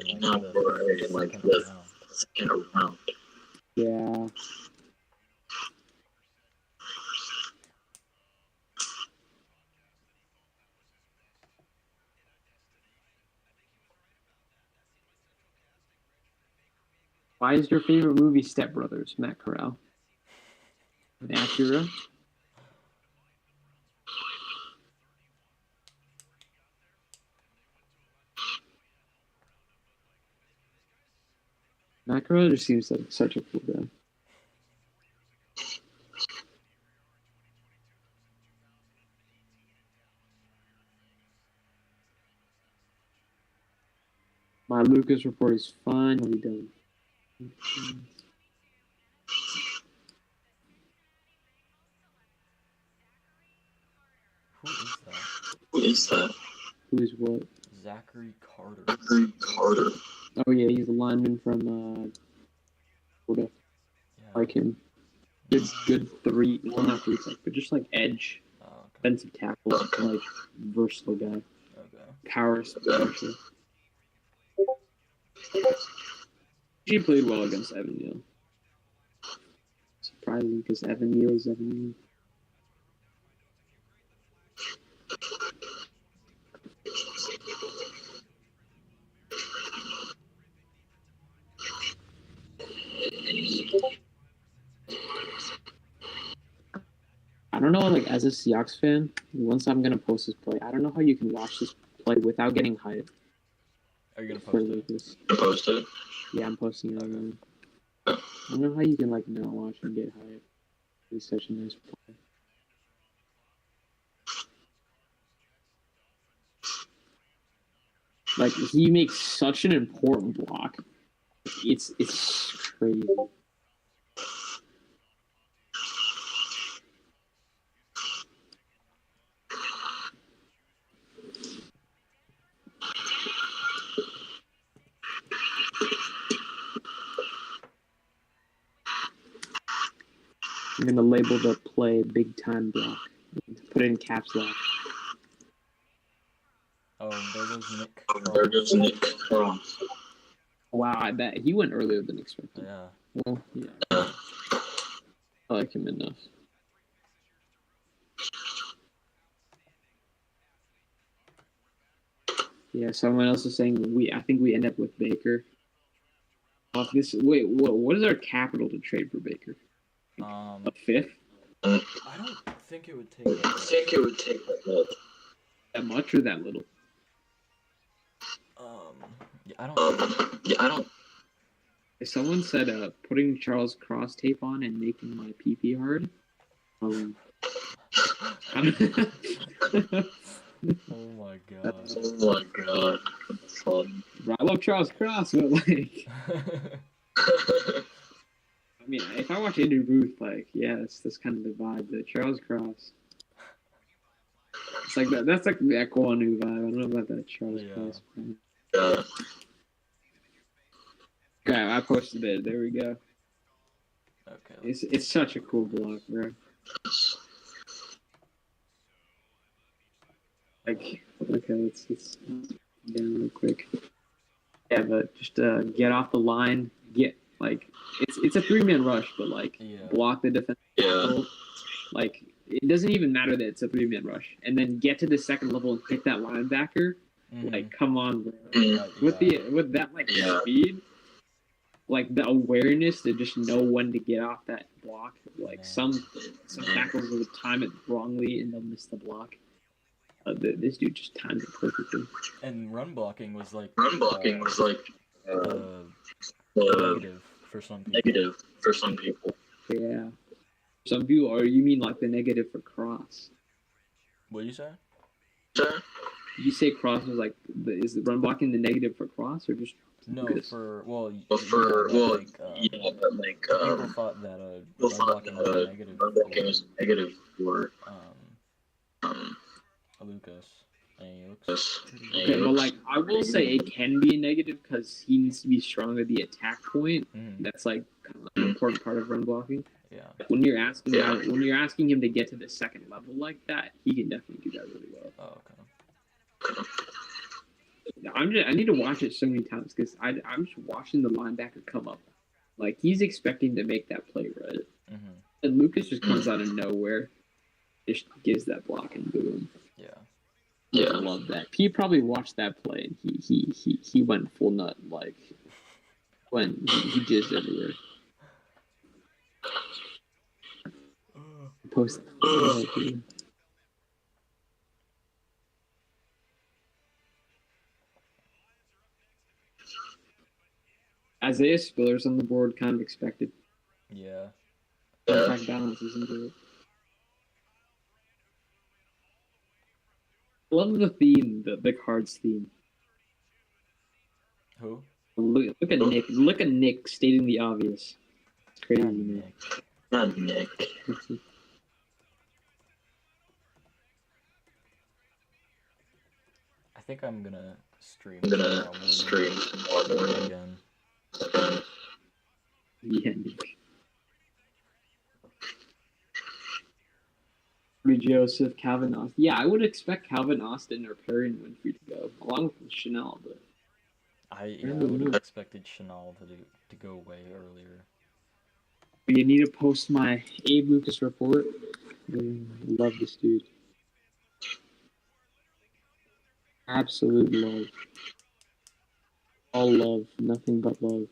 Enoch Murray in like the second round. Yeah. Why is your favorite movie Step Brothers, Matt Corral? An Acura? Matt Corral just seems like such a cool guy. My Lucas report is finally done. Who is that? Who is what? Zachary Carter. Oh yeah, he's a lineman from Florida. Yeah. Like him. Good three, well not three tech, but just like edge. Defensive tackle, like versatile guy. Okay. Power special. She played well against Evan Neal. Surprising because Evan Neal is Evan Neal. I don't know, like, as a Seahawks fan, once I'm gonna post this play, I don't know how you can watch this play without getting hyped. Are you gonna post it? Post it? Yeah, I'm posting it right now. I don't know how you can, like, not watch and get hyped. It's such a nice play. Like, he makes such an important block. It's crazy. I'm gonna label the play big time block. Put it in caps lock. Oh, there goes Nick. There goes Nick Cross. Wow, I bet he went earlier than expected. Yeah. Well, yeah. I like him enough. Yeah, someone else is saying I think we end up with Baker. Off this, wait, what is our capital to trade for Baker? A fifth? I don't think it would take. That much or that little? Yeah, I don't. If someone said putting Charles Cross tape on and making my PP hard, Oh my god. Oh my god. That's fun. I love Charles Cross, but like I mean, if I watch Andrew Booth, like, yeah, that's kind of the vibe. The Charles Cross. It's like that. That's like the Ekwonu vibe. I don't know about that Charles Cross. Yeah. Okay, I posted it. There we go. Okay. It's such a cool block, bro. Like, okay, let's down real quick. Yeah, but just get off the line. It's a 3-man rush, but like block the defense. Yeah. Like it doesn't even matter that it's a 3-man rush, and then get to the second level and hit that linebacker. Mm-hmm. Like, come on, bro. With that speed, like the awareness to just know when to get off that block. Like some tackles will time it wrongly and they'll miss the block. This dude just timed it perfectly. And run blocking was like negative for some people. Yeah. Some people, or you mean like the negative for Cross? What do you say? Did you say Cross was like is the run blocking the negative for Cross or just no because? people thought that run blocking was negative for Lucas. Okay, but like I will say it can be a negative because he needs to be strong at the attack point. That's like kind of an important part of run blocking. Yeah. When you're asking him to get to the second level like that, he can definitely do that really well. Oh, okay. I need to watch it so many times because I'm just watching the linebacker come up, like he's expecting to make that play right, and Lucas just comes out of nowhere, just gives that block and boom. Yeah, I love that. He probably watched that play and he went full nut like when he jizzed everywhere. Post. Isaiah Spiller's on the board, kind of expected. Yeah. Contract balances into it. I love the theme, the cards theme. Who? Look at Nick. Look at Nick stating the obvious. It's crazy, man. Not Nick. I think I'm gonna stream. Tomorrow morning again. Yeah, Nick. Joseph, Calvin Austin. Yeah, I would expect Calvin Austin or Perry and Winfrey to go, along with Chanel, but I would have expected Chanel to go way earlier. You need to post my Abe Lucas report. Love this dude. Absolute love. All love, nothing but love.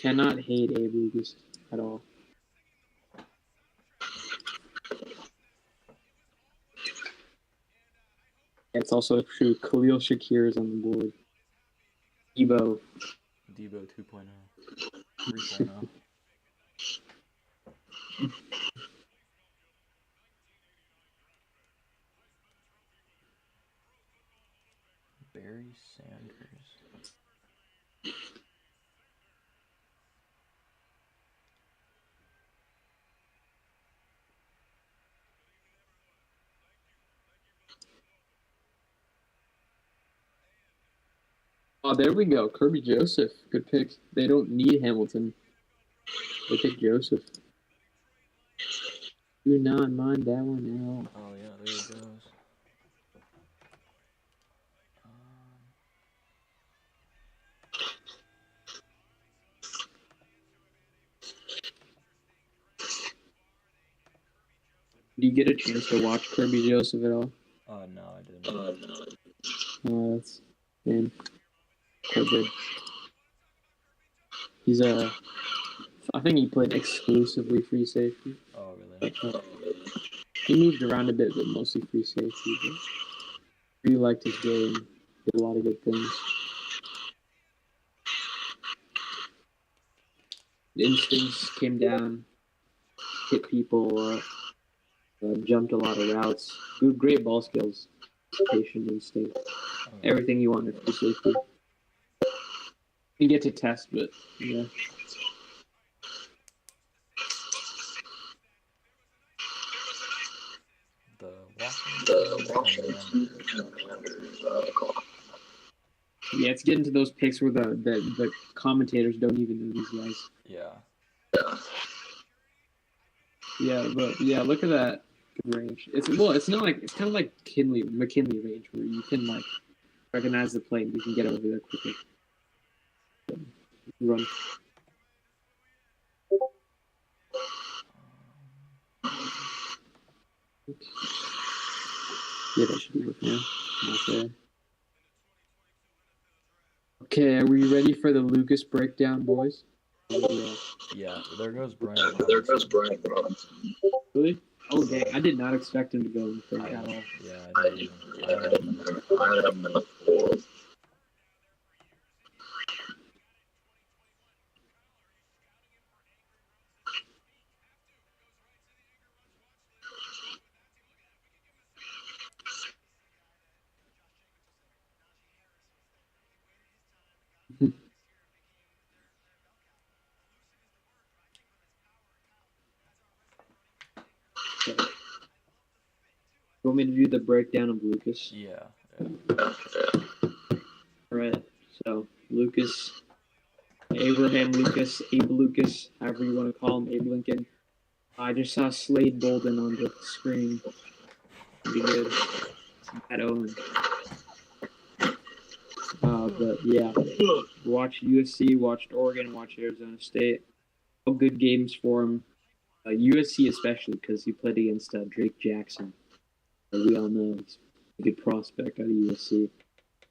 Cannot hate Abe Lucas at all. It's also true. Khalil Shakir is on the board. Debo 2.0. 3.0. Barry Sanders. Oh, there we go. Kirby Joseph. Good picks. They don't need Hamilton. They pick Joseph. Do not mind that one out. Oh, yeah, there it goes. Do you get a chance to watch Kirby Joseph at all? No, I didn't. Oh, that's man. So good. He's I think he played exclusively free safety. Oh, really? He moved around a bit, but mostly free safety. But really liked his game. Did a lot of good things. The instincts came down, hit people, jumped a lot of routes. Good, great ball skills, patient instinct, everything you wanted for safety. You get to test, but yeah. Yeah, it's getting to those picks where the commentators don't even know these guys. Yeah. Yeah, but yeah, look at that range. It's kind of like McKinley range where you can like recognize the play and you can get over there quickly. Run. Yeah, that should be working now. Okay. Okay, are we ready for the Lucas breakdown, boys? Yeah, there goes Brian. Really? Oh, dang. I did not expect him to go in the third at all. Yeah, I didn't even. I had him in the fourth. You want me to do the breakdown of Lucas? Yeah. Alright, so Lucas, Abraham Lucas, Abe Lucas, however you want to call him, Abe Lincoln. I just saw Slade Bolden on the screen. Pretty good. Bad omen. But yeah, watched USC, watched Oregon, watched Arizona State. All good games for him. USC especially because he played against Drake Jackson. We all know he's a good prospect out of USC.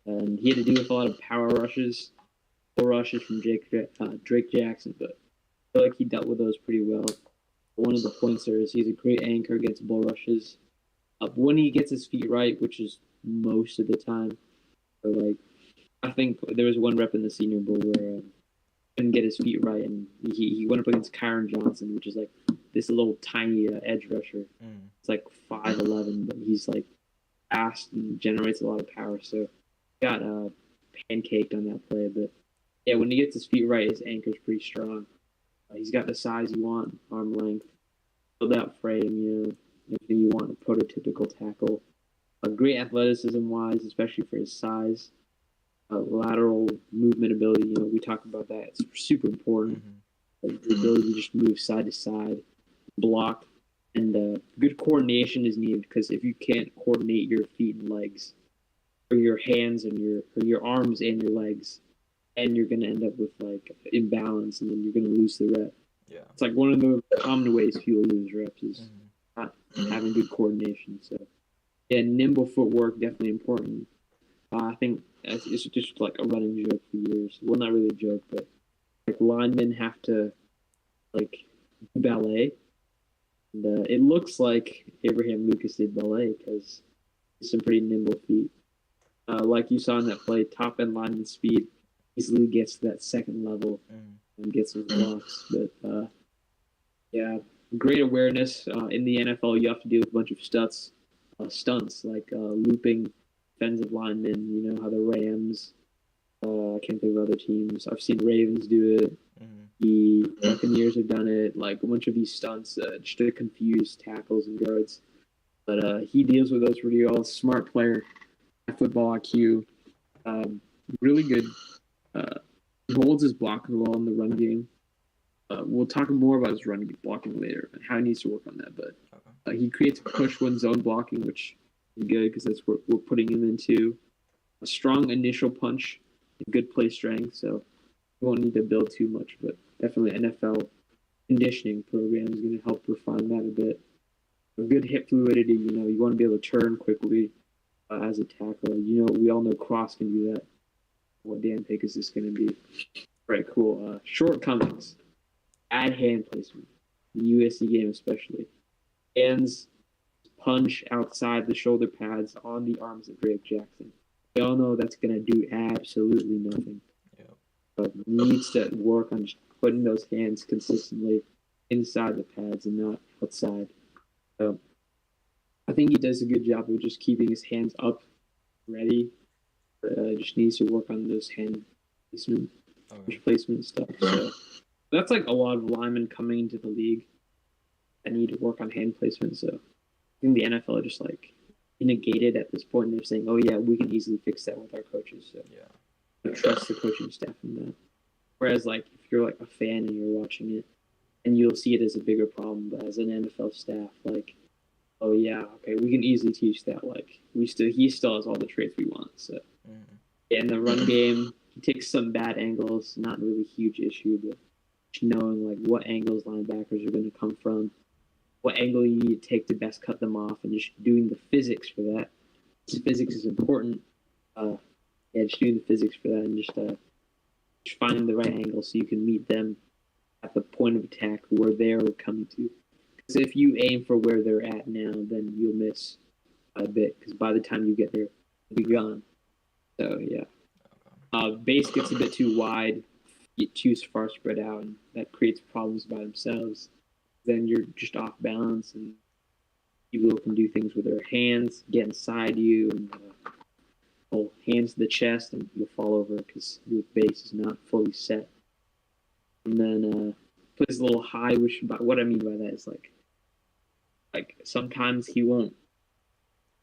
And he had to deal with a lot of power rushes, bull rushes from Drake Jackson, but I feel like he dealt with those pretty well. One of the points there is he's a great anchor against bull rushes. When he gets his feet right, which is most of the time, so like I think there was one rep in the Senior Bowl where he couldn't get his feet right, and he went up against Kyron Johnson, which is like this little tiny edge rusher. It's like 5'11", but he's like fast and generates a lot of power. So got pancaked on that play, but yeah, when he gets his feet right, his anchor's pretty strong. He's got the size you want, arm length, build that frame, everything you want, a prototypical tackle. Great athleticism wise, especially for his size. Lateral movement ability, we talk about that. It's super important. The ability to just move side to side, block, and good coordination is needed because if you can't coordinate your feet and legs, or your hands and your arms and your legs, and you're gonna end up with like imbalance, and then you're gonna lose the rep. Yeah, it's like one of the common ways people lose reps is not having good coordination. So, yeah, nimble footwork definitely important. I think it's just like a running joke for years. Well, not really a joke, but like linemen have to like do ballet. And it looks like Abraham Lucas did ballet because he's some pretty nimble feet. Like you saw in that play, top end lineman speed easily gets to that second level and gets his blocks. But yeah, great awareness. In the NFL, you have to deal with a bunch of stunts like looping defensive linemen. You know how the Rams. I can't think of other teams. I've seen Ravens do it. The Buccaneers have done it. Like a bunch of these stunts just to confuse tackles and guards. But he deals with those really well. Smart player, football IQ. really good. He holds his block well in the run game. We'll talk more about his run blocking later and how he needs to work on that. But he creates push when zone blocking, which is good because that's what we're putting him into. A strong initial punch, and good play strength. So we won't need to build too much, but definitely NFL conditioning program is going to help refine that a bit. A good hip fluidity, you want to be able to turn quickly as a tackler. We all know Cross can do that. What Dan pick is this going to be? Right, cool. Shortcomings. Add hand placement. The USC game especially. Hands punch outside the shoulder pads on the arms of Drake Jackson. We all know that's going to do absolutely nothing. But needs to work on just putting those hands consistently inside the pads and not outside. So I think he does a good job of just keeping his hands up, ready. Just needs to work on those hand placement stuff. So that's like a lot of linemen coming into the league that need to work on hand placement. So I think the NFL are just like negated at this point. And they're saying, "Oh yeah, we can easily fix that with our coaches." So I trust the coaching staff in that. Whereas like if you're like a fan and you're watching it, and you'll see it as a bigger problem, but as an NFL staff, like, oh yeah, okay, we can easily teach that. Like he still has all the traits we want. So in the run game, he takes some bad angles, not really a huge issue, but just knowing like what angles linebackers are going to come from, what angle you need to take to best cut them off, and just doing the physics for that. This physics is important. Just doing the physics for that, and just finding the right angle so you can meet them at the point of attack where they're coming to. Because if you aim for where they're at now, then you'll miss a bit. Because by the time you get there, they'll be gone. So yeah, base gets a bit too wide, get too far spread out, and that creates problems by themselves. Then you're just off balance, and people can do things with their hands, get inside you, and pull hands to the chest, and you'll fall over because your base is not fully set. And then plays a little high, which what I mean by that is like sometimes he won't.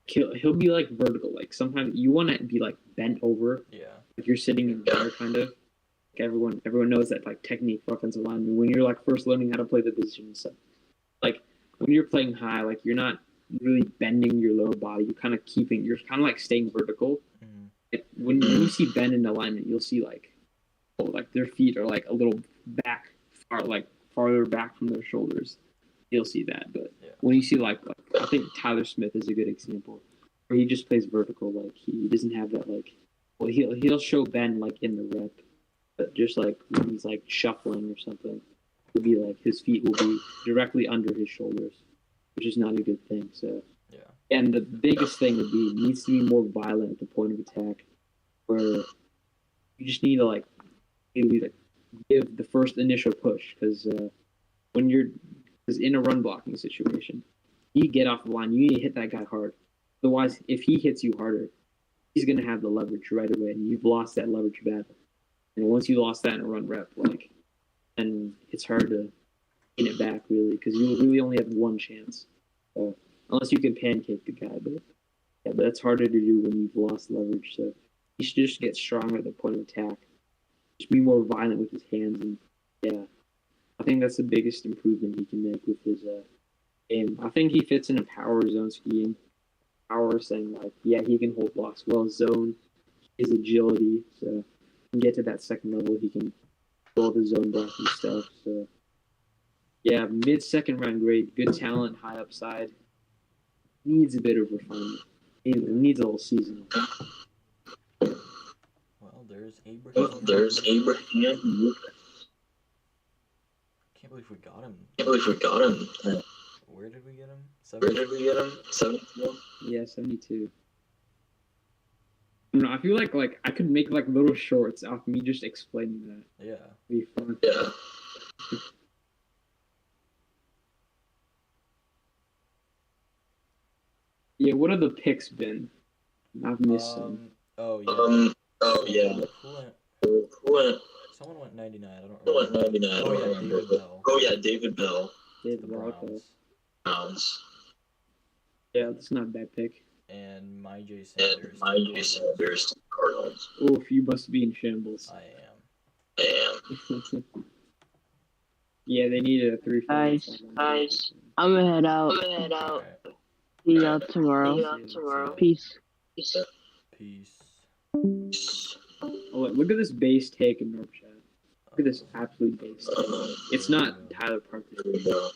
He'll be like vertical. Like sometimes you want to be like bent over. Yeah. Like you're sitting in there, kind of. Like everyone knows that like technique for offensive lineman. When you're like first learning how to play the position and stuff, like when you're playing high, like you're not really bending your lower body. You're kind of like staying vertical. Like, when you see bend in alignment, you'll see like their feet are like a little back, farther back from their shoulders. You'll see that, but when you see like I think Tyler Smith is a good example, where he just plays vertical. Like he doesn't have that he'll show bend like in the rep, but just like when he's like shuffling or something, it'll be like his feet will be directly under his shoulders, which is not a good thing. So and the biggest thing would be needs to be more violent at the point of attack, where you just need to like give the first initial push because in a run blocking situation, you get off the line, you need to hit that guy hard. Otherwise, if he hits you harder, he's going to have the leverage right away, and you've lost that leverage battle. And once you lost that in a run rep, and it's hard to gain it back really because you really only have one chance, unless you can pancake the guy. But that's harder to do when you've lost leverage. So he should just get stronger at the point of attack. Just be more violent with his hands, and I think that's the biggest improvement he can make with his game. I think he fits in a power zone scheme. Power saying he can hold blocks well. Zone, his agility, so he can get to that second level. He can build the zone blocking stuff. So mid-second round grade, good talent, high upside. Needs a bit of refinement. Needs a little seasoning. Well, there's Abraham. Can't believe we got him. Where did we get him? 72? Yeah, 72. I don't know, I feel like I could make like little shorts off me just explaining that. Yeah. It'd be fun. Yeah. Yeah, what have the picks been? I've missed some. Oh yeah. Who went? Someone went 99. I don't remember. David Bell. David Bell. Browns. Yeah, that's not a bad pick. And Myjai Sanders. Oof, you must be in shambles. I am. Yeah, they needed a 3. Guys, I'm gonna head out. See y'all tomorrow. Peace. Oh, look at this base take in North Chat. Look at this absolute base take. It's not Tyler Parker. The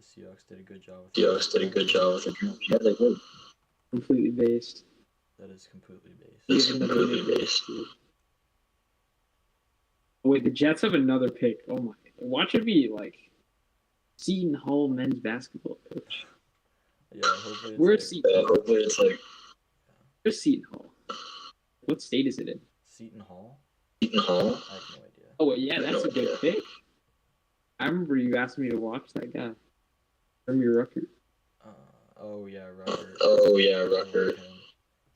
Seahawks did a good job with it. Completely based. That is completely based. Wait, the Jets have another pick. Oh my! Watch it be like Seton Hall men's basketball coach. Yeah, hopefully it's Where's Seton? Where's Seton Hall? What state is it in? Seton Hall. I have no idea. Oh well, yeah, that's a good pick. I remember you asked me to watch that guy. Jeremy Ruckert. Oh yeah, Ruckert.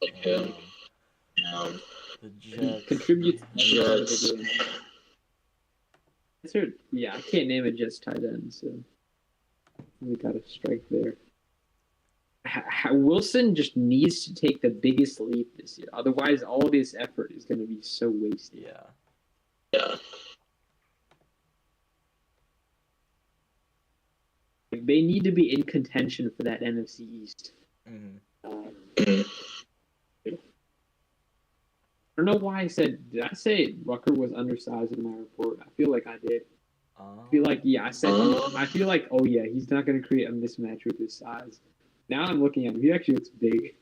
Like him. The Jets. Contributes. Yeah, I can't name a Jets tight end, so we got a strike there. Wilson just needs to take the biggest leap this year. Otherwise, all this effort is going to be so wasted. Yeah. They need to be in contention for that NFC East. I don't know why I said. Did I say Rucker was undersized in my report? I feel like I did. I feel like I said. I feel like he's not going to create a mismatch with his size. Now I'm looking at him. He actually looks big.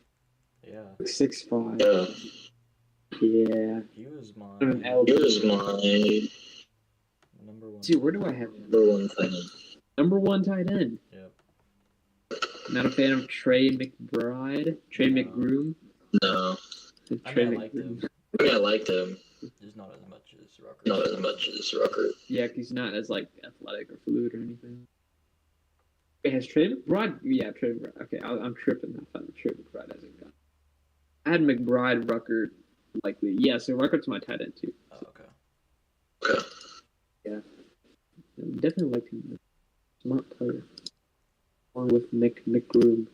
Yeah. 6'5". Yeah. He was my number one. Dude, where do I have him? Number one tight end. Yep. Not a fan of Trey McBride. Trey McGroom. No. Trey McGroom. I liked him. Just not as much as Rucker. Yeah, he's not as athletic or fluid or anything. Wait, has Trey McBride? Yeah, Trey McBride. Okay, I'm tripping. I thought Trey McBride hasn't gone. I had McBride, Rucker, likely. Yeah, so Rucker's my tight end too. So. Oh, okay. Yeah. Definitely like him. Smart player. Along with McGroom.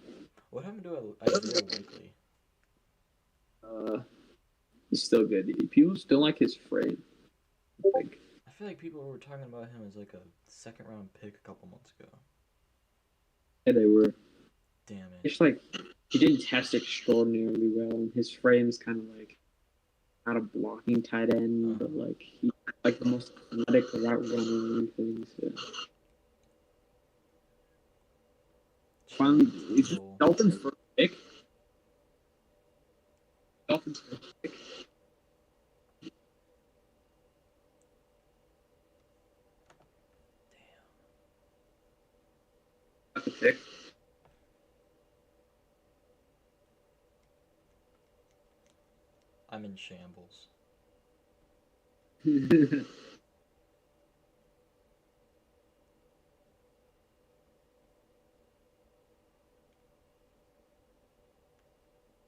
What happened to Isaiah Wakely? He's still good. People still like his frame. I feel like people were talking about him as a second round pick a couple months ago. Yeah, they were. Damn it. It's he didn't test extraordinarily well, and his frame's kind of not a blocking tight end, but he's the most athletic route runner and everything. So. Finally, is this Dolphins first pick? Dolphins first pick. That's a pick. I'm in shambles.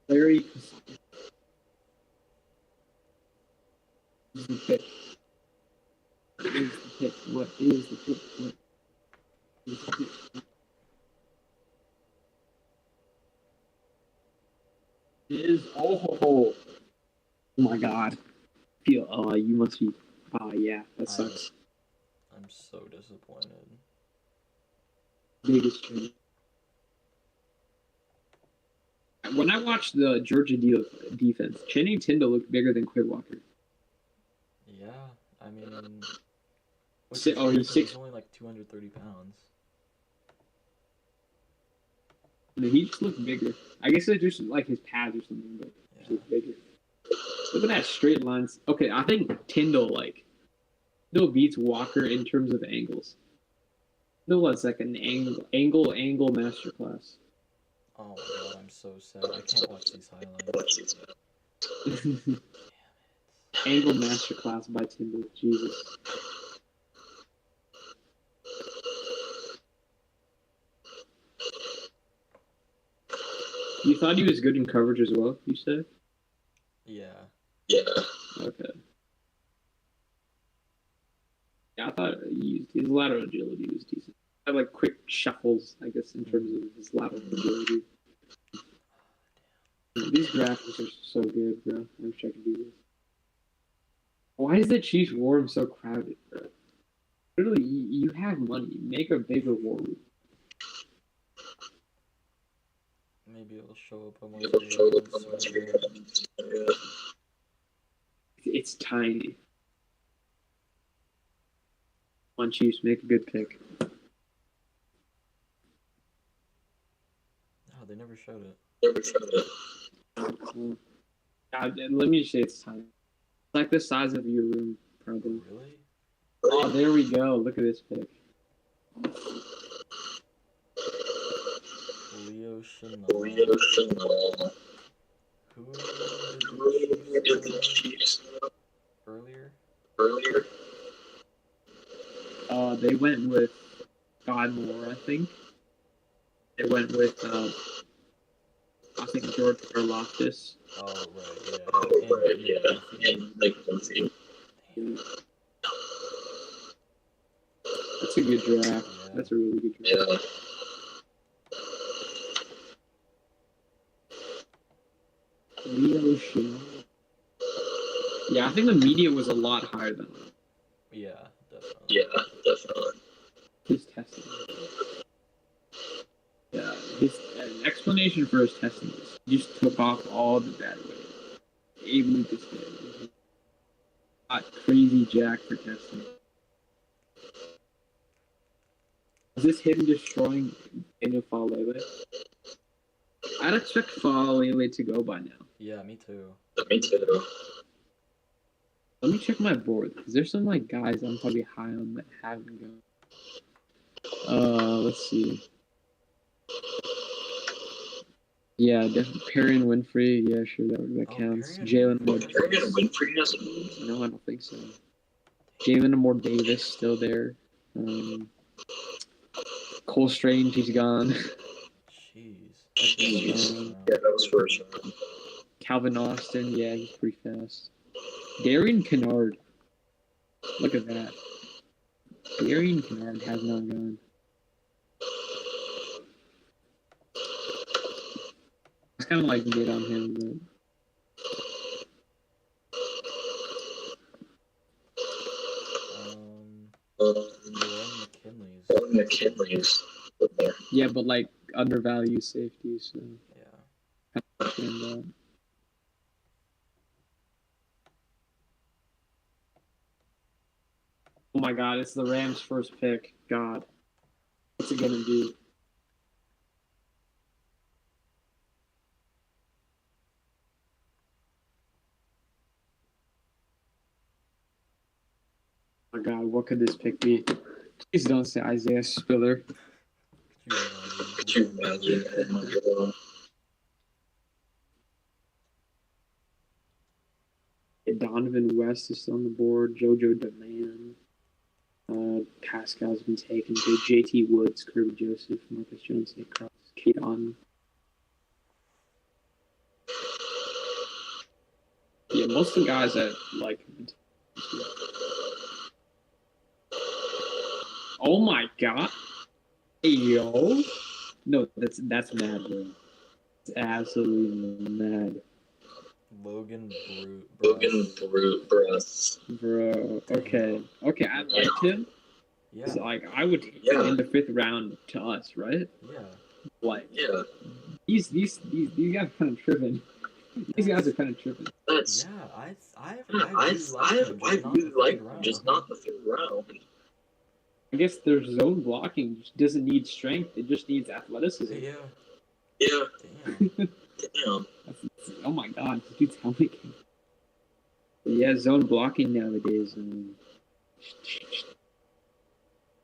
Larry. What is the pick? What is the pick? What is the pick? Oh my god. You must be. Yeah, that sucks. I'm so disappointed. Biggest change. When I watched the Georgia defense, Channing Tindall looked bigger than Quay Walker. Yeah, I mean. He's only 230 pounds. No, he just looked bigger. I guess it's just his pads or something, but he just looked bigger. Look at that straight lines. Okay, I think Tindall beats Walker in terms of angles. Tindall has an angle masterclass. Oh my god, I'm so sad. I can't watch these highlights. Angle masterclass by Tindall. Jesus. You thought he was good in coverage as well, you said? Yeah. Okay. Yeah, I thought his lateral agility was decent. I had quick shuffles, I guess, in terms of his lateral agility. These graphics are so good, bro. I wish I could do this. Why is the Chiefs war room so crowded, bro? Literally, you have money. Make a bigger war room. Maybe it'll show up on my It's tiny. Come on, Chiefs, make a good pick. Oh, they never showed it. Let me just say it's tiny. It's like the size of your room, probably. Really? Oh, there we go. Look at this pick. Leo Chanel. Who did the Chiefs earlier? They went with God Moore, I think. They went with I think George Karlaftis. Oh right, yeah. And Lincoln. That's a good draft. Yeah. That's a really good draft. Leo Chanel. Yeah, I think the media was a lot higher than that. Yeah, definitely. His testing. Yeah, an explanation for his testing is he just took off all the bad weight. Abe Lucas did. Got crazy jack for testing. Is this him destroying Daniel Falele? I'd expect Falele to go by now. Yeah, me too. Let me check my board, because there's some like guys I'm probably high on that haven't gone. Let's see. Yeah, definitely Perry and Winfrey. Yeah, sure, that counts. Jalen Moore. Perry and Winfrey doesn't. No, I don't think so. Jalen Moore Davis still there. Cole Strange, he's gone. Jeez. Yeah, that was first round. Calvin Austin, yeah, he's pretty fast. Darian Kennard. Look at that. Darian Kennard has not gone. It's kind of like mid on him, but... McKinley's there. Yeah, but like undervalued safety, so... Yeah. Oh my god, it's the Rams' first pick. God. What's it gonna do? Oh my god, what could this pick be? Please don't say Isaiah Spiller. Could you imagine? Oh my god. Donovan West is still on the board. JoJo DeMan. Pascal's been taken. JT Woods, Kirby Joseph, Marcus Jones, Nick Cross, Kate On. Yeah, most of the guys that like. Oh my god. Hey, yo. No, that's mad, bro. It's absolutely mad. Logan Bruce. Bro, okay, I liked him. Yeah. Like I would take him in the 5th round to us, right? Yeah. Like, these guys are kind of tripping. These guys are kind of tripping. I really like him, just not the 5th round. I guess their zone blocking doesn't need strength; it just needs athleticism. Yeah. Damn. Oh my god, this dude's helmet game. Yeah, zone blocking nowadays.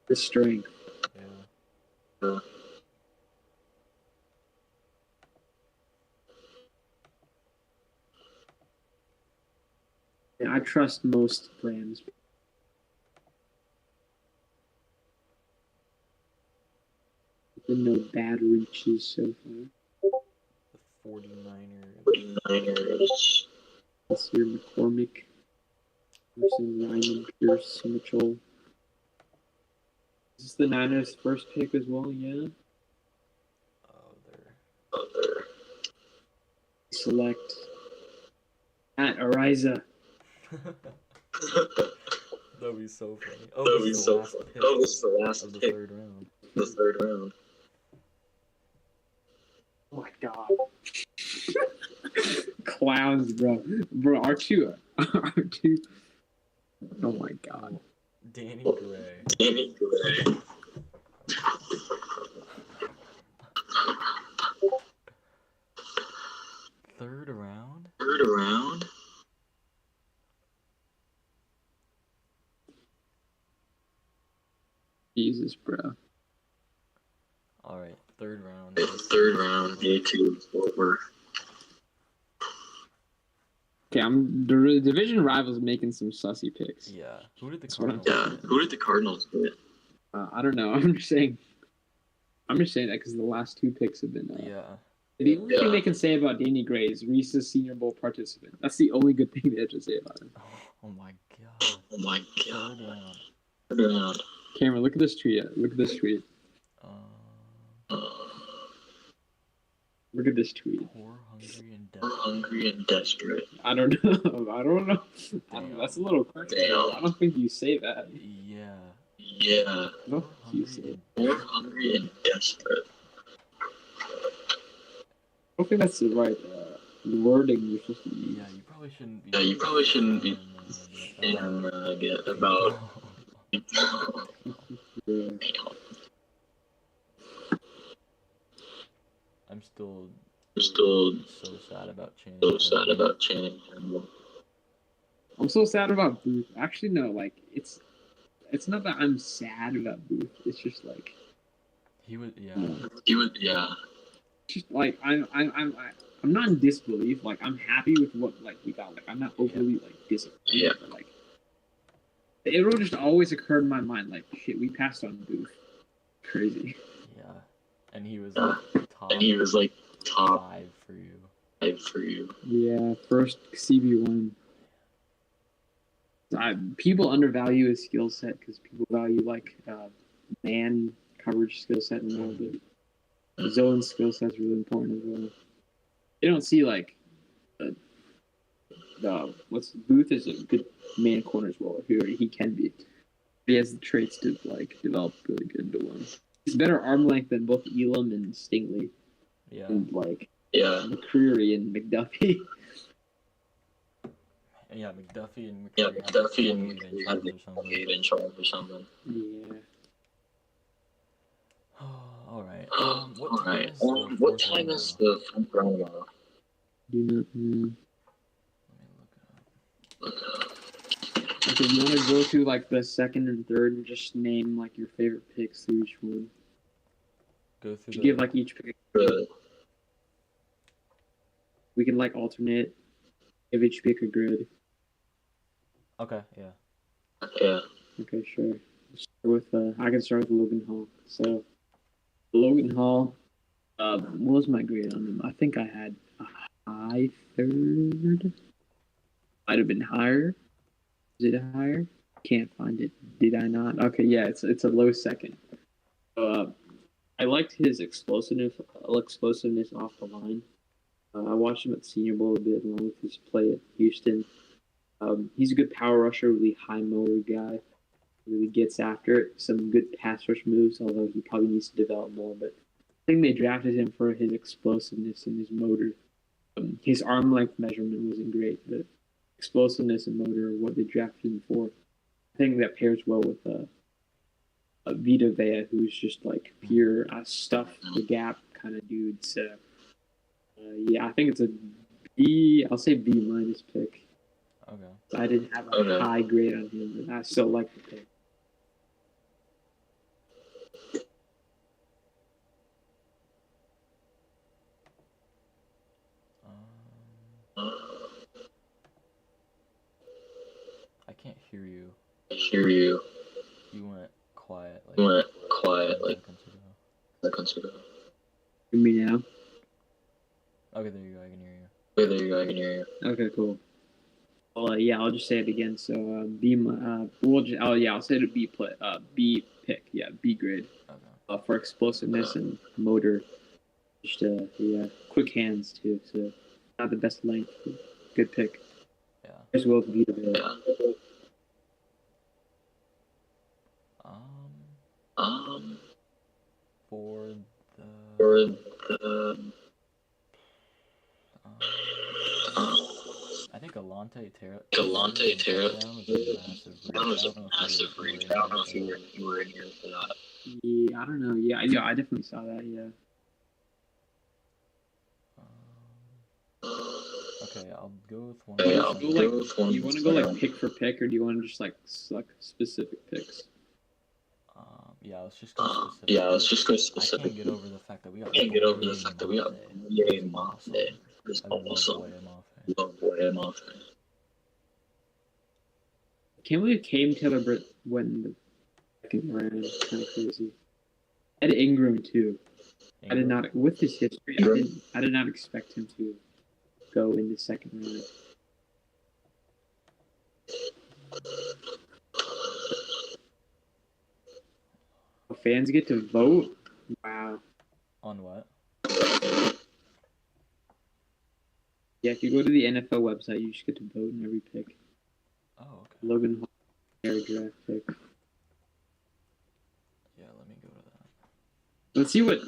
The strength. Yeah. Yeah, I trust most Rams. Been no bad reaches so far. The 49ers. This year, McCormick versus Ryan Pierce Mitchell. Is this the Niners' first pick as well? Yeah. Oh, they're select Matt Ariza. That'd be so funny. That'd be so funny. Oh, this is the last of the third round. The third round. Oh my god. Clowns, bro. Bro, R2. Oh my god. Danny Gray. Danny Gray. Third round? Third round? Jesus, bro. Alright, third round. Third round, day 2 is over. Okay, the division rivals making some sussy picks. Yeah. Who did the Cardinals get? Who did the Cardinals get? I don't know. I'm just saying that because the last 2 picks have been. Yeah. The only thing they can say about Danny Gray is Reese's Senior Bowl participant. That's the only good thing they have to say about him. Oh my god. Oh my god. Third round. Third round. Cameron, look at this tweet. Look at this tweet. Look at this tweet. Poor, hungry, and desperate. I don't know. That's a little questionable. I don't think you say that. Yeah. Yeah. I don't think you say poor, hungry, and desperate. I don't think that's the right wording you're supposed to use. Yeah, you probably shouldn't be. Yeah, you probably shouldn't be about. I'm still so sad about Channing. I'm so sad about Booth. Actually, no. Like it's not that I'm sad about Booth. It's just like he was. Yeah. Just like I'm not in disbelief. Like I'm happy with what we got. Like I'm not overly disappointed. Yeah. But, like it just always occurred in my mind. Like shit, we passed on Booth. Crazy. Yeah. And he was top 5 for you. Yeah, first CB1. People undervalue his skill set because people value man coverage skill set and all, but zone skill set is really important as well. They don't see Booth is a good man corner as well. He can be. He has the traits to develop really good into one. He's better arm length than both Elam and Stingley. Yeah. And McCreary and McDuffie. Yeah, McDuffie and McCreary had in charge or something. Yeah. Alright. What time is the front round? Do not know. Look it up. Okay, you want to go through the second and third and just name your favorite picks through each one. Go through. Give each pick. We can alternate. Give each pick a grid. Okay. Yeah. Yeah. Okay, sure. I can start with Logan Hall. So, Logan Hall. What was my grade on him? I think I had a high third. Might have been higher. Is it higher? Can't find it. Did I not? Okay, yeah, it's a low second. I liked his explosiveness off the line. I watched him at Senior Bowl a bit along with his play at Houston. He's a good power rusher, really high motor guy. Really gets after it. Some good pass rush moves, although he probably needs to develop more. But I think they drafted him for his explosiveness and his motor. His arm length measurement wasn't great, but explosiveness and motor are what they drafted him for. I think that pairs well with Vita Vea, who's just pure stuff the gap kind of dude. So yeah, I think it's a B. I'll say B minus pick. Okay. I didn't have a high grade on him, but I still like the pick. I can't hear you. You went quiet. Hear me now? Okay, there you go. I can hear you. Okay, cool. Well, yeah, I'll just say it again. So, I'll say it a B pick. Yeah, B grade. Okay. For explosiveness and motor. Just, quick hands too. So, Not the best length. Good pick. Yeah. Chris Wills beat a bit. For the I think Alante Terra was a massive reach. I don't know if you were in here for that. Yeah, I don't know. Yeah, I definitely saw that. Yeah. Okay, I'll go with one. Do you want to go like pick for pick, or do you want to just like select specific picks? Yeah, let's just go specific. I can't get over the fact that we got Boye Mafe. There's also Boye Mafe. Can't believe Cam Taylor Britt went in the second round. It's kind of crazy. Ed Ingram too. I did not, with his history, I did not expect him to go in the second round. Fans get to vote? Wow. On what? Yeah, if you go to the NFL website, you just get to vote in every pick. Oh, okay. Logan Hall, draft pick. Yeah, let me go to that. Let's see what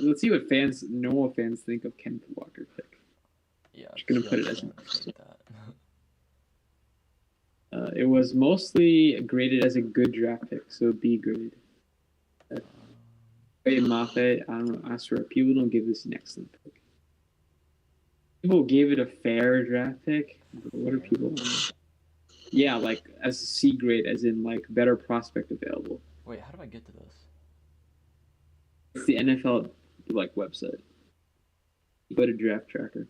normal fans think of Ken Walker pick. Yeah, I'm just gonna put it as it was mostly graded as a good draft pick, so B grade. Boye Mafe, I don't know. I swear, people don't give this an excellent pick. People gave it a fair draft pick, but what are people on? Yeah, like as a C grade, as in like better prospect available. Wait, how do I get to this? It's the NFL like website. You go to Draft Tracker.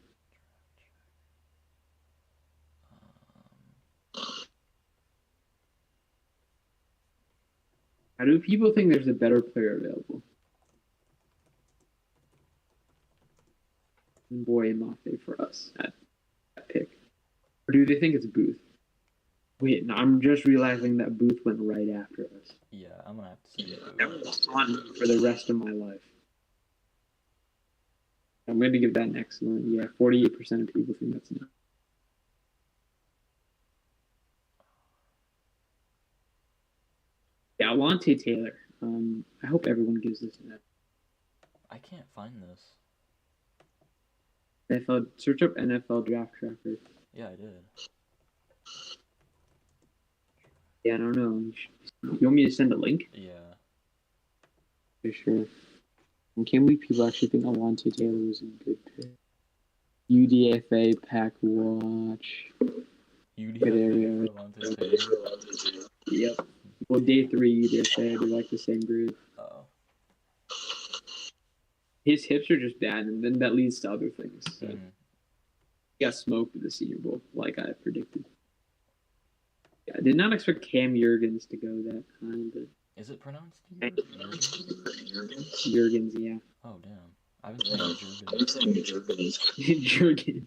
How do people think there's a better player available than Boye Mafe for us at that pick? Or do they think it's Booth? Wait, no, I'm just realizing that Booth went right after us. Yeah, I'm gonna have to see it. For the rest of my life. I'm going to give that an excellent. Yeah, 48% of people think that's enough. Yeah, Alante Taylor. I hope everyone gives this an F. I can't find this. NFL, search up NFL Draft Tracker. Yeah, I did. Yeah, I don't know. You want me to send a link? Yeah. For sure. I can't believe people actually think Alante Taylor was a good pick. UDFA Pack Watch. UDFA Alante Taylor. Yep. Well, day 3 UDFA, they like the same group. Oh. His hips are just bad, and then that leads to other things. So. He got smoked at the Senior Bowl, like I predicted. Yeah, I did not expect Cam Jurgens to go that high, but... Is it pronounced Jurgens? Jurgens, yeah. Oh, damn. I've been saying Jurgens. Jurgens.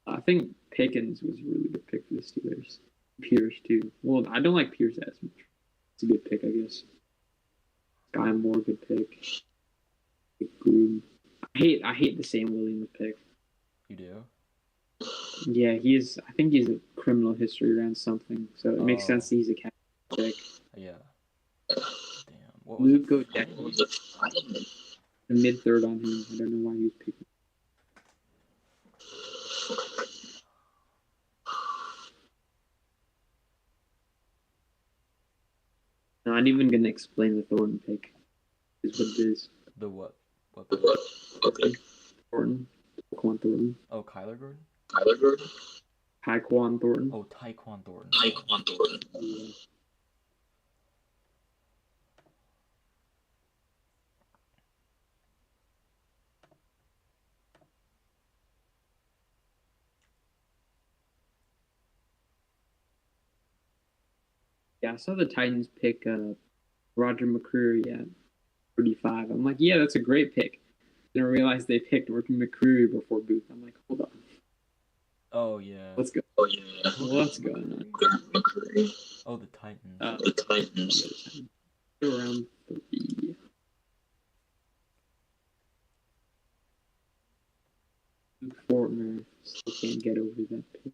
I think Pickens was a really good pick for the Steelers. Pierce, too. Well, I don't like Pierce as much. It's a good pick, I guess. Sky Moore, good pick. Groom. I hate the Sam Williams pick. You do? Yeah, I think he's a criminal history around something, so it makes sense that he's a cat pick. Yeah. Damn. Luke Goedeke. The mid-third on him. I don't know why he was picking. No, I'm not even going to explain the Thornton pick. Is what it is. The what? What pick? Okay. Thornton. Tyquan Thornton. Oh, Kyler Gordon? Tyquan Thornton. Oh, Tyquan Thornton. Yeah. Yeah, I saw the Titans pick Roger McCreary at 35. I'm like, yeah, that's a great pick. Then I realized they picked McCreary before Booth. I'm like, hold on. Oh, yeah. Let's go. Oh, yeah. What's going on? McCreary. Oh, the Titans. The Titans. Around 30. Fortner still can't get over that pick.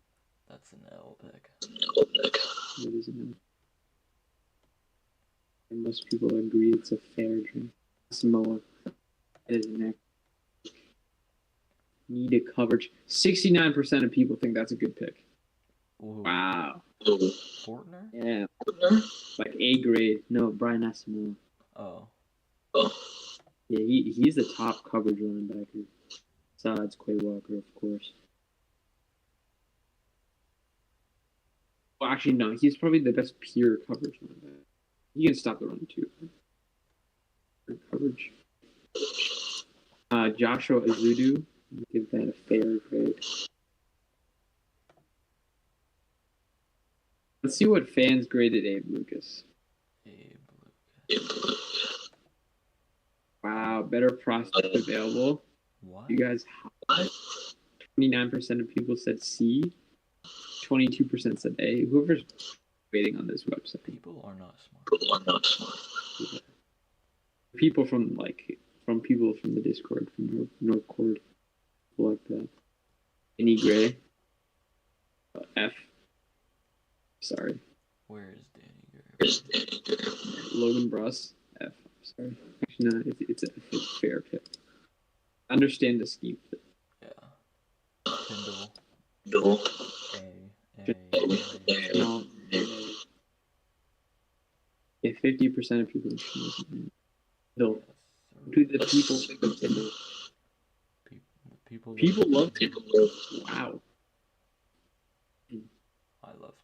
That's an L pick. It is an L. And most people agree it's a fair draft. Samoa is next. Needed coverage. 69% of people think that's a good pick. Ooh. Wow. Fortner? Yeah. Like A grade. No, Brian Asamoah. Oh. Yeah, he's the top coverage running back. Besides Quay Walker, of course. Well, actually, no. He's probably the best pure coverage running back. He can stop the run, too. Coverage. Joshua Azudu. Give that a fair grade. Let's see what fans graded Abe Lucas. Wow, better prospect available. What? You guys, 29% of people said C. 22% said A. Whoever's waiting on this website. People are not smart. Yeah. People from people from the Discord, from North Cord. Like that. Any Gray. F. Sorry. Where is Danny Gray? Logan Bruss. F. Sorry. Actually, no, it's a fair pick. Understand the scheme. Yeah. Tyndall. No. Yeah, 50% of people. No. Do the people think of Tyndall? People love Tyndall. Wow. I love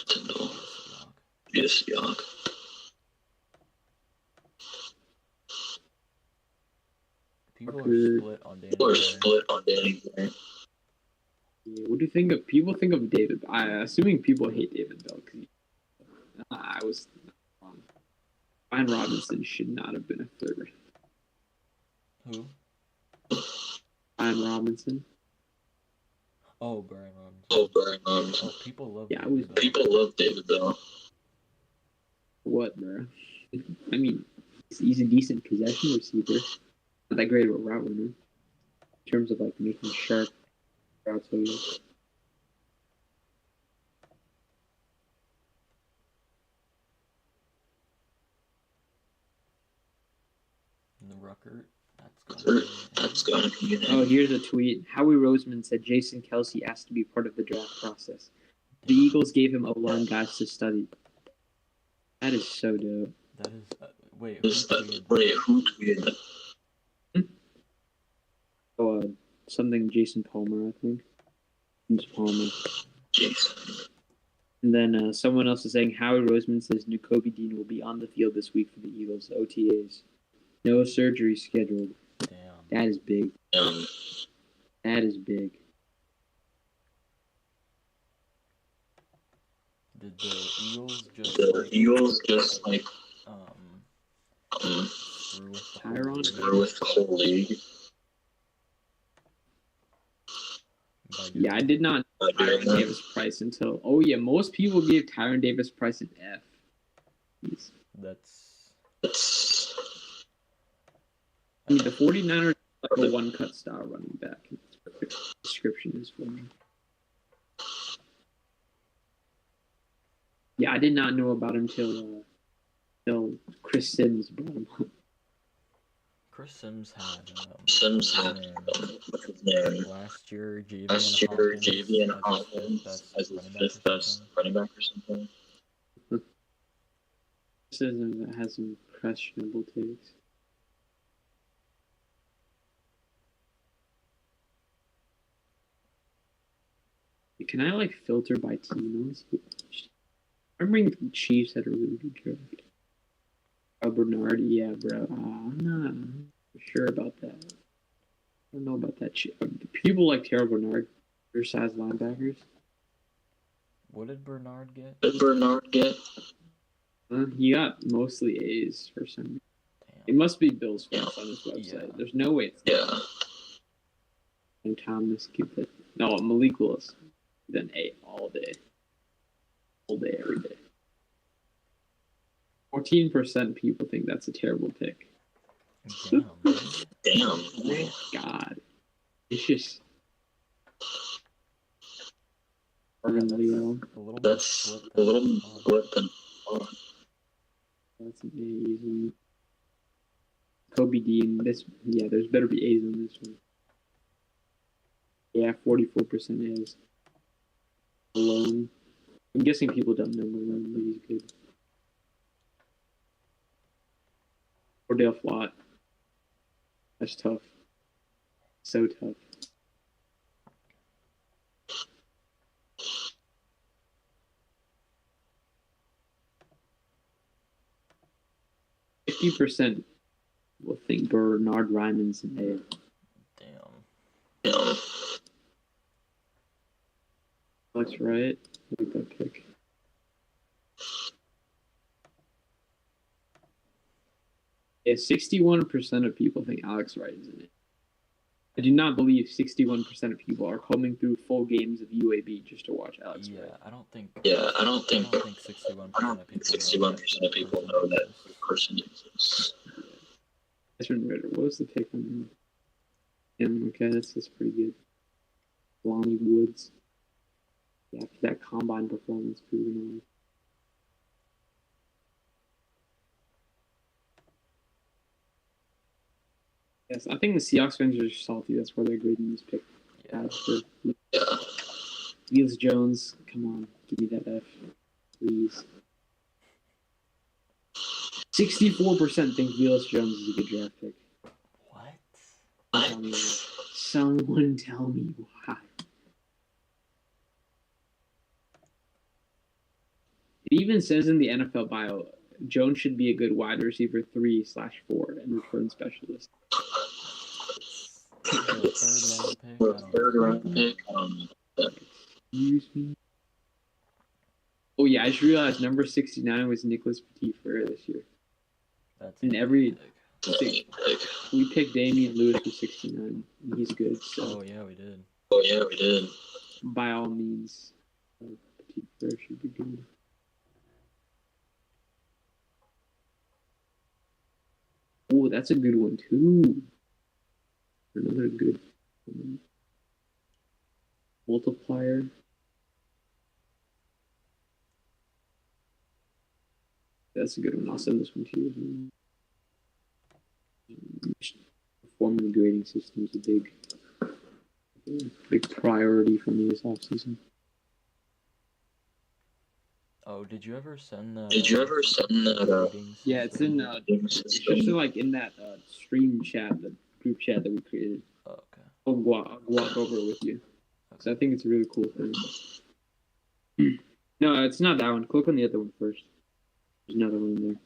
Tyndall. Yes, Young. People are split on Danny Gray. Yeah, what do you think of people? Think of David. Assuming people hate David Bell because I was wrong. Brian Robinson should not have been a third. Who? Brian Robinson. Oh, Brian Robinson. Oh, people love. Yeah, people love David Bell. What, bro? I mean, he's a decent possession receiver. Not that great of a route runner. In terms of like making sharp routes. The Ruckert. That's gonna be Oh, here's a tweet. Howie Roseman said Jason Kelsey asked to be part of the draft process. The Eagles gave him O-line guys to study. That is so dope. That is. Wait, who tweeted that? Oh, something Jason Palmer, I think. Jason Palmer. Jason. And then someone else is saying Howie Roseman says Nakobe Dean will be on the field this week for the Eagles OTAs. No surgery scheduled. Damn. That is big. That is big. Did the Eagles just like screw with the whole league? Yeah, I did not know Tyron Davis Price until. Oh yeah, most people gave Tyron Davis Price an F. That's. I mean, the 49ers are like a one-cut style running back. The description is for me. Yeah, I did not know about him till Chris Sims brought him up. Chris Sims had what's his name? Last year, Javian Hawkins as his fifth best running back or something. Sims has some questionable takes. Can I like filter by team? I remember the Chiefs had a really good draft. Bernard, yeah, bro. I'm not sure about that. I don't know about that. People like Terrell Bernard, undersized linebackers. What did Bernard get? He got mostly A's for some reason. It must be Bill's fault on his website. Yeah. There's no way it's not. And Thomas keep it. No, Malik Willis. Then A all day. All day, every day. 14% people think that's a terrible pick. Damn. God. It's just That's a little split than That's an A's and Kobe Dean. There's better be A's on this one. Yeah, 44% A's. Malone. I'm guessing people don't know Malone, but he's good. Cordell Flott. That's tough. So tough. %50 will think Bernard Ryman's an A. damn. That's right. I like that pick. Yeah, 61% of people think Alex Wright is in it. I do not believe 61% of people are combing through full games of UAB just to watch Alex Wright. I don't think. I don't think 61% of people know that person exists. What was the pick on him? Okay, that's pretty good. Lonnie Woods. Yeah, after that combine performance proving on. Yes, I think the Seahawks fans are salty. That's why they're grading this pick. Felix Jones, come on, give me that F, please. 64% think Felix Jones is a good draft pick. What? Someone tell me why. It even says in the NFL bio, Jones should be a good wide receiver 3/4 and return specialist. Third round pick. Excuse me. Oh yeah, I just realized number 69 was Nicholas Petit-Frere this year. That's and every we picked Damian Lewis with 69. And he's good. So. Oh yeah, we did. By all means, Petit-Frere should be good. Oh, that's a good one too. Another good one. Multiplier. That's a good one. I'll send this one to you. Reforming the grading system is a big priority for me this offseason. Oh, did you ever send that? Yeah, it's in. It's just like in that stream chat, the group chat that we created. Oh, okay. I'll walk over it with you. So I think it's a really cool thing. No, it's not that one. Click on the other one first. There's another one in there.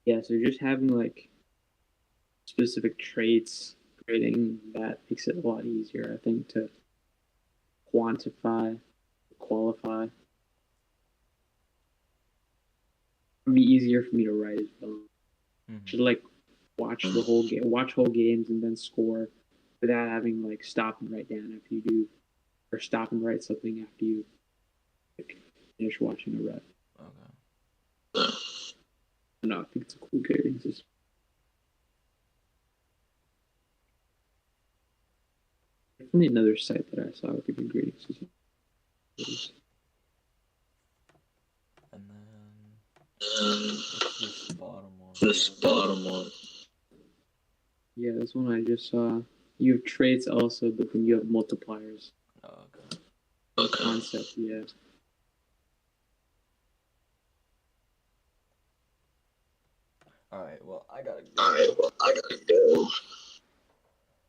Yeah, so just having like specific traits grading, that makes it a lot easier, I think, to quantify, qualify. It'd be easier for me to write as well. Should like watch the whole game, watch whole games, and then score without having like stop and write down after you do, or stop and write something after you finish watching a rep. Okay. No, I think it's a cool grading system. Definitely another site that I saw with a good grading system. And then this bottom one. Yeah, this one I just saw. You have traits also, but then you have multipliers. Oh, okay. Concept, yeah. Alright, well, I gotta go.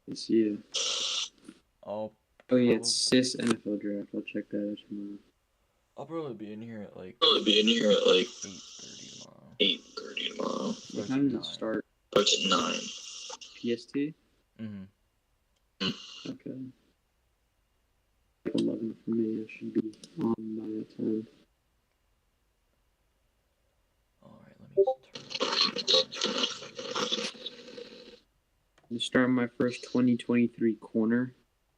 It's you. Oh yeah, it's CIS NFL draft. I'll check that out tomorrow. I'll probably be in here at like 8:30 tomorrow. What time does it start? Starts at 9. PST? Okay. 11 for me. I should be on by that time. Alright, let me I'm starting my first 2023 corner.